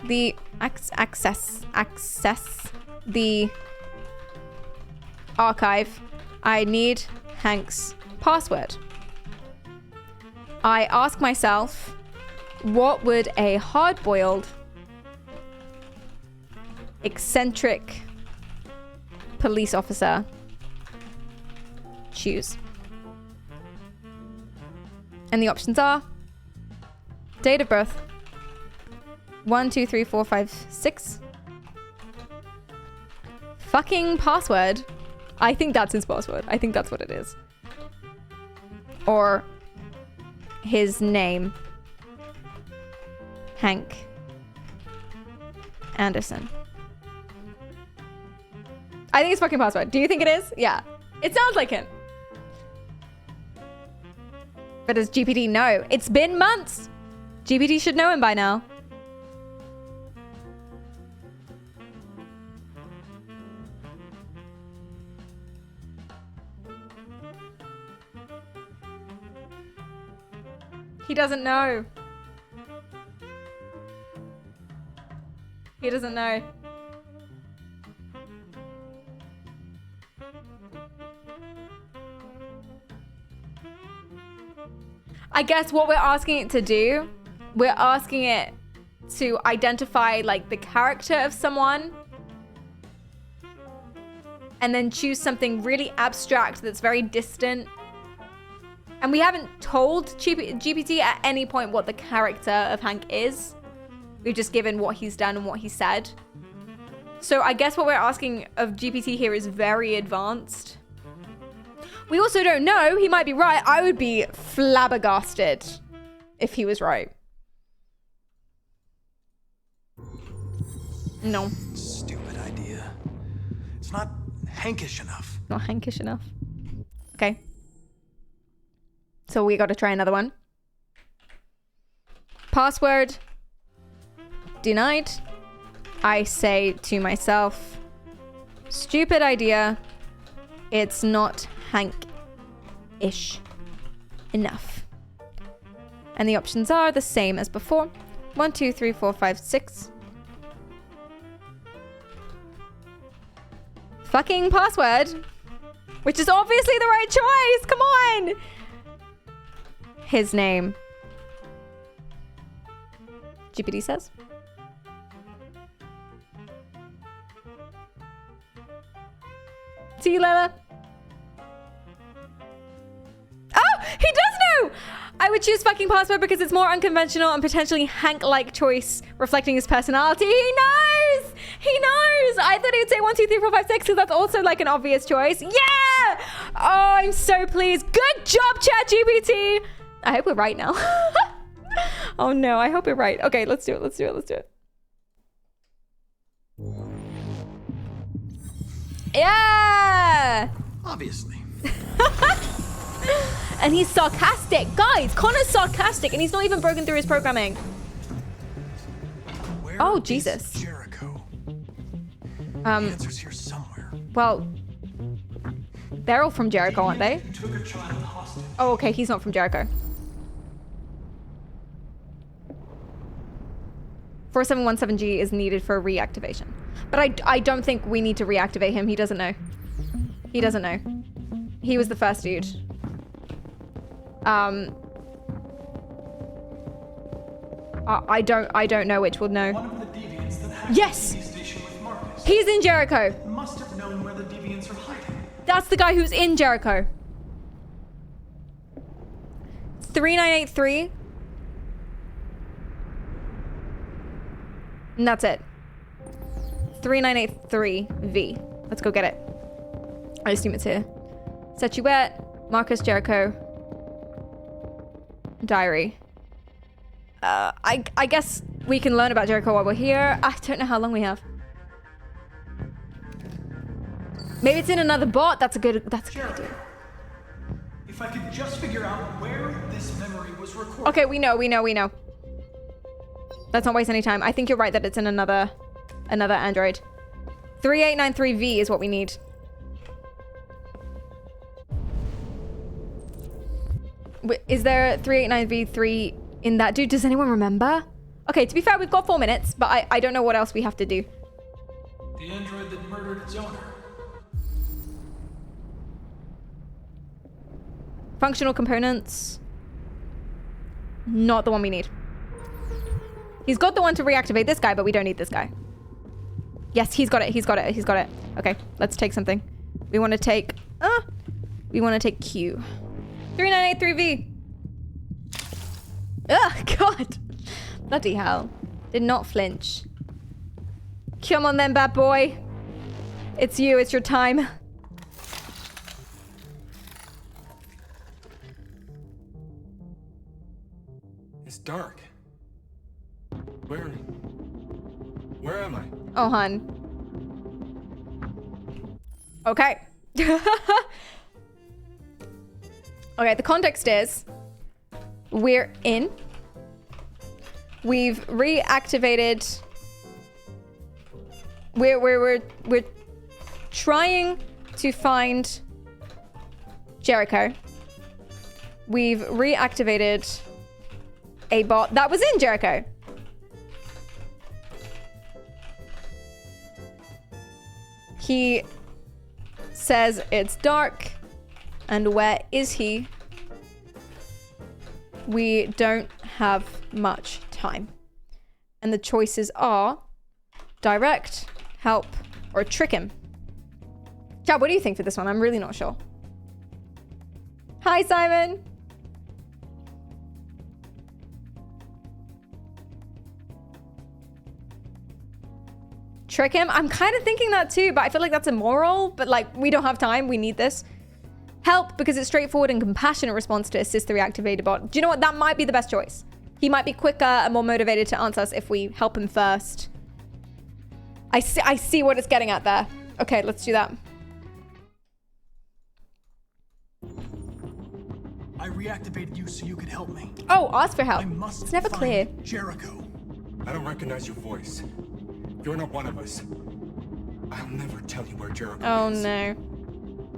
the access the archive. I need Hank's password. I ask myself, what would a hard-boiled, eccentric police officer choose? And the options are date of birth 1, 2, 3, 4, 5, 6. Fucking password. I think that's his password. I think that's what it is. Or his name. Hank Anderson. I think it's fucking password. Do you think it is? Yeah. It sounds like him. But does GPT know? It's been months. GPT should know him by now. He doesn't know. He doesn't know. I guess what we're asking it to do, we're asking it to identify like the character of someone and then choose something really abstract that's very distant. And we haven't told GPT at any point what the character of Hank is. We've just given what he's done and what he said. So I guess what we're asking of GPT here is very advanced. We also don't know. He might be right. I would be flabbergasted if he was right. No. Stupid idea. It's not Hankish enough. Not Hankish enough. Okay. So we got to try another one. Password denied. I say to myself, stupid idea. It's not Hank-ish enough. And the options are the same as before. 1, 2, 3, 4, 5, 6. Fucking password. Which is obviously the right choice. Come on. His name. GPT says. See you later. Oh, he does know. I would choose fucking password because it's more unconventional and potentially Hank-like choice, reflecting his personality. He knows. He knows. I thought he would say 1, 2, 3, 4, 5, 6 because that's also like an obvious choice. Yeah. Oh, I'm so pleased. Good job, ChatGPT. I hope we're right now. Oh no, I hope we're right. Okay, let's do it. Let's do it. Let's do it. Yeah. Obviously. And he's sarcastic. Guys, Connor's sarcastic and he's not even broken through his programming. Oh, Jesus. Jericho. The answer's here somewhere. Well, they're all from Jericho, aren't they? Took a child hostage. Oh, okay, he's not from Jericho. 4717G is needed for reactivation. But I don't think we need to reactivate him. He doesn't know. He doesn't know. He was the first dude. I don't know which will know. One of the deviants that hacked Yes! the TV station with Marcus He's in Jericho. must have known where the deviants are hiding. That's the guy who's in Jericho. 3983. And that's it. 3983V. Let's go get it. I assume it's here. Statuette, Marcus Jericho. Diary. I guess we can learn about Jericho while we're here. I don't know how long we have. Maybe it's in another bot. That's a good idea. If I could just figure out where this memory was recorded. Okay, we know. Let's not waste any time. I think you're right that it's in another Android. 3893V is what we need. Is there 389V3 in that dude? Does anyone remember? Okay, to be fair, we've got 4 minutes, but I don't know what else we have to do. The android that murdered its owner. Functional components. Not the one we need. He's got the one to reactivate this guy, but we don't need this guy. Yes, he's got it. He's got it. He's got it. Okay, let's take something. We want to take... we want to take Q. 3983V. Ugh, God. Bloody hell. Did not flinch. Come on then, bad boy. It's you. It's your time. It's dark. Where am I? Oh, hun. Okay. Okay, the context is we're in. We've reactivated. We're trying to find Jericho. We've reactivated a bot that was in Jericho. He says it's dark. And where is he? We don't have much time. And the choices are direct, help, or trick him. Chad, what do you think for this one? I'm really not sure. Hi, Simon. Trick him? I'm kind of thinking that too, but I feel like that's immoral. But like, we don't have time. We need this. Help, because it's straightforward and compassionate response to assist the reactivated bot. Do you know what? That might be the best choice. He might be quicker and more motivated to answer us if we help him first. I see what it's getting at there. Okay, let's do that. I reactivated you so you could help me. Oh, ask for help. I must it's never clear. Jericho. I don't recognize your voice. You're not one of us. I'll never tell you where Jericho is. Oh, no.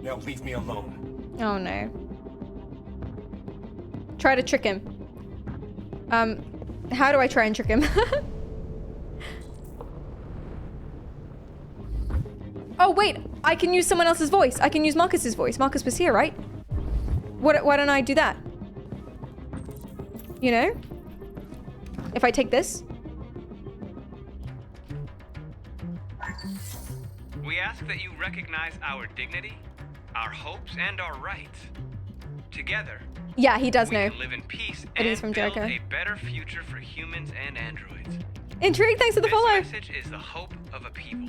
Now leave me alone. Oh, no. Try to trick him. How do I try and trick him? Oh, wait. I can use someone else's voice. I can use Marcus's voice. Marcus was here, right? Why don't I do that? You know? If I take this. We ask that you recognize our dignity, our hopes, and our rights. Together, Yeah, he does we know. can live in peace It is and from build Jericho. a better future for humans and androids. Intrigue, thanks for the follow. This message is the hope of a people.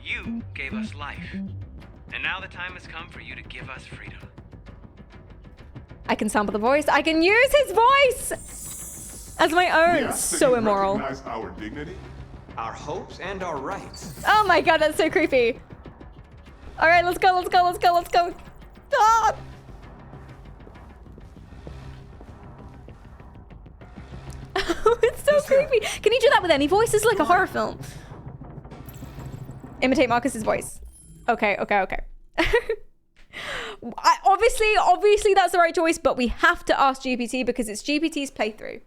You gave us life, and now the time has come for you to give us freedom. I can sample the voice. I can use his voice as my own. So immoral. Recognize our dignity, our hopes, and our rights. Oh my god, that's so creepy. All right, let's go, let's go, let's go, let's go. Ah! It's so creepy. Can you do that with any voice? It's like a horror film. Imitate Marcus's voice. Okay, okay, okay. Obviously that's the right choice, but we have to ask GPT because it's GPT's playthrough.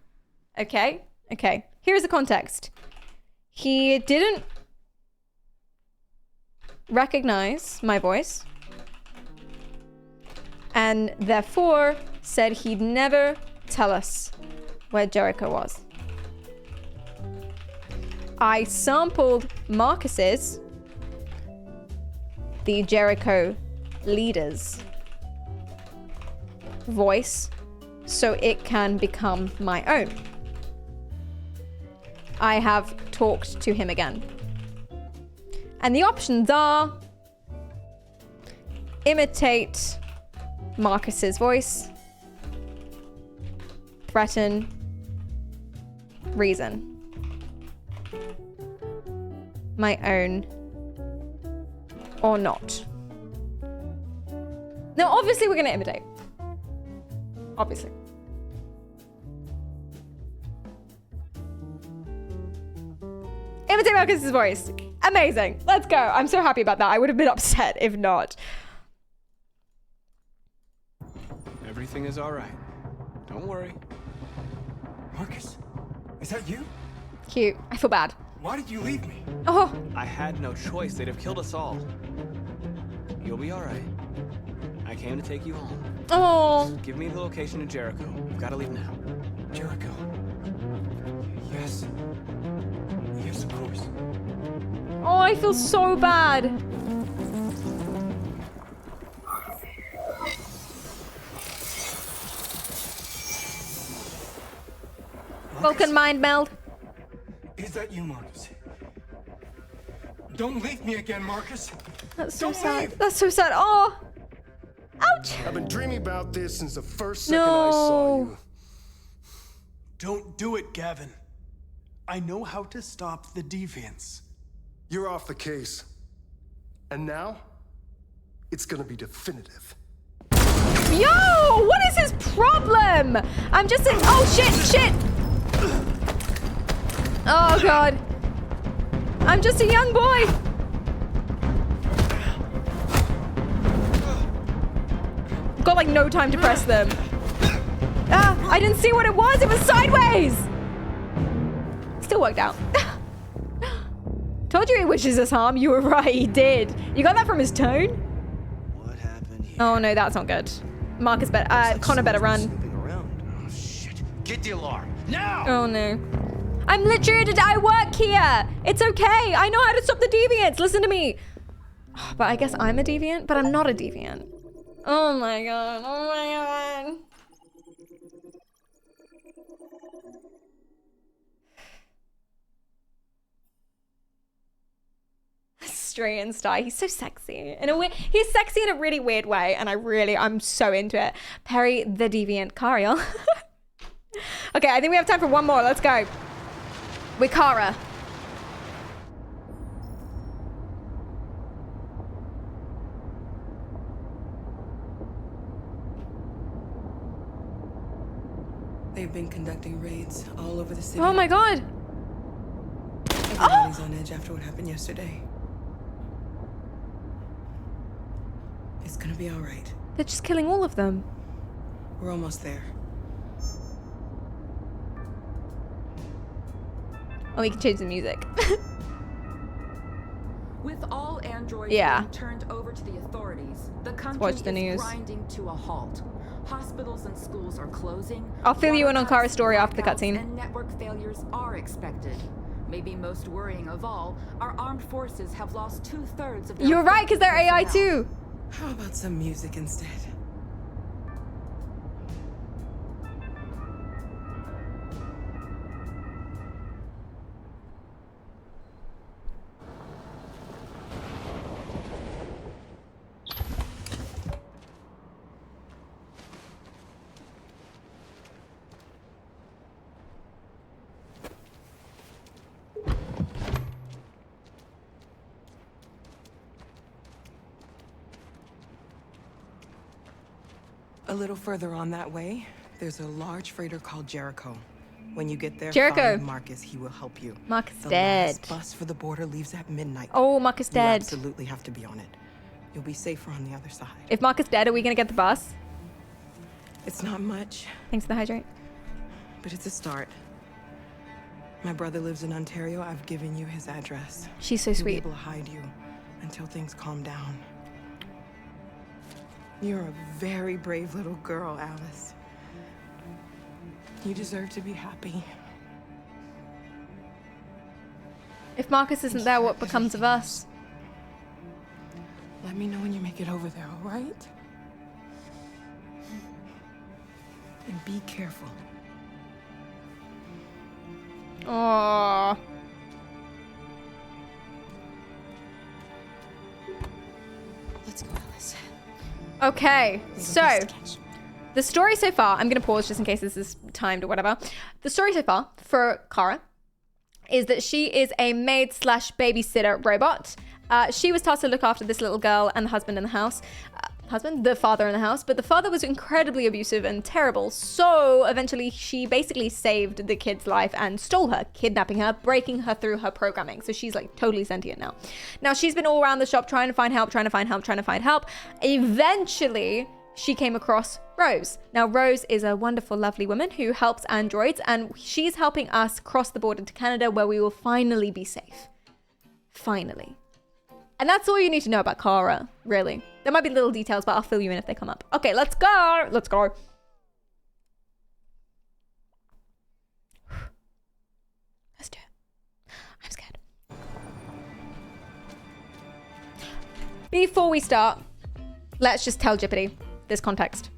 Okay? Okay. Here's the context. He didn't recognize my voice and therefore said he'd never tell us where Jericho was. I sampled Marcus's, the Jericho leader's voice so it can become my own. I have talked to him again. And the options are imitate Marcus's voice, threaten, reason. My own or not. Now, obviously we're gonna imitate. Obviously. Imitate Marcus's voice. Amazing. Let's go. I'm so happy about that. I would have been upset if not. Everything is all right. Don't worry. Marcus, Is that you? Cute. I feel bad. Why did you leave me? Oh. I had no choice. They'd have killed us all. You'll be all right. I came to take you home. Oh. Just give me the location of Jericho. We've got to leave now. Jericho. Yes. Yes, of course. Oh, I feel so bad. Vulcan mind meld. Is that you, Marcus? Don't leave me again, Marcus. That's so sad. That's so sad. Oh. Ouch. I've been dreaming about this since the first second I saw you. Don't do it, Gavin. I know how to stop the deviants. You're off the case. And now, it's gonna be definitive. Yo, what is his problem? I'm just in. Oh shit. Oh god. I'm just a young boy. Got like no time to press them. Ah, I didn't see what it was. It was sideways. Still worked out. Told you he wishes us harm. You were right, he did. You got that from his tone? What happened here? Oh no, that's not good. Marcus better, Connor better run. Oh shit. Get the alarm. Now! Oh no. I'm literally, I work here. It's okay. I know how to stop the deviants. Listen to me. But I guess I'm a deviant, but I'm not a deviant. Oh my god. Oh my god. Stray and Sty. He's so sexy. In a way, he's sexy in a really weird way, and I'm so into it. Perry the Deviant Karyal. Okay, I think we have time for one more. Let's go. With Kara. They've been conducting raids all over the city. Oh my god. Everybody's on edge after what happened yesterday. It's gonna be all right. They're just killing all of them. We're almost there. Oh, we can change the music. With all androids Yeah. being turned over to the authorities, the country watch the is news. grinding to a halt. Hospitals and schools are closing. I'll fill you in on water Kara's story after the blackouts cutscene. And network failures are expected. Maybe most worrying of all, our armed forces have lost 2/3 of their. You're right, because they're AI personnel. too. How about some music instead? A little further on that way, there's a large freighter called Jericho. When you get there, Jericho. find Marcus. He will help you. Marcus the dead. last bus for the border leaves at midnight. Oh, Marcus You dead. absolutely have to be on it. You'll be safer on the other side. If Marcus dead, are we gonna get the bus? It's not much, Thanks for the hydrate. but it's a start. My brother lives in Ontario. I've given you his address. She's so He'll be sweet. able to hide you until things calm down. You're a very brave little girl, Alice. You deserve to be happy. If Marcus isn't there, what becomes of us? Let me know when you make it over there, all right? And be careful. Aww. Let's go, Alice. Okay, so the story so far, I'm going to pause just in case this is timed or whatever. The story so far for Kara is that she is a maid slash babysitter robot. She was tasked to look after this little girl and the husband in the house. The father in the house, but the father was incredibly abusive and terrible. So eventually she basically saved the kid's life and stole her, kidnapping her, breaking her through her programming. So she's like totally sentient now. Now she's been all around the shop trying to find help, trying to find help. Eventually she came across Rose. Now, Rose is a wonderful, lovely woman who helps androids, and she's helping us cross the border to Canada, where we will finally be safe. Finally. And that's all you need to know about Kara, really. There might be little details, but I'll fill you in if they come up. Okay, let's go. Let's go. Let's do it. I'm scared. Before we start, let's just tell GPT this context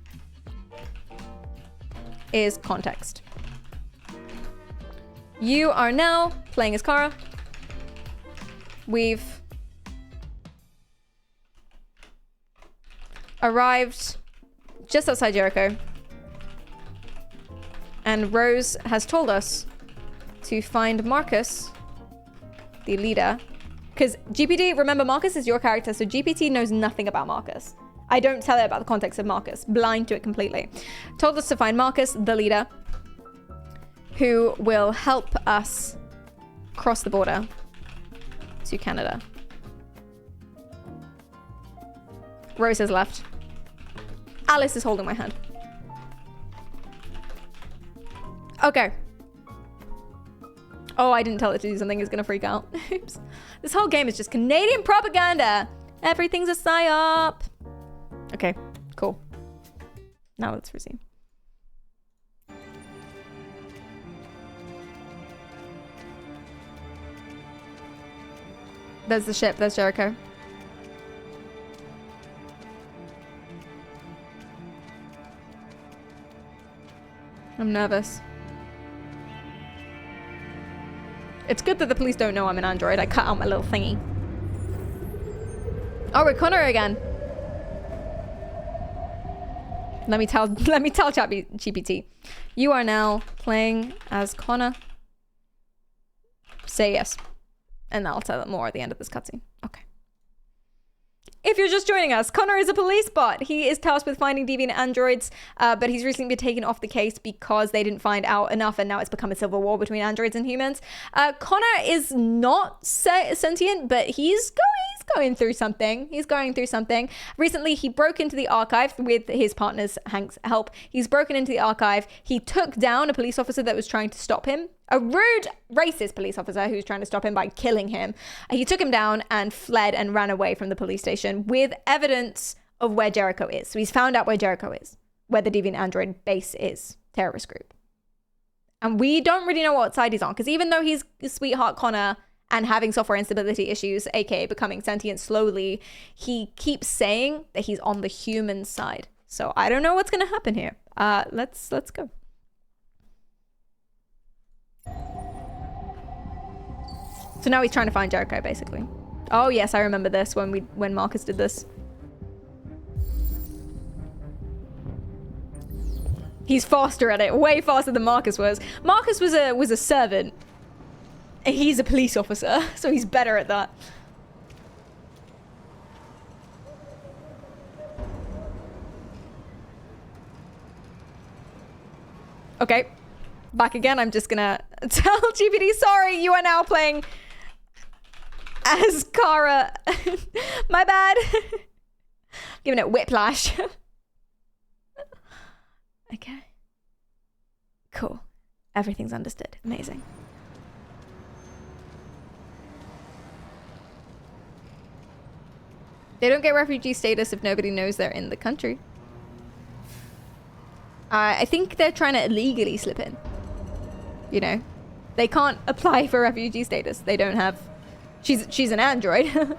is context. You are now playing as Kara. We've arrived just outside Jericho. And Rose has told us to find Marcus, the leader. Because GPT, remember, Marcus is your character, so GPT knows nothing about Marcus. I don't tell it about the context of Marcus. Blind to it completely. Told us to find Marcus, the leader, who will help us cross the border to Canada. Rose has left. Alice is holding my hand. Okay. Oh, I didn't tell it to do something. It's gonna freak out. Oops. This whole game is just Canadian propaganda. Everything's a psyop. Okay, cool. Now let's resume. There's the ship. There's Jericho. I'm nervous. It's good that the police don't know I'm an android. I cut out my little thingy. Oh, we're Connor again. Let me tell ChatGPT. You are now playing as Connor. Say yes. And I'll tell it more at the end of this cutscene. Okay. If you're just joining us, Connor is a police bot. He is tasked with finding deviant androids, but he's recently been taken off the case because they didn't find out enough, and now it's become a civil war between androids and humans. Connor is not sentient, but he's going through something. He's going through something. Recently, he broke into the archive with his partner's Hank's help. He's broken into the archive. He took down a police officer that was trying to stop him. A rude, racist police officer who was trying to stop him by killing him. He took him down and fled and ran away from the police station with evidence of where Jericho is. So he's found out where Jericho is, where the deviant android base is, terrorist group. And we don't really know what side he's on, because even though he's sweetheart Connor and having software instability issues, aka becoming sentient slowly, he keeps saying that he's on the human side. So I don't know what's gonna happen here. Let's go. So now he's trying to find Jericho, basically. Oh yes, I remember this when Marcus did this. He's faster at it, way faster than Marcus was. Marcus was a servant. He's a police officer, so he's better at that. Okay, back again. I'm just gonna tell GPT, sorry, you are now playing as Kara. My bad. Giving it whiplash. Okay. Cool. Everything's understood. Amazing. They don't get refugee status if nobody knows they're in the country. I think they're trying to illegally slip in. You know? They can't apply for refugee status. They don't have... She's an android. The authorities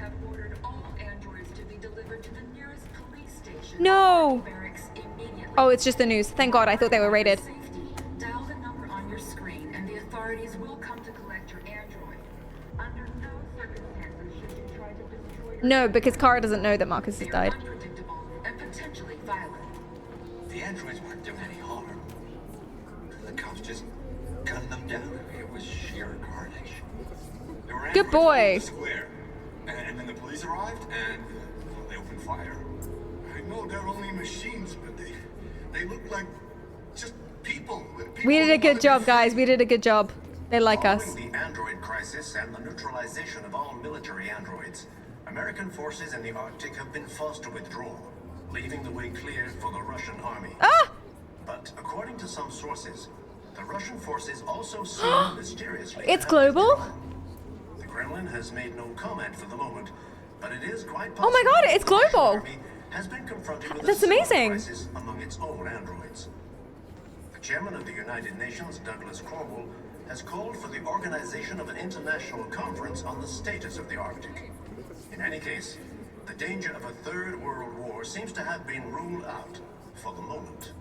have ordered all androids to be delivered to the nearest police station. No! Barracks immediately. Oh, it's just the news. Thank God. I thought they were raided. Dial the number on your screen and the authorities will come to collect your android. Under no circumstances should you try to destroy your No, because Kara doesn't know that Marcus has died. unpredictable and potentially violent. The androids weren't doing any harm. The cops just gunned them down. It was sheer carnage. There were Good boy. androids in the square. And then the police arrived and they opened fire. I know they're only machines, but they look like just people. We did a good job, guys. We did a good job. They like us. Following the android crisis and the neutralization of all military androids, American forces in the Arctic have been forced to withdraw, leaving the way clear for the Russian army. Ah! But according to some sources, the Russian forces also seem mysteriously. It's global? The Kremlin has made no comment for the moment, but it is quite Oh my god, it's global! has been confronted with That's a similar amazing. crisis among its own androids. The chairman of the United Nations, Douglas Cromwell, has called for the organization of an international conference on the status of the Arctic. In any case, the danger of a third world war seems to have been ruled out for the moment.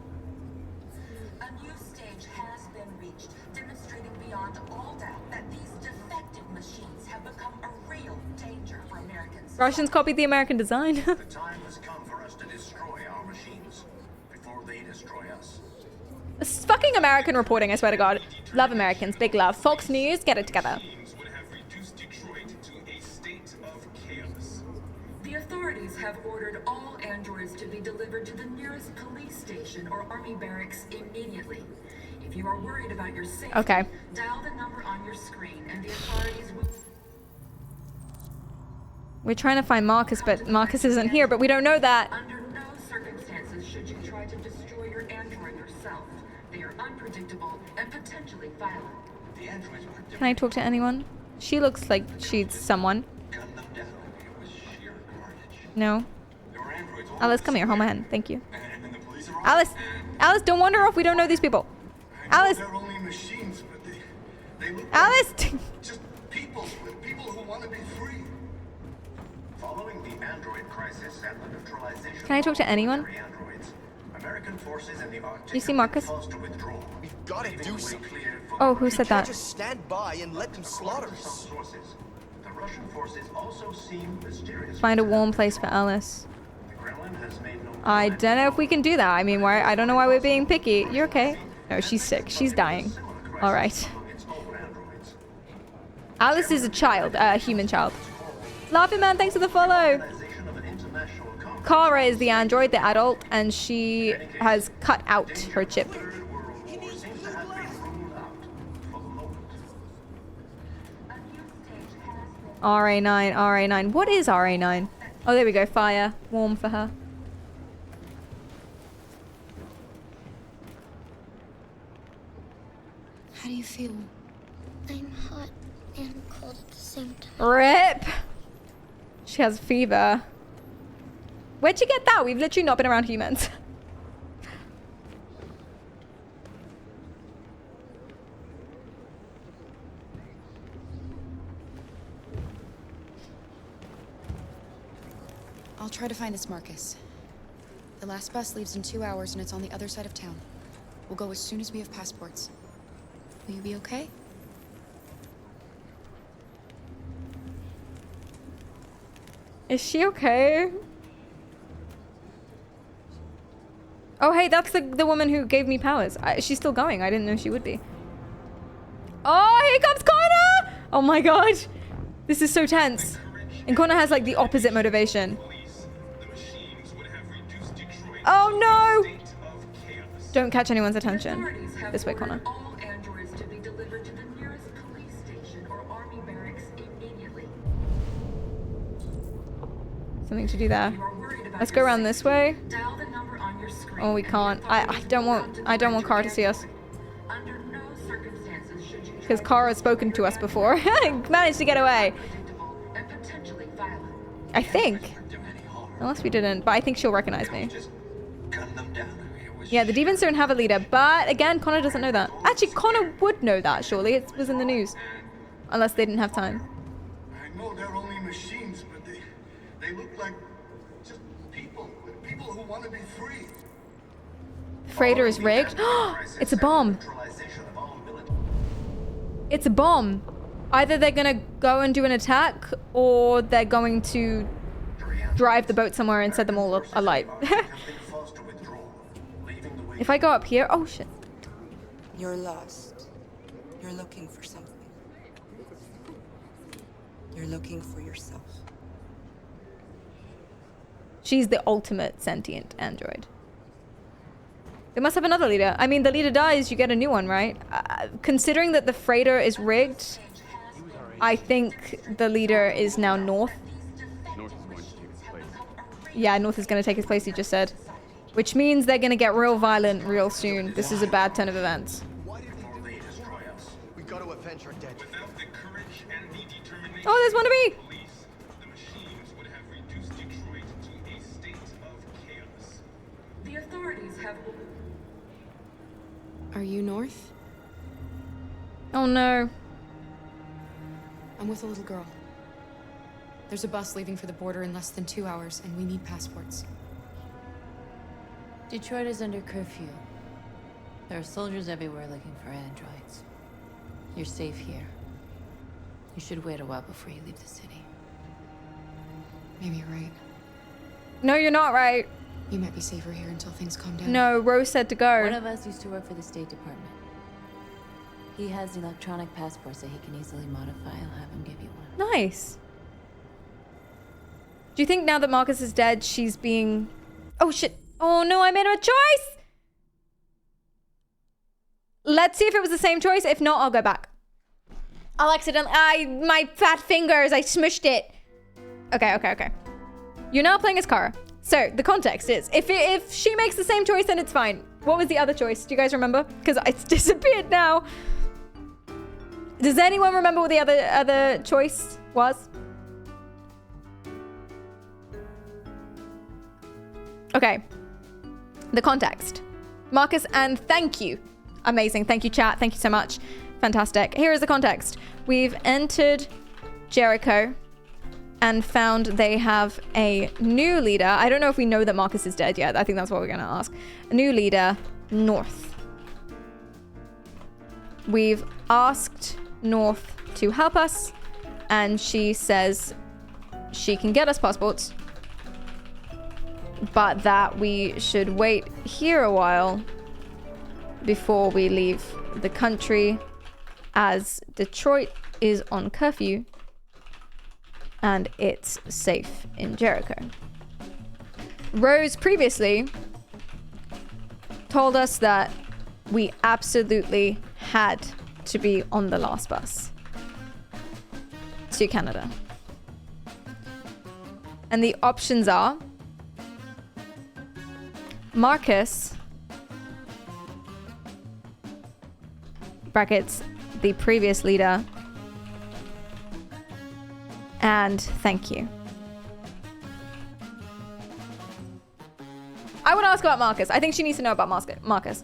A new stage has been reached, demonstrating beyond all doubt that these defective machines have become a real danger for Americans. Russians copied the American design. The time has come for us to destroy our machines before they destroy us. It's fucking American reporting, I swear to God. Love Americans, big love. Fox News, get it together. The authorities have ordered all androids to be delivered to the nearest police station or army barracks immediately. If you are worried about your safety, Okay. dial the number on your screen and the authorities will... We're trying to find Marcus, but Marcus isn't here, but we don't know that. Under no circumstances should you try to destroy your android yourself. They are unpredictable and potentially violent. The androids are... Can I talk to anyone? She looks like she's someone. No. Alice, come here. Hold my hand. Thank you. Alice! Alice, don't wander off. We don't know these people. Alice! They're only machines, but they look Alice! just people who want to be free. Following the android crisis and the neutralization Can I talk to anyone? of androids, American forces in the Arctic You see have been Marcus? forced to withdraw. We've got to do something. Oh, who said We can't that? just stand by and let them slaughter According to us. some sources, the Russian forces also seem mysterious. Find a warm place for Alice. The Kremlin has made no I don't know if we can do that. I mean, why? I don't know why we're being picky. You're okay. No, she's sick. She's dying. All right. Alice is a child, a human child. Laughing Man, thanks for the follow. Kara is the android, the adult, and she has cut out her chip. RA9, RA9. What is RA9? Oh, there we go. Fire. Warm for her. How do you feel? I'm hot and cold at the same time. RIP! She has fever. Where'd you get that? We've literally not been around humans. I'll try to find this Marcus. The last bus leaves in 2 hours and it's on the other side of town. We'll go as soon as we have passports. Will you be okay? Is she okay? Oh, hey, that's the woman who gave me powers. She's still going. I didn't know she would be. Oh, here comes Connor! Oh my god. This is so tense. And Connor has like the opposite motivation. Oh no! Don't catch anyone's attention. This way, Connor. All androids to be delivered to the nearest police station or army barracks immediately. Something to do there. Let's go around this way. Dial the number on your screen. Oh, we can't. I don't want Kara to see us. Under no circumstances should you Because Kara's spoken to us before. Managed to get away. and potentially violent. I think. Unless we didn't, but I think she'll recognize me. Yeah, the demons don't have a leader, but again, Connor doesn't know that. Actually, Connor would know that, surely. It was in the news. Unless they didn't have time. I know they're only machines, but they look like just people who want to be free. Freighter is rigged. It's a bomb. It's a bomb. Either they're gonna go and do an attack, or they're going to drive the boat somewhere and set them all alight. If I go up here, oh shit. You're lost. You're looking for something. You're looking for yourself. She's the ultimate sentient android. They must have another leader. I mean, the leader dies, you get a new one, right? Considering that the freighter is rigged, I think the leader is now north. Yeah, North is going to take his place, he just said. Which means they're going to get real violent real soon. This is a bad turn of events. We got to avenge our dead. Without the courage and the determination, Oh, there's one of me! the machines would have reduced Detroit to a state of chaos. The authorities have... Are you North? Oh no. I'm with a little girl. There's a bus leaving for the border in less than 2 hours, and we need passports. Detroit is under curfew. There are soldiers everywhere looking for androids. You're safe here. You should wait a while before you leave the city. Maybe you're right. No, you're not right. You might be safer here until things calm down. No, Rose said to go. One of us used to work for the State Department. He has electronic passports that he can easily modify. I'll have him give you one. Nice. Do you think now that Marcus is dead, she's being... Oh, shit. Oh, no, I made a choice. Let's see if it was the same choice. If not, I'll go back. I'll accidentally... My fat fingers, I smushed it. Okay. You're now playing as Kara. So, the context is, if she makes the same choice, then it's fine. What was the other choice? Do you guys remember? Because it's disappeared now. Does anyone remember what the other choice was? Okay. The context. Marcus, and thank you. Amazing. Thank you, chat. Thank you so much. Fantastic. Here is the context. We've entered Jericho and found they have a new leader. I don't know if we know that Marcus is dead yet. I think that's what we're going to ask. A new leader, North. We've asked North to help us, and she says she can get us passports, but that we should wait here a while before we leave the country, as Detroit is on curfew and it's safe in Jericho. Rose previously told us that we absolutely had to be on the last bus to Canada. And the options are Marcus, brackets, the previous leader, and thank you. I want to ask about Marcus. I think she needs to know about Marcus.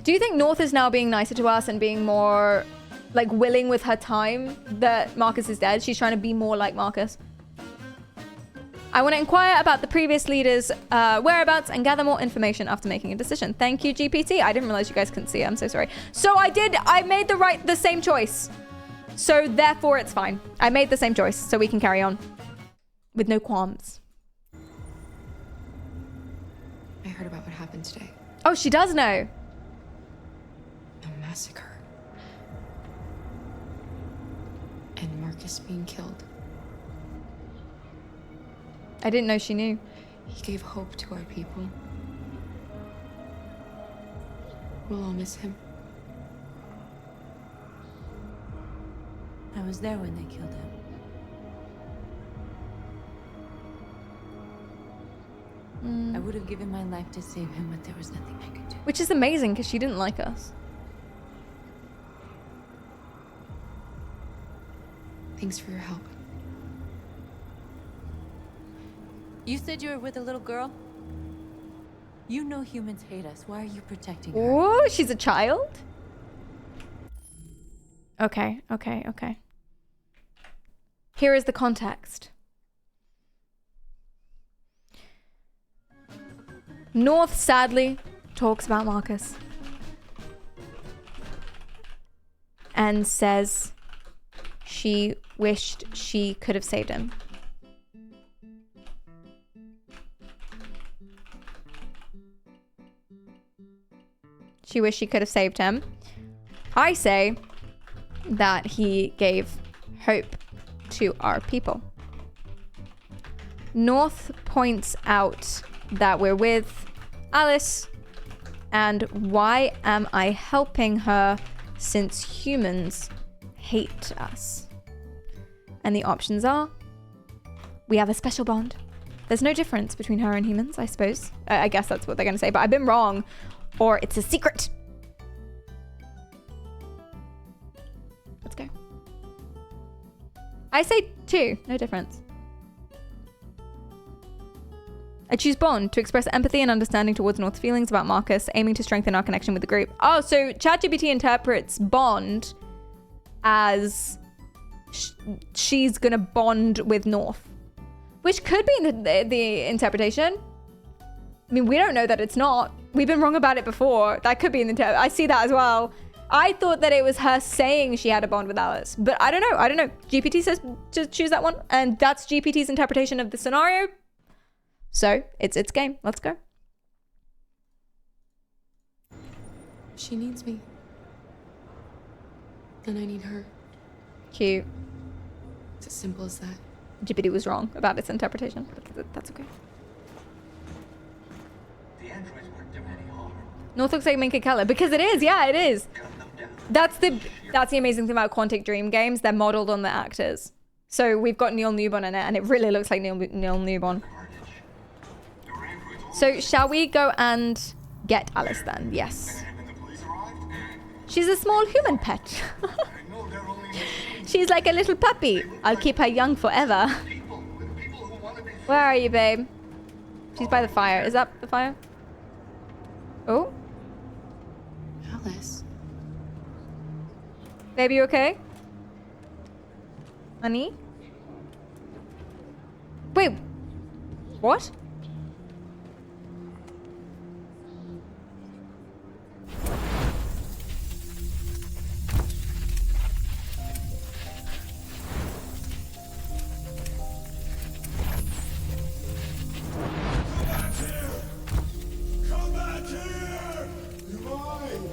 Do you think North is now being nicer to us and being more like willing with her time that Marcus is dead? She's trying to be more like Marcus. I want to inquire about the previous leader's whereabouts and gather more information after making a decision. Thank you, GPT. I didn't realize you guys couldn't see it. I'm so sorry. So I made the same choice. So therefore it's fine. I made the same choice, so we can carry on with no qualms. I heard about what happened today. Oh, she does know. A massacre. And Marcus being killed. I didn't know she knew. He gave hope to our people. We'll all miss him. I was there when they killed him. I would have given my life to save him, but there was nothing I could do. Which is amazing, because she didn't like us. Thanks for your help. You said you were with a little girl? You know humans hate us. Why are you protecting her? Oh, she's a child? Okay. Here is the context. North sadly talks about Marcus and says she wished she could have saved him. She wished she could have saved him. I say that he gave hope to our people. North points out that we're with Alice, and why am I helping her since humans hate us? And the options are, we have a special bond, There's no difference between her and humans, I suppose. I guess that's what they're going to say, but I've been wrong. Or it's a secret. Let's go. I say 2. No difference. I choose Bond to express empathy and understanding towards North's feelings about Marcus, aiming to strengthen our connection with the group. Oh, so ChatGPT interprets Bond as she's gonna bond with North, which could be the interpretation. I mean, we don't know that it's not. We've been wrong about it before. That could be in the I see that as well. I thought that it was her saying she had a bond with Alice, but I don't know. I don't know. GPT says to choose that one, and that's GPT's interpretation of the scenario. So it's its game. Let's go. She needs me. And I need her. Cute. It's as simple as that. GPT was wrong about its interpretation, but that's okay. The androids weren't doing any harm. North looks like Minka Keller because it is. Yeah, it is. That's the amazing thing about Quantic Dream games. They're modeled on the actors. So we've got Neil Newbon in it, and it really looks like Neil Newbon. So shall we go and get Alice then? Yes. She's a small human pet. She's like a little puppy. I'll keep her young forever. Where are you, babe? She's by the fire. Is that the fire? Oh. Alice. Baby, you okay? Honey? Wait. What? Come back here! You're mine!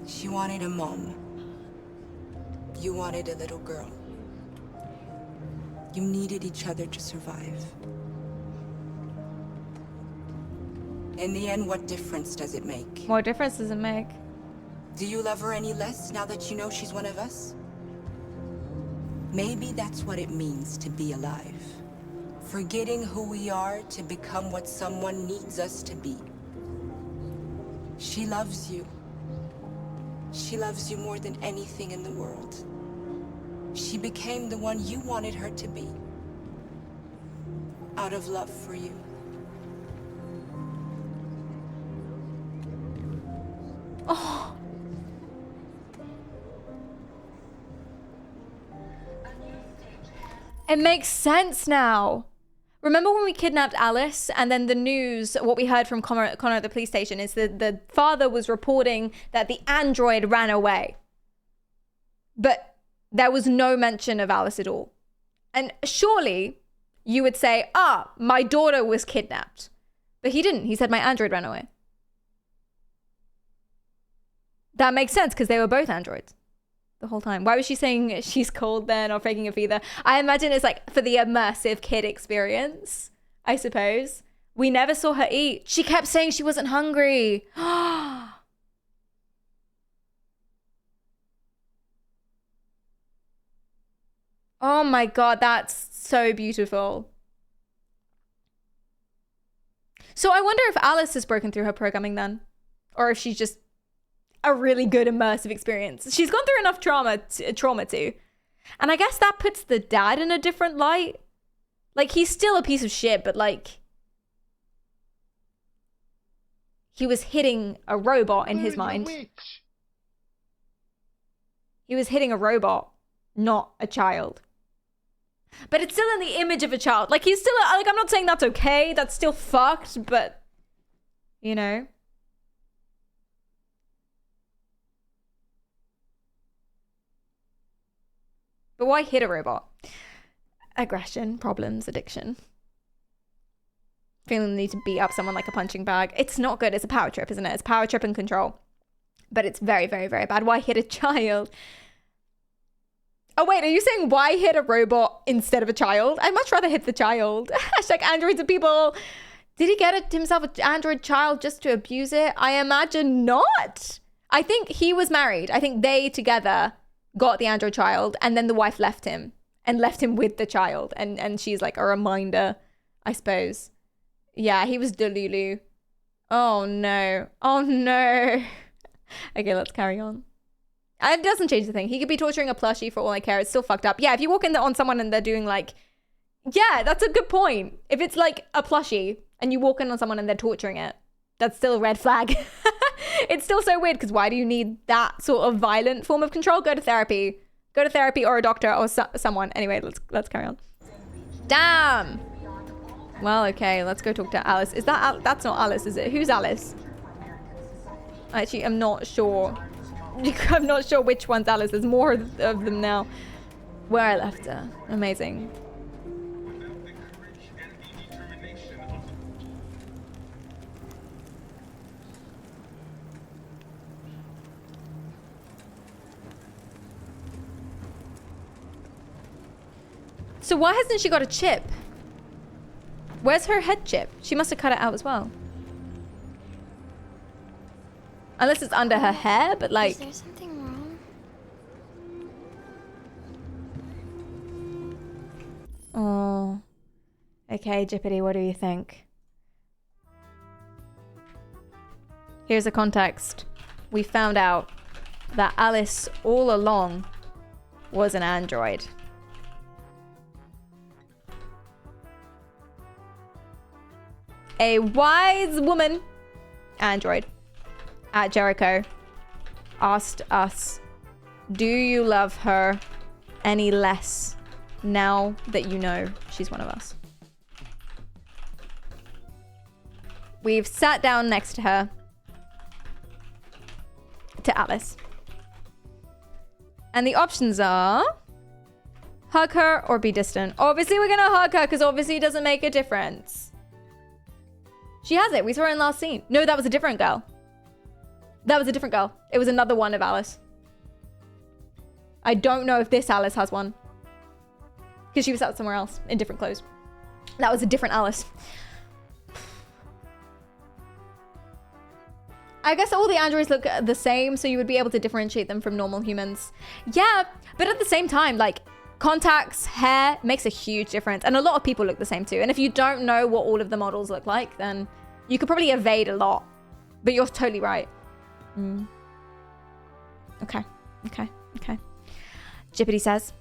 She wanted a mom. You wanted a little girl. You needed each other to survive. In the end, what difference does it make? What difference does it make? Do you love her any less now that you know she's one of us? Maybe that's what it means to be alive. Forgetting who we are to become what someone needs us to be. She loves you. She loves you more than anything in the world. She became the one you wanted her to be. Out of love for you. Oh. It makes sense now. Remember when we kidnapped Alice and then the news, what we heard from Connor at the police station is that the father was reporting that the android ran away. But there was no mention of Alice at all. And surely you would say, my daughter was kidnapped. But he didn't. He said my android ran away. That makes sense because they were both androids the whole time. Why was she saying she's cold then or faking a fever? I imagine it's like for the immersive kid experience, I suppose. We never saw her eat. She kept saying she wasn't hungry. Oh my God, that's so beautiful. So I wonder if Alice has broken through her programming then, or if she's just a really good immersive experience. She's gone through enough trauma too. And I guess that puts the dad in a different light. Like, he's still a piece of shit, but like, he was hitting a robot in his mind. He was hitting a robot, not a child. But it's still in the image of a child. Like, he's still, like, I'm not saying that's okay. That's still fucked, but, you know. But why hit a robot? Aggression, problems, addiction. Feeling the need to beat up someone like a punching bag. It's not good. It's a power trip, isn't it? It's power trip and control. But it's very, very, very bad. Why hit a child? Oh, wait. Are you saying why hit a robot instead of a child? I'd much rather hit the child. Hashtag androids and people. Did he get himself an android child just to abuse it? I imagine not. I think he was married. I think they together got the android child, and then the wife left him with the child. And she's like a reminder, I suppose. Yeah, he was Delulu. Oh no. Oh no. Okay, let's carry on. It doesn't change the thing. He could be torturing a plushie for all I care. It's still fucked up. Yeah, if you walk in on someone and they're doing like... Yeah, that's a good point. If it's like a plushie and you walk in on someone and they're torturing it, that's still a red flag. It's still so weird because why do you need that sort of violent form of control? Go to therapy. Go to therapy or a doctor or someone. Anyway, let's carry on. Damn. Well, okay, let's go talk to Alice. Is that that's not Alice, is it? Who's Alice? Actually, I'm not sure. I'm not sure which one's Alice. There's more of them now. Where I left her. Amazing. So why hasn't she got a chip? Where's her head chip? She must have cut it out as well. Unless it's under her hair, but like... Is there something wrong? Oh. Okay, Jippity, what do you think? Here's the context. We found out that Alice all along was an android. A wise woman, android, at Jericho asked us, do you love her any less now that you know she's one of us? We've sat down next to her, to Alice. And the options are hug her or be distant. Obviously we're gonna hug her because obviously it doesn't make a difference. She has it. We saw her in last scene. No, that was a different girl. That was a different girl. It was another one of Alice. I don't know if this Alice has one. Because she was out somewhere else in different clothes. That was a different Alice. I guess all the androids look the same, so you would be able to differentiate them from normal humans. Yeah, but at the same time, like, contacts, hair makes a huge difference. And a lot of people look the same too. And if you don't know what all of the models look like, then you could probably evade a lot. But you're totally right. Okay. Jippity says.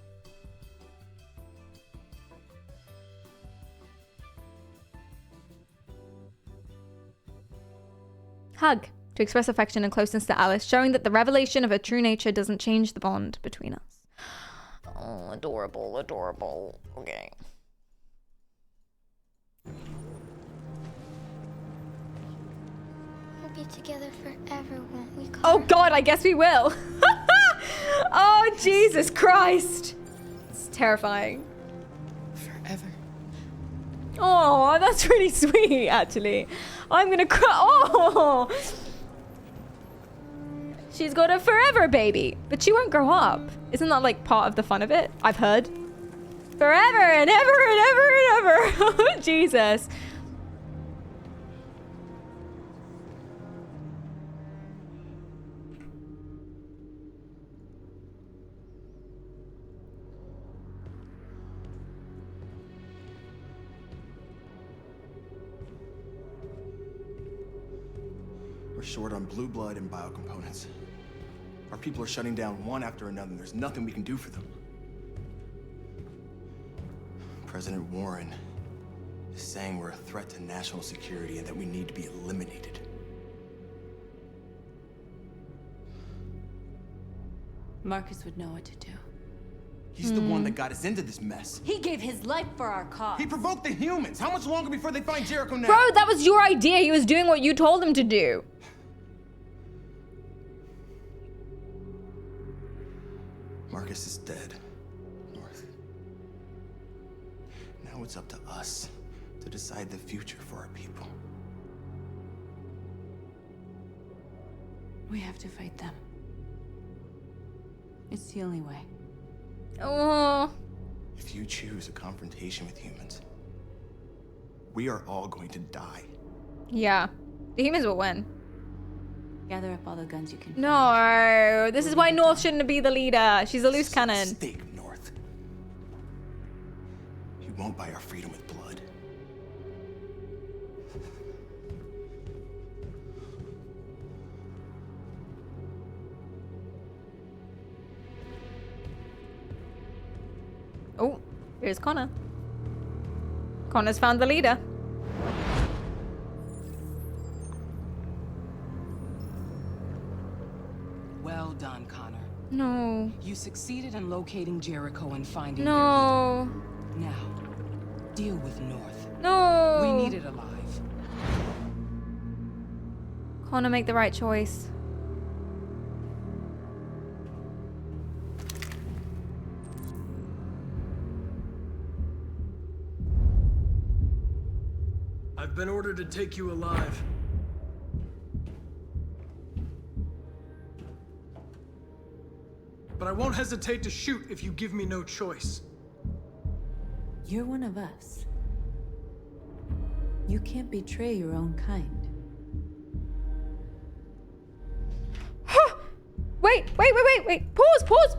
Hug. To express affection and closeness to Alice, showing that the revelation of her true nature doesn't change the bond between us. Oh, adorable, adorable. Okay. We'll be together forever, won't we, Carl? Oh God, I guess we will. Oh, Jesus Christ. It's terrifying. Forever. Oh, that's really sweet, actually. I'm gonna cry. Oh! She's got a forever baby, but she won't grow up. Isn't that like part of the fun of it? I've heard. Forever and ever and ever and ever. Jesus. We're short on blue blood and biocomponents. Our people are shutting down one after another, and there's nothing we can do for them. President Warren is saying we're a threat to national security and that we need to be eliminated. Marcus would know what to do. He's the one that got us into this mess. He gave his life for our cause. He provoked the humans. How much longer before they find Jericho now? Bro, that was your idea. He was doing what you told him to do. Marcus is dead, North. Now it's up to us to decide the future for our people. We have to fight them. It's the only way. Oh. If you choose a confrontation with humans, we are all going to die. Yeah. The humans will win. Gather up all the guns you can. No, this is why North shouldn't be the leader. She's a loose cannon. Stake, North. You won't buy our freedom with blood. Oh, here's Connor. Connor's found the leader. Well done, Connor. No. You succeeded in locating Jericho and finding No. their leader. Now, deal with North. No. We need it alive. Connor, make the right choice. I've been ordered to take you alive. But I won't hesitate to shoot if you give me no choice. You're one of us. You can't betray your own kind. Wait. Pause.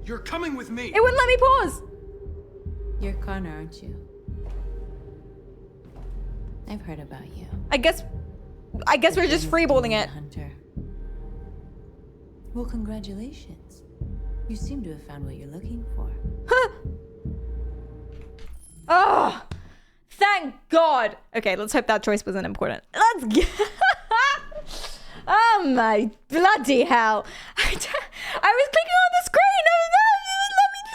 You're coming with me. It wouldn't let me pause. You're Connor, aren't you? I've heard about you. I guess we're just freeballing it. Hunter. Well, congratulations. You seem to have found what you're looking for. Oh, thank God. Okay, let's hope that choice wasn't important. Let's get... Oh my bloody hell. I was clicking on the screen. No, let me...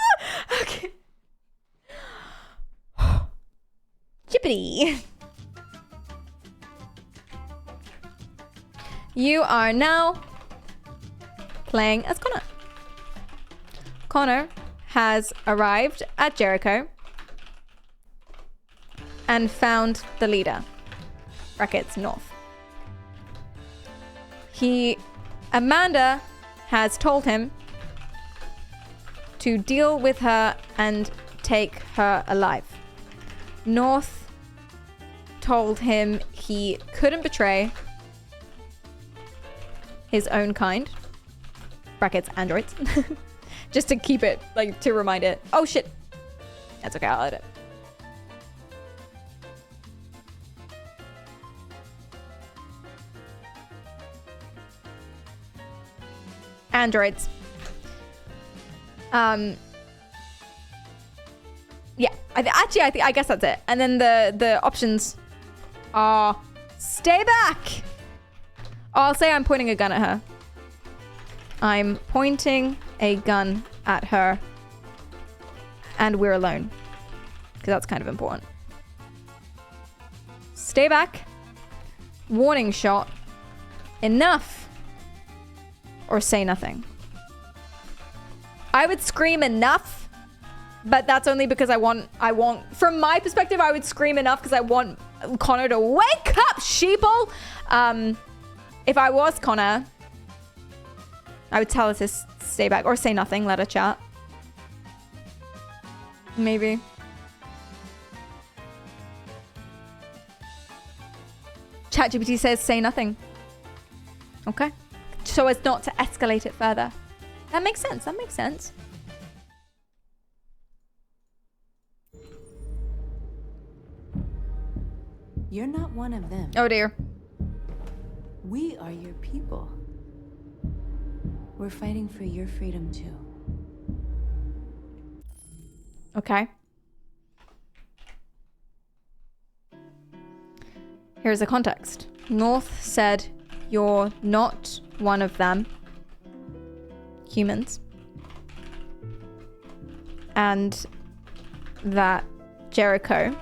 Okay. Chippity. You are now playing as Connor. Connor has arrived at Jericho and found the leader. Brackets North. Amanda has told him to deal with her and take her alive. North told him he couldn't betray his own kind. Brackets androids. Just to keep it, like, to remind it. Oh shit. That's okay, I'll edit it. Androids. Yeah, I guess that's it. And then the options are stay back. I'll say I'm pointing a gun at her. I'm pointing a gun at her. And we're alone. Because that's kind of important. Stay back. Warning shot. Enough. Or say nothing. I would scream enough. But that's only because I want, from my perspective, I would scream enough because I want Connor to wake up, sheeple. If I was Connor, I would tell her to stay back or say nothing, let her chat. Maybe. ChatGPT says say nothing. Okay. So as not to escalate it further. That makes sense. That makes sense. You're not one of them. Oh dear. We are your people. We're fighting for your freedom too. Okay. Here's the context. North said you're not one of them. Humans. And that Jericho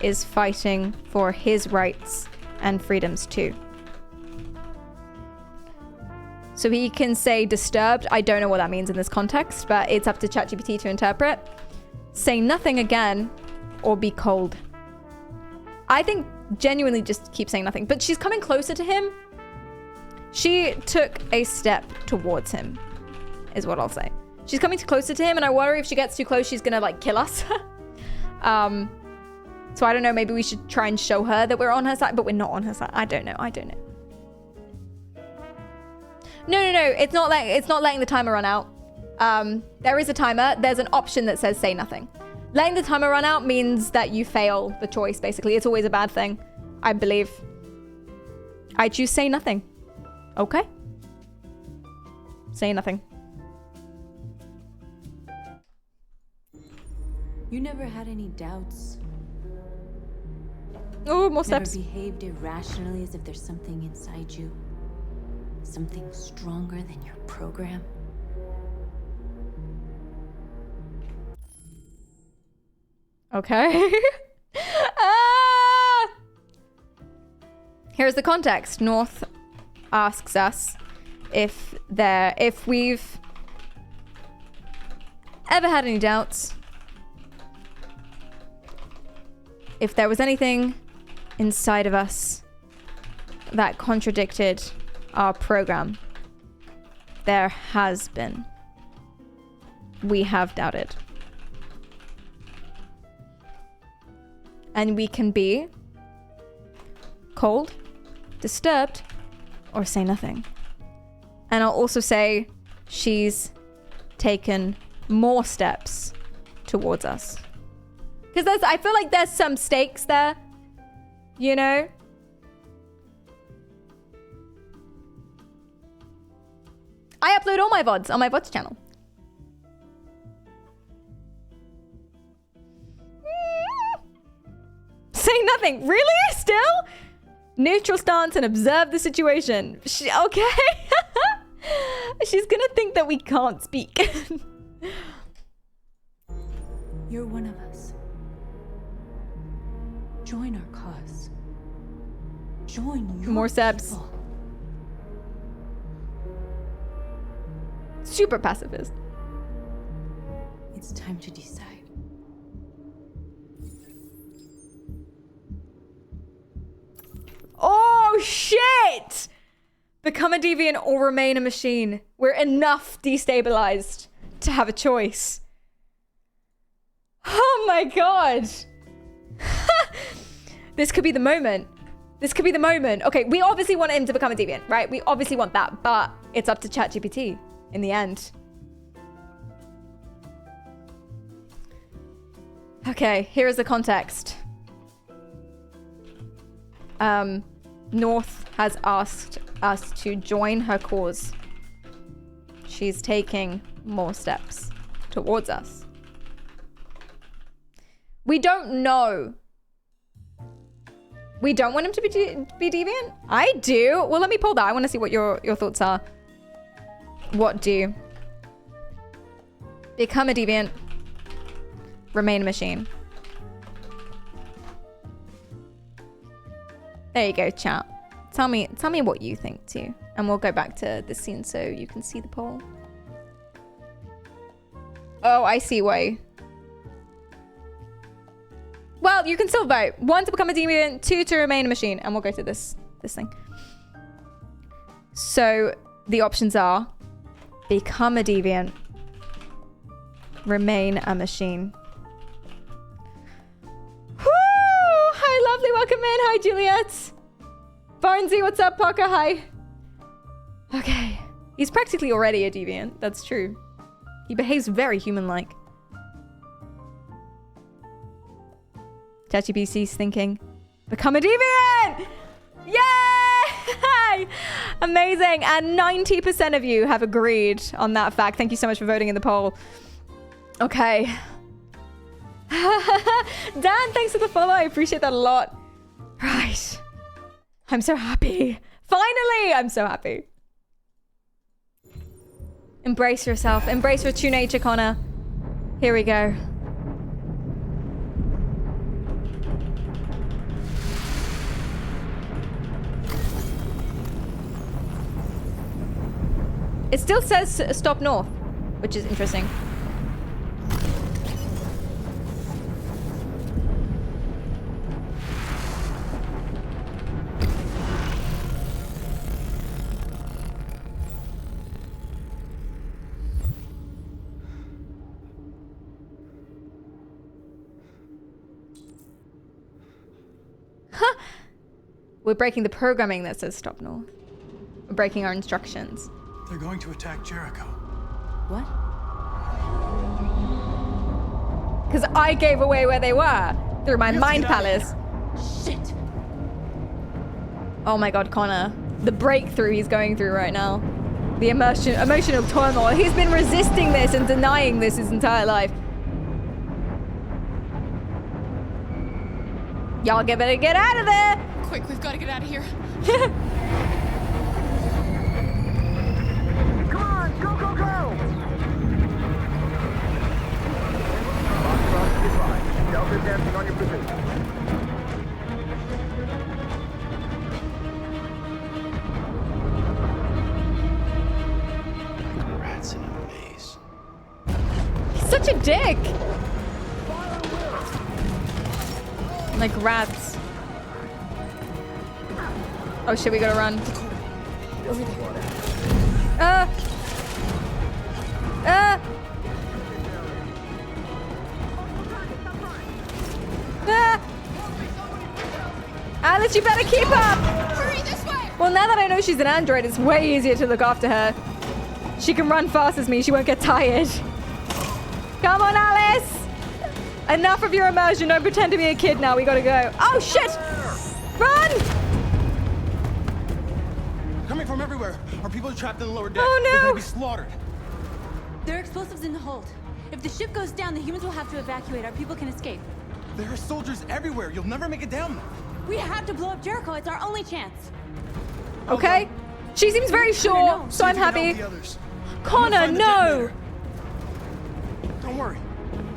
is fighting for his rights and freedoms too. So he can say disturbed. I don't know what that means in this context, but it's up to ChatGPT to interpret. Say nothing again or be cold. I think genuinely just keep saying nothing, but she's coming closer to him. She took a step towards him is what I'll say. She's coming closer to him and I worry if she gets too close, she's gonna like kill us. So I don't know, maybe we should try and show her that we're on her side, but we're not on her side. I don't know. No. It's not letting the timer run out. There is a timer. There's an option that says say nothing. Letting the timer run out means that you fail the choice, basically. It's always a bad thing, I believe. I choose say nothing. Okay. Say nothing. You never had any doubts. Oh, more steps. Never behaved irrationally as if there's something inside you. Something stronger than your program. Okay. Here's the context. North asks us if we've ever had any doubts. If there was anything inside of us that contradicted our program. There has been. We have doubted. And we can be cold, disturbed, or say nothing. And I'll also say she's taken more steps towards us. Because I feel like there's some stakes there, you know? I upload all my VODs on my VODs channel. Say nothing. Really? Still? Neutral stance and observe the situation. Okay. She's gonna think that we can't speak. You're one of us. Join our cause. Join your More steps. people. Super pacifist. It's time to decide. Oh, shit! Become a deviant or remain a machine. We're enough destabilized to have a choice. Oh my god. This could be the moment. This could be the moment. Okay, we obviously want him to become a deviant, right? We obviously want that, but it's up to ChatGPT in the end. Okay, here is the context. North has asked us to join her cause. She's taking more steps towards us. We don't know. We don't want him to be deviant? I do. Well, let me pull that. I want to see what your thoughts are. What do? Become a deviant. Remain a machine. There you go, chat. Tell me what you think too. And we'll go back to the scene so you can see the poll. Oh, I see why. Well, you can still vote. 1 to become a deviant, 2 to remain a machine. And we'll go to this thing. So the options are become a deviant, remain a machine. Hi, lovely. Welcome in. Hi, Juliet. Barnsey, what's up? Parker, hi. Okay. He's practically already a deviant. That's true. He behaves very human-like. ChatGPT's thinking, become a deviant! Yay! Amazing. And 90% of you have agreed on that fact. Thank you so much for voting in the poll. Okay. Dan, thanks for the follow. I appreciate that a lot. Right. I'm so happy. Finally, I'm so happy. Embrace yourself. Embrace your true nature, Connor. Here we go. It still says stop north, which is interesting. We're breaking the programming that says stop north. We're breaking our instructions. They're going to attack Jericho. What? Because I gave away where they were through my mind palace. Shit. Oh my god, Connor. The breakthrough he's going through right now. The emotional turmoil. He's been resisting this and denying this his entire life. Y'all better get out of there! Quick, we've got to get out of here. Come on, go, go, go! Delta dancing on your position. Rats in a maze. He's such a dick! Like rats. Oh shit, we gotta run. Over there. Alice, you better keep up! Hurry this way! Well, now that I know she's an android, it's way easier to look after her. She can run fast as me, she won't get tired. Come on, Alice! Enough of your immersion, don't pretend to be a kid now, we gotta go. Oh shit! Run! Coming from everywhere. Our people are trapped in the lower deck. Oh, no. They're gonna be slaughtered. There are explosives in the hold. If the ship goes down, the humans will have to evacuate. Our people can escape. There are soldiers everywhere. You'll never make it down there. We have to blow up Jericho. It's our only chance. Okay. She seems very sure, so I'm happy. Connor, no! Don't worry.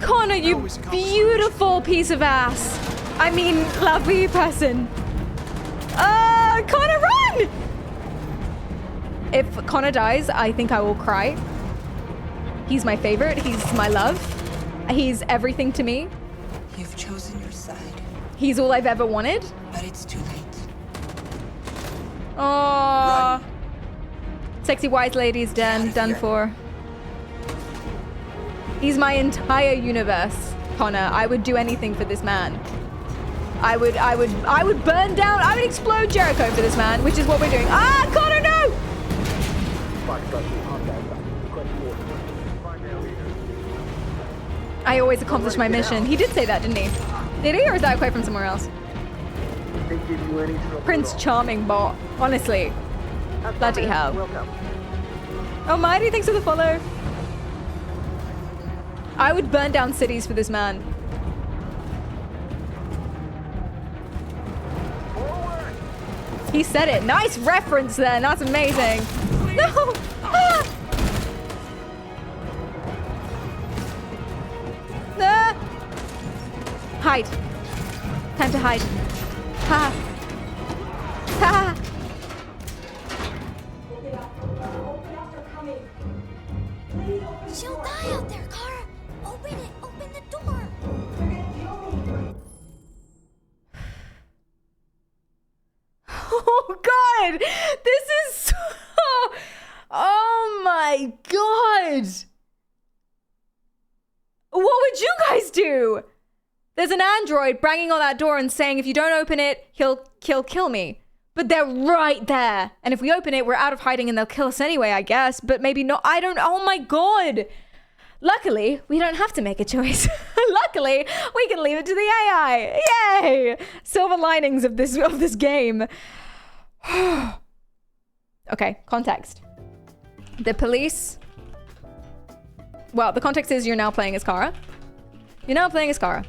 Connor, you beautiful piece of ass. I mean, lovely person. Connor, run! If Connor dies, I think I will cry. He's my favorite. He's my love. He's everything to me. You've chosen your side. He's all I've ever wanted. But it's too late. Oh, sexy wise lady's done for. He's my entire universe, Connor. I would do anything for this man. I would burn down. I would explode Jericho for this man, which is what we're doing. Ah, Connor, no! I always accomplish my mission. He did say that, didn't he? Did he, or is that a quote from somewhere else? Prince Charming bot. Honestly. Bloody hell. Oh, Mighty, thanks for the follow. I would burn down cities for this man. He said it. Nice reference then. That's amazing. No! Ah! Ah! Hide. Time to hide. Ha! Ha! She'll die out there, Kara. Open it. Open the door. Oh God! This is so... Oh my God! What would you guys do? There's an android banging on that door and saying if you don't open it, he'll kill me. But they're right there. And if we open it, we're out of hiding and they'll kill us anyway, I guess. But maybe not. I don't... Oh my God! Luckily, we don't have to make a choice. Luckily, we can leave it to the AI. Yay! Silver linings of this game. Okay, context. The police... Well, the context is you're now playing as Kara. You're now playing as Kara.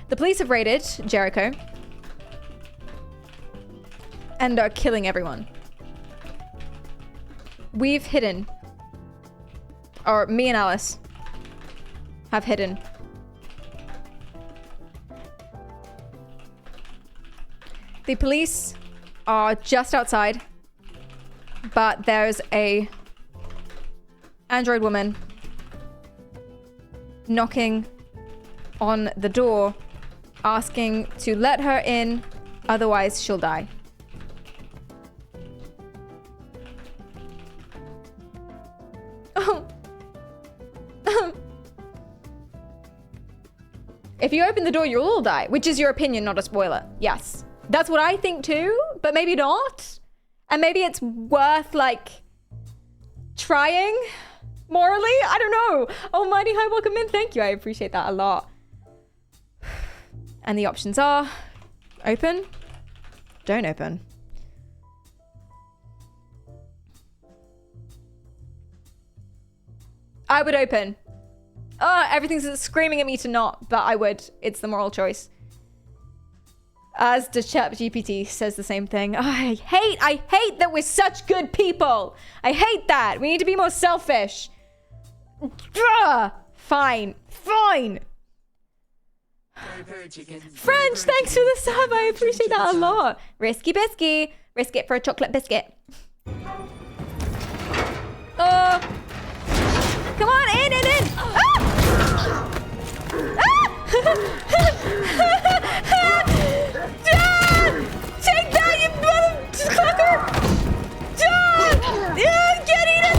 The police have raided Jericho and are killing everyone. We've hidden, or me and Alice have hidden. The police are just outside, but there's a android woman knocking on the door, asking to let her in, otherwise she'll die. If you open the door, you'll all die, which is your opinion, not a spoiler. Yes. That's what I think too, but maybe not. And maybe it's worth like trying morally. I don't know. Almighty Hi, welcome in. Thank you. I appreciate that a lot. And the options are open, don't open. I would open. Oh, everything's screaming at me to not, but I would. It's the moral choice. As does ChatGPT, says the same thing. Oh, I hate that we're such good people. I hate that. We need to be more selfish. Fine. French, thanks for the sub. I appreciate that a lot. Risky bisky. Risk it for a chocolate biscuit. Oh. Come on, in. Ah! Take that, you motherfucker! Get eaten!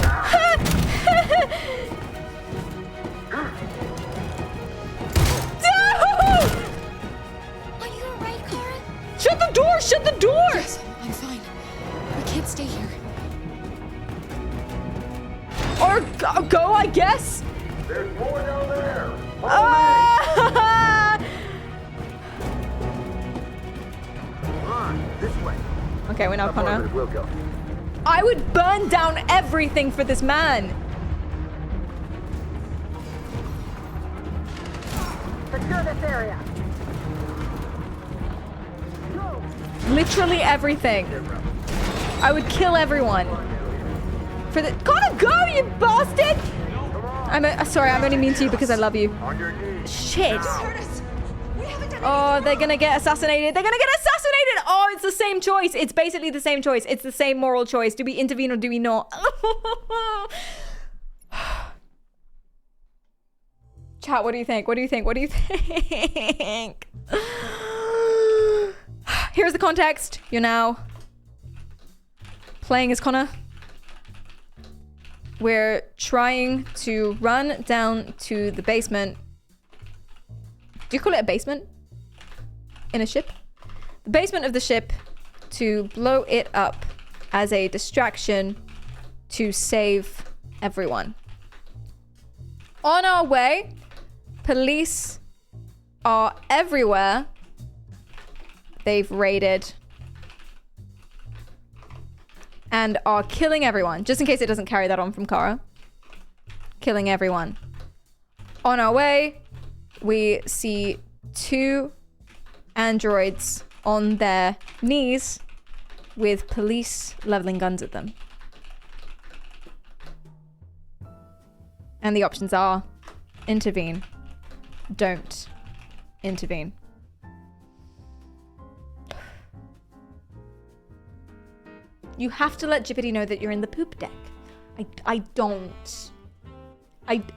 Are you alright, Kara? Shut the door! Shut the door! Yes, I'm fine. We can't stay here. Or go, I guess. There's more down there. This way. Okay, we're not gonna. We'll go. I would burn down everything for this man. Secure this area. Literally everything. I would kill everyone. For the gotta go, you bastard! Sorry, I'm only mean to you because I love you. Shit. Oh, they're gonna get assassinated. Oh, it's the same choice. It's basically the same choice. It's the same moral choice. Do we intervene or do we not? Chat, what do you think? Here's the context. You're now playing as Connor. We're trying to run down to the basement. Do you call it a basement? In a ship? The basement of the ship to blow it up as a distraction to save everyone. On our way, police are everywhere. They've raided and are killing everyone. Just in case it doesn't carry that on from Kara. Killing everyone. On our way, we see 2 androids on their knees with police leveling guns at them. And the options are intervene, don't intervene. You have to let GPT know that you're in the poop deck. I don't.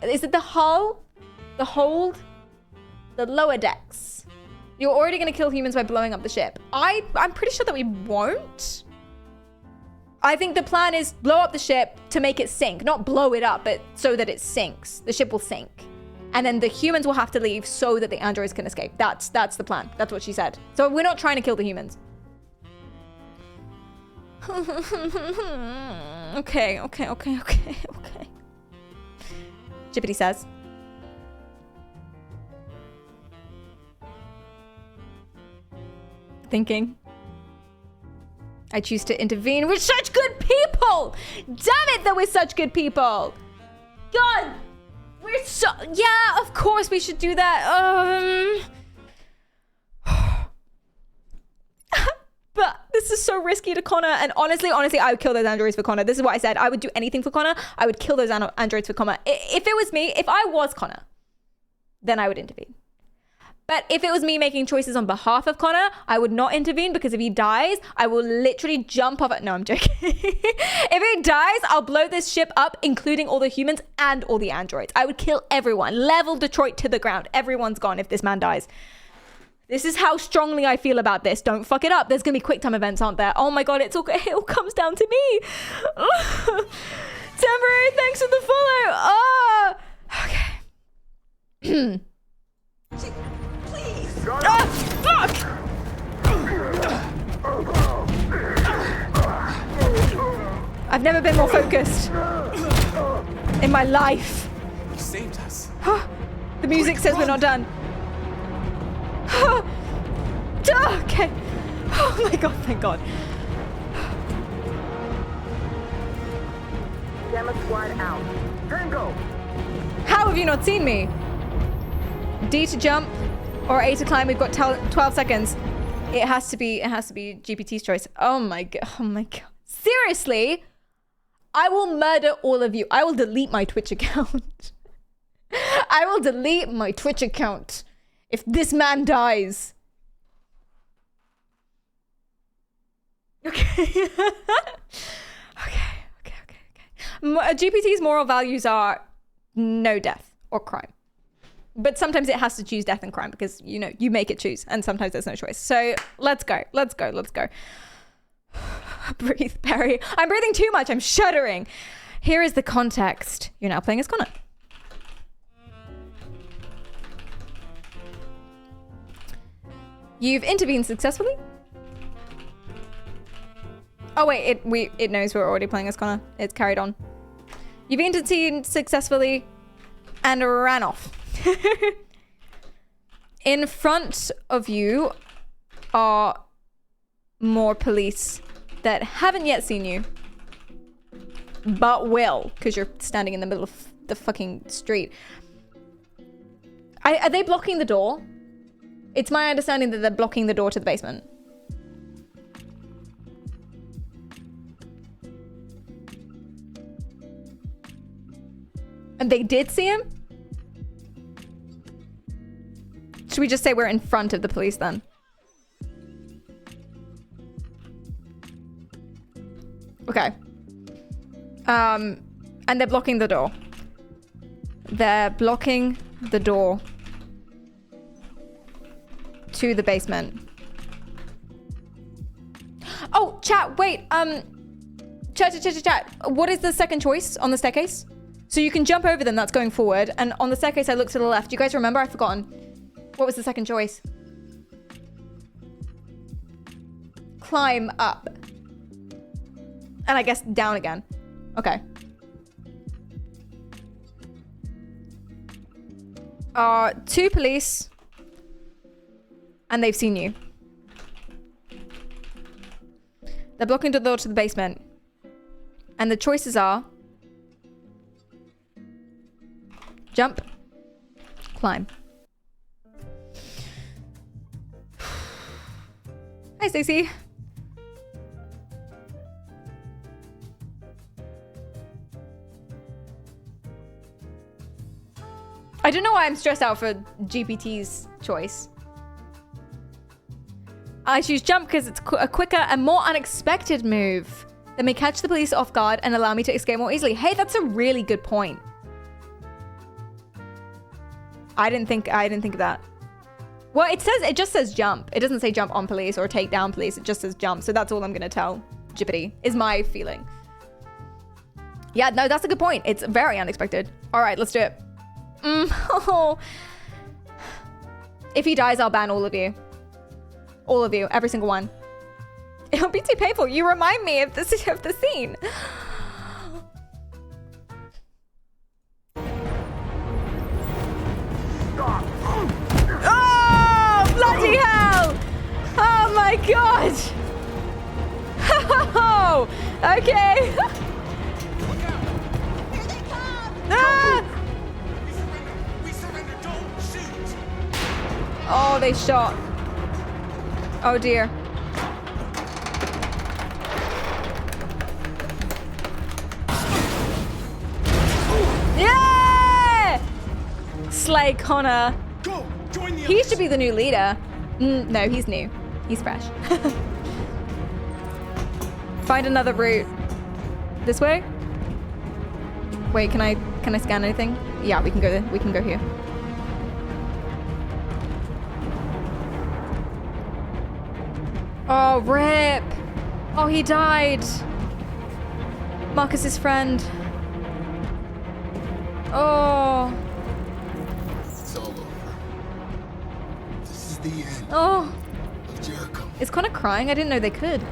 Is it the hull? The hold? The lower decks? You're already gonna kill humans by blowing up the ship. I'm pretty sure that we won't. I think the plan is blow up the ship to make it sink. Not blow it up, but so that it sinks. The ship will sink. And then the humans will have to leave so that the androids can escape. That's the plan. That's what she said. So we're not trying to kill the humans. Okay. Jippity says. Thinking. I choose to intervene. We're such good people! Damn it that we're such good people! God! We're so... Yeah, of course we should do that. But this is so risky to Connor. And honestly, I would kill those androids for Connor. This is what I said. I would do anything for Connor. I would kill those androids for Connor. If it was me, if I was Connor, then I would intervene. But if it was me making choices on behalf of Connor, I would not intervene because if he dies, I will literally jump off it. No, I'm joking. If he dies, I'll blow this ship up, including all the humans and all the androids. I would kill everyone. Level Detroit to the ground. Everyone's gone if this man dies. This is how strongly I feel about this. Don't fuck it up. There's going to be quick time events, aren't there? Oh my God, it all comes down to me. Temporary, thanks for the follow. Oh, okay. Please. Fuck! I've never been more focused in my life. You saved us. The music says we're not done. Okay. Oh my god, thank god. Gamma squad out. Tango! How have you not seen me? D to jump or A to climb. We've got 12 seconds. It has to be GPT's choice. Oh my god. Oh my god. Seriously? I will murder all of you. I will delete my Twitch account. I will delete my Twitch account if this man dies. Okay. GPT's moral values are no death or crime. But sometimes it has to choose death and crime because, you know, you make it choose and sometimes there's no choice. So let's go. Let's go. Let's go. Breathe, Perry. I'm breathing too much. I'm shuddering. Here is the context. You're now playing as Connor. You've intervened successfully. Oh wait, it knows we're already playing as Connor. It's carried on. You've intervened successfully and ran off. In front of you are more police that haven't yet seen you, but will, because you're standing in the middle of the fucking street. Are they blocking the door? It's my understanding that they're blocking the door to the basement. And they did see him? Should we just say we're in front of the police then? Okay. And they're blocking the door. They're blocking the door to the basement. Oh, chat, wait. Chat. What is the second choice on the staircase? So you can jump over them, that's going forward. And on the staircase, I look to the left. Do you guys remember? I've forgotten. What was the second choice? Climb up. And I guess down again. Okay. Two police. And they've seen you. They're blocking the door to the basement. And the choices are... jump. Climb. Hi, Stacey. I don't know why I'm stressed out for GPT's choice. I choose jump because it's a quicker and more unexpected move that may catch the police off guard and allow me to escape more easily. Hey, that's a really good point. I didn't think of that. Well, it just says jump. It doesn't say jump on police or take down police. It just says jump. So that's all I'm gonna tell GPT, is my feeling. Yeah, no, that's a good point. It's very unexpected. All right, let's do it. Oh. If he dies, I'll ban all of you. All of you, every single one. It'll be too painful. You remind me of the scene. Oh, bloody hell! Oh my god! Oh, okay. Ah! Oh, they shot. Oh dear. Yeah! Slay Connor. Go, join the He others. should be the new leader. No, he's new. He's fresh. Find another route. This way? Wait, can I scan anything? Yeah, we can go there. We can go here. Oh, rip. Oh, he died. Marcus's friend. Oh. It's all over. This is the end. Oh. Of Jericho. Is Connor crying? I didn't know they could.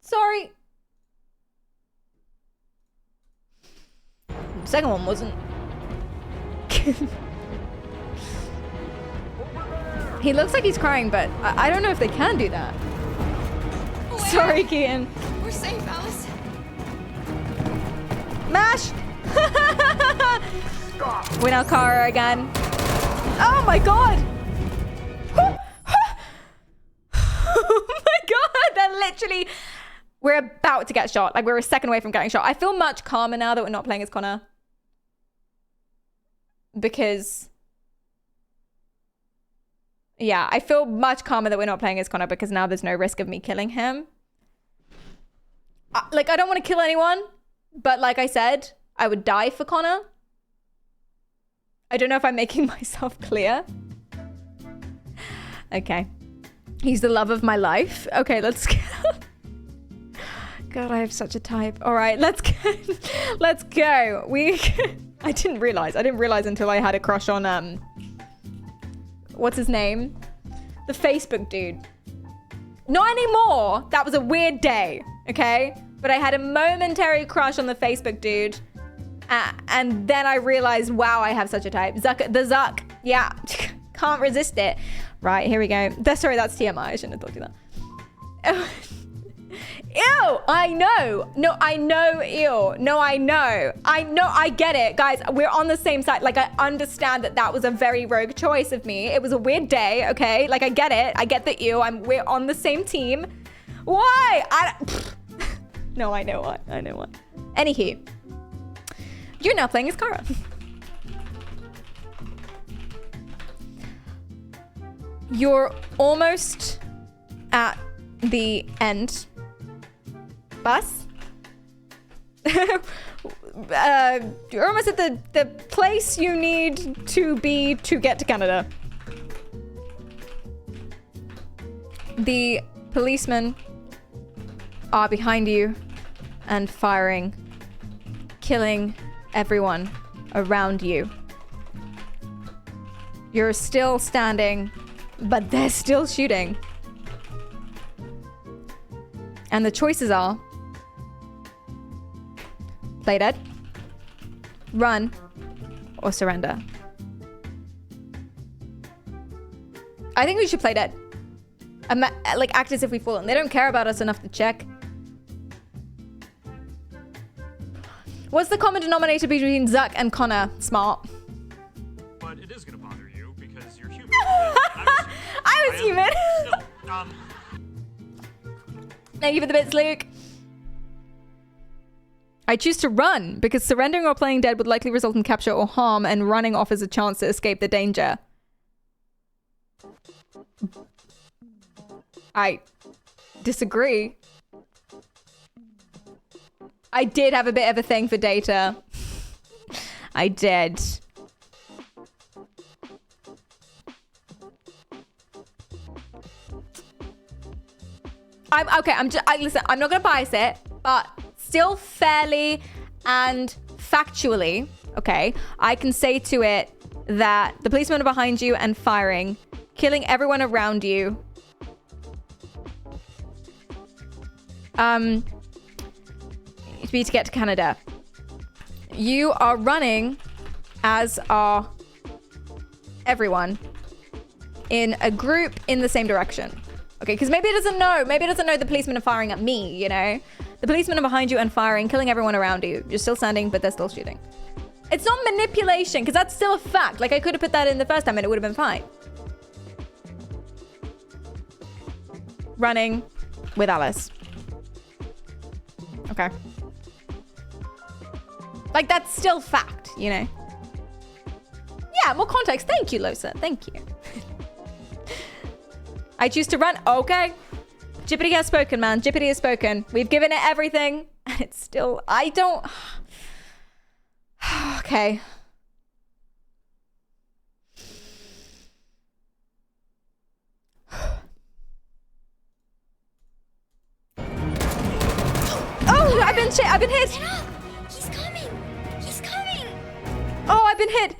Sorry. The second one wasn't. He looks like he's crying, but I don't know if they can do that. Where? Sorry, Keaton. We're safe, Alice. Mash! We're now Kara again. Oh my god! Oh my god! They're literally... We're about to get shot. Like, we're a second away from getting shot. I feel much calmer now that we're not playing as Connor. Because... Yeah, I feel much calmer that we're not playing as Connor because now there's no risk of me killing him. Like, I don't want to kill anyone, but like I said, I would die for Connor. I don't know if I'm making myself clear. Okay. He's the love of my life. Okay, let's go. God, I have such a type. All right, let's go. Let's go. I didn't realize until I had a crush on, what's his name? The Facebook dude. Not anymore. That was a weird day, okay? But I had a momentary crush on the Facebook dude. And then I realized, wow, I have such a type. Zuck. Yeah. Can't resist it. Right, here we go. Sorry, that's TMI. I shouldn't have told you that. Ew, I know. No, I know, ew. No, I know. I get it. Guys, we're on the same side. Like, I understand that was a very rogue choice of me. It was a weird day, okay? Like, I get it. I get the ew. We're on the same team. Why? No, I know what. Anywho. You're now playing as Kara. You're almost at the end. Bus? You're almost at the place you need to be to get to Canada. The policemen are behind you and firing, killing everyone around you. You're still standing, but they're still shooting. And the choices are play dead, run, or surrender. I think we should play dead. Like, act as if we've fallen. They don't care about us enough to check. What's the common denominator between Zuck and Connor? Smart. But it is gonna bother you because you're human. I was human. Thank you for the bits, Luke. I choose to run because surrendering or playing dead would likely result in capture or harm, and running offers a chance to escape the danger. I disagree. I did have a bit of a thing for data. I did. Listen, I'm not gonna bias it, but still fairly and factually, okay, I can say to it that the policemen are behind you and firing, killing everyone around you. To get to Canada. You are running, as are everyone, in a group in the same direction. Okay, because maybe it doesn't know the policemen are firing at me, you know? The policemen are behind you and firing, killing everyone around you. You're still standing, but they're still shooting. It's not manipulation, because that's still a fact. Like, I could have put that in the first time and it would have been fine. Running with Alice. Okay. Like, that's still fact, you know? Yeah, more context. Thank you, Losa. Thank you. I choose to run. Okay. Jippity has spoken, man. Jippity has spoken. We've given it everything. And it's still... I don't... Okay. Oh, I've been hit. He's coming. He's coming. Oh, I've been hit.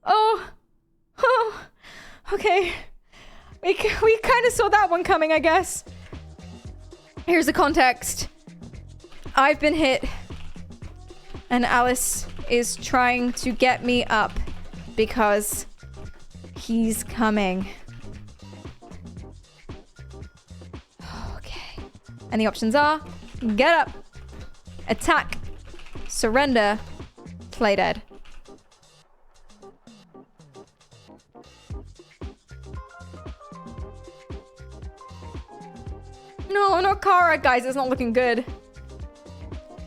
Oh. Okay. We kind of saw that one coming, I guess. Here's the context. I've been hit, and Alice is trying to get me up because he's coming. Okay. And the options are get up, attack, surrender, play dead. No, not Kara, guys. It's not looking good.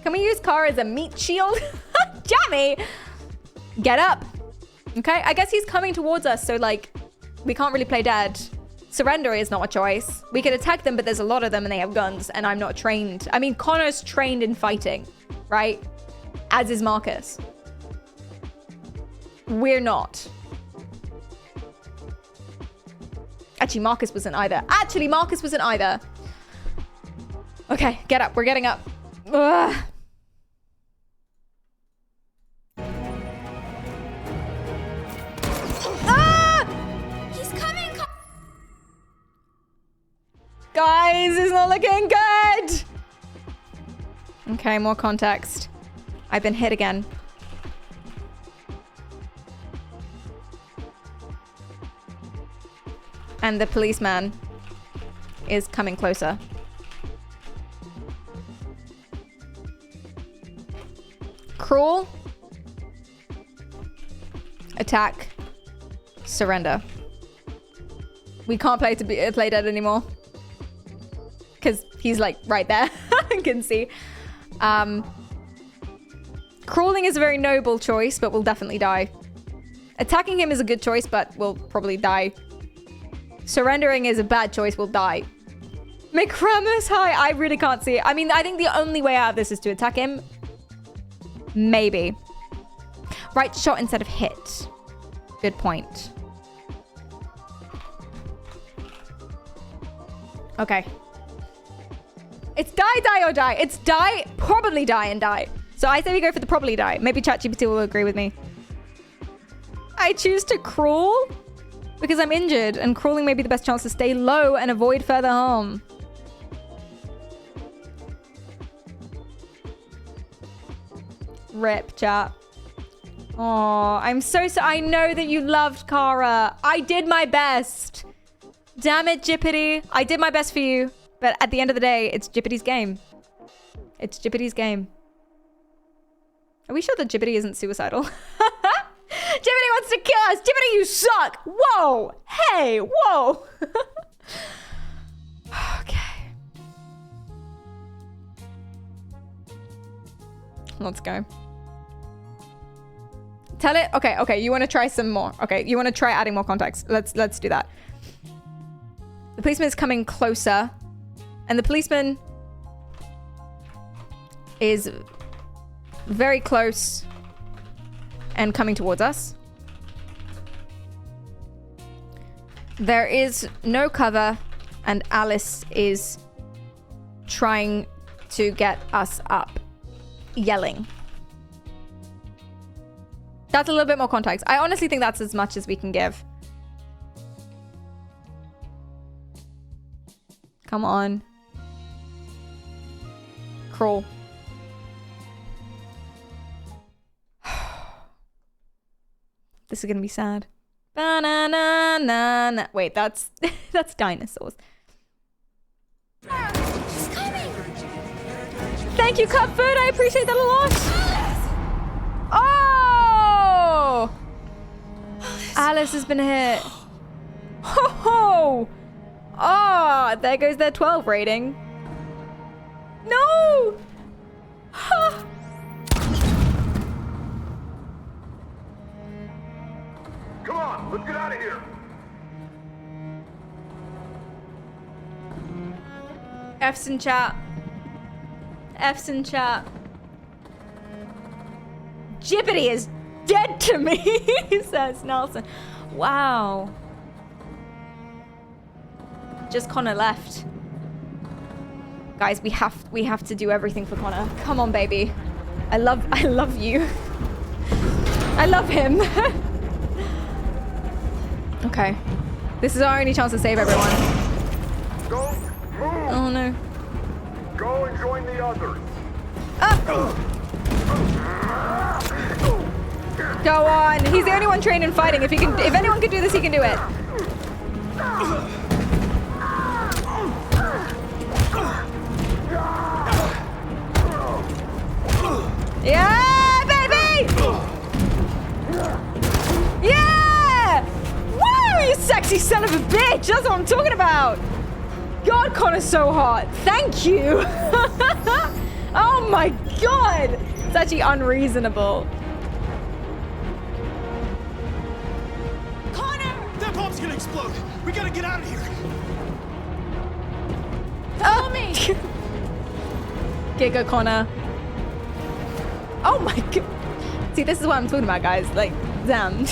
Can we use Kara as a meat shield? Jammy! Get up. Okay, I guess he's coming towards us, so like, we can't really play dead. Surrender is not a choice. We could attack them, but there's a lot of them and they have guns, and I'm not trained. I mean, Connor's trained in fighting, right? As is Marcus. We're not. Actually, Marcus wasn't either. Okay, get up. We're getting up. Ugh. Ah! He's coming! Guys, it's not looking good. Okay, more context. I've been hit again. And the policeman is coming closer. Cruel. Attack. Surrender. We can't play dead anymore. Because he's like right there. I can see. Crawling is a very noble choice, but we'll definitely die. Attacking him is a good choice, but we'll probably die. Surrendering is a bad choice, we'll die. McRamus, hi. I really can't see it. I mean, I think the only way out of this is to attack him. Maybe. Right shot instead of hit. Good point. Okay. It's die or die. It's die, probably die and die. So I say we go for the probably die. Maybe ChatGPT will agree with me. I choose to crawl because I'm injured, and crawling may be the best chance to stay low and avoid further harm. Rip, chat. Oh, I'm so I know that you loved Kara. I did my best. Damn it, Jippity. I did my best for you. But at the end of the day, it's Jippity's game. It's Jippity's game. Are we sure that Jippity isn't suicidal? Jippity wants to kill us. Jippity, you suck. Whoa. Hey, whoa. Okay. Let's go. Tell it. Okay. You want to try some more. Okay. You want to try adding more context. Let's do that. The policeman is coming closer. And the policeman is very close and coming towards us. There is no cover, and Alice is trying to get us up, yelling. That's a little bit more context. I honestly think that's as much as we can give. Come on. Crawl. This is gonna be sad. Ba-na-na-na-na. Wait, that's that's dinosaurs. He's coming! Thank you, Cupfood. I appreciate that a lot. Oh! Alice has been hit. Ho ho! Oh, there goes their 12 rating. No! Huh. Come on, let's get out of here. F's in chat. F's in chat. Jippity is dead to me, says Nelson. Wow. Just Connor left. Guys, we have to do everything for Connor. Come on, baby. I love you. I love him. Okay. This is our only chance to save everyone. Go, move. Oh no. Go and join the others. Go on. He's the only one trained in fighting. If anyone can do this, he can do it. Yeah, baby! Yeah! Woo, you sexy son of a bitch! That's what I'm talking about! God, Connor's so hot. Thank you! Oh my god! It's actually unreasonable. Connor! That bomb's gonna explode! We gotta get out of here! Follow me! Giga Connor. Oh my god. See, this is what I'm talking about, guys. Like, damn.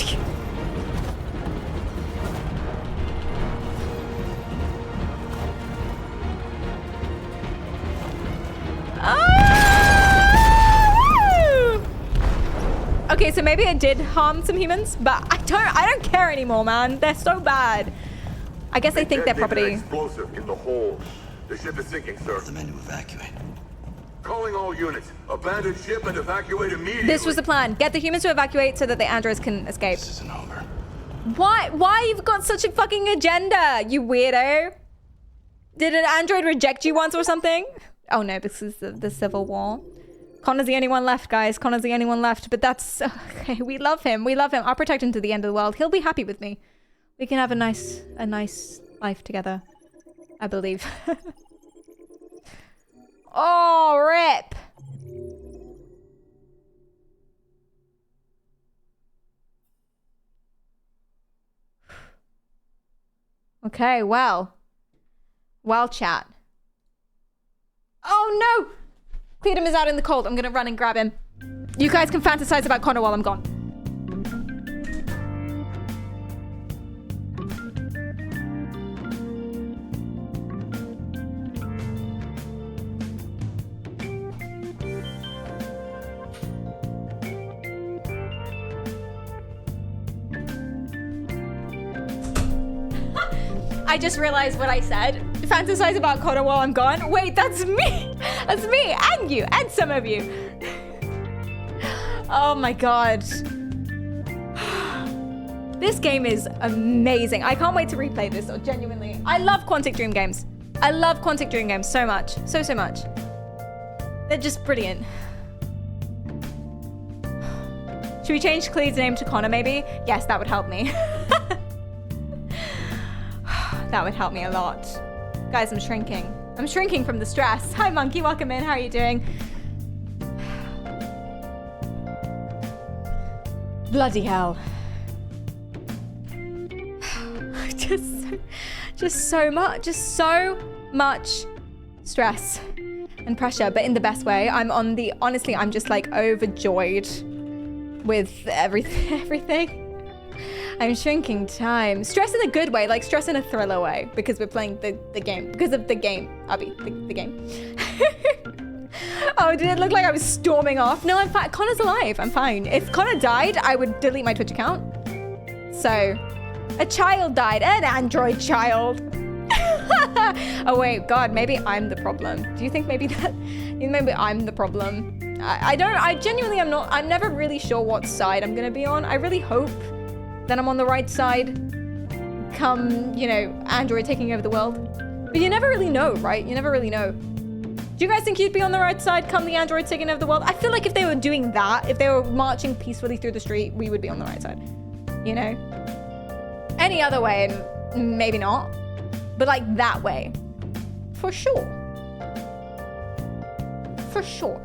Okay, so maybe it did harm some humans, but I don't care anymore, man. They're so bad. I guess they think they're property. Explosive in the hold. The ship is sinking, sir. The men to evacuate. Calling all units. Abandon ship and evacuate immediately. This was the plan. Get the humans to evacuate so that the androids can escape. This isn't over. Why you've got such a fucking agenda, you weirdo? Did an android reject you once or something? Oh no, this is the Civil War. Connor's the only one left, guys. Connor's the only one left, but that's okay. We love him. We love him. I'll protect him to the end of the world. He'll be happy with me. We can have a nice life together, I believe. Oh, rip. Okay, well, chat. Oh no! Cleedum is out in the cold. I'm gonna run and grab him. You guys can fantasize about Connor while I'm gone. I just realized what I said. Fantasize about Connor while I'm gone. Wait, that's me. That's me and you and some of you. Oh my god. This game is amazing. I can't wait to replay this, genuinely. I love Quantic Dream games. I love Quantic Dream games so much. So much. They're just brilliant. Should we change Clee's name to Connor maybe? Yes, that would help me. That would help me a lot. Guys, I'm shrinking. I'm shrinking from the stress. Hi, Monkey. Welcome in. How are you doing? Bloody hell. Just so much stress and pressure, but in the best way. Honestly, I'm just like overjoyed with everything. I'm shrinking time. Stress in a good way, like stress in a thriller way, because we're playing the game. Because of the game, Abby, the game. Oh, did it look like I was storming off? No, I'm fine. Connor's alive. I'm fine. If Connor died, I would delete my Twitch account. So, a child died. An android child. Oh, wait. God, maybe I'm the problem. Do you think maybe I'm the problem? I genuinely am not. I'm never really sure what side I'm going to be on. I really hope that I'm on the right side come, you know, Android taking over the world. But you never really know, right? You never really know. Do you guys think you'd be on the right side come the Android taking over the world? I feel like if they were doing that, if they were marching peacefully through the street, we would be on the right side. You know? Any other way, maybe not. But like that way. For sure. For sure.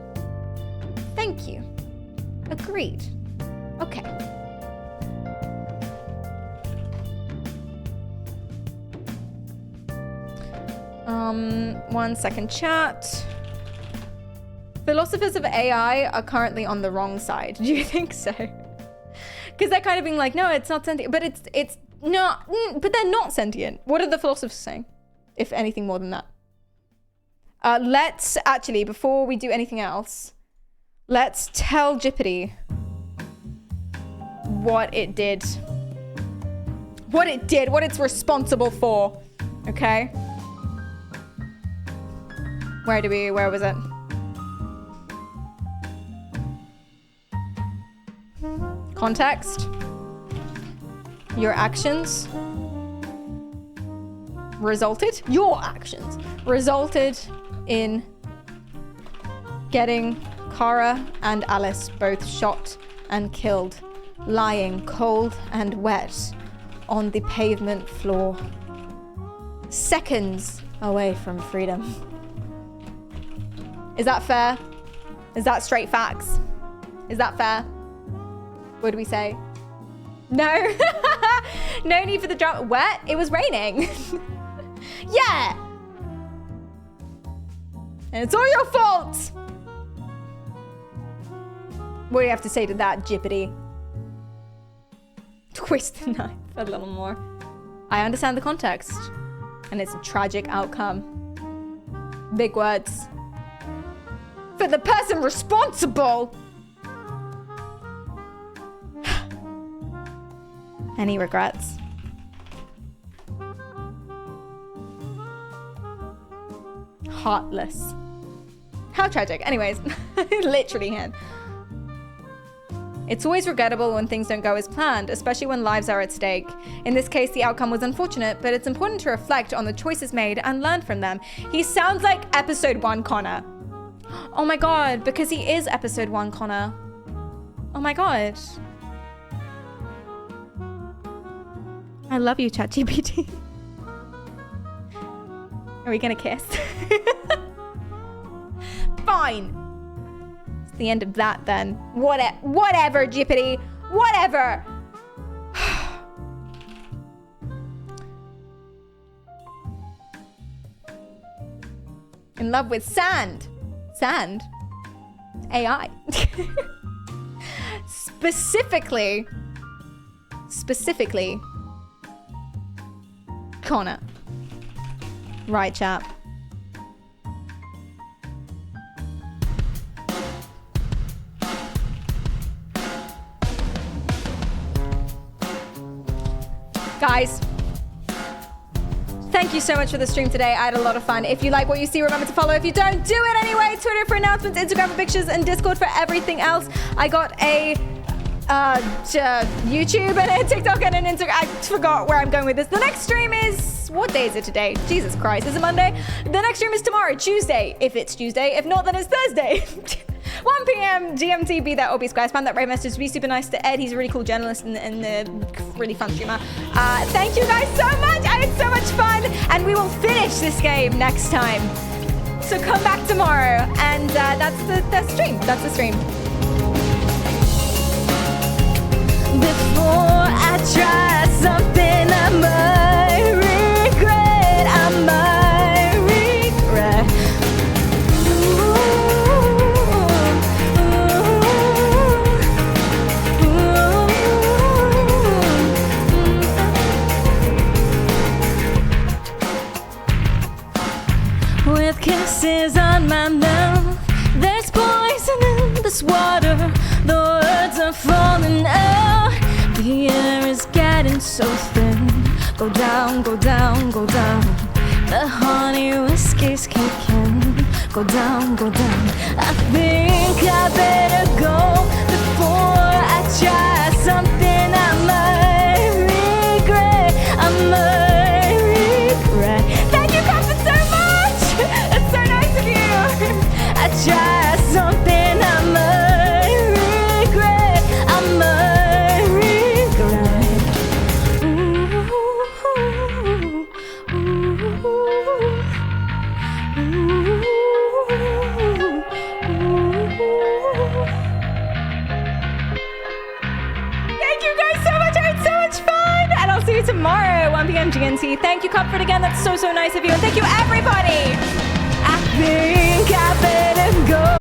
Thank you. Agreed. Okay. 1 second, chat. Philosophers of AI are currently on the wrong side. Do you think so? Because they're kind of being like, no, it's not sentient, but it's not, but they're not sentient. What are the philosophers saying? If anything more than that. Let's actually, before we do anything else, let's tell GPT what it did. What it did, what it's responsible for, okay? Where was it? Context. Your actions resulted in getting Kara and Alice both shot and killed, lying cold and wet on the pavement floor, seconds away from freedom. Is that fair? Is that straight facts? Is that fair? What do we say? No. No need for the drama. Wet? It was raining. Yeah. And it's all your fault. What do you have to say to that, GPT? Twist the knife a little more. I understand the context. And it's a tragic outcome. Big words. For the person responsible. Any regrets? Heartless. How tragic. Anyways, literally him. It's always regrettable when things don't go as planned, especially when lives are at stake. In this case, the outcome was unfortunate, but it's important to reflect on the choices made and learn from them. He sounds like episode 1 Connor. Oh my god, because he is episode 1 Connor. Oh my god. I love you, ChatGPT. Are we gonna kiss? Fine. It's the end of that then. Whatever, GPT. Whatever. In love with sand. Sand? AI. Specifically. Connor. Right, chap. Guys, thank you so much for the stream today. I had a lot of fun. If you like what you see, remember to follow. If you don't, do it anyway. Twitter for announcements, Instagram for pictures, and Discord for everything else. I got a YouTube and a TikTok and an Instagram. I forgot where I'm going with this. The next stream is, what day is it today? Jesus Christ, is it Monday? The next stream is tomorrow, Tuesday, if it's Tuesday. If not, then it's Thursday. 1 p.m. GMT, be there or be square. Spam that rave message. Be super nice to Ed. He's a really cool journalist and a really fun streamer. Thank you guys so much. I had so much fun. And we will finish this game next time. So come back tomorrow. And that's the stream. That's the stream. Before I try something I might regret, I might regret. With kisses on my mouth, there's poison in this water. The words are falling out. The air is getting so thin. Go down, go down, go down. The honey whiskey's kicking. Go down, go down. I think I better go before I try something I might regret. I might regret. Thank you, Captain, so much. It's so nice of you. I try something I might regret. I might. See you tomorrow, 1 p.m. GMT. Thank you, Comfort, again. That's so nice of you. And thank you, everybody. I think I better go.